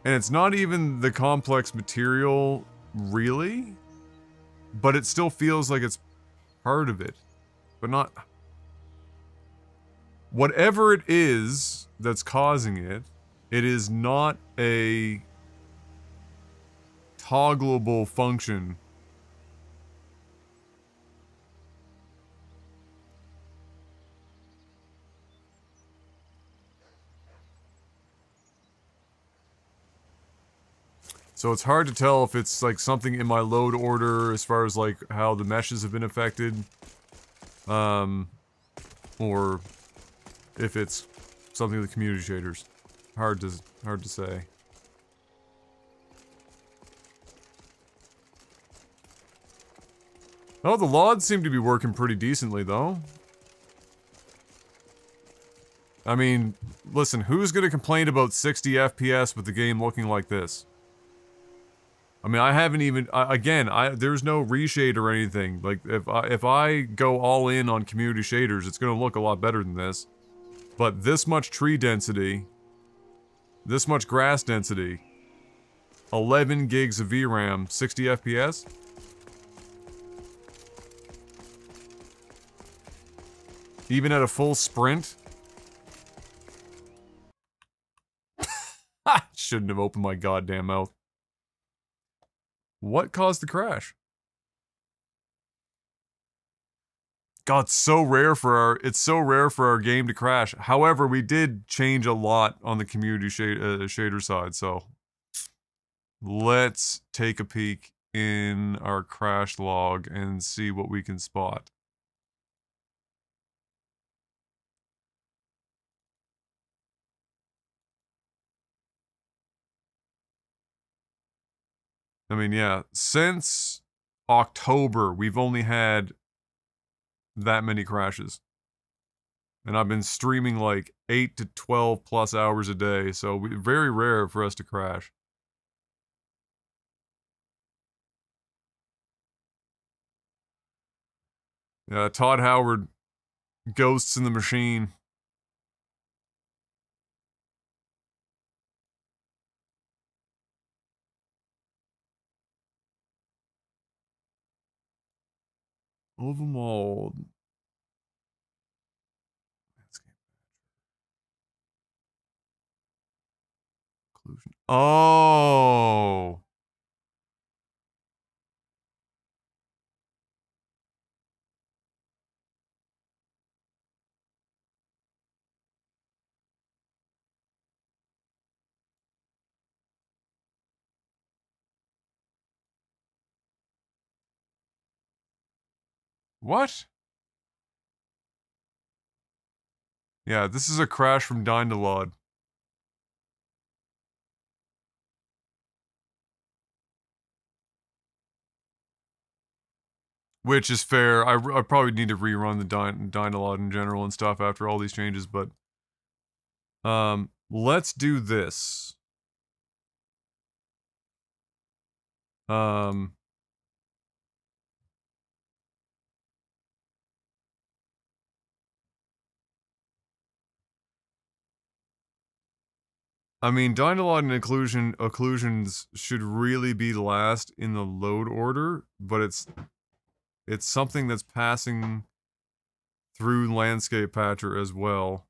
Speaker 1: And it's not even the complex material, really? But it still feels like it's part of it. But not... Whatever it is that's causing it, it is not a toggleable function. So it's hard to tell if it's like something in my load order as far as like how the meshes have been affected. Or if it's something with the community shaders. Hard to say. Oh, the LODs seem to be working pretty decently though. I mean, listen, who's gonna complain about 60 FPS with the game looking like this? I mean, I haven't even, there's no reshade or anything. Like, if I go all in on community shaders, it's gonna look a lot better than this. But this much tree density, this much grass density, 11 gigs of VRAM, 60 FPS? Even at a full sprint? Ha! Shouldn't have opened my goddamn mouth. What caused the crash? God, it's so rare for our game to crash. However, we did change a lot on the community shader side, so let's take a peek in our crash log and see what we can spot. I mean, yeah, since October, we've only had that many crashes. And I've been streaming like 8 to 12 plus hours a day, so very rare for us to crash. Yeah, Todd Howard, Ghosts in the Machine. Overmold. Occlusion. Oh! What? Yeah, this is a crash from Dynalod. Which is fair. I probably need to rerun the Dynalod in general and stuff after all these changes, but... let's do this. I mean, Dynalog and occlusions should really be last in the load order, but it's something that's passing through Landscape Patcher as well.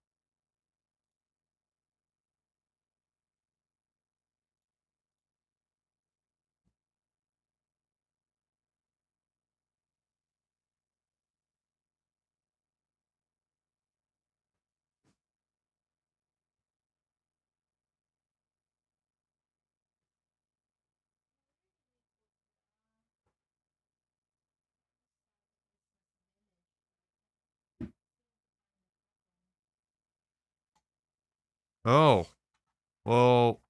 Speaker 1: Oh. Well,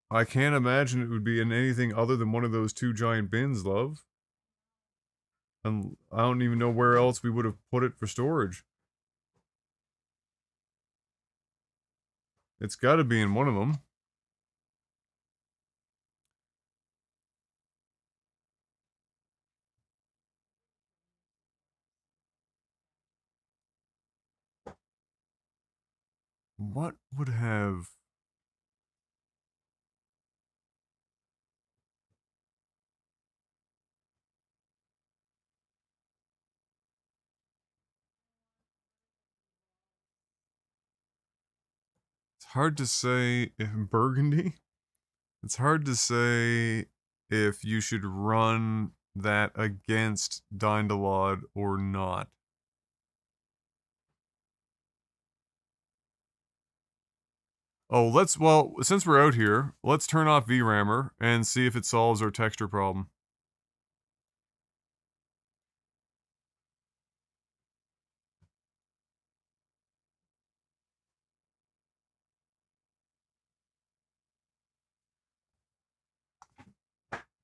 Speaker 1: I can't imagine it would be in anything other than one of those two giant bins, love. And I don't even know where else we would have put it for storage. It's gotta be in one of them. What would have... It's hard to say if Burgundy. It's hard to say if you should run that against Dindalod or not. Oh, well, since we're out here, let's turn off VRAMer and see if it solves our texture problem.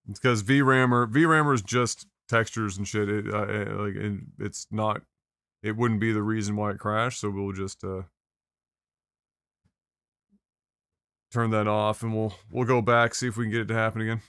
Speaker 1: It's because VRAMer is just textures and shit. It's not, it wouldn't be the reason why it crashed, so we'll just, turn that off and we'll go back, see if we can get it to happen again.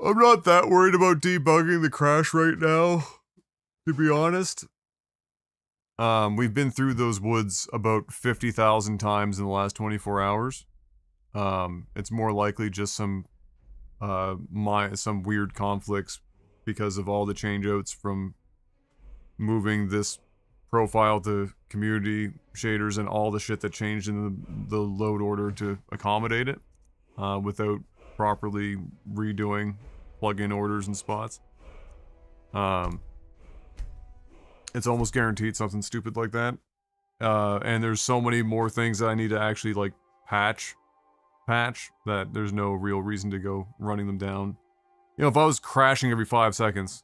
Speaker 1: I'm not that worried about debugging the crash right now, to be honest. We've been through those woods about 50,000 times in the last 24 hours. It's more likely just some weird conflicts because of all the changeouts from moving this profile to community shaders and all the shit that changed in the load order to accommodate it, without properly redoing plugin orders and spots. It's almost guaranteed something stupid like that. And there's so many more things that I need to actually, like, patch, that there's no real reason to go running them down. You know, if I was crashing every 5 seconds.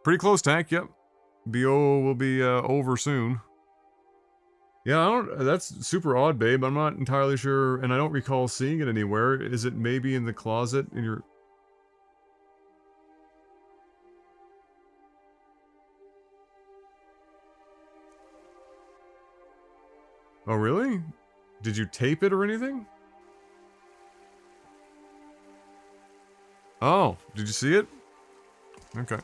Speaker 1: Pretty close, Tank, yep. BO will be over soon. Yeah, that's super odd, babe. I'm not entirely sure, and I don't recall seeing it anywhere. Is it maybe in the closet in your... Oh, really? Did you tape it or anything? Oh, did you see it? Okay.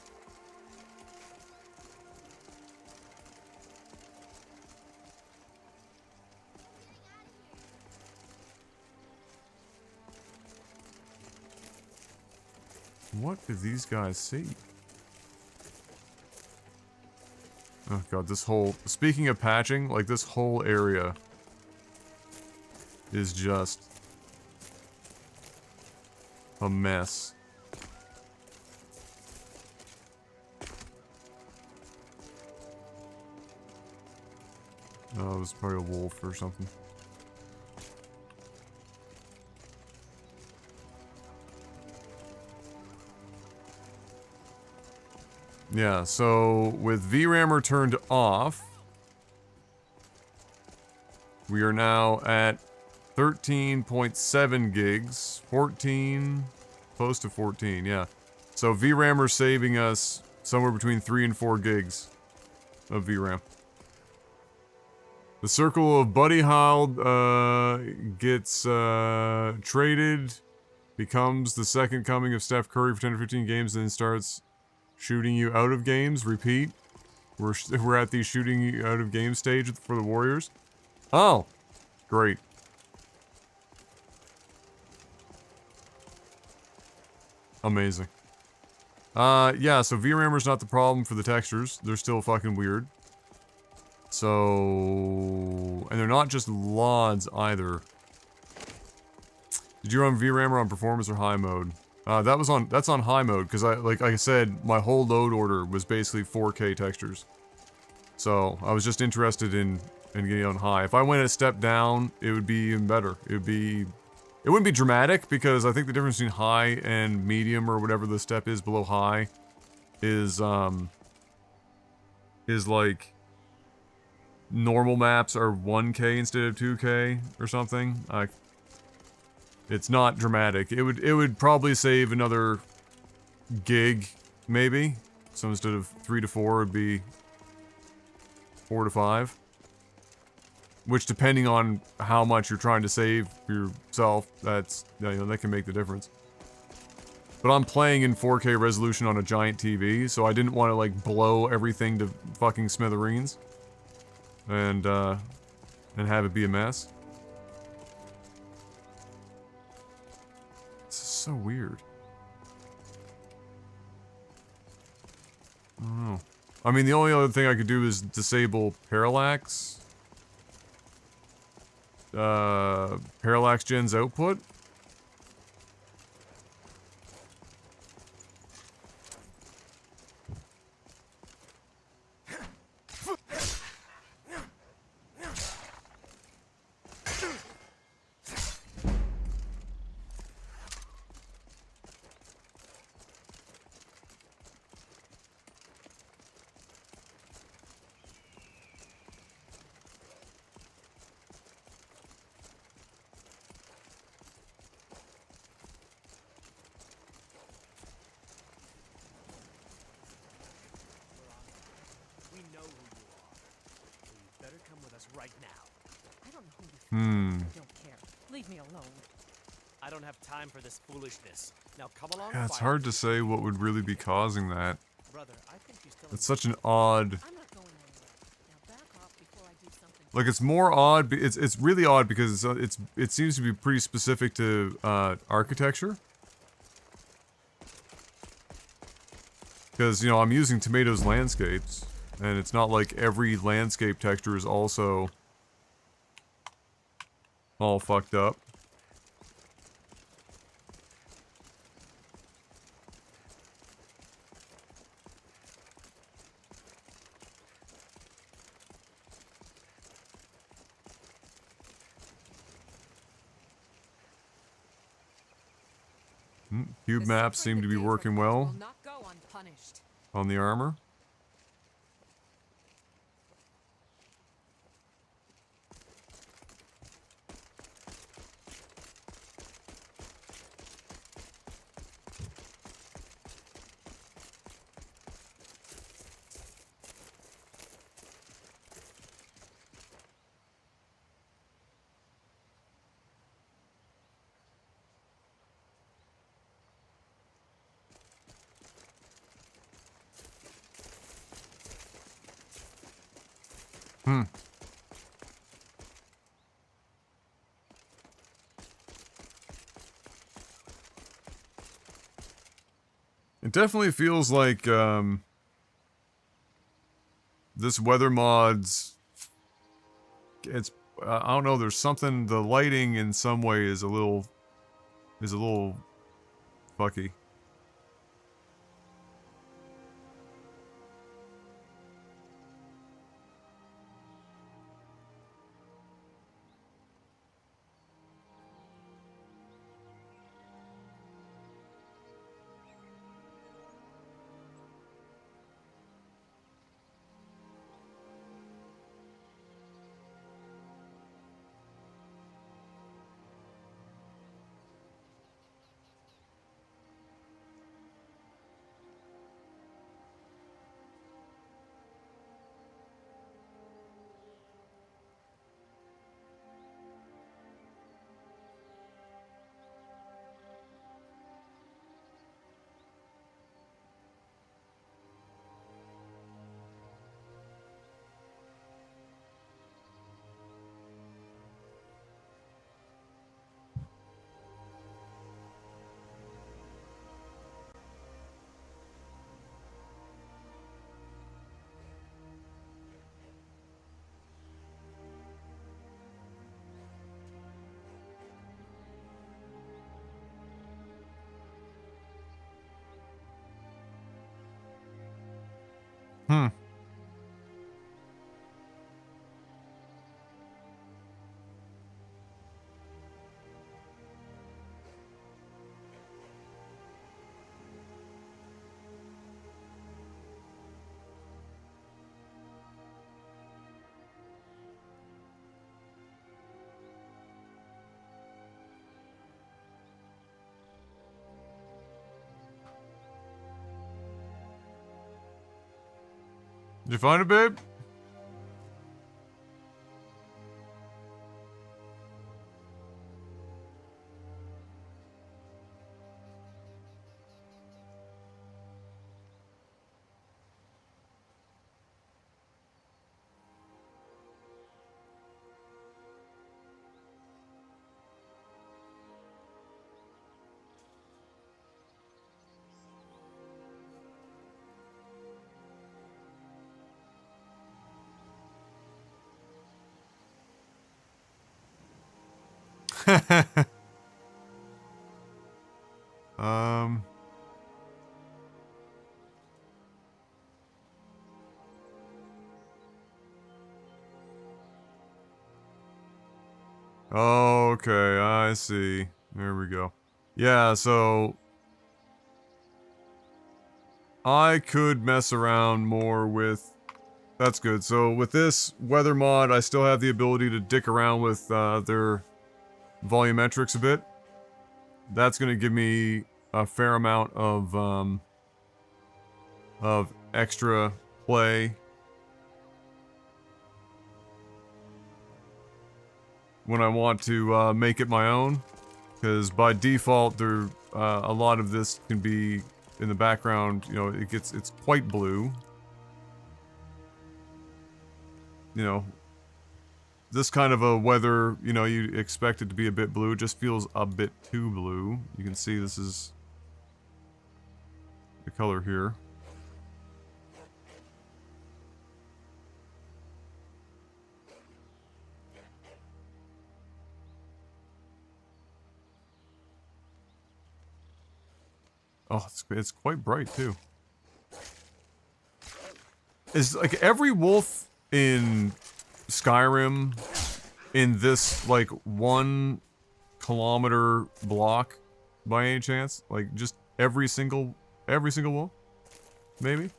Speaker 1: What did these guys see? Oh god, this whole... Speaking of patching, like, this whole area is just a mess. Oh, it was probably a wolf or something. Yeah, so with VRAMer turned off, we are now at 13.7 gigs, 14, close to 14, yeah. So VRAMer saving us somewhere between 3 and 4 gigs of VRAM. The circle of Buddy Hild gets traded, becomes the second coming of Steph Curry for 10 or 15 games, and then starts shooting you out of games. Repeat. We're at the shooting you out of game stage for the Warriors. Oh, great. Amazing. Yeah, so VRAMer's not the problem for the textures. They're still fucking weird. So... And they're not just LODs either. Did you run VRAMer on performance or high mode? That's on high mode, because like I said, my whole load order was basically 4K textures. So, I was just interested in getting it on high. If I went a step down, it would be even better. It wouldn't be dramatic, because I think the difference between high and medium, or whatever the step is below high, is, is like normal maps are 1K instead of 2K or something. It's not dramatic. It would probably save another gig, maybe. So instead of 3 to 4, it'd be 4 to 5. Which, depending on how much you're trying to save for yourself, that's, you know, that can make the difference. But I'm playing in 4K resolution on a giant TV, so I didn't want to, like, blow everything to fucking smithereens. And have it be a mess. It's so weird. I don't know. I mean, the only other thing I could do is disable parallax. Parallax gen's output.
Speaker 3: We know who you are. So you better come with us right now.
Speaker 8: I don't know who you think you are.
Speaker 1: Hmm.
Speaker 8: I don't care. Leave me alone.
Speaker 3: I don't have time for this foolishness. Now come along.
Speaker 1: Yeah, it's hard to say what would really be causing that.
Speaker 3: Brother, I think you still.
Speaker 1: It's such an odd.
Speaker 8: I'm not going anywhere. Now back off before I do something.
Speaker 1: Like, it's more odd. It's really odd because it seems to be pretty specific to architecture. Because, you know, I'm using Tomato's landscapes, and it's not like every landscape texture is also all fucked up. Cube maps seem to be working well
Speaker 8: Will not go unpunished.
Speaker 1: on the armor. It definitely feels like, this weather mod's... It's... I don't know, there's something... The lighting in some way is a little... fucky. Did you find it, babe? um. Okay, I see. There we go. Yeah, so I could mess around more with... That's good. So with this weather mod, I still have the ability to dick around with their volumetrics a bit. That's going to give me a fair amount of extra play when I want to make it my own. Because by default, there a lot of this can be in the background. You know, it's quite blue. You know, this kind of a weather, you know, you expect it to be a bit blue. It just feels a bit too blue. You can see this is the color here. Oh, it's quite bright too. Is like every wolf in Skyrim in this like 1 kilometer block by any chance? Like just every single wolf? Maybe?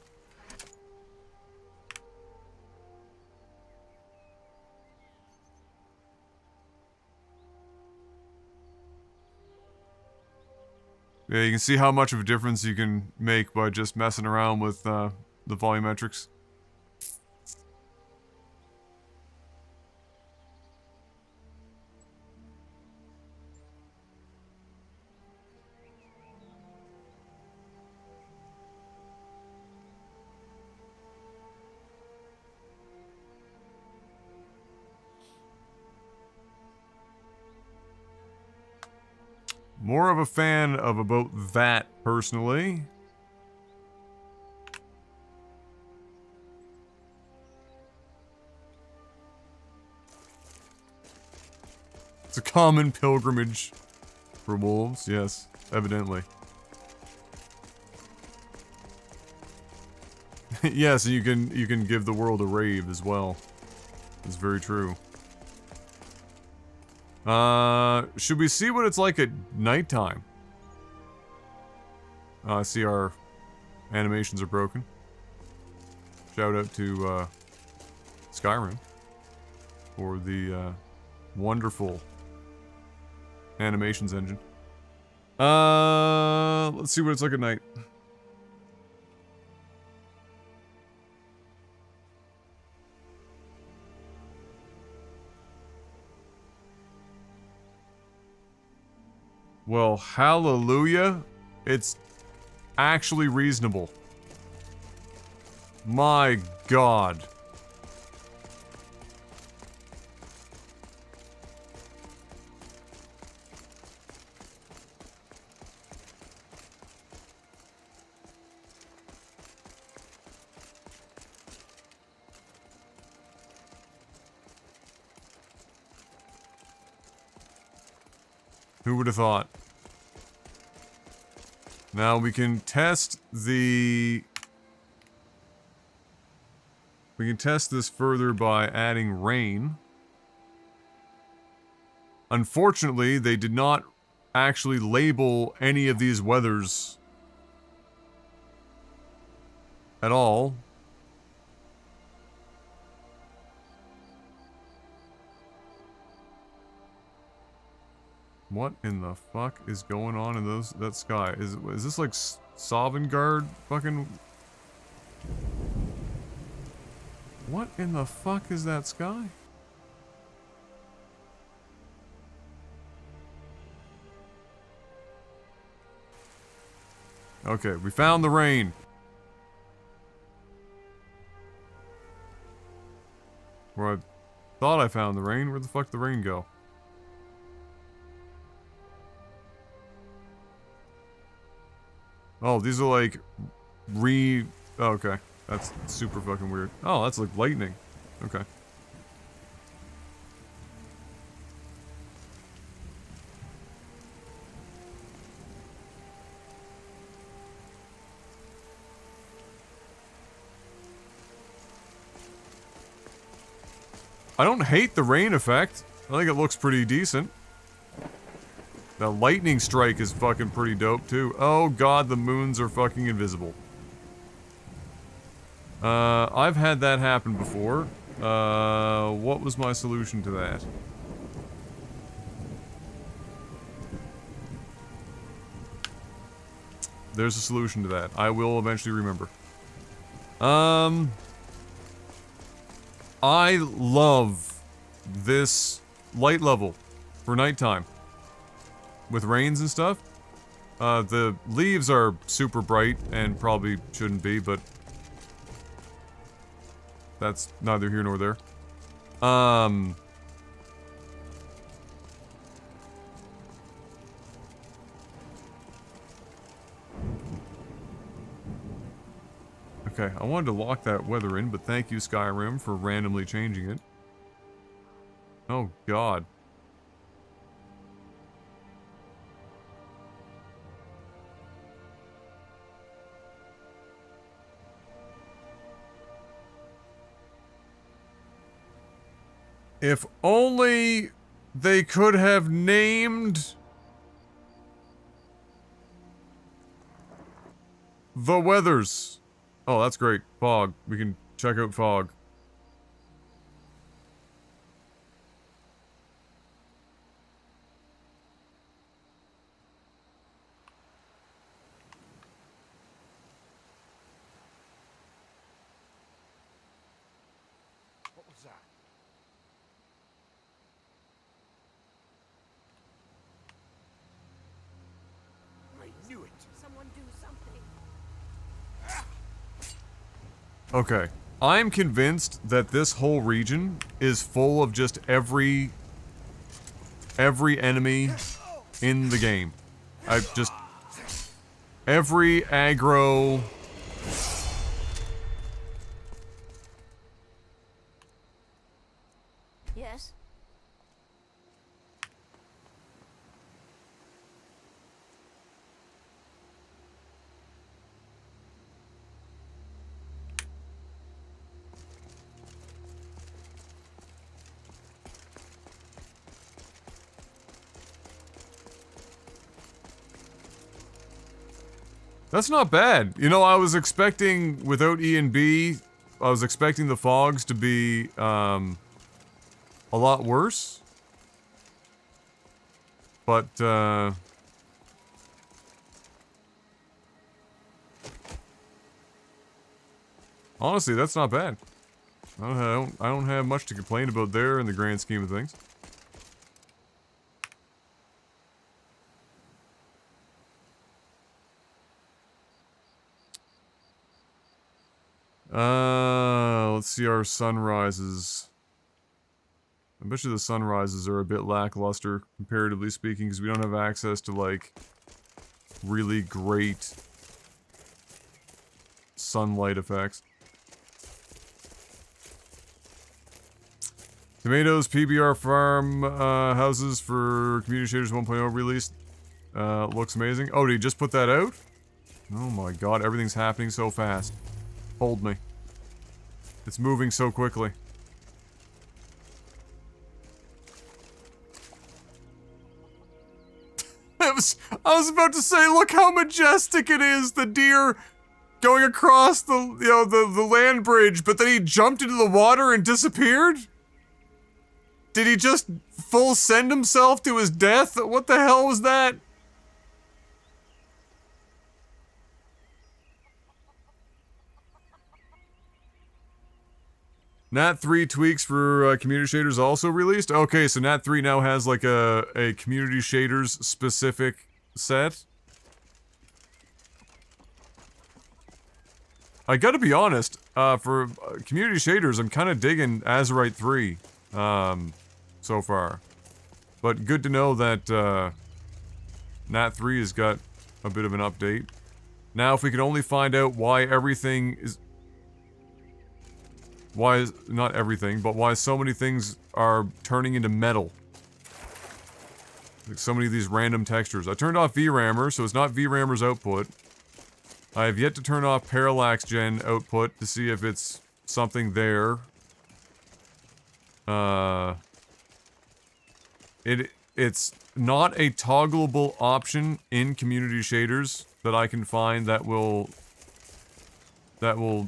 Speaker 1: Yeah, you can see how much of a difference you can make by just messing around with the volumetrics. More of a fan of about that, personally. It's a common pilgrimage for wolves, yes, evidently. Yes, and you can give the world a rave as well. It's very true. Should we see what it's like at nighttime? I see our animations are broken. Shout out to, Skyrim for the, wonderful animations engine. Let's see what it's like at night. Well, hallelujah. It's actually reasonable. My God. Who would have thought? Now we can test the... We can test this further by adding rain. Unfortunately, they did not actually label any of these weathers at all. What in the fuck is going on in that sky? Is this like Sovngarde fucking... What in the fuck is that sky? Okay, we found the rain. Where I thought I found the rain. Where the fuck did the rain go? Oh, these are like oh, okay. That's super fucking weird. Oh, that's like lightning. Okay. I don't hate the rain effect. I think it looks pretty decent. The lightning strike is fucking pretty dope too. Oh god, the moons are fucking invisible. I've had that happen before. What was my solution to that? There's a solution to that. I will eventually remember. I love this light level for nighttime. With rains and stuff. The leaves are super bright and probably shouldn't be, but that's neither here nor there. Okay, I wanted to lock that weather in, but thank you, Skyrim, for randomly changing it. Oh, God. If only they could have named the weathers. Oh, that's great. Fog. We can check out fog.
Speaker 2: What was that? I knew it.
Speaker 8: Someone do something.
Speaker 1: Okay. I'm convinced that this whole region is full of just every enemy in the game. Every aggro.
Speaker 8: Yes?
Speaker 1: That's not bad. You know, I was expecting, without E and B, I was expecting the fogs to be, a lot worse. But, honestly, that's not bad. I don't have much to complain about there in the grand scheme of things. Let's see our sunrises. I bet you the sunrises are a bit lackluster, comparatively speaking, because we don't have access to, like, really great sunlight effects. Tomatoes, PBR farm, houses for Community Shaders 1.0 released. Looks amazing. Oh, did he just put that out? Oh my god, everything's happening so fast. Hold me. It's moving so quickly. I was about to say, look how majestic it is, the deer going across the land bridge, but then he jumped into the water and disappeared? Did he just full send himself to his death? What the hell was that? Nat 3 tweaks for community shaders also released? Okay, so Nat 3 now has like a community shaders specific set. I gotta be honest, for community shaders, I'm kind of digging Azerite 3, so far. But good to know that, Nat 3 has got a bit of an update. Now, if we could only find out why everything is... Why is... Not everything, but why so many things are turning into metal. Like so many of these random textures. I turned off VRAMer, so it's not VRAMer's output. I have yet to turn off parallax gen output to see if it's something there. It's not a toggleable option in community shaders that I can find that will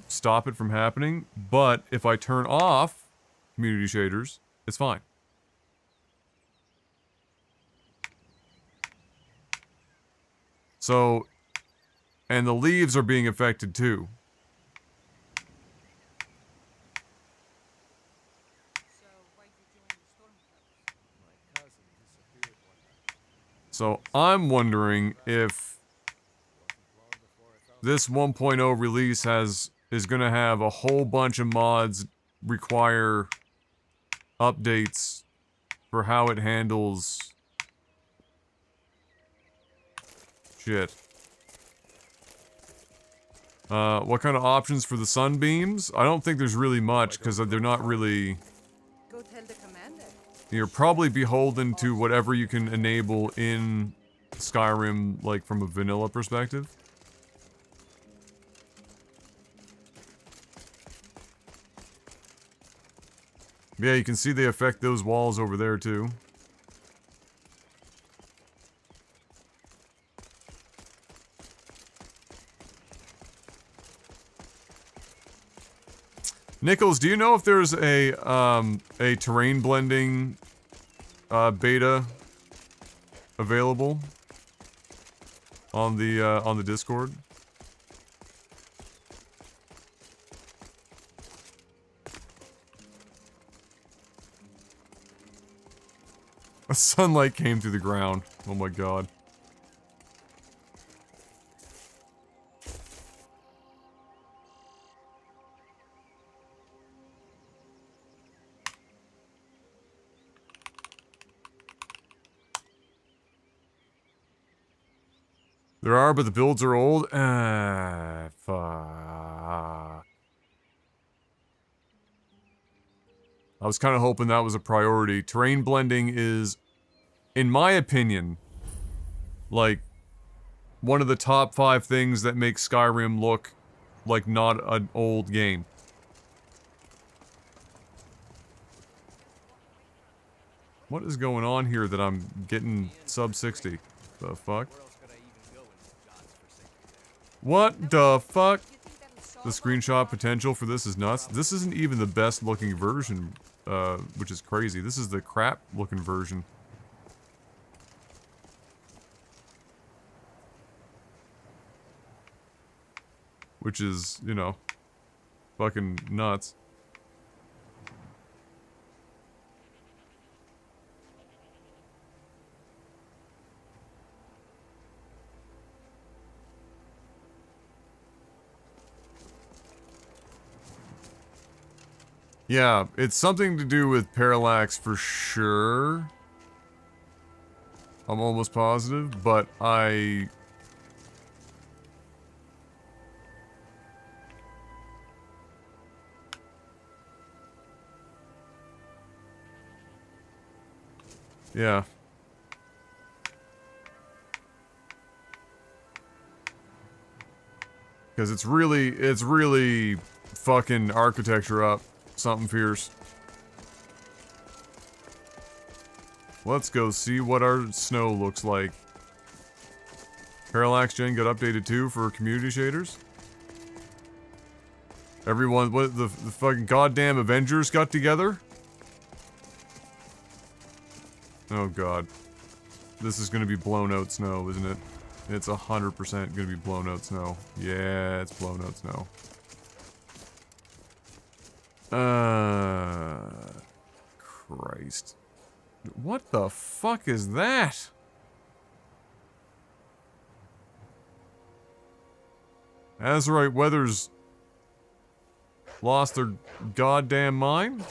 Speaker 1: stop it from happening, but if I turn off community shaders, it's fine. So, and the leaves are being affected too. So I'm wondering if this 1.0 release is gonna have a whole bunch of mods require updates for how it handles shit. What kind of options for the sunbeams? I don't think there's really much, because they're not really...
Speaker 8: Go tell the commander.
Speaker 1: You're probably beholden to whatever you can enable in Skyrim, like, from a vanilla perspective. Yeah, you can see they affect those walls over there, too. Nichols, do you know if there's a terrain blending beta available on the Discord? A sunlight came through the ground. Oh my god. There are, but the builds are old. Fuck. I was kind of hoping that was a priority. Terrain blending is, in my opinion, like, one of the top 5 things that make Skyrim look like not an old game. What is going on here that I'm getting sub 60? The fuck? What the fuck? The screenshot potential for this is nuts. This isn't even the best looking version, which is crazy. This is the crap looking version. Which is, you know, fucking nuts. Yeah, it's something to do with parallax for sure. I'm almost positive, but I... Yeah. Because it's really fucking architecture up. Something fierce. Let's go see what our snow looks like. Parallax Gen got updated too for community shaders. Everyone, what the fucking goddamn Avengers got together? Oh god. This is gonna be blown out snow, isn't it? It's 100% gonna be blown out snow. Yeah, it's blown out snow. Christ. What the fuck is that? Azurite Weathers lost their goddamn mind?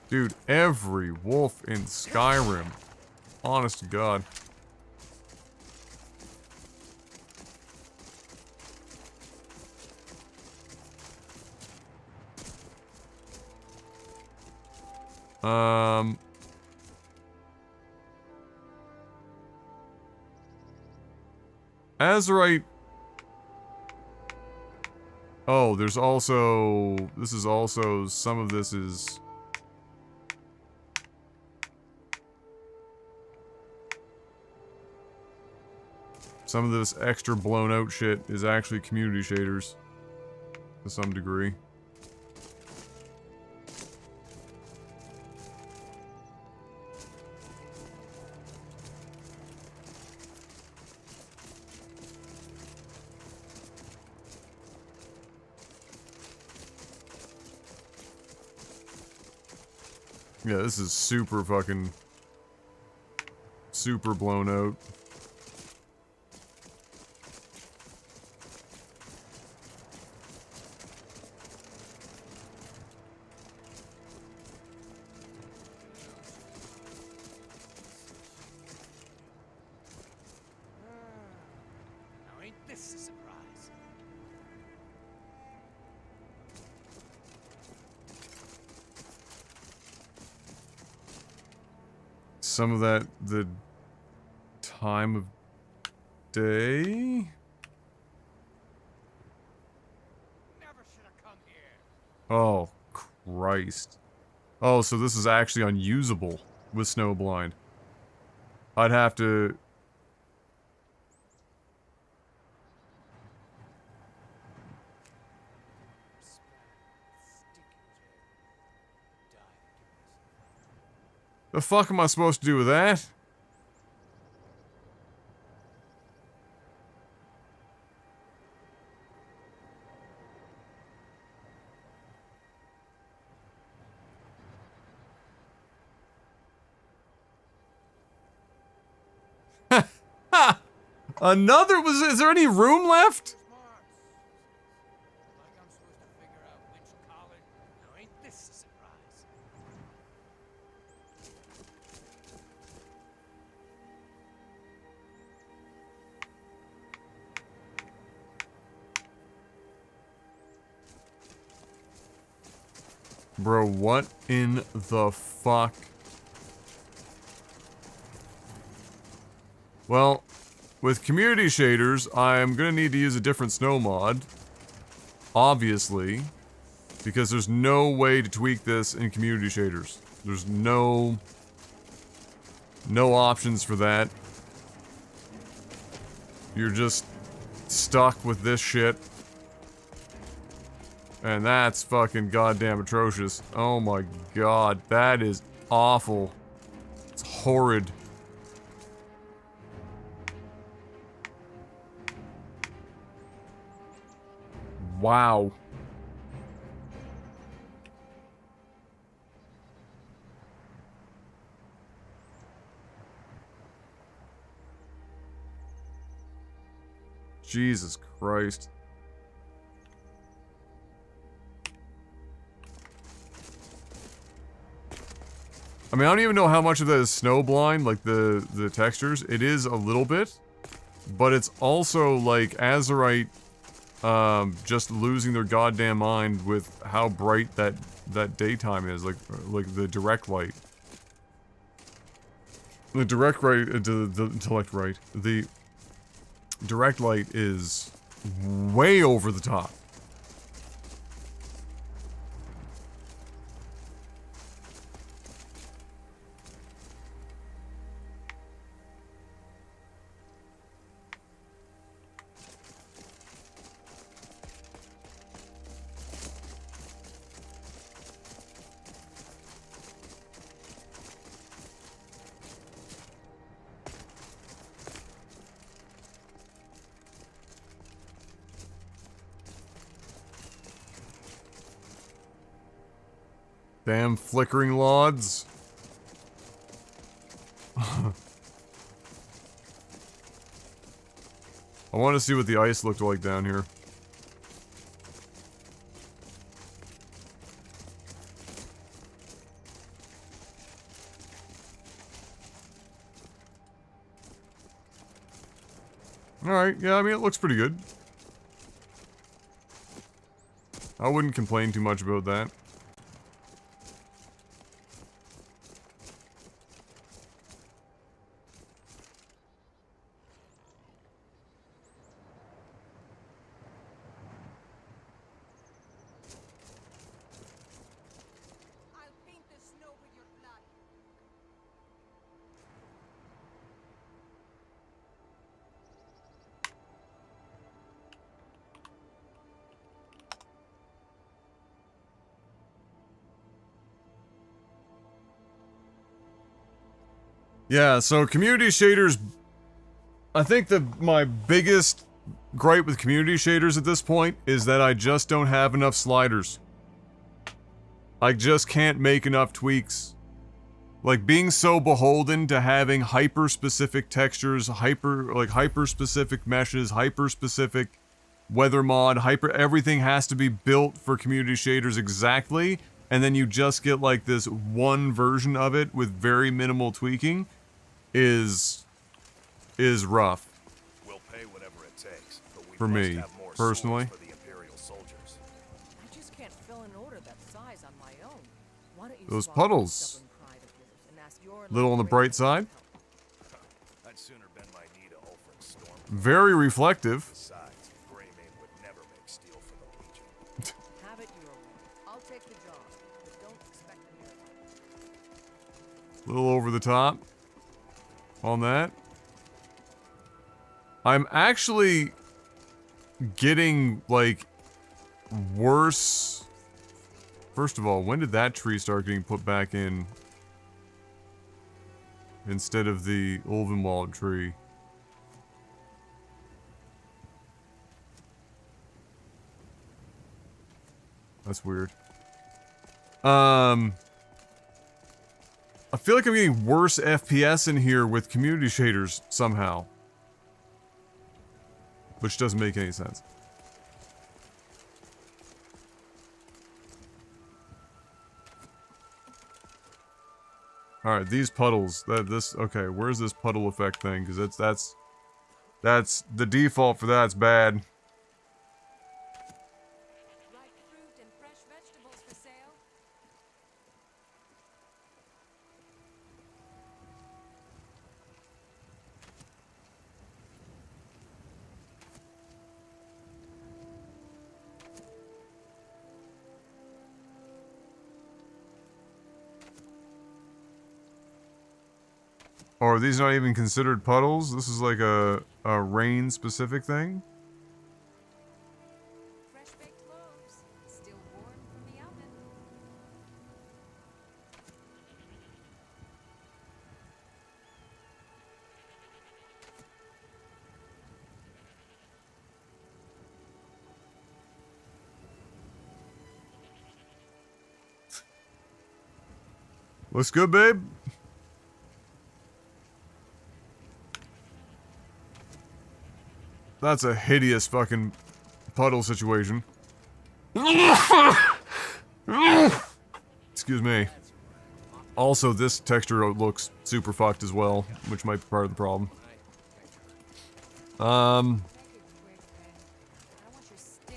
Speaker 1: Dude, every wolf in Skyrim. Honest to God. Azurite. Oh, there's also... This is also... Some of this is... Some of this extra blown out shit is actually community shaders. To some degree. Yeah, this is super fucking... super blown out.
Speaker 3: Now ain't this a surprise?
Speaker 1: Some of that, the time of day?
Speaker 3: Never should have come here.
Speaker 1: Oh, Christ. Oh, so this is actually unusable with Snowblind. I'd have to... The fuck am I supposed to do with that? Ha! Another? Is there any room left?
Speaker 3: Like I'm supposed to figure out which collar. Now ain't this a surprise?
Speaker 1: Bro, what in the fuck? Well, with community shaders, I'm gonna need to use a different snow mod. Obviously. Because there's no way to tweak this in community shaders. There's no options for that. You're just stuck with this shit. And that's fucking goddamn atrocious. Oh my god, that is awful. It's horrid. Wow. Jesus Christ. I mean, I don't even know how much of that is snowblind, like the textures. It is a little bit, but it's also like Azurite just losing their goddamn mind with how bright that daytime is, like the direct light. The direct light, the direct light is way over the top. Damn flickering lods. I want to see what the ice looked like down here. Alright, yeah, I mean, it looks pretty good. I wouldn't complain too much about that. Yeah, so community shaders, I think my biggest gripe with community shaders at this point is that I just don't have enough sliders. I just can't make enough tweaks. Like, being so beholden to having hyper-specific textures, hyper-specific meshes, hyper-specific weather mod, everything has to be built for community shaders exactly, and then you just get, like, this one version of it with very minimal tweaking, is rough.
Speaker 2: We'll pay whatever it takes, but we
Speaker 1: for
Speaker 2: must
Speaker 1: me,
Speaker 2: have more
Speaker 1: personally.
Speaker 2: swords for the Imperial soldiers.
Speaker 8: I just can't fill an order that size on my own. Why don't you
Speaker 1: Those
Speaker 8: swallow that
Speaker 1: puddles.
Speaker 8: stubborn pride of yours and ask your
Speaker 1: Little on the bright side.
Speaker 2: I'd sooner bend my knee to Ulfric's storm.
Speaker 1: Very reflective.
Speaker 2: Besides, Greymane would never make steel for the Legion.
Speaker 8: Have it your way. I'll take the job, but don't expect a miracle.
Speaker 1: Little over the top on that. I'm actually getting, like, worse. First of all, when did that tree start getting put back in instead of the Ulvenwald tree? That's weird. I feel like I'm getting worse FPS in here with community shaders somehow. Which doesn't make any sense. Alright, these puddles. Okay, where's this puddle effect thing? Because that's the default for that's bad.
Speaker 8: Ripe fruit and fresh vegetables for sale.
Speaker 1: Or are these not even considered puddles? This is like a rain specific thing?
Speaker 8: Fresh baked loaves, still warm from the oven.
Speaker 1: Looks good, babe? That's a hideous fucking puddle situation. Excuse me. Also, this texture looks super fucked as well, which might be part of the problem.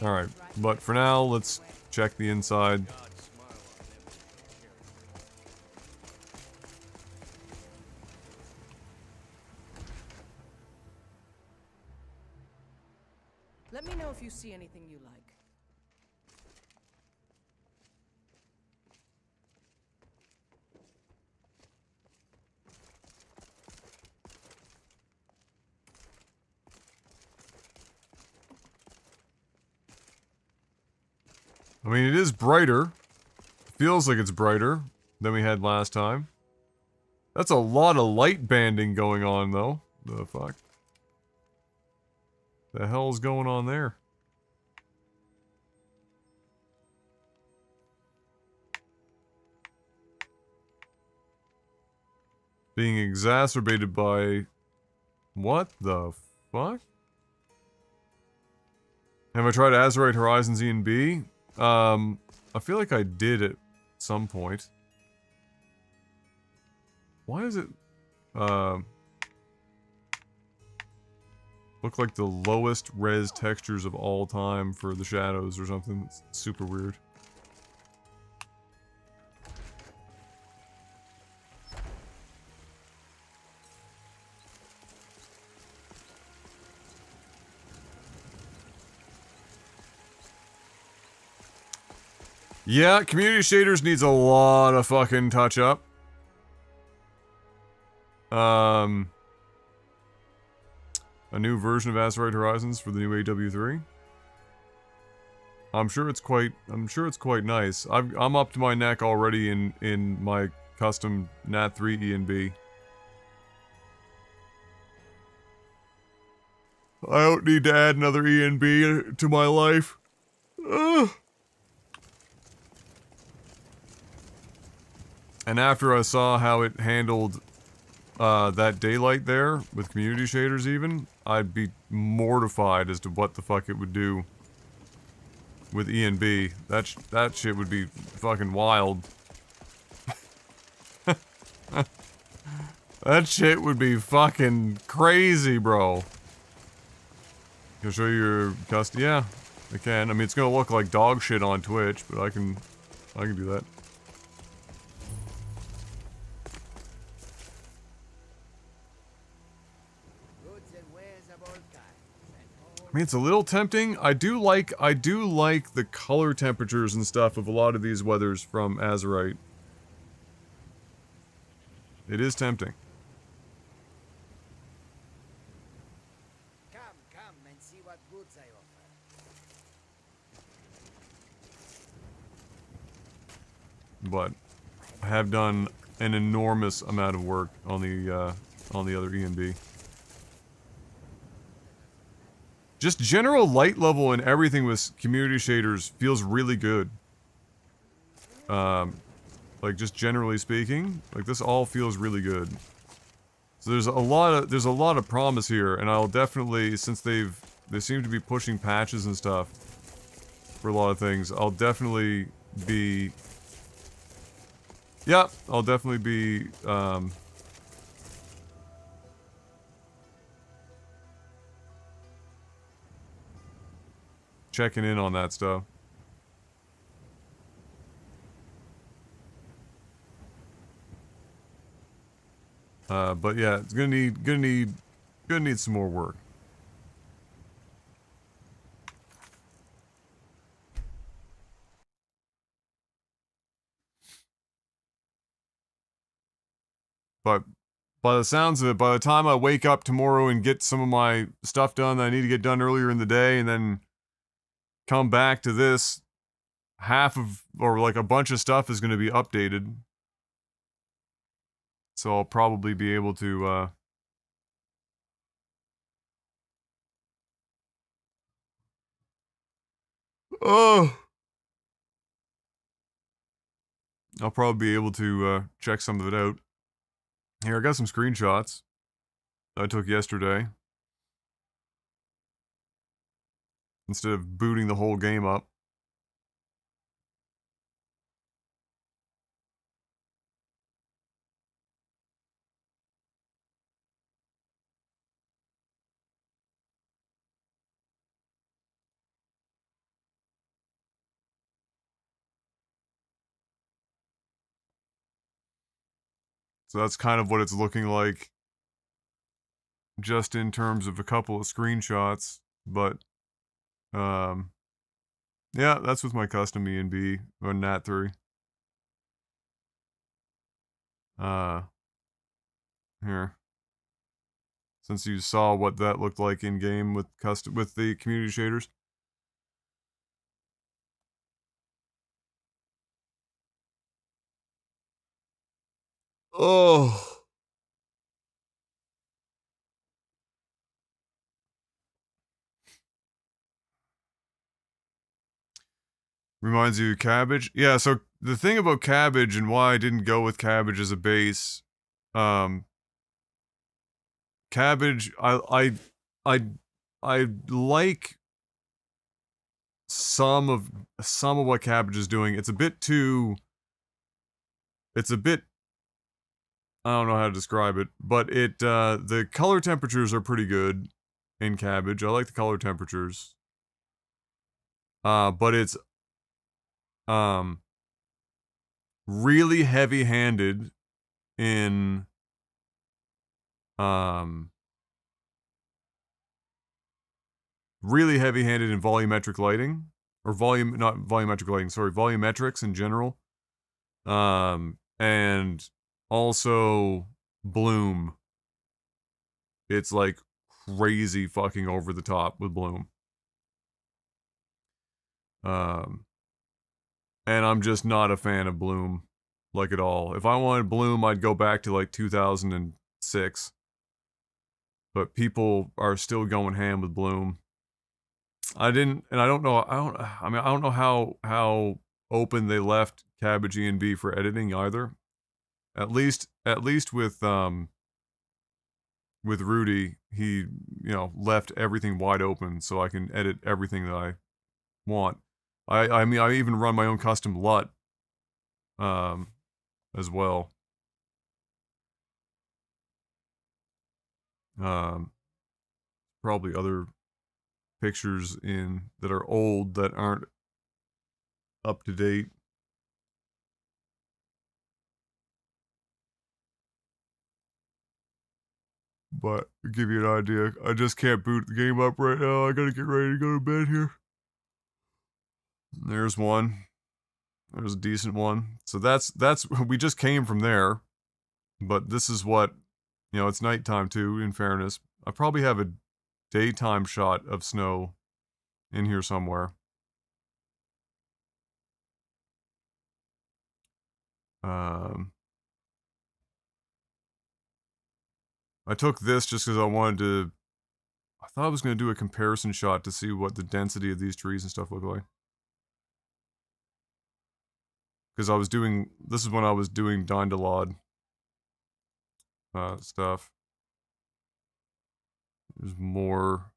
Speaker 1: Alright, but for now, let's check the inside.
Speaker 8: Let me know if you see anything you like.
Speaker 1: I mean, it is brighter. Feels like it's brighter than we had last time. That's a lot of light banding going on, though. The fuck? The hell's going on there? being exacerbated by... What the fuck? Have I tried Azerite Horizons E and B? I feel like I did at some point. Why is it, look like the lowest res textures of all time for the shadows or something? It's super weird. Yeah, community shaders needs a lot of fucking touch up. A new version of Azerite Horizons for the new AW3. I'm sure it's quite nice. I'm up to my neck already in my custom Nat 3 E and B. I don't need to add another E and B to my life. Ugh. And after I saw how it handled that daylight there, with community shaders even, I'd be mortified as to what the fuck it would do with E and B. That shit would be fucking wild. That shit would be fucking crazy, bro. Can I show you your custom? Yeah, I can. I mean, it's gonna look like dog shit on Twitch, but I can do that. I mean, it's a little tempting. I do like the color temperatures and stuff of a lot of these weathers from Azerite. It is tempting.
Speaker 12: Come and see what goods I offer.
Speaker 1: But I have done an enormous amount of work on the other E and B. Just general light level and everything with community shaders feels really good. Like just generally speaking, like this all feels really good. So there's a lot of promise here, and I'll definitely, since they seem to be pushing patches and stuff for a lot of things, I'll definitely be, yeah, I'll definitely be, checking in on that stuff. But yeah, it's gonna need some more work. But by the sounds of it, by the time I wake up tomorrow and get some of my stuff done that I need to get done earlier in the day, and then come back to this, half of, or like a bunch of stuff is going to be updated. So I'll probably be able to, oh! I'll probably be able to, check some of it out. Here, I got some screenshots I took yesterday. Instead of booting the whole game up. So that's kind of what it's looking like. Just in terms of a couple of screenshots. But, yeah, that's with my custom E and B on Nat 3. Here. Since you saw what that looked like in game with the community shaders. Oh. Reminds you of Cabbage? Yeah, so the thing about Cabbage and why I didn't go with Cabbage as a base, cabbage, I like some of what cabbage is doing. It's a bit I don't know how to describe it, but the color temperatures are pretty good in cabbage. I like the color temperatures. But it's really heavy-handed in volumetric lighting, or not volumetric lighting, sorry, volumetrics in general. And also bloom. It's like crazy fucking over the top with bloom. And I'm just not a fan of bloom, like at all. If I wanted bloom, I'd go back to like 2006. But people are still going ham with bloom. I don't know how open they left Cabbage E&B for editing either. At least with Rudy, he, left everything wide open so I can edit everything that I want. I mean, I even run my own custom LUT, as well. Probably other pictures that are old that aren't up to date. But to give you an idea, I just can't boot the game up right now. I gotta get ready to go to bed here. There's one. There's a decent one. So that's we just came from there. But this is what, it's nighttime too, in fairness. I probably have a daytime shot of snow in here somewhere. I took this just because I thought I was going to do a comparison shot to see what the density of these trees and stuff look like. Because this is when I was doing Dindalod stuff. There's more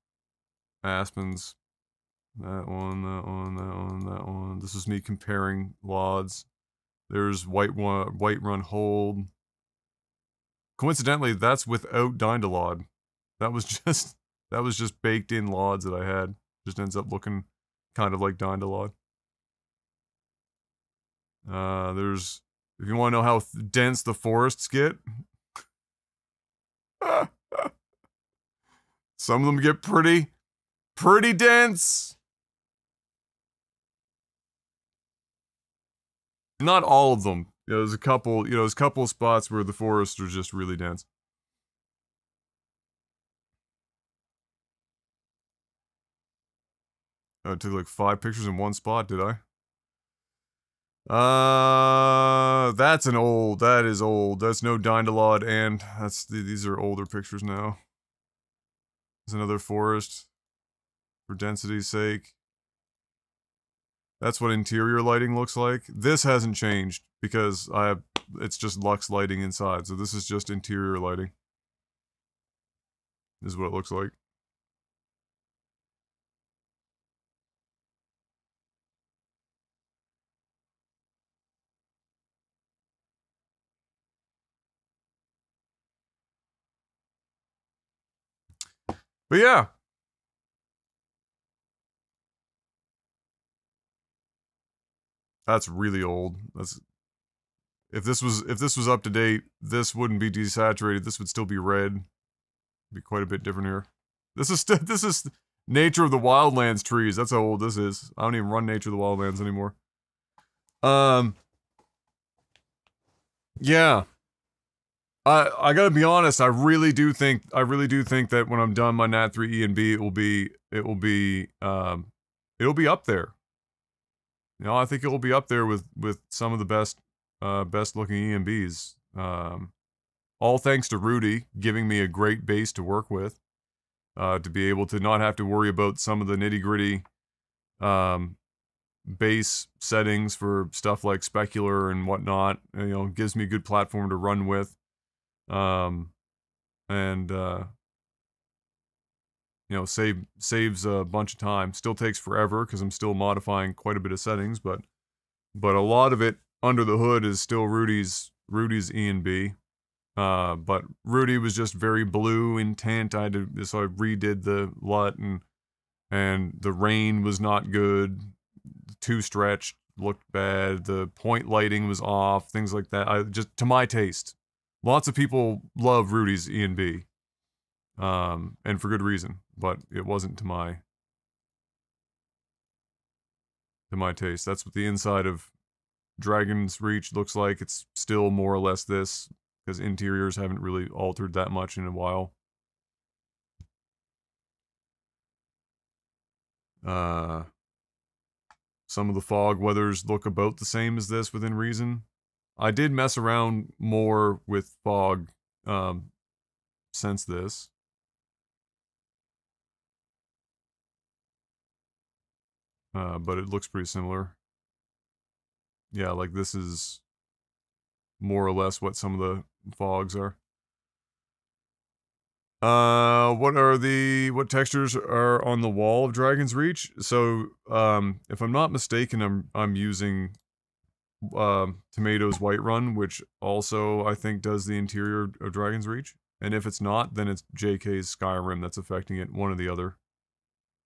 Speaker 1: aspens. That one, that one, that one, that one. This is me comparing lods. There's White Run Hold. Coincidentally, that's without Dindalod. That was just baked in lods that I had. Just ends up looking kind of like Dindalod. If you want to know how dense the forests get, some of them get pretty dense. Not all of them. There's a couple of spots where the forests are just really dense. I took like 5 pictures in one spot, did I? That is old. That's no Dindalod, and these are older pictures now. There's another forest for density's sake. That's what interior lighting looks like. This hasn't changed because it's just Lux lighting inside. So this is just interior lighting. This is what it looks like. But yeah. That's really old. If this was up to date, this wouldn't be desaturated. This would still be red. It'd be quite a bit different here. This is Nature of the Wildlands trees. That's how old this is. I don't even run Nature of the Wildlands anymore. Yeah. I gotta be honest. I really do think that when I'm done my Nat 3 E and B, it'll be up there. I think it will be up there with some of the best looking EMBs. All thanks to Rudy giving me a great base to work with, to be able to not have to worry about some of the nitty gritty base settings for stuff like specular and whatnot. Gives me a good platform to run with. And you know, saves a bunch of time. Still takes forever because I'm still modifying quite a bit of settings, but a lot of it under the hood is still Rudy's E and B. But Rudy was just very blue in tint. So I redid the LUT, and the rain was not good. Too stretched, looked bad. The point lighting was off. Things like that. Just to my taste. Lots of people love Rudy's E and B, and for good reason. But it wasn't to my taste. That's what the inside of Dragon's Reach looks like. It's still more or less this, because interiors haven't really altered that much in a while. Some of the fog weathers look about the same as this within reason. I did mess around more with fog since this. But it looks pretty similar. Yeah, like this is more or less what some of the fogs are. What textures are on the wall of Dragon's Reach? So, if I'm not mistaken, I'm using Tomatoes Whiterun, which also I think does the interior of Dragon's Reach. And if it's not, then it's JK's Skyrim that's affecting it, one or the other.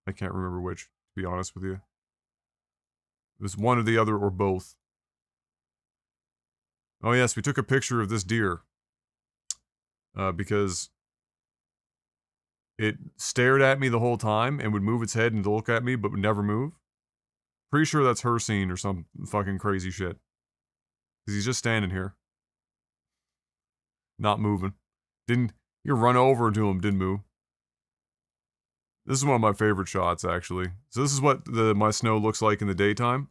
Speaker 1: I can't remember which, to be honest with you. It was one or the other or both. Oh yes, we took a picture of this deer. Because it stared at me the whole time and would move its head and look at me, but would never move. Pretty sure that's her scene or some fucking crazy shit. Because he's just standing here. Not moving. You run over to him, didn't move. This is one of my favorite shots, actually. So this is what my snow looks like in the daytime.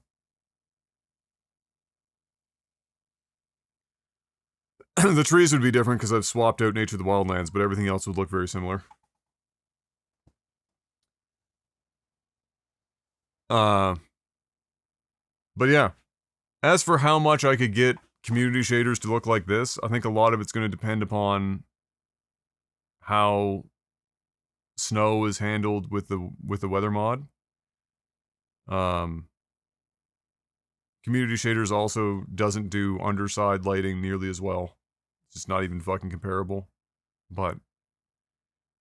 Speaker 1: The trees would be different because I've swapped out Nature of the Wildlands, but everything else would look very similar. But yeah. As for how much I could get community shaders to look like this, I think a lot of it's going to depend upon how snow is handled with the weather mod. Community shaders also doesn't do underside lighting nearly as well. It's just not even fucking comparable. But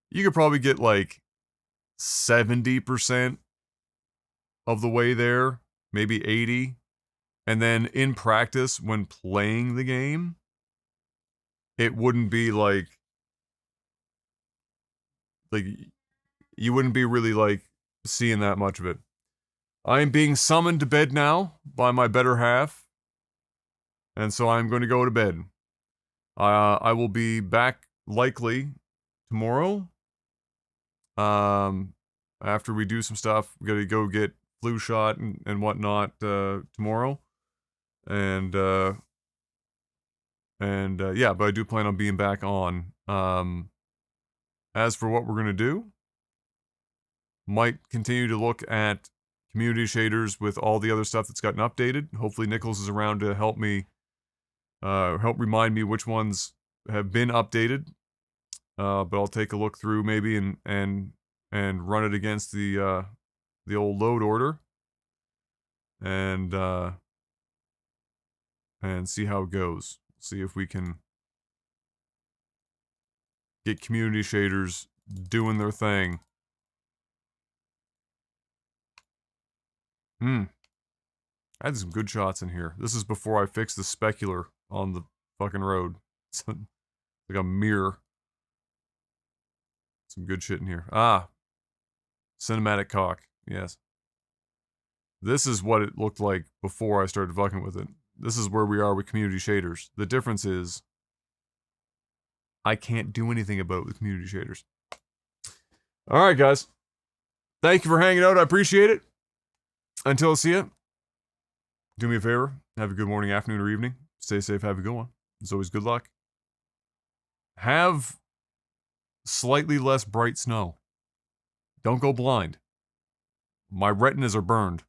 Speaker 1: you could probably get like 70% of the way there, maybe 80. And then in practice, when playing the game, it wouldn't be like you wouldn't be really like seeing that much of it. I am being summoned to bed now by my better half, and so I'm going to go to bed. I will be back likely tomorrow. After we do some stuff, we gotta go get flu shot and whatnot tomorrow. And yeah, but I do plan on being back on. As for what we're gonna do, might continue to look at community shaders with all the other stuff that's gotten updated. Hopefully Nichols is around to help me, help remind me which ones have been updated. But I'll take a look through maybe and run it against the old load order. And see how it goes. See if we can get community shaders doing their thing. I had some good shots in here. This is before I fixed the specular on the fucking road. It's like a mirror. Some good shit in here. Cinematic cock. Yes. This is what it looked like before I started fucking with it. This is where we are with community shaders. The difference is I can't do anything about it with community shaders. Alright, guys. Thank you for hanging out. I appreciate it. Until I see you, do me a favor. Have a good morning, afternoon, or evening. Stay safe. Have a good one. As always, good luck. Have slightly less bright snow. Don't go blind. My retinas are burned.